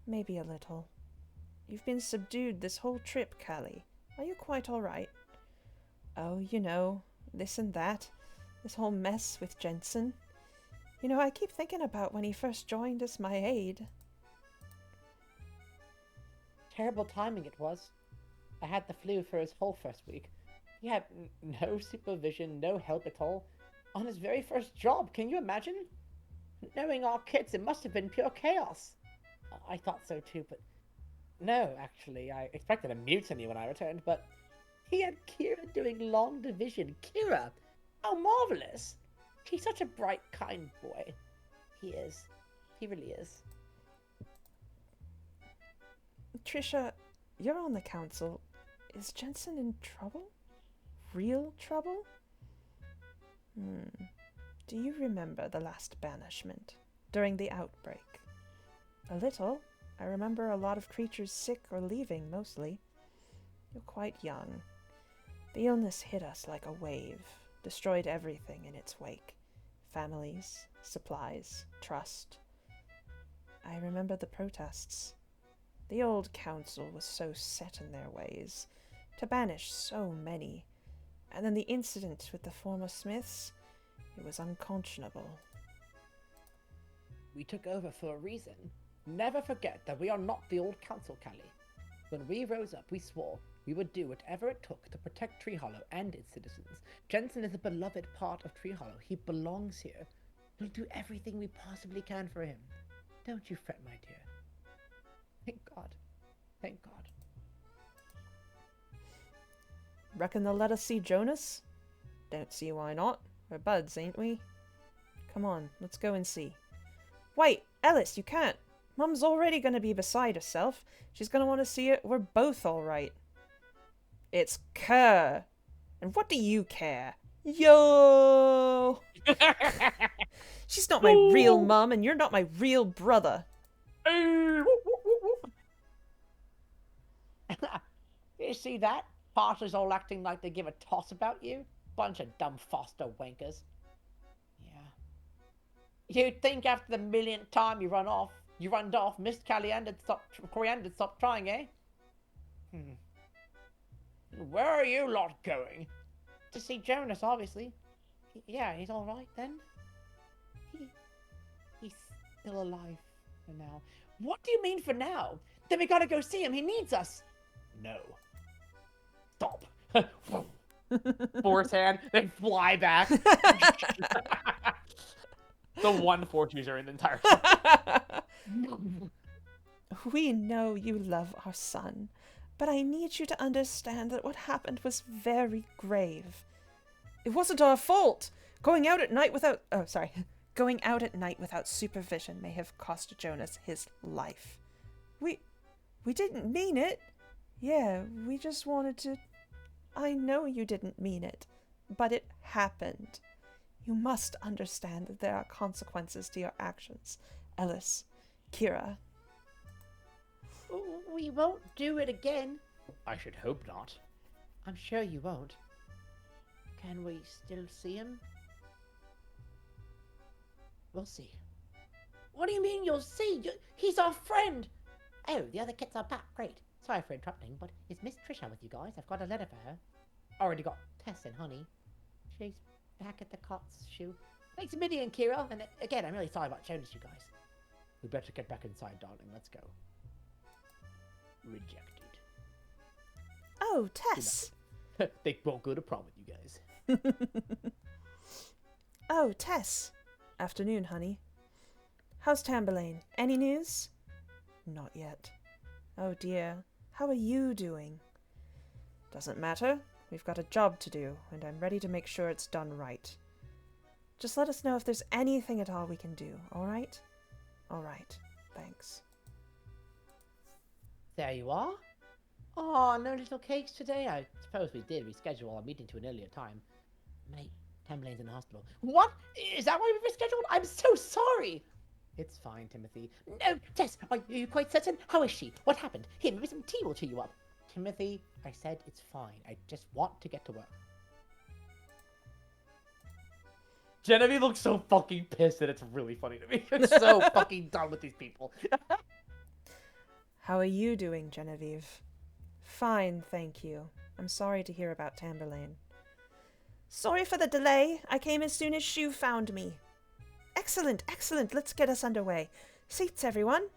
Maybe a little. You've been subdued this whole trip, Callie. Are you quite all right? Oh, you know, this and that. This whole mess with Jensen. You know, I keep thinking about when he first joined as my aide. Terrible timing it was. I had the flu for his whole first week. He had no supervision, no help at all. On his very first job, can you imagine? Knowing our kids, it must have been pure chaos. I thought so too, but... No, actually, I expected a mutiny when I returned, but... He had Kira doing long division. Kira! How marvelous! He's such a bright, kind boy. He is. He really is. Trisha, you're on the council. Is Jensen in trouble? Real trouble? Do you remember the last banishment? During the outbreak? A little. I remember a lot of creatures sick or leaving, mostly. You're quite young. The illness hit us like a wave, destroyed everything in its wake. Families, supplies, trust. I remember the protests. The old council was so set in their ways, to banish so many. And then the incident with the former Smiths, it was unconscionable. We took over for a reason. Never forget that we are not the old council, Callie. When we rose up, we swore we would do whatever it took to protect Tree Hollow and its citizens. Jensen is a beloved part of Tree Hollow. He belongs here. We'll do everything we possibly can for him. Don't you fret, my dear. Thank God. Thank God. Reckon they'll let us see Jonas? Don't see why not. We're buds, ain't we? Come on, let's go and see. Wait, Ellis, you can't. Mum's already gonna be beside herself. She's gonna want to see it. We're both alright. It's Kerr. And what do you care? Yo! She's not my real mum, and you're not my real brother. You see that? Parsley's all acting like they give a toss about you. Bunch of dumb foster wankers. Yeah. You'd think after the millionth time you runned off, Miss Coriander stopped trying, eh? Where are you lot going? To see Jonas, obviously. Yeah, he's all right then. He's still alive for now. What do you mean for now? Then we gotta go see him. He needs us. No. Stop. Force hand, then fly back. The one force user in the entire We know you love our son, but I need you to understand that what happened was very grave. It wasn't our fault. Going out at night without supervision may have cost Jonas his life. We didn't mean it. Yeah, we just wanted to... I know you didn't mean it, but it happened. You must understand that there are consequences to your actions. Ellis, Kira. We won't do it again. I should hope not. I'm sure you won't. Can we still see him? We'll see. What do you mean you'll see? He's our friend! Oh, the other kids are back. Great. Sorry for interrupting, but is Miss Trisha with you guys? I've got a letter for her. Already got Tess and Honey. She's back at the cot's shoe. Thanks a million, Kira. And again, I'm really sorry about Jonas, you guys. We better get back inside, darling. Let's go. Rejected. Oh, Tess. They won't go to prom with you guys. Oh, Tess. Afternoon, honey. How's Tamberlane? Any news? Not yet. Oh dear. How are you doing? Doesn't matter. We've got a job to do, and I'm ready to make sure it's done right. Just let us know if there's anything at all we can do, alright? Alright. Thanks. There you are. Oh, no little cakes today? I suppose we did reschedule our meeting to an earlier time. Mate, Tamberlane's in the hospital. What? Is that why we rescheduled? I'm so sorry! It's fine, Timothy. No, Tess, are you quite certain? How is she? What happened? Here, maybe some tea will cheer you up. Timothy, I said it's fine. I just want to get to work. Genevieve looks so fucking pissed that it's really funny to me. I'm so fucking done with these people. How are you doing, Genevieve? Fine, thank you. I'm sorry to hear about Tamberlane. Sorry for the delay. I came as soon as Shu found me. Excellent, excellent. Let's get us underway. Seats, everyone.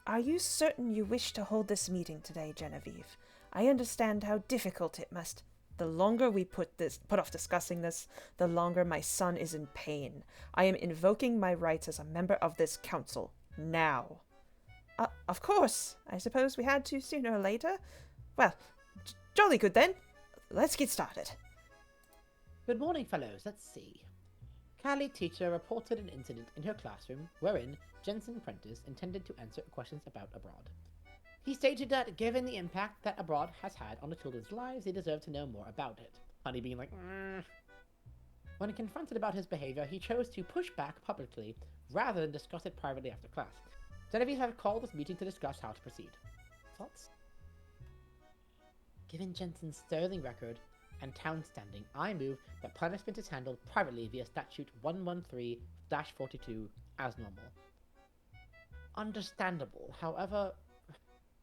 Are you certain you wish to hold this meeting today, Genevieve? I understand how difficult it must. The longer we put off discussing this, the longer my son is in pain. I am invoking my rights as a member of this council. Now. Of course. I suppose we had to sooner or later. Well, jolly good then. Let's get started. Good morning, fellows. Let's see. Callie teacher reported an incident in her classroom wherein Jensen Prentice intended to answer questions about abroad. He stated that given the impact that abroad has had on the children's lives, they deserve to know more about it. Honey being like, When confronted about his behavior, he chose to push back publicly rather than discuss it privately after class. Genevieve have called this meeting to discuss how to proceed. Thoughts? Given Jensen's sterling record and town standing, I move that punishment is handled privately via statute 113-42 as normal. Understandable. However,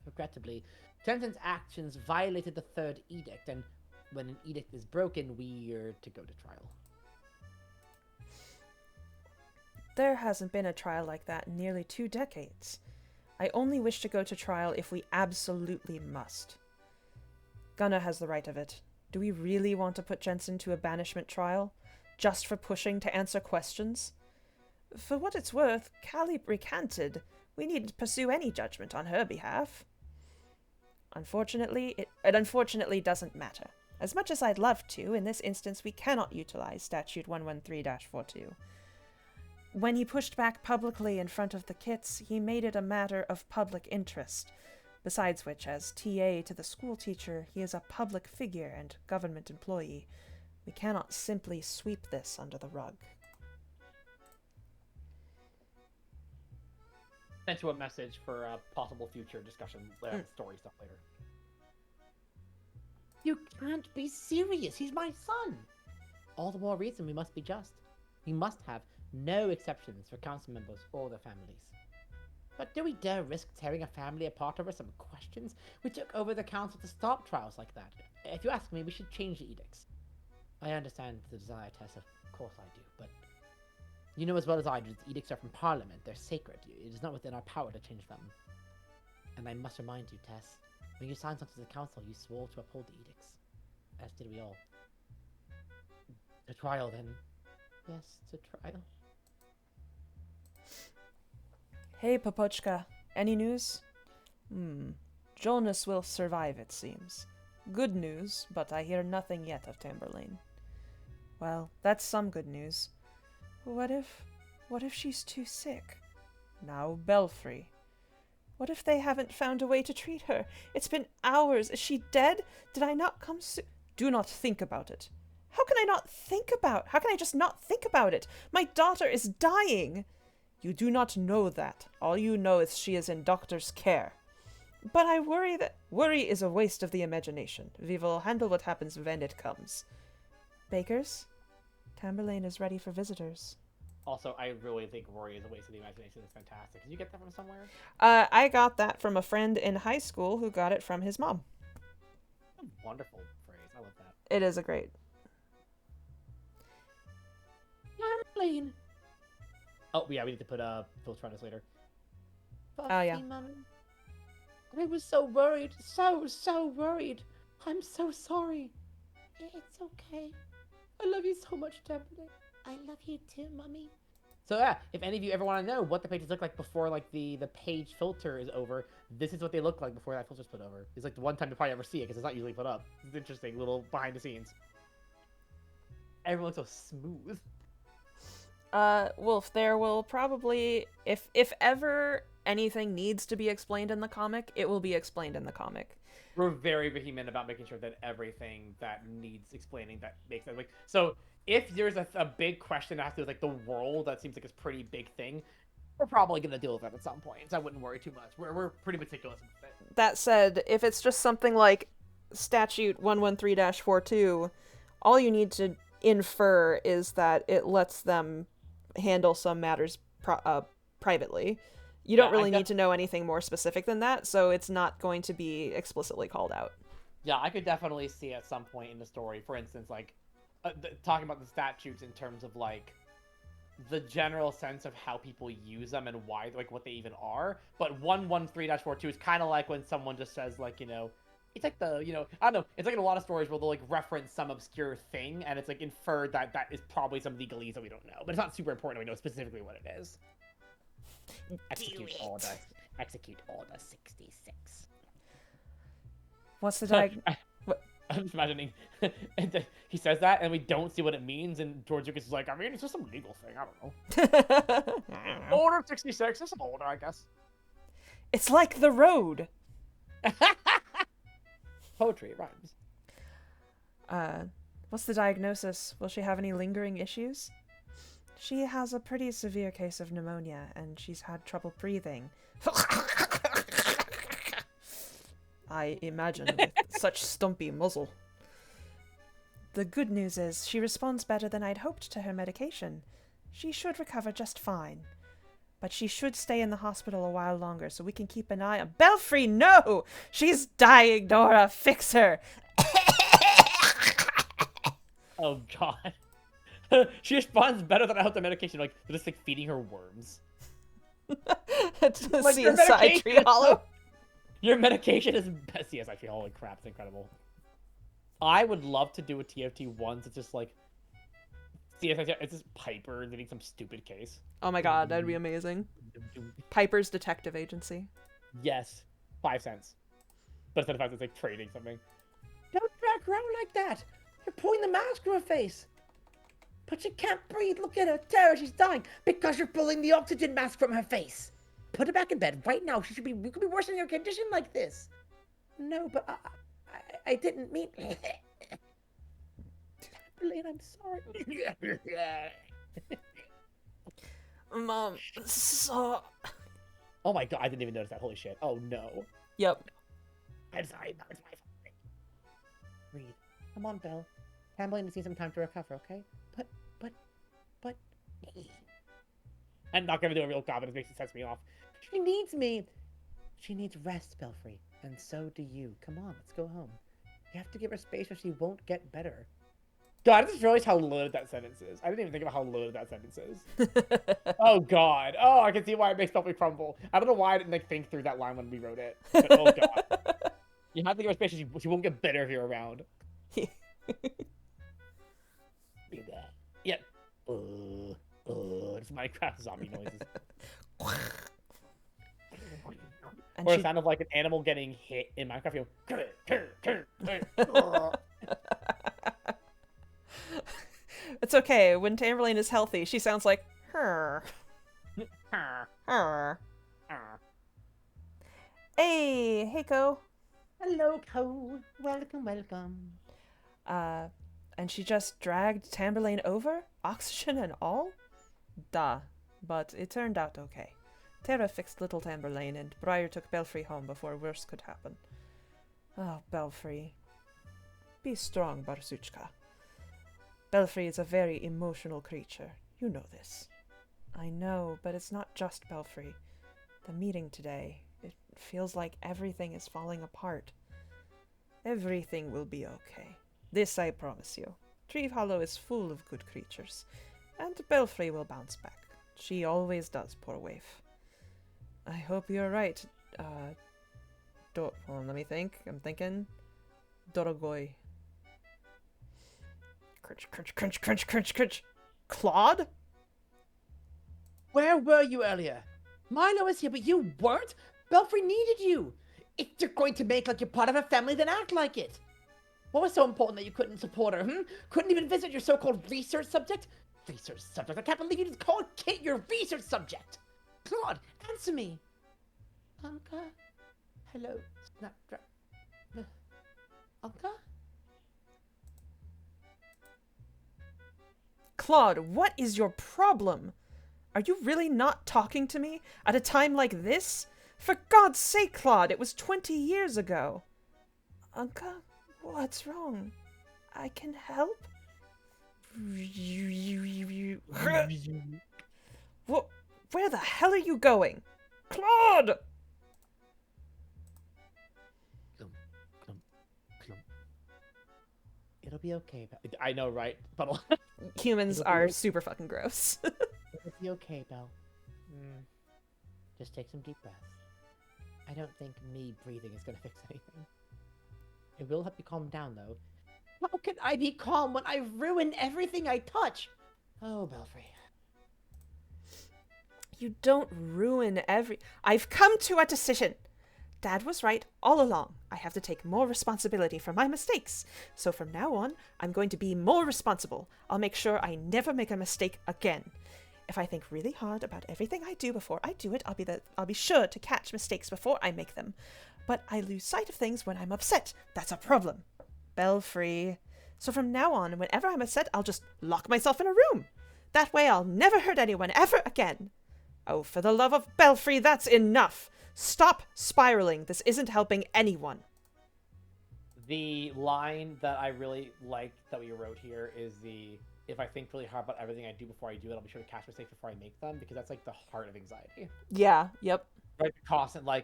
regrettably, Jensen's actions violated the third edict, and when an edict is broken, we're to go to trial. There hasn't been a trial like that in nearly 2 decades. I only wish to go to trial if we absolutely must. Gunnar has the right of it. Do we really want to put Jensen to a banishment trial? Just for pushing to answer questions? For what it's worth, Callie recanted. We needn't pursue any judgment on her behalf. Unfortunately, it unfortunately doesn't matter. As much as I'd love to, in this instance we cannot utilize Statute 113-42. When he pushed back publicly in front of the kits, he made it a matter of public interest. Besides which, as TA to the school teacher, he is a public figure and government employee. We cannot simply sweep this under the rug. sent you a message for a possible future discussion, story stuff later. You can't be serious. He's my son. All the more reason we must be just. We must have no exceptions for council members or their families. But do we dare risk tearing a family apart over some questions? We took over the council to stop trials like that. If you ask me, we should change the edicts. I understand the desire, Tess, of course I do, but you know as well as I do that the edicts are from Parliament. They're sacred. It is not within our power to change them. And I must remind you, Tess, when you signed on to the council, you swore to uphold the edicts. As did we all. To trial, then. Yes, to trial. Hey, Papochka. Any news? Jonas will survive, it seems. Good news, but I hear nothing yet of Tamberlane. Well, that's some good news. What if she's too sick? Now Belfry. What if they haven't found a way to treat her? It's been hours. Is she dead? Did I not come soon? Do not think about it. How can I just not think about it? My daughter is dying. You do not know that. All you know is she is in doctor's care. But I worry is a waste of the imagination. We will handle what happens when it comes. Bakers, Tamberlane is ready for visitors. Also, I really think worry is a waste of the imagination. It's fantastic. Did you get that from somewhere? I got that from a friend in high school who got it from his mom. A wonderful phrase. I love that. It is a great. Tamberlane. Oh, yeah, we need to put filter on this later. Oh, yeah. Mummy. I was so worried. So worried. I'm so sorry. It's okay. I love you so much, Tamberlane. I love you too, Mummy. So yeah, if any of you ever want to know what the pages look like before like the page filter is over, this is what they look like before that filter's put over. It's like the one time you probably ever see it because it's not usually put up. It's interesting little behind the scenes. Everyone looks so smooth. Wolf, there will probably, if ever anything needs to be explained in the comic, it will be explained in the comic. We're very vehement about making sure that everything that needs explaining that makes sense. Like, so if there's a big question that has to do with like the world, that seems like it's a pretty big thing, we're probably gonna deal with that at some point. So I wouldn't worry too much. We're pretty meticulous with it. That said, if it's just something like Statute 113-42, all you need to infer is that it lets them handle some matters privately. You don't really need to know anything more specific than that, so it's not going to be explicitly called out. Yeah, I could definitely see at some point in the story, for instance, like talking about the statutes in terms of like the general sense of how people use them and why, like what they even are. But 113-42 is kind of like when someone just says like, you know, it's like the, you know, I don't know, it's like in a lot of stories where they'll like reference some obscure thing and it's like inferred that that is probably some legalese that we don't know, but it's not super important we know specifically what it is. Execute order 66. What's the I'm just imagining he says that and we don't see what it means and George Lucas is like, I mean, it's just some legal thing, I don't know. Order 66 is some order, I guess. It's like the road. Poetry, it rhymes. What's the diagnosis? Will she have any lingering issues? She has a pretty severe case of pneumonia, and she's had trouble breathing. I imagine with such stumpy muzzle. The good news is she responds better than I'd hoped to her medication. She should recover just fine. But she should stay in the hospital a while longer so we can keep an eye on... Belfry, no! She's dying, Nora! Fix her! Oh, God. She responds better than I hope the medication. Like, they're just like feeding her worms. Like CSI Tree Hollow. Your medication is best. CSI Tree Hollow. Holy crap, it's incredible. I would love to do a TFT once. It's just like CSI. It's just Piper getting some stupid case. Oh my god, that'd be amazing. Piper's Detective Agency. Yes, 5 cents. But instead of 5 cents, like trading something. Don't drag her around like that. You're pulling the mask from her face. But she can't breathe. Look at her. Tara, she's dying because you're pulling the oxygen mask from her face. Put her back in bed right now. You could be worsening her condition like this. No, but I didn't mean. Tamberlane, I'm sorry. Mom, so... Oh my god, I didn't even notice that. Holy shit. Oh no. Yep. I'm sorry, that was my fault. Breathe. Come on, Belle. Tamberlane needs some time to recover, okay? But... I'm not gonna do a real confidence, makes it sets me off. She needs me. She needs rest, Belfry. And so do you. Come on, let's go home. You have to give her space or she won't get better. God, I just realized how loaded that sentence is. I didn't even think about how loaded that sentence is. Oh god. Oh, I can see why it makes Belfry crumble. I don't know why I didn't like think through that line when we wrote it. But oh god. You have to give her space or she won't get better if you're around. Yep. It's Minecraft zombie noises. And Or she... the sound of like an animal getting hit in Minecraft. You go, It's okay. When Tamberlane is healthy, she sounds like her. Her. Hey, Heiko. Hello, Co. Welcome, welcome. And she just dragged Tamberlane over? Oxygen and all? Duh. But it turned out okay. Terra fixed little Tamberlane, and Briar took Belfry home before worse could happen. Oh, Belfry. Be strong, Barsuchka. Belfry is a very emotional creature. You know this. I know, but it's not just Belfry. The meeting today, it feels like everything is falling apart. Everything will be okay. This I promise you. Tree Hollow is full of good creatures, and Belfry will bounce back. She always does, poor waif. I hope you're right. Hold on, let me think. I'm thinking. Dorogoi. Crunch, crunch, crunch, crunch, crunch, crunch. Claude? Where were you earlier? Milo is here, but you weren't? Belfry needed you. If you're going to make like you're part of a family, then act like it. What was so important that you couldn't support her, Couldn't even visit your so-called research subject? Research subject? I can't believe you just called Kit your research subject. Claude, answer me. Anka? Hello, Snapdragon. Anka? Claude, what is your problem? Are you really not talking to me at a time like this? For God's sake, Claude, it was 20 years ago. Anka, what's wrong? I can help? What? Where the hell are you going? Claude! It'll be okay, Belle. I know, right? Puddle. Humans are super fucking gross. It'll be okay, Belle. Just take some deep breaths. I don't think me breathing is gonna fix anything. It will help you calm down, though. How can I be calm when I ruin everything I touch? Oh, Belfry. You don't ruin I've come to a decision. Dad was right all along. I have to take more responsibility for my mistakes. So from now on, I'm going to be more responsible. I'll make sure I never make a mistake again. If I think really hard about everything I do before I do it, I'll be sure to catch mistakes before I make them. But I lose sight of things when I'm upset. That's a problem. Belfry. So from now on, whenever I'm upset, I'll just lock myself in a room. That way I'll never hurt anyone ever again. Oh, for the love of Belfry, that's enough. Stop spiraling. This isn't helping anyone. The line that I really like that we wrote here is if I think really hard about everything I do before I do it, I'll be sure to catch mistakes before I make them, because that's like the heart of anxiety. Yeah, yep. Right?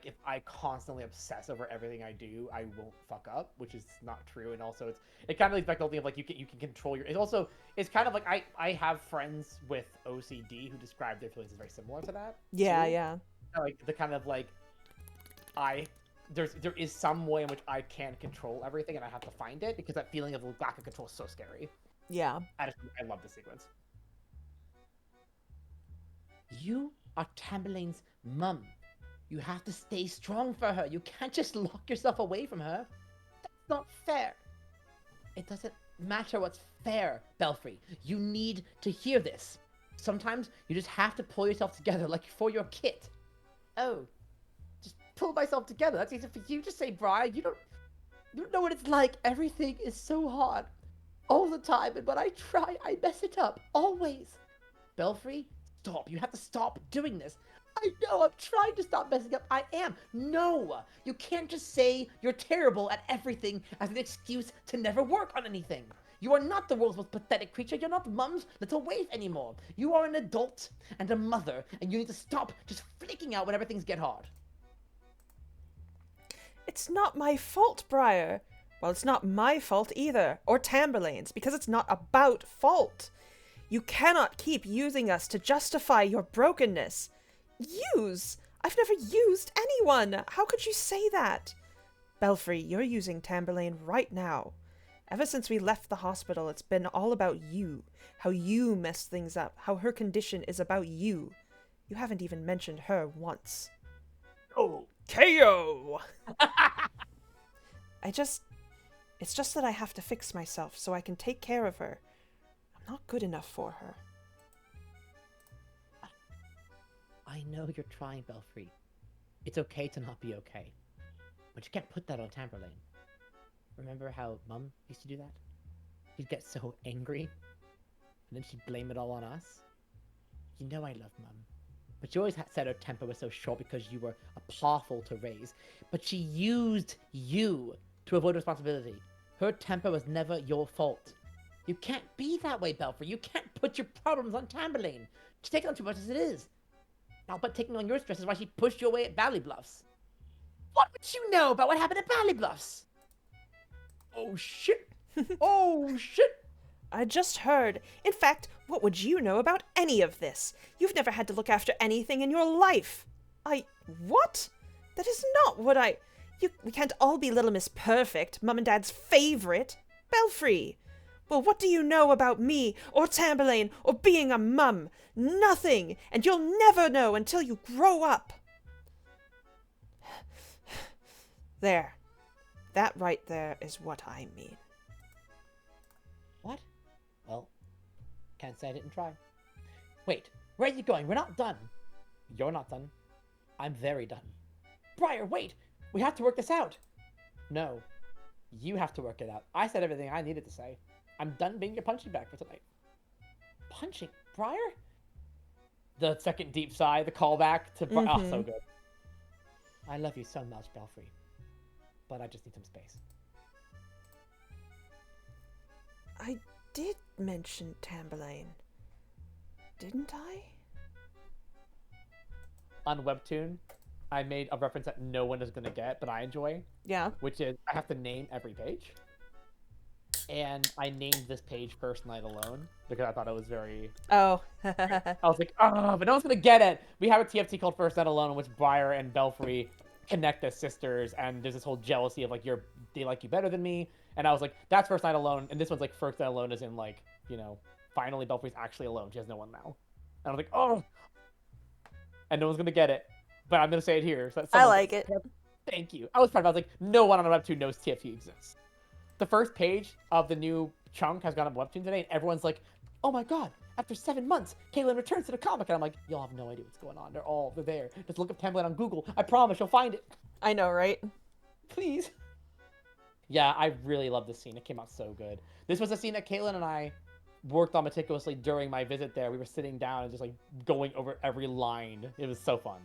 If I constantly obsess over everything I do, I won't fuck up, which is not true. And also it kind of leads back to the whole thing of like you can control your. It's kind of like I have friends with OCD who describe their feelings as very similar to that. Yeah, too. yeah. Like the kind of like there is some way in which I can control everything, and I have to find it, because that feeling of lack of control is so scary. Yeah. I love this sequence. You are Tamberlane's mum. You have to stay strong for her. You can't just lock yourself away from her. That's not fair. It doesn't matter what's fair, Belfry. You need to hear this. Sometimes you just have to pull yourself together, like for your kit. Oh, just pull myself together. That's easy for you to say, Brian. You don't know what it's like. Everything is so hard all the time, and when I try, I mess it up. Always. Belfry, stop. You have to stop doing this. I know, I'm trying to stop messing up. I am. No, you can't just say you're terrible at everything as an excuse to never work on anything. You are not the world's most pathetic creature. You're not Mum's little waif anymore. You are an adult and a mother, and you need to stop just flicking out whenever things get hard. It's not my fault, Briar. Well, it's not my fault either, or Tamberlane's, because it's not about fault. You cannot keep using us to justify your brokenness. Use? I've never used anyone. How could you say that? Belfry, you're using Tamberlane right now. Ever since we left the hospital, it's been all about you. How you messed things up. How her condition is about you. You haven't even mentioned her once. Oh, KO! It's just that I have to fix myself so I can take care of her. I'm not good enough for her. I know you're trying, Belfry. It's okay to not be okay. But you can't put that on Tamberlane. Remember how Mum used to do that? She'd get so angry, and then she'd blame it all on us. You know I love Mum. But you always said her temper was so short because you were a powerful to raise. But she used you to avoid responsibility. Her temper was never your fault. You can't be that way, Belfry. You can't put your problems on Tamberlane. She takes on too much as it is. Now, but taking on your stress is why she pushed you away at Valley Bluffs. What would you know about what happened at Valley Bluffs? Oh, shit. Oh, shit. I just heard. In fact, what would you know about any of this? You've never had to look after anything in your life. What? That is not what we can't all be Little Miss Perfect, Mum and Dad's favorite. Belfry. Well, what do you know about me, or Tamberlane, or being a mum? Nothing, and you'll never know until you grow up. There. That right there is what I mean. What? Well, can't say I didn't try. Wait, where are you going? We're not done. You're not done. I'm very done. Briar, wait! We have to work this out. No, you have to work it out. I said everything I needed to say. I'm done being your punching bag for tonight. Punching? Briar? The second deep sigh, the callback to Briar. Oh, so good. I love you so much, Belfry. But I just need some space. I did mention Tamberlane. Didn't I? On Webtoon, I made a reference that no one is going to get, but I enjoy. Yeah. Which is, I have to name every page. And I named this page First Night Alone because I thought it was very... Oh. I was like, but no one's going to get it. We have a TFT called First Night Alone in which Briar and Belfry connect as sisters, and there's this whole jealousy of, like, they like you better than me. And I was like, that's First Night Alone. And this one's like, First Night Alone is in, like, you know, finally Belfry's actually alone. She has no one now. And I was like, oh. And no one's going to get it. But I'm going to say it here. So that I like it. Thank you. I was proud. I was like, no one on Webtoon knows TFT exists. The first page of the new chunk has gone up Webtoon today, and everyone's like, oh my god, after 7 months, Caitlin returns to the comic. And I'm like, y'all have no idea what's going on. They're there. Just look up Tamberlane on Google. I promise you'll find it. I know, right? Please. Yeah, I really love this scene. It came out so good. This was a scene that Caitlin and I worked on meticulously during my visit there. We were sitting down and just, like, going over every line. It was so fun.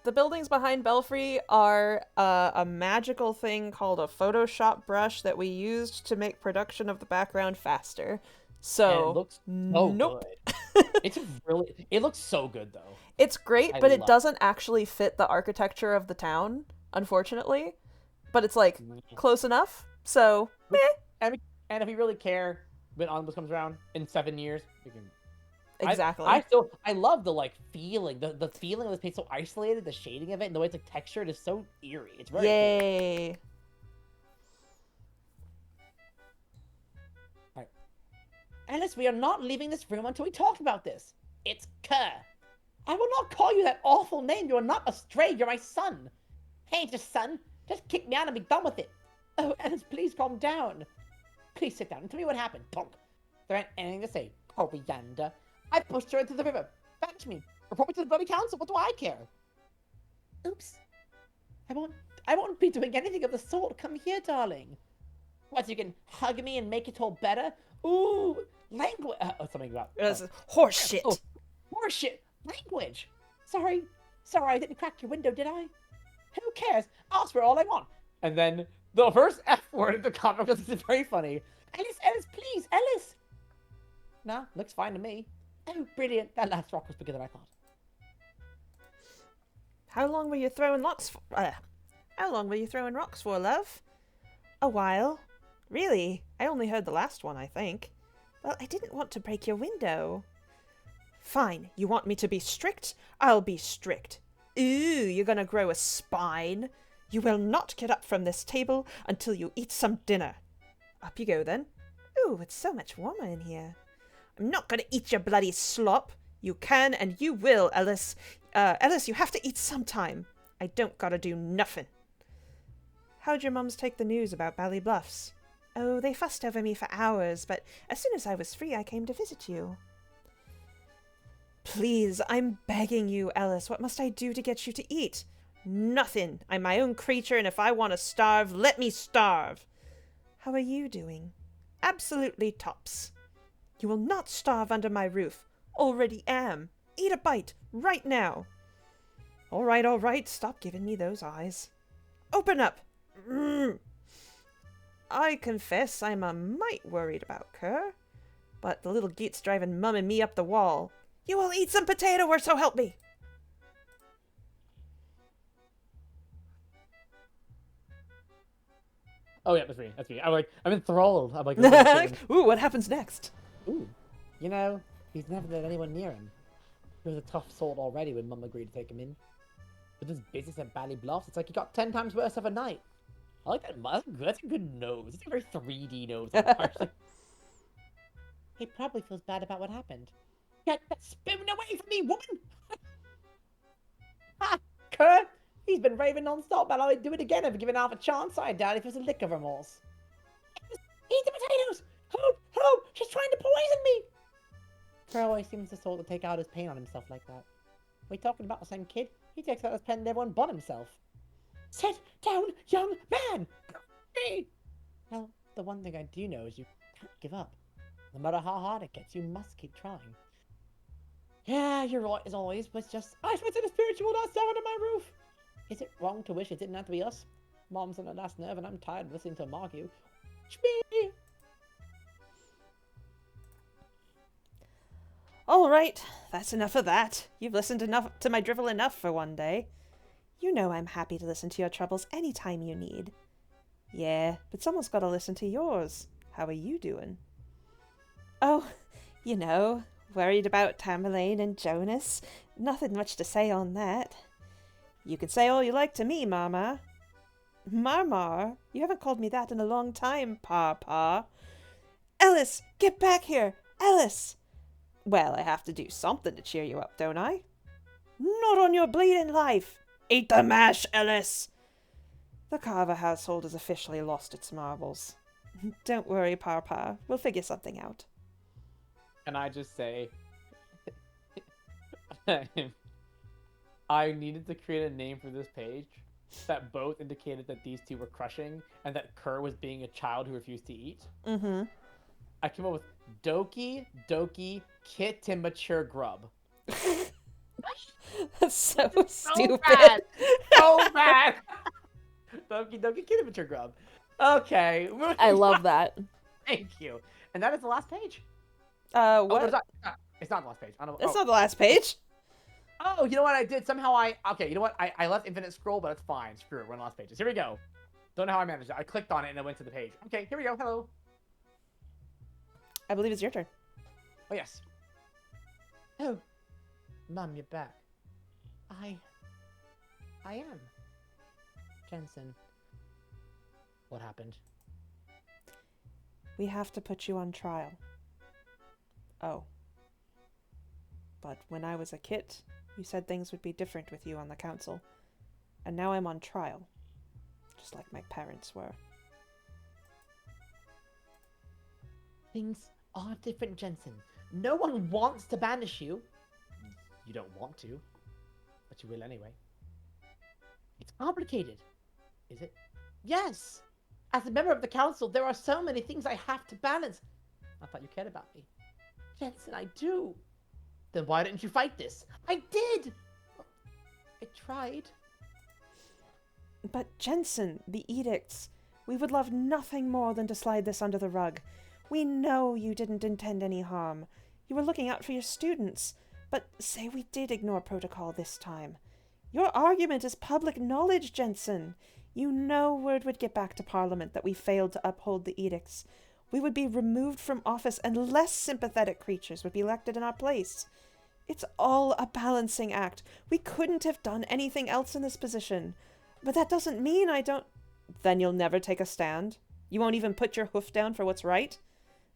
The buildings behind Belfry are a magical thing called a Photoshop brush that we used to make production of the background faster. So, and it looks so nope. good. It looks so good, though. It's great, but it doesn't actually fit the architecture of the town, unfortunately. But it's, like, close enough, so, And if we really care, when Omnibus comes around in 7 years, we can... Exactly. I love the, like, feeling, the feeling of this place so isolated, the shading of it, and the way it's, like, textured is so eerie. It's very Yay. Cool. Alright. Alice, we are not leaving this room until we talk about this. It's Kerr. I will not call you that awful name. You are not a stray. You're my son. Hey, just son. Just kick me out and be done with it. Oh, Alice, please calm down. Please sit down and tell me what happened, punk. There ain't anything to say. Coriander. I pushed her into the river. Fetch me. Report me to the bloody council. What do I care? Oops. I won't be doing anything of the sort. Come here, darling. What, you can hug me and make it all better? Ooh, language. Something about... Horse shit. Oh, horse shit. Language. Sorry. Sorry, I didn't crack your window, did I? Who cares? Ask for all I want. And then the first F word in the comic book is very funny. Ellis, please, Ellis. Nah, looks fine to me. Oh, brilliant. That last rock was bigger than I thought. How long were you throwing rocks for, love? A while. Really? I only heard the last one, I think. Well, I didn't want to break your window. Fine. You want me to be strict? I'll be strict. Ooh, you're gonna grow a spine. You will not get up from this table until you eat some dinner. Up you go, then. Ooh, it's so much warmer in here. I'm not gonna eat your bloody slop. You can and you will, Ellis. Ellis, you have to eat sometime. I don't gotta do nothing. How'd your mums take the news about Ballybluffs? Oh, they fussed over me for hours, but as soon as I was free, I came to visit you. Please, I'm begging you, Ellis. What must I do to get you to eat? Nothing. I'm my own creature, and if I want to starve, let me starve. How are you doing? Absolutely tops. You will not starve under my roof. Already am. Eat a bite, right now. All right. Stop giving me those eyes. Open up. I confess I'm a mite worried about Kerr, but the little geet's driving Mum and me up the wall. You will eat some potato, or so help me. Oh yeah, that's me. I'm enthralled. I'm like, Ooh, what happens next? ooh, you know, he's never let anyone near him. He was a tough sort already when Mum agreed to take him in. With his business at Ballybluffs, it's like he got 10 times worse of a night. I like that. That's a good nose. It's a very 3D nose. He probably feels bad about what happened. Get that spoon away from me, woman! Ha! Kurt! He's been raving non-stop, and I'd do it again if given half a chance. I doubt if it was a lick of remorse. Eat the potatoes! Help! She's trying to poison me! Kurt always seems to sort of take out his pain on himself like that. We talking about the same kid? He takes out his pain on everyone but himself. Sit down, young man! Well, the one thing I do know is you can't give up. No matter how hard it gets, you must keep trying. Yeah, you're right as always, but it's just, I went to the spiritual dust down under my roof. Is it wrong to wish it didn't have to be us? Mom's on the last nerve and I'm tired of listening to him argue. Me. All right, that's enough of that. You've listened enough to my drivel enough for one day. You know I'm happy to listen to your troubles any time you need. Yeah, but someone's got to listen to yours. How are you doing? Oh, you know, worried about Tamberlane and Jonas. Nothing much to say on that. You can say all you like to me, Mama. Marmar? You haven't called me that in a long time, Pa. Ellis, get back here! Ellis! Well, I have to do something to cheer you up, don't I? Not on your bleeding life! Eat the mash, Ellis! The Carver household has officially lost its marbles. Don't worry, Pa. We'll figure something out. And I just say, I needed to create a name for this page that both indicated that these two were crushing and that Kerr was being a child who refused to eat. Mm-hmm. I came up with Doki, Kit, and Mature Grub. That's so stupid. Bad. So bad. Doki, Kit, and Mature Grub. Okay. I love that. Thank you. And that is the last page. What? Oh, it's not the last page. I don't know. It's not the last page. Oh, you know what I did? Somehow okay, you know what? I left infinite scroll, but it's fine. Screw it. We're on the last pages. Here we go. Don't know how I managed it. I clicked on it and it went to the page. Okay, here we go. Hello. I believe it's your turn. Oh, yes. Oh, Mum, you're back. I am. Jensen. What happened? We have to put you on trial. Oh. But when I was a kid, you said things would be different with you on the council. And now I'm on trial. Just like my parents were. Things are different, Jensen. No one wants to banish you. You don't want to, but you will anyway. It's complicated. Is it? Yes! As a member of the council, there are so many things I have to balance. I thought you cared about me. Jensen, I do. Then why didn't you fight this? I did! tried. But Jensen, the edicts. We would love nothing more than to slide this under the rug. We know you didn't intend any harm. You were looking out for your students. But say we did ignore protocol this time. Your argument is public knowledge, Jensen. You know word would get back to Parliament that we failed to uphold the edicts. We would be removed from office and less sympathetic creatures would be elected in our place. It's all a balancing act. We couldn't have done anything else in this position. But that doesn't mean I don't... Then you'll never take a stand? You won't even put your hoof down for what's right?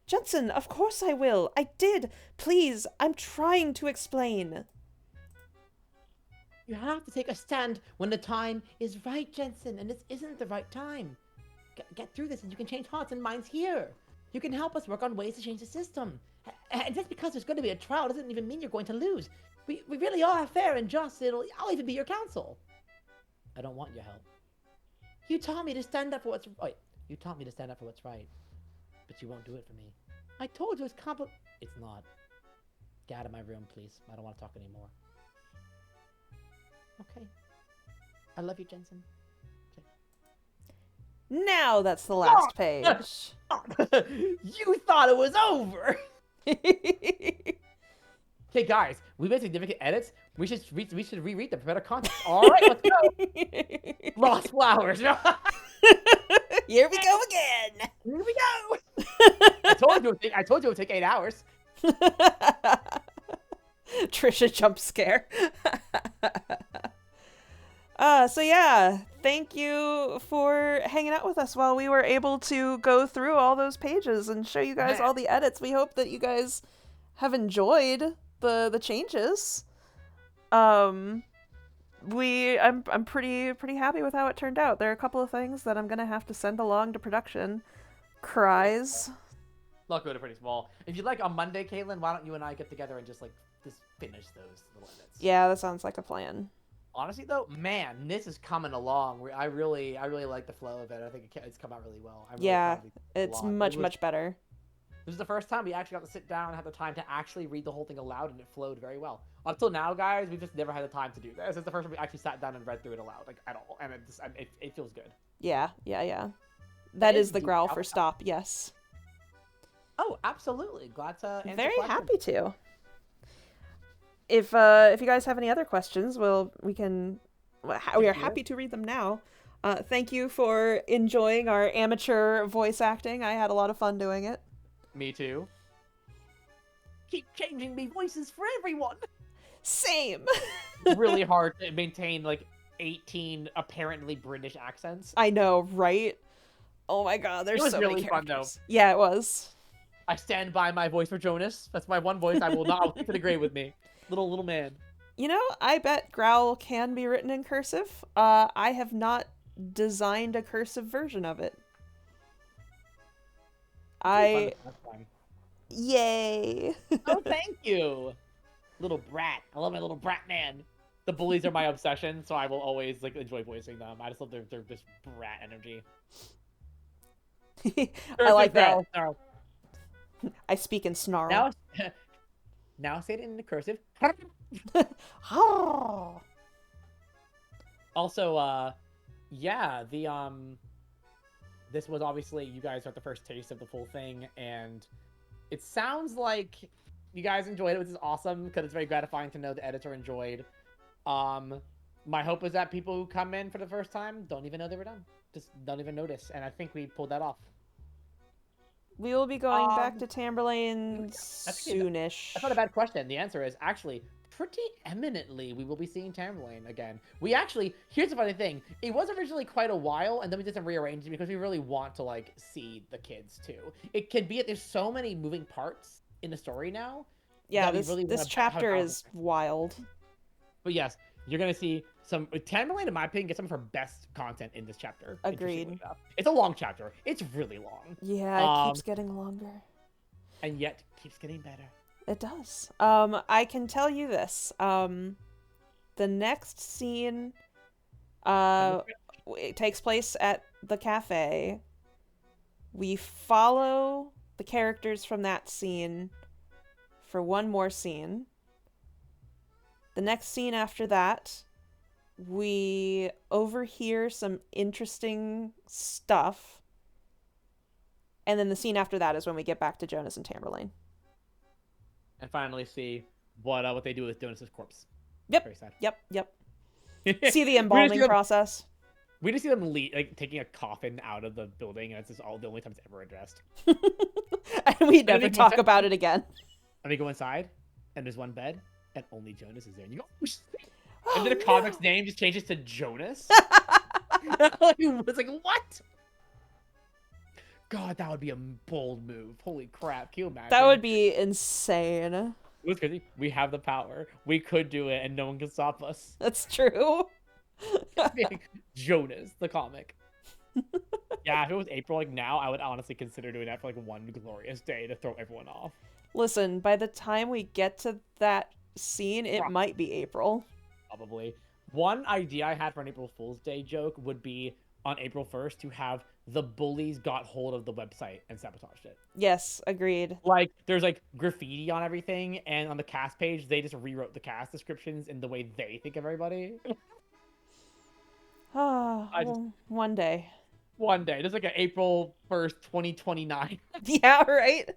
Jensen, of course I will. I did. Please, I'm trying to explain. You have to take a stand when the time is right, Jensen, and this isn't the right time. Get through this and you can change hearts and minds here. You can help us work on ways to change the system. And just because there's going to be a trial doesn't even mean you're going to lose. We really are fair and just. I'll even be your counsel. I don't want your help. You taught me to stand up for what's right. You taught me to stand up for what's right. But you won't do it for me. I told you it's It's not. Get out of my room, please. I don't want to talk anymore. Okay. I love you, Jensen. Now that's the last page. You thought it was over! Okay, guys, we made significant edits. We should reread them for better context. All right, let's go. Lost flowers. Here we go again. Here we go. I told you it would take 8 hours. Trisha jump scare. So yeah, thank you for hanging out with us while we were able to go through all those pages and show you guys all the edits. We hope that you guys have enjoyed the changes. I'm pretty happy with how it turned out. There are a couple of things that I'm gonna have to send along to production. Cries. Luckily, they're pretty small. If you'd like on Monday, Caitlin, why don't you and I get together and just finish those little edits? Yeah, that sounds like a plan. Honestly, though, man, this is coming along. I really like the flow of it. I think it's come out really well. It's much better. This is the first time we actually got to sit down and have the time to actually read the whole thing aloud, and it flowed very well. Up till now, guys, we've just never had the time to do this. It's the first time we actually sat down and read through it aloud, at all, and it feels good. Yeah. That is the growl for stop, yes. Oh, absolutely. Glad to answer Very questions. happy to. If you guys have any other questions, we are happy to read them now. Thank you for enjoying our amateur voice acting. I had a lot of fun doing it. Me too. Keep changing me voices for everyone. Same. Really hard to maintain 18 apparently British accents. I know, right? Oh my god, there's so really many fun, characters. though. Yeah, it was. I stand by my voice for Jonas. That's my one voice I will not let it agree with me. Little man. You know, I bet growl can be written in cursive. I have not designed a cursive version of it. Yay. Oh, thank you. Little brat. I love my little brat man. The bullies are my obsession, so I will always enjoy voicing them. I just love their just brat energy. I like that. Snarl. I speak in snarl. Now say it in the cursive. Also, yeah, this was obviously, you guys got the first taste of the full thing, and it sounds like you guys enjoyed it, which is awesome, because it's very gratifying to know the editor enjoyed. My hope is that people who come in for the first time don't even know they were done. Just don't even notice, and I think we pulled that off. We will be going back to Tamberlane soonish. That's not a bad question. The answer is actually pretty eminently we will be seeing Tamberlane again. Here's the funny thing. It was originally quite a while, and then we did some rearranging because we really want to see the kids too. It can be that there's so many moving parts in the story now. Yeah, this chapter is wild. But yes, you're gonna see some Tamberlane, in my opinion, gets some of her best content in this chapter. Agreed. It's a long chapter. It's really long. Yeah, it keeps getting longer. And yet keeps getting better. It does. I can tell you this. The next scene it takes place at the cafe. We follow the characters from that scene for one more scene. The next scene after that, we overhear some interesting stuff. And then the scene after that is when we get back to Jonas and Tamberlane. And finally see what they do with Jonas's corpse. Yep. Very sad. Yep. See the embalming process. We just see them taking a coffin out of the building, and it's just the only time it's ever addressed. And we never talk about it again. And we go inside, and there's one bed, and only Jonas is there. And you go, oh, shit. Oh, And then the comic's name just changes to Jonas. It's like, what? God, that would be a bold move. Holy crap, can you imagine? That would be insane. It was crazy. We have the power. We could do it, and no one can stop us. That's true. Jonas, the comic. Yeah, if it was April, like now, I would honestly consider doing that for like one glorious day to throw everyone off. Listen, by the time we get to that scene, it might be April. Probably. One idea I had for an April Fool's Day joke would be on April 1st to have the bullies got hold of the website and sabotaged it. Yes, agreed. Like, there's like graffiti on everything, and on the cast page, they just rewrote the cast descriptions in the way they think of everybody. Oh, well, one day. One day. There's like an April 1st, 2029. Yeah, right?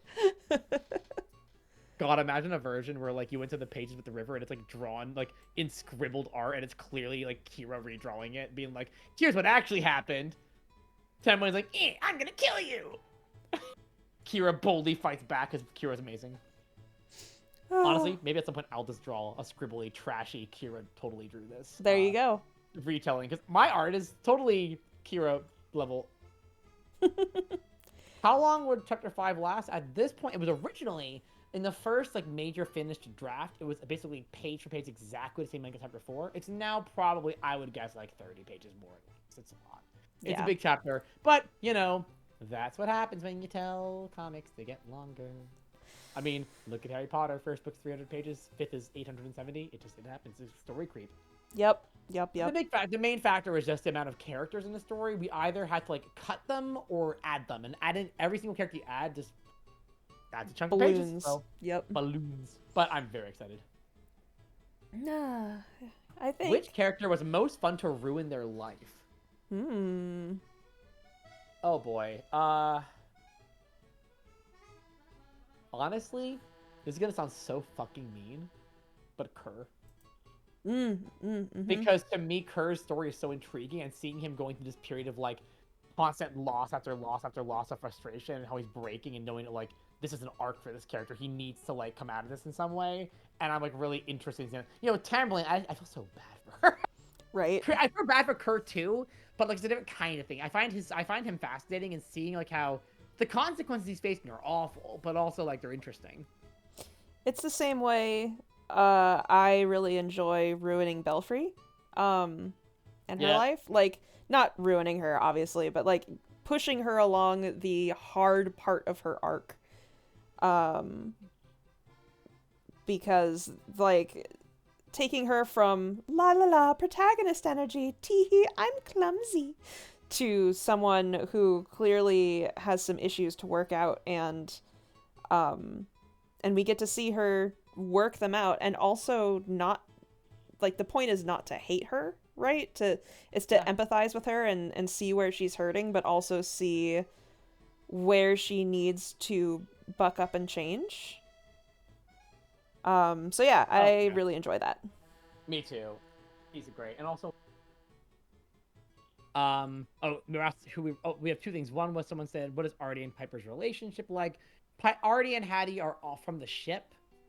God, imagine a version where like you went to the pages with the river and it's like drawn like in scribbled art and it's clearly like Kira redrawing it, being like, here's what actually happened. Tamlin's like, I'm gonna kill you. Kira boldly fights back because Kira's amazing. Honestly, maybe at some point I'll just draw a scribbly, trashy Kira totally drew this. There you go. Retelling, because my art is totally Kira level. How long would Chapter 5 last? At this point, it was originally, in the first like major finished draft, it was basically page for page exactly the same length as Chapter 4. It's now probably, I would guess, like 30 pages more. It's a lot. It's a big chapter. But, you know, that's what happens when you tell comics they get longer. I mean, look at Harry Potter. First book's 300 pages. Fifth is 870. It happens. It's story creep. Yep. The main factor is just the amount of characters in the story. We either had to like cut them or add them, and add in every single character you add just adds a chunk of pages. So, balloons. But I'm very excited. Nah, I think. Which character was most fun to ruin their life? Oh boy. Honestly, this is gonna sound so fucking mean, but Kerr. Because to me, Kerr's story is so intriguing, and seeing him going through this period of like constant loss after loss after loss of frustration, and how he's breaking, and knowing that like this is an arc for this character, he needs to like come out of this in some way, and I'm like really interested in, you know, Tamberlane. I feel so bad for her. Right. I feel bad for Kerr too, but like it's a different kind of thing. I find him fascinating, and seeing like how the consequences he's facing are awful, but also like they're interesting. It's the same way. I really enjoy ruining Belfry, and her life. Like, not ruining her, obviously, but like pushing her along the hard part of her arc. Because like taking her from la la la protagonist energy, teehee, I'm clumsy, to someone who clearly has some issues to work out, and we get to see her work them out, and also not like, the point is not to hate her, right? It's to empathize with her and see where she's hurting, but also see where she needs to buck up and change. So yeah, I really enjoy that. Me too. He's great. And also we have two things. One was someone said, what is Artie and Piper's relationship like? Artie and Hattie are all from the ship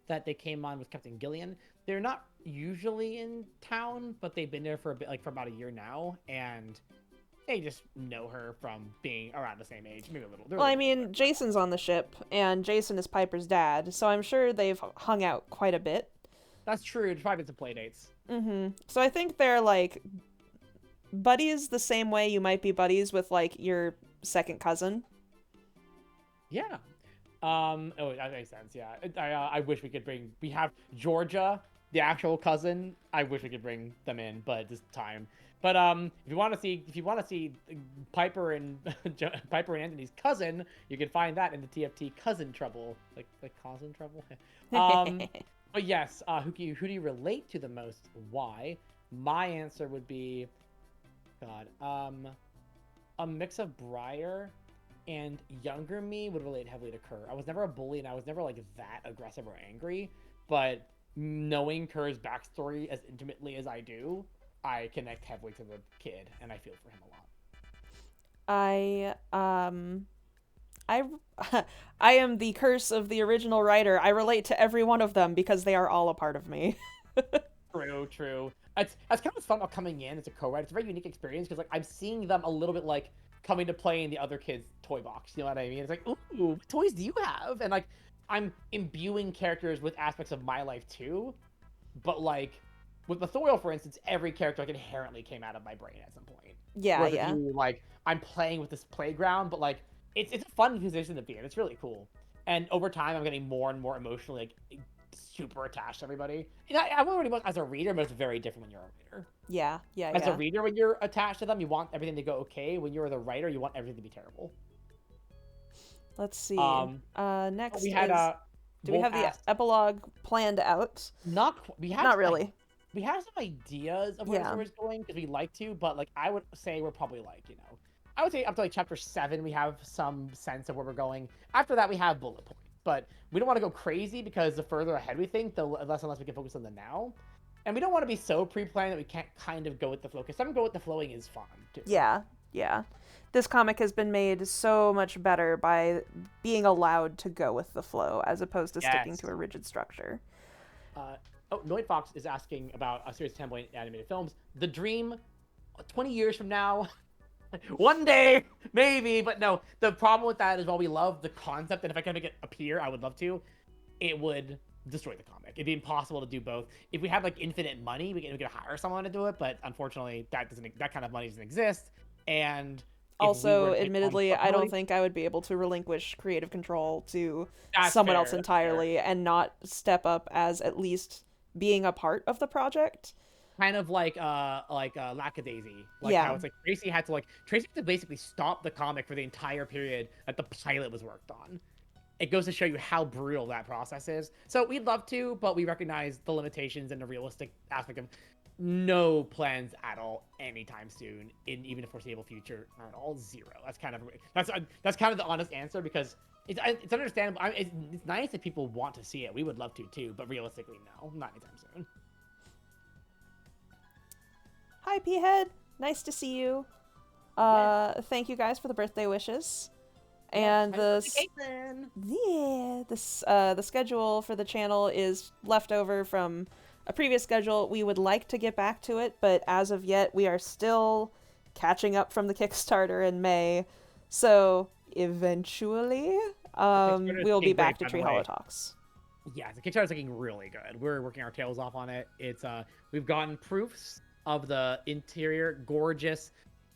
that they came on with Captain Gillian. They're not usually in town, but they've been there for a bit, like for about a year now, and they just know her from being around the same age, maybe a little. Well, I mean, Jason's on the ship, and Jason is Piper's dad, so I'm sure they've hung out quite a bit. That's true. There's probably been some play dates. So I think they're like buddies the same way you might be buddies with like your second cousin. Yeah. Oh, that makes sense. Yeah. I wish we could bring. We have Georgia, the actual cousin. I wish we could bring them in, but just time. But if you want to see Piper and Anthony's cousin, you can find that in the TFT Cousin Trouble, like cousin trouble. But yes, who do you relate to the most? Why? My answer would be, God, a mix of Briar and younger me would relate heavily to Kerr. I was never a bully, and I was never like that aggressive or angry. But knowing Kerr's backstory as intimately as I do, I connect heavily to the kid, and I feel for him a lot. I I am the curse of the original writer. I relate to every one of them because they are all a part of me. True, true. That's kind of fun about coming in as a co-writer. It's a very unique experience because like I'm seeing them a little bit like coming to play in the other kid's toy box. You know what I mean? It's like, ooh, what toys do you have? And like I'm imbuing characters with aspects of my life too. But like with Mathoriel, for instance, every character like inherently came out of my brain at some point. Yeah, Whereas yeah. with you, like I'm playing with this playground, but like it's a fun position to be in. It's really cool. And over time, I'm getting more and more emotionally like super attached to everybody. And I'm already as a reader, but it's very different when you're a reader. Yeah, yeah, As a yeah. reader, when you're attached to them, you want everything to go okay. When you're the writer, you want everything to be terrible. Let's see. Next We had is, do we Wolf have the asked, epilogue planned out? we have Not some, really. we have some ideas of where the Yeah. story's going because we like to, but like I would say we're probably like I would say up to like chapter 7 we have some sense of where we're going. After that we have bullet points, but we don't want to go crazy because the further ahead we think, the less and less we can focus on the now. And we don't want to be so pre-planned that we can't kind of go with the flow, because some go with the flowing is fun too. Yeah, yeah. This comic has been made so much better by being allowed to go with the flow as opposed to sticking Yes. to a rigid structure. Noid Fox is asking about a series of Tamberlane animated films. The dream, 20 years from now, one day, maybe, but no. The problem with that is while we love the concept, and if I could make it appear, I would love to, it would destroy the comic. It'd be impossible to do both. If we had like infinite money, we could hire someone to do it, but unfortunately, that kind of money doesn't exist. And Also, admittedly, I don't think I would be able to relinquish creative control to someone else entirely and not step up as at least being a part of the project. Kind of like Lackadaisy. Yeah. How it's like Tracy had to basically stop the comic for the entire period that the pilot was worked on. It goes to show you how brutal that process is. So we'd love to, but we recognize the limitations and the realistic aspect of no plans at all anytime soon, in even a foreseeable future at all. Zero. That's kind of the honest answer, because it's understandable. It's nice if people want to see it. We would love to too, but realistically, no, not anytime soon. Hi, P-Head. Nice to see you. Thank you guys for the birthday wishes. And the schedule for the channel is left over from a previous schedule. We would like to get back to it, but as of yet, we are still catching up from the Kickstarter in May. So eventually, we'll be back to Tree Hollow Talks. Yeah, the Kickstarter's looking really good. We're working our tails off on it. It's we've gotten proofs of the interior, gorgeous.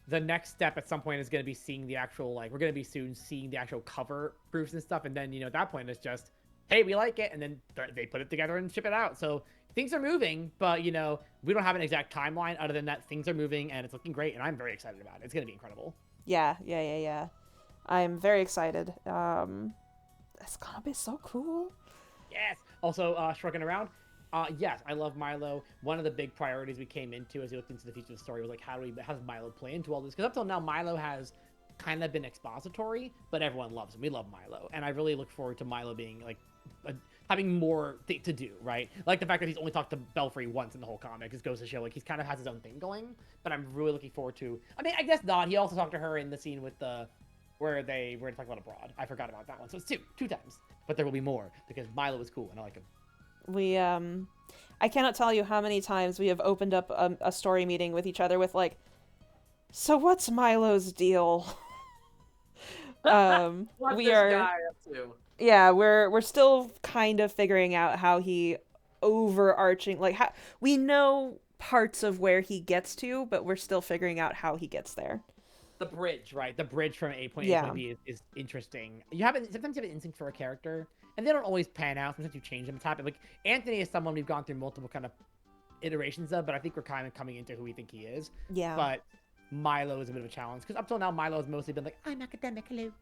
The next step at some point is going to be seeing the actual, we're going to be soon seeing the actual cover proofs and stuff. And then, at that point, it's just, hey, we like it. And then they put it together and ship it out. So things are moving, but, we don't have an exact timeline other than that things are moving and it's looking great. And I'm very excited about it. It's going to be incredible. Yeah. I'm very excited. It's going to be so cool. Yes. Also, shrugging around. Yes, I love Milo. One of the big priorities we came into as we looked into the future of the story was like, how does Milo play into all this? Because up till now, Milo has kind of been expository, but everyone loves him. We love Milo, and I really look forward to Milo being having more to do, right? Like the fact that he's only talked to Belfry once in the whole comic just goes to show he's kind of has his own thing going. But I'm really looking forward to. I mean, I guess not. He also talked to her in the scene with where they were talking about abroad. I forgot about that one, so it's two times. But there will be more because Milo is cool and I like him. I cannot tell you how many times we have opened up a story meeting with each other with so what's Milo's deal? What's this guy up to? Yeah, we're still kind of figuring out how he overarching, how we know parts of where he gets to, but we're still figuring out how he gets there. The bridge, right? The bridge from A point Yeah. A point B is interesting. Sometimes you have an instinct for a character, and they don't always pan out. Sometimes you change them. It's happened. Like Anthony is someone we've gone through multiple kind of iterations of, but I think we're kind of coming into who we think he is. Yeah. But Milo is a bit of a challenge because up till now Milo has mostly been like, I'm academic, hello.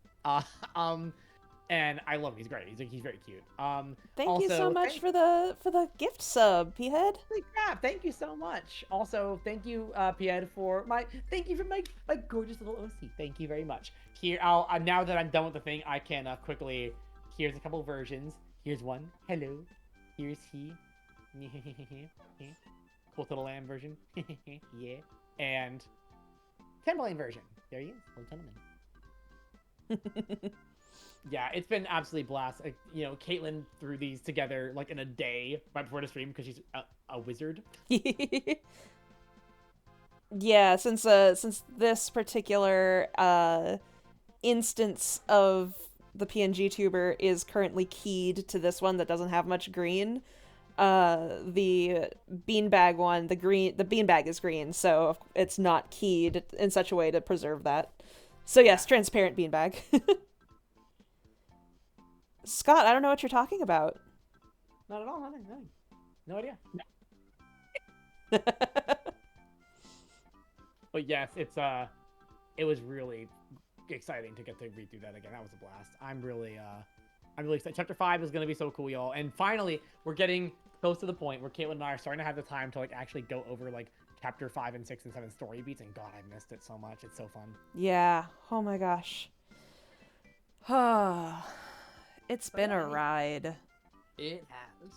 And I love him. He's great. He's very cute. Thank you so also, much for the gift sub, P-head. Holy crap! Thank you so much. Also, thank you, Pied, for my gorgeous little OC. Thank you very much. Here, I'll now that I'm done with the thing, I can quickly. Here's a couple versions. Here's one. Hello. Here's he. Cool little lamb version. Yeah. And Tamberlane version. There he is, little gentleman. Yeah, it's been absolutely blast. You know, Caitlin threw these together like in a day right before the stream because she's a wizard. Yeah, since this particular instance of the PNG tuber is currently keyed to this one that doesn't have much green, the beanbag one, the beanbag is green, so it's not keyed in such a way to preserve that. So yes, transparent beanbag. Scott, I don't know what you're talking about. Not at all. Nothing. No idea. But yes, it was really exciting to get to read through that again. That was a blast. I'm really excited. Chapter 5 is gonna be so cool, y'all. And finally, we're getting close to the point where Caitlin and I are starting to have the time to like actually go over like chapter 5 and 6 and 7 story beats. And God, I missed it so much. It's so fun. Yeah. Oh my gosh. It's been a ride. It has.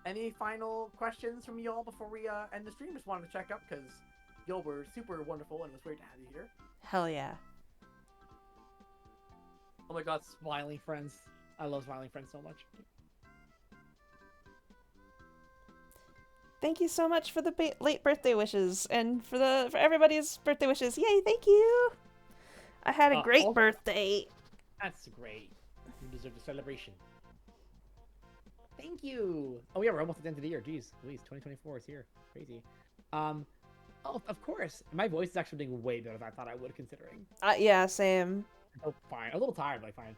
Any final questions from y'all before we end the stream? Just wanted to check up because y'all were super wonderful and it was great to have you here. Hell yeah. Oh my God, smiling friends. I love smiling friends so much. Thank you so much for the late birthday wishes and for everybody's birthday wishes. Yay, thank you. I had a great birthday. That's great. You deserve the celebration. Thank you. Oh yeah, we're almost at the end of the year. Jeez, Louise, 2024 is here. Crazy. Oh, of course. My voice is actually being way better than I thought I would, considering. Yeah, same. Oh, fine. A little tired, but fine.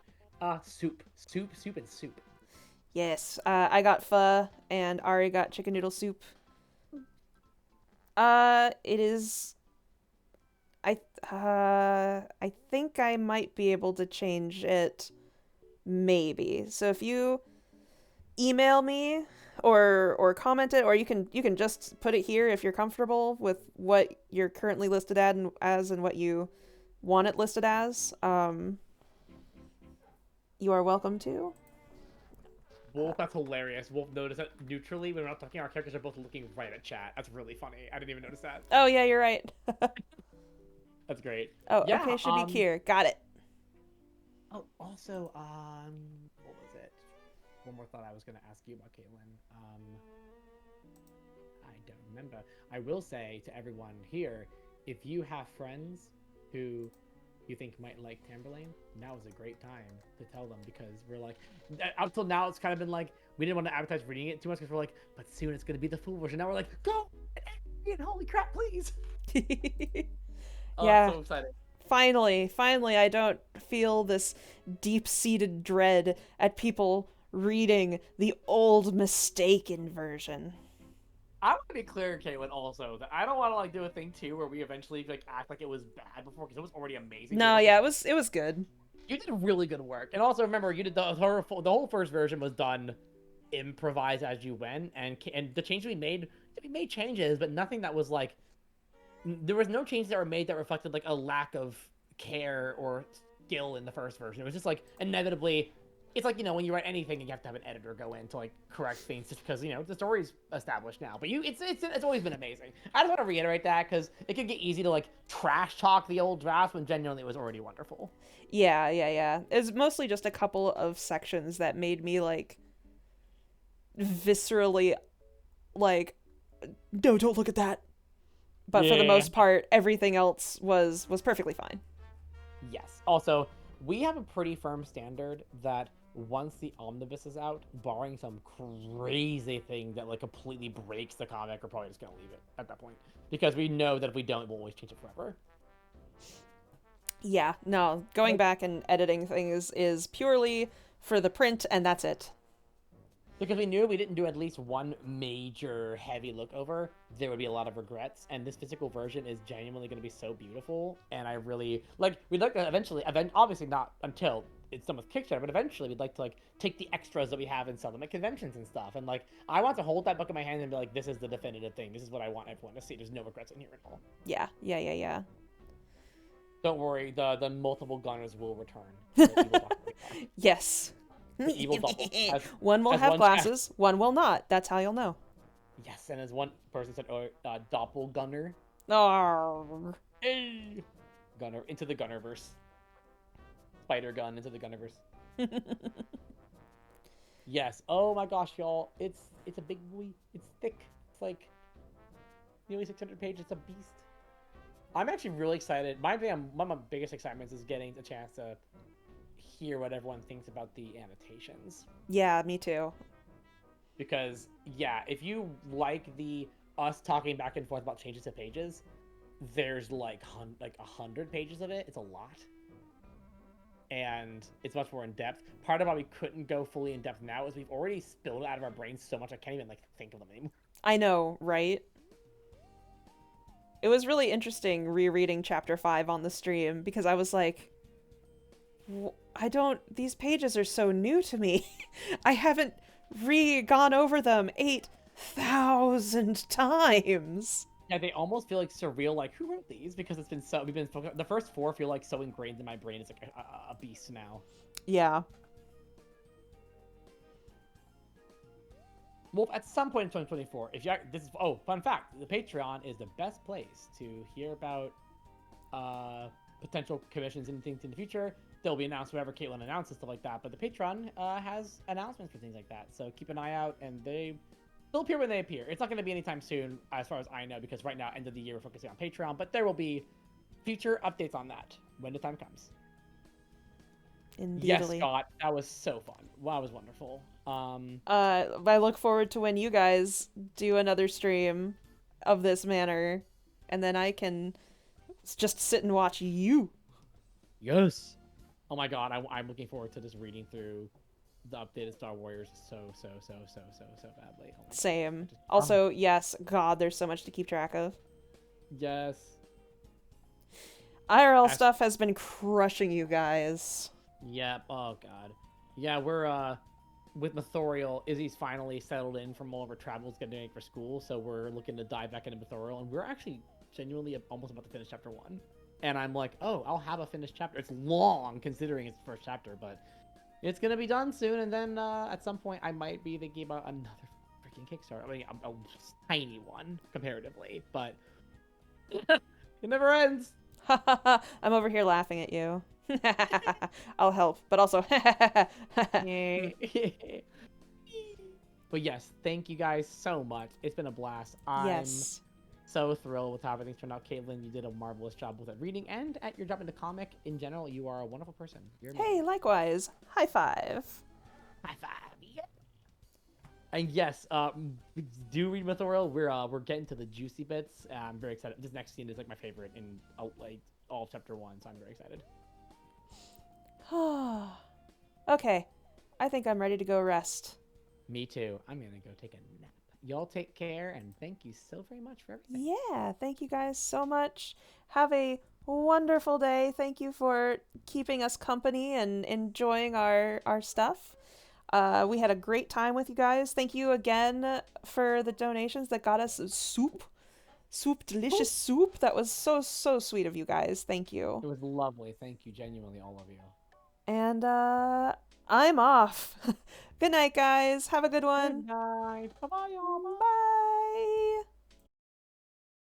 Soup, and soup. Yes, I got pho and Ari got chicken noodle soup. It is. I think I might be able to change it. Maybe. So if you email me or comment it, or you can just put it here if you're comfortable with what you're currently listed as and what you want it listed as. You are welcome to. Wolf, that's hilarious. Wolf noticed that neutrally when we're not talking, our characters are both looking right at chat. That's really funny. I didn't even notice that. Oh yeah, you're right. That's great. Oh, yeah, okay, should be Kier. Got it. Oh, also, what was it? One more thought I was going to ask you about, Caitlin. I don't remember. I will say to everyone here, if you have friends who you think might like Tamberlane, now is a great time to tell them, because we're like, up till now it's kind of been like, we didn't want to advertise reading it too much because we're like, but soon it's going to be the full version. Now we're like, go! And holy crap, please! Oh, yeah. I'm so excited. Finally, I don't feel this deep-seated dread at people reading the old mistaken version. I want to be clear, Caitlin, also, that I don't want to like do a thing too where we eventually like act like it was bad before, because it was already amazing. No, yeah, it was good. You did really good work. And also remember, you did the whole first version was done improvised as you went, and the changes we made changes, but nothing that was like, there was no changes that were made that reflected like a lack of care or skill in the first version. It was just like, inevitably, it's like, you know, when you write anything, you have to have an editor go in to like correct things just because, you know, the story's established now. But it's always been amazing. I just want to reiterate that because it can get easy to like trash talk the old draft when genuinely it was already wonderful. Yeah. It's mostly just a couple of sections that made me like viscerally like, no, don't look at that. But for the most part, everything else was perfectly fine. Yes. Also, we have a pretty firm standard that once the Omnibus is out, barring some crazy thing that like completely breaks the comic, we're probably just gonna leave it at that point. Because we know that if we don't, we'll always change it forever. Yeah, no, going back and editing things is purely for the print, and that's it. Because we knew if we didn't do at least one major heavy look over, there would be a lot of regrets. And this physical version is genuinely going to be so beautiful. And I really like. We'd like to eventually, obviously not until it's done with Kickstarter, but eventually we'd like to like take the extras that we have and sell them at conventions and stuff. And like, I want to hold that book in my hand and be like, this is the definitive thing. This is what I want everyone to see. There's no regrets in here at all. Yeah. Don't worry, the multiple gunners will return. The evil doppelganger. Yes. The evil doppelganger. One will as have one- glasses, one will not. That's how you'll know. Yes, and as one person said, doppelgunner. Oh. Gunner into the Gunnerverse. Spider gun into the Gunnerverse. Yes. Oh my gosh, y'all. It's a big boy. It's thick. It's like nearly 600 pages. It's a beast. I'm actually really excited. One of my biggest excitements is getting a chance to hear what everyone thinks about the annotations. Yeah, me too. Because yeah, if you like us talking back and forth about changes to pages, there's like 100 pages of it. It's a lot. And it's much more in depth. Part of why we couldn't go fully in depth now is we've already spilled it out of our brains so much I can't even like think of them anymore. I know, right? It was really interesting rereading chapter 5 on the stream because I was like, these pages are so new to me. I haven't gone over them 8,000 times. Yeah, they almost feel like surreal, like who wrote these? Because the first 4 feel like so ingrained in my brain. It's like a beast now. Yeah. Well, at some point in 2024, fun fact, the Patreon is the best place to hear about potential commissions and things in the future. They'll be announced whenever Caitlin announces stuff like that, but the Patreon has announcements for things like that, so keep an eye out, and they'll appear when they appear. It's not going to be anytime soon, as far as I know, because right now, end of the year, we're focusing on Patreon, but there will be future updates on that when the time comes. Indeedly. Yes, Scott, that was so fun. Wow, it was wonderful. I look forward to when you guys do another stream of this manner, and then I can just sit and watch you. Yes. Oh my god, I'm looking forward to just reading through the updated Star Warriors so badly. Oh Same. Also, yes, God, there's so much to keep track of. Yes. IRL stuff has been crushing you guys. Yep. Oh god. Yeah, we're with Mathorial. Izzy's finally settled in from all of her travels getting for school, so we're looking to dive back into Mathorial, and we're actually genuinely almost about to finish chapter 1. And I'm like, oh, I'll have a finished chapter. It's long considering it's the first chapter, but it's gonna be done soon. And then at some point, I might be thinking about another freaking Kickstarter. I mean, a tiny one comparatively, but it never ends. I'm over here laughing at you. I'll help, but also. But yes, thank you guys so much. It's been a blast. Yes. So thrilled with how everything turned out. Caitlin, you did a marvelous job with it reading and at your job in the comic. In general, you are a wonderful person. You're Hey, likewise. High five. high five. Yeah. And yes, do read Mythorial. We're getting to the juicy bits. I'm very excited. This next scene is like my favorite in like all of chapter 1, so I'm very excited. Okay, I think I'm ready to go rest. Me too. I'm gonna go take a nap. Y'all take care, and thank you so very much for everything. Yeah, thank you guys so much. Have a wonderful day. Thank you for keeping us company and enjoying our stuff. We had a great time with you guys. Thank you again for the donations that got us delicious soup. That was so sweet of you guys. Thank you. It was lovely. Thank you, genuinely, all of you. And I'm off. Good night, guys. Have a good one. Good night. Bye-bye, y'all. Bye.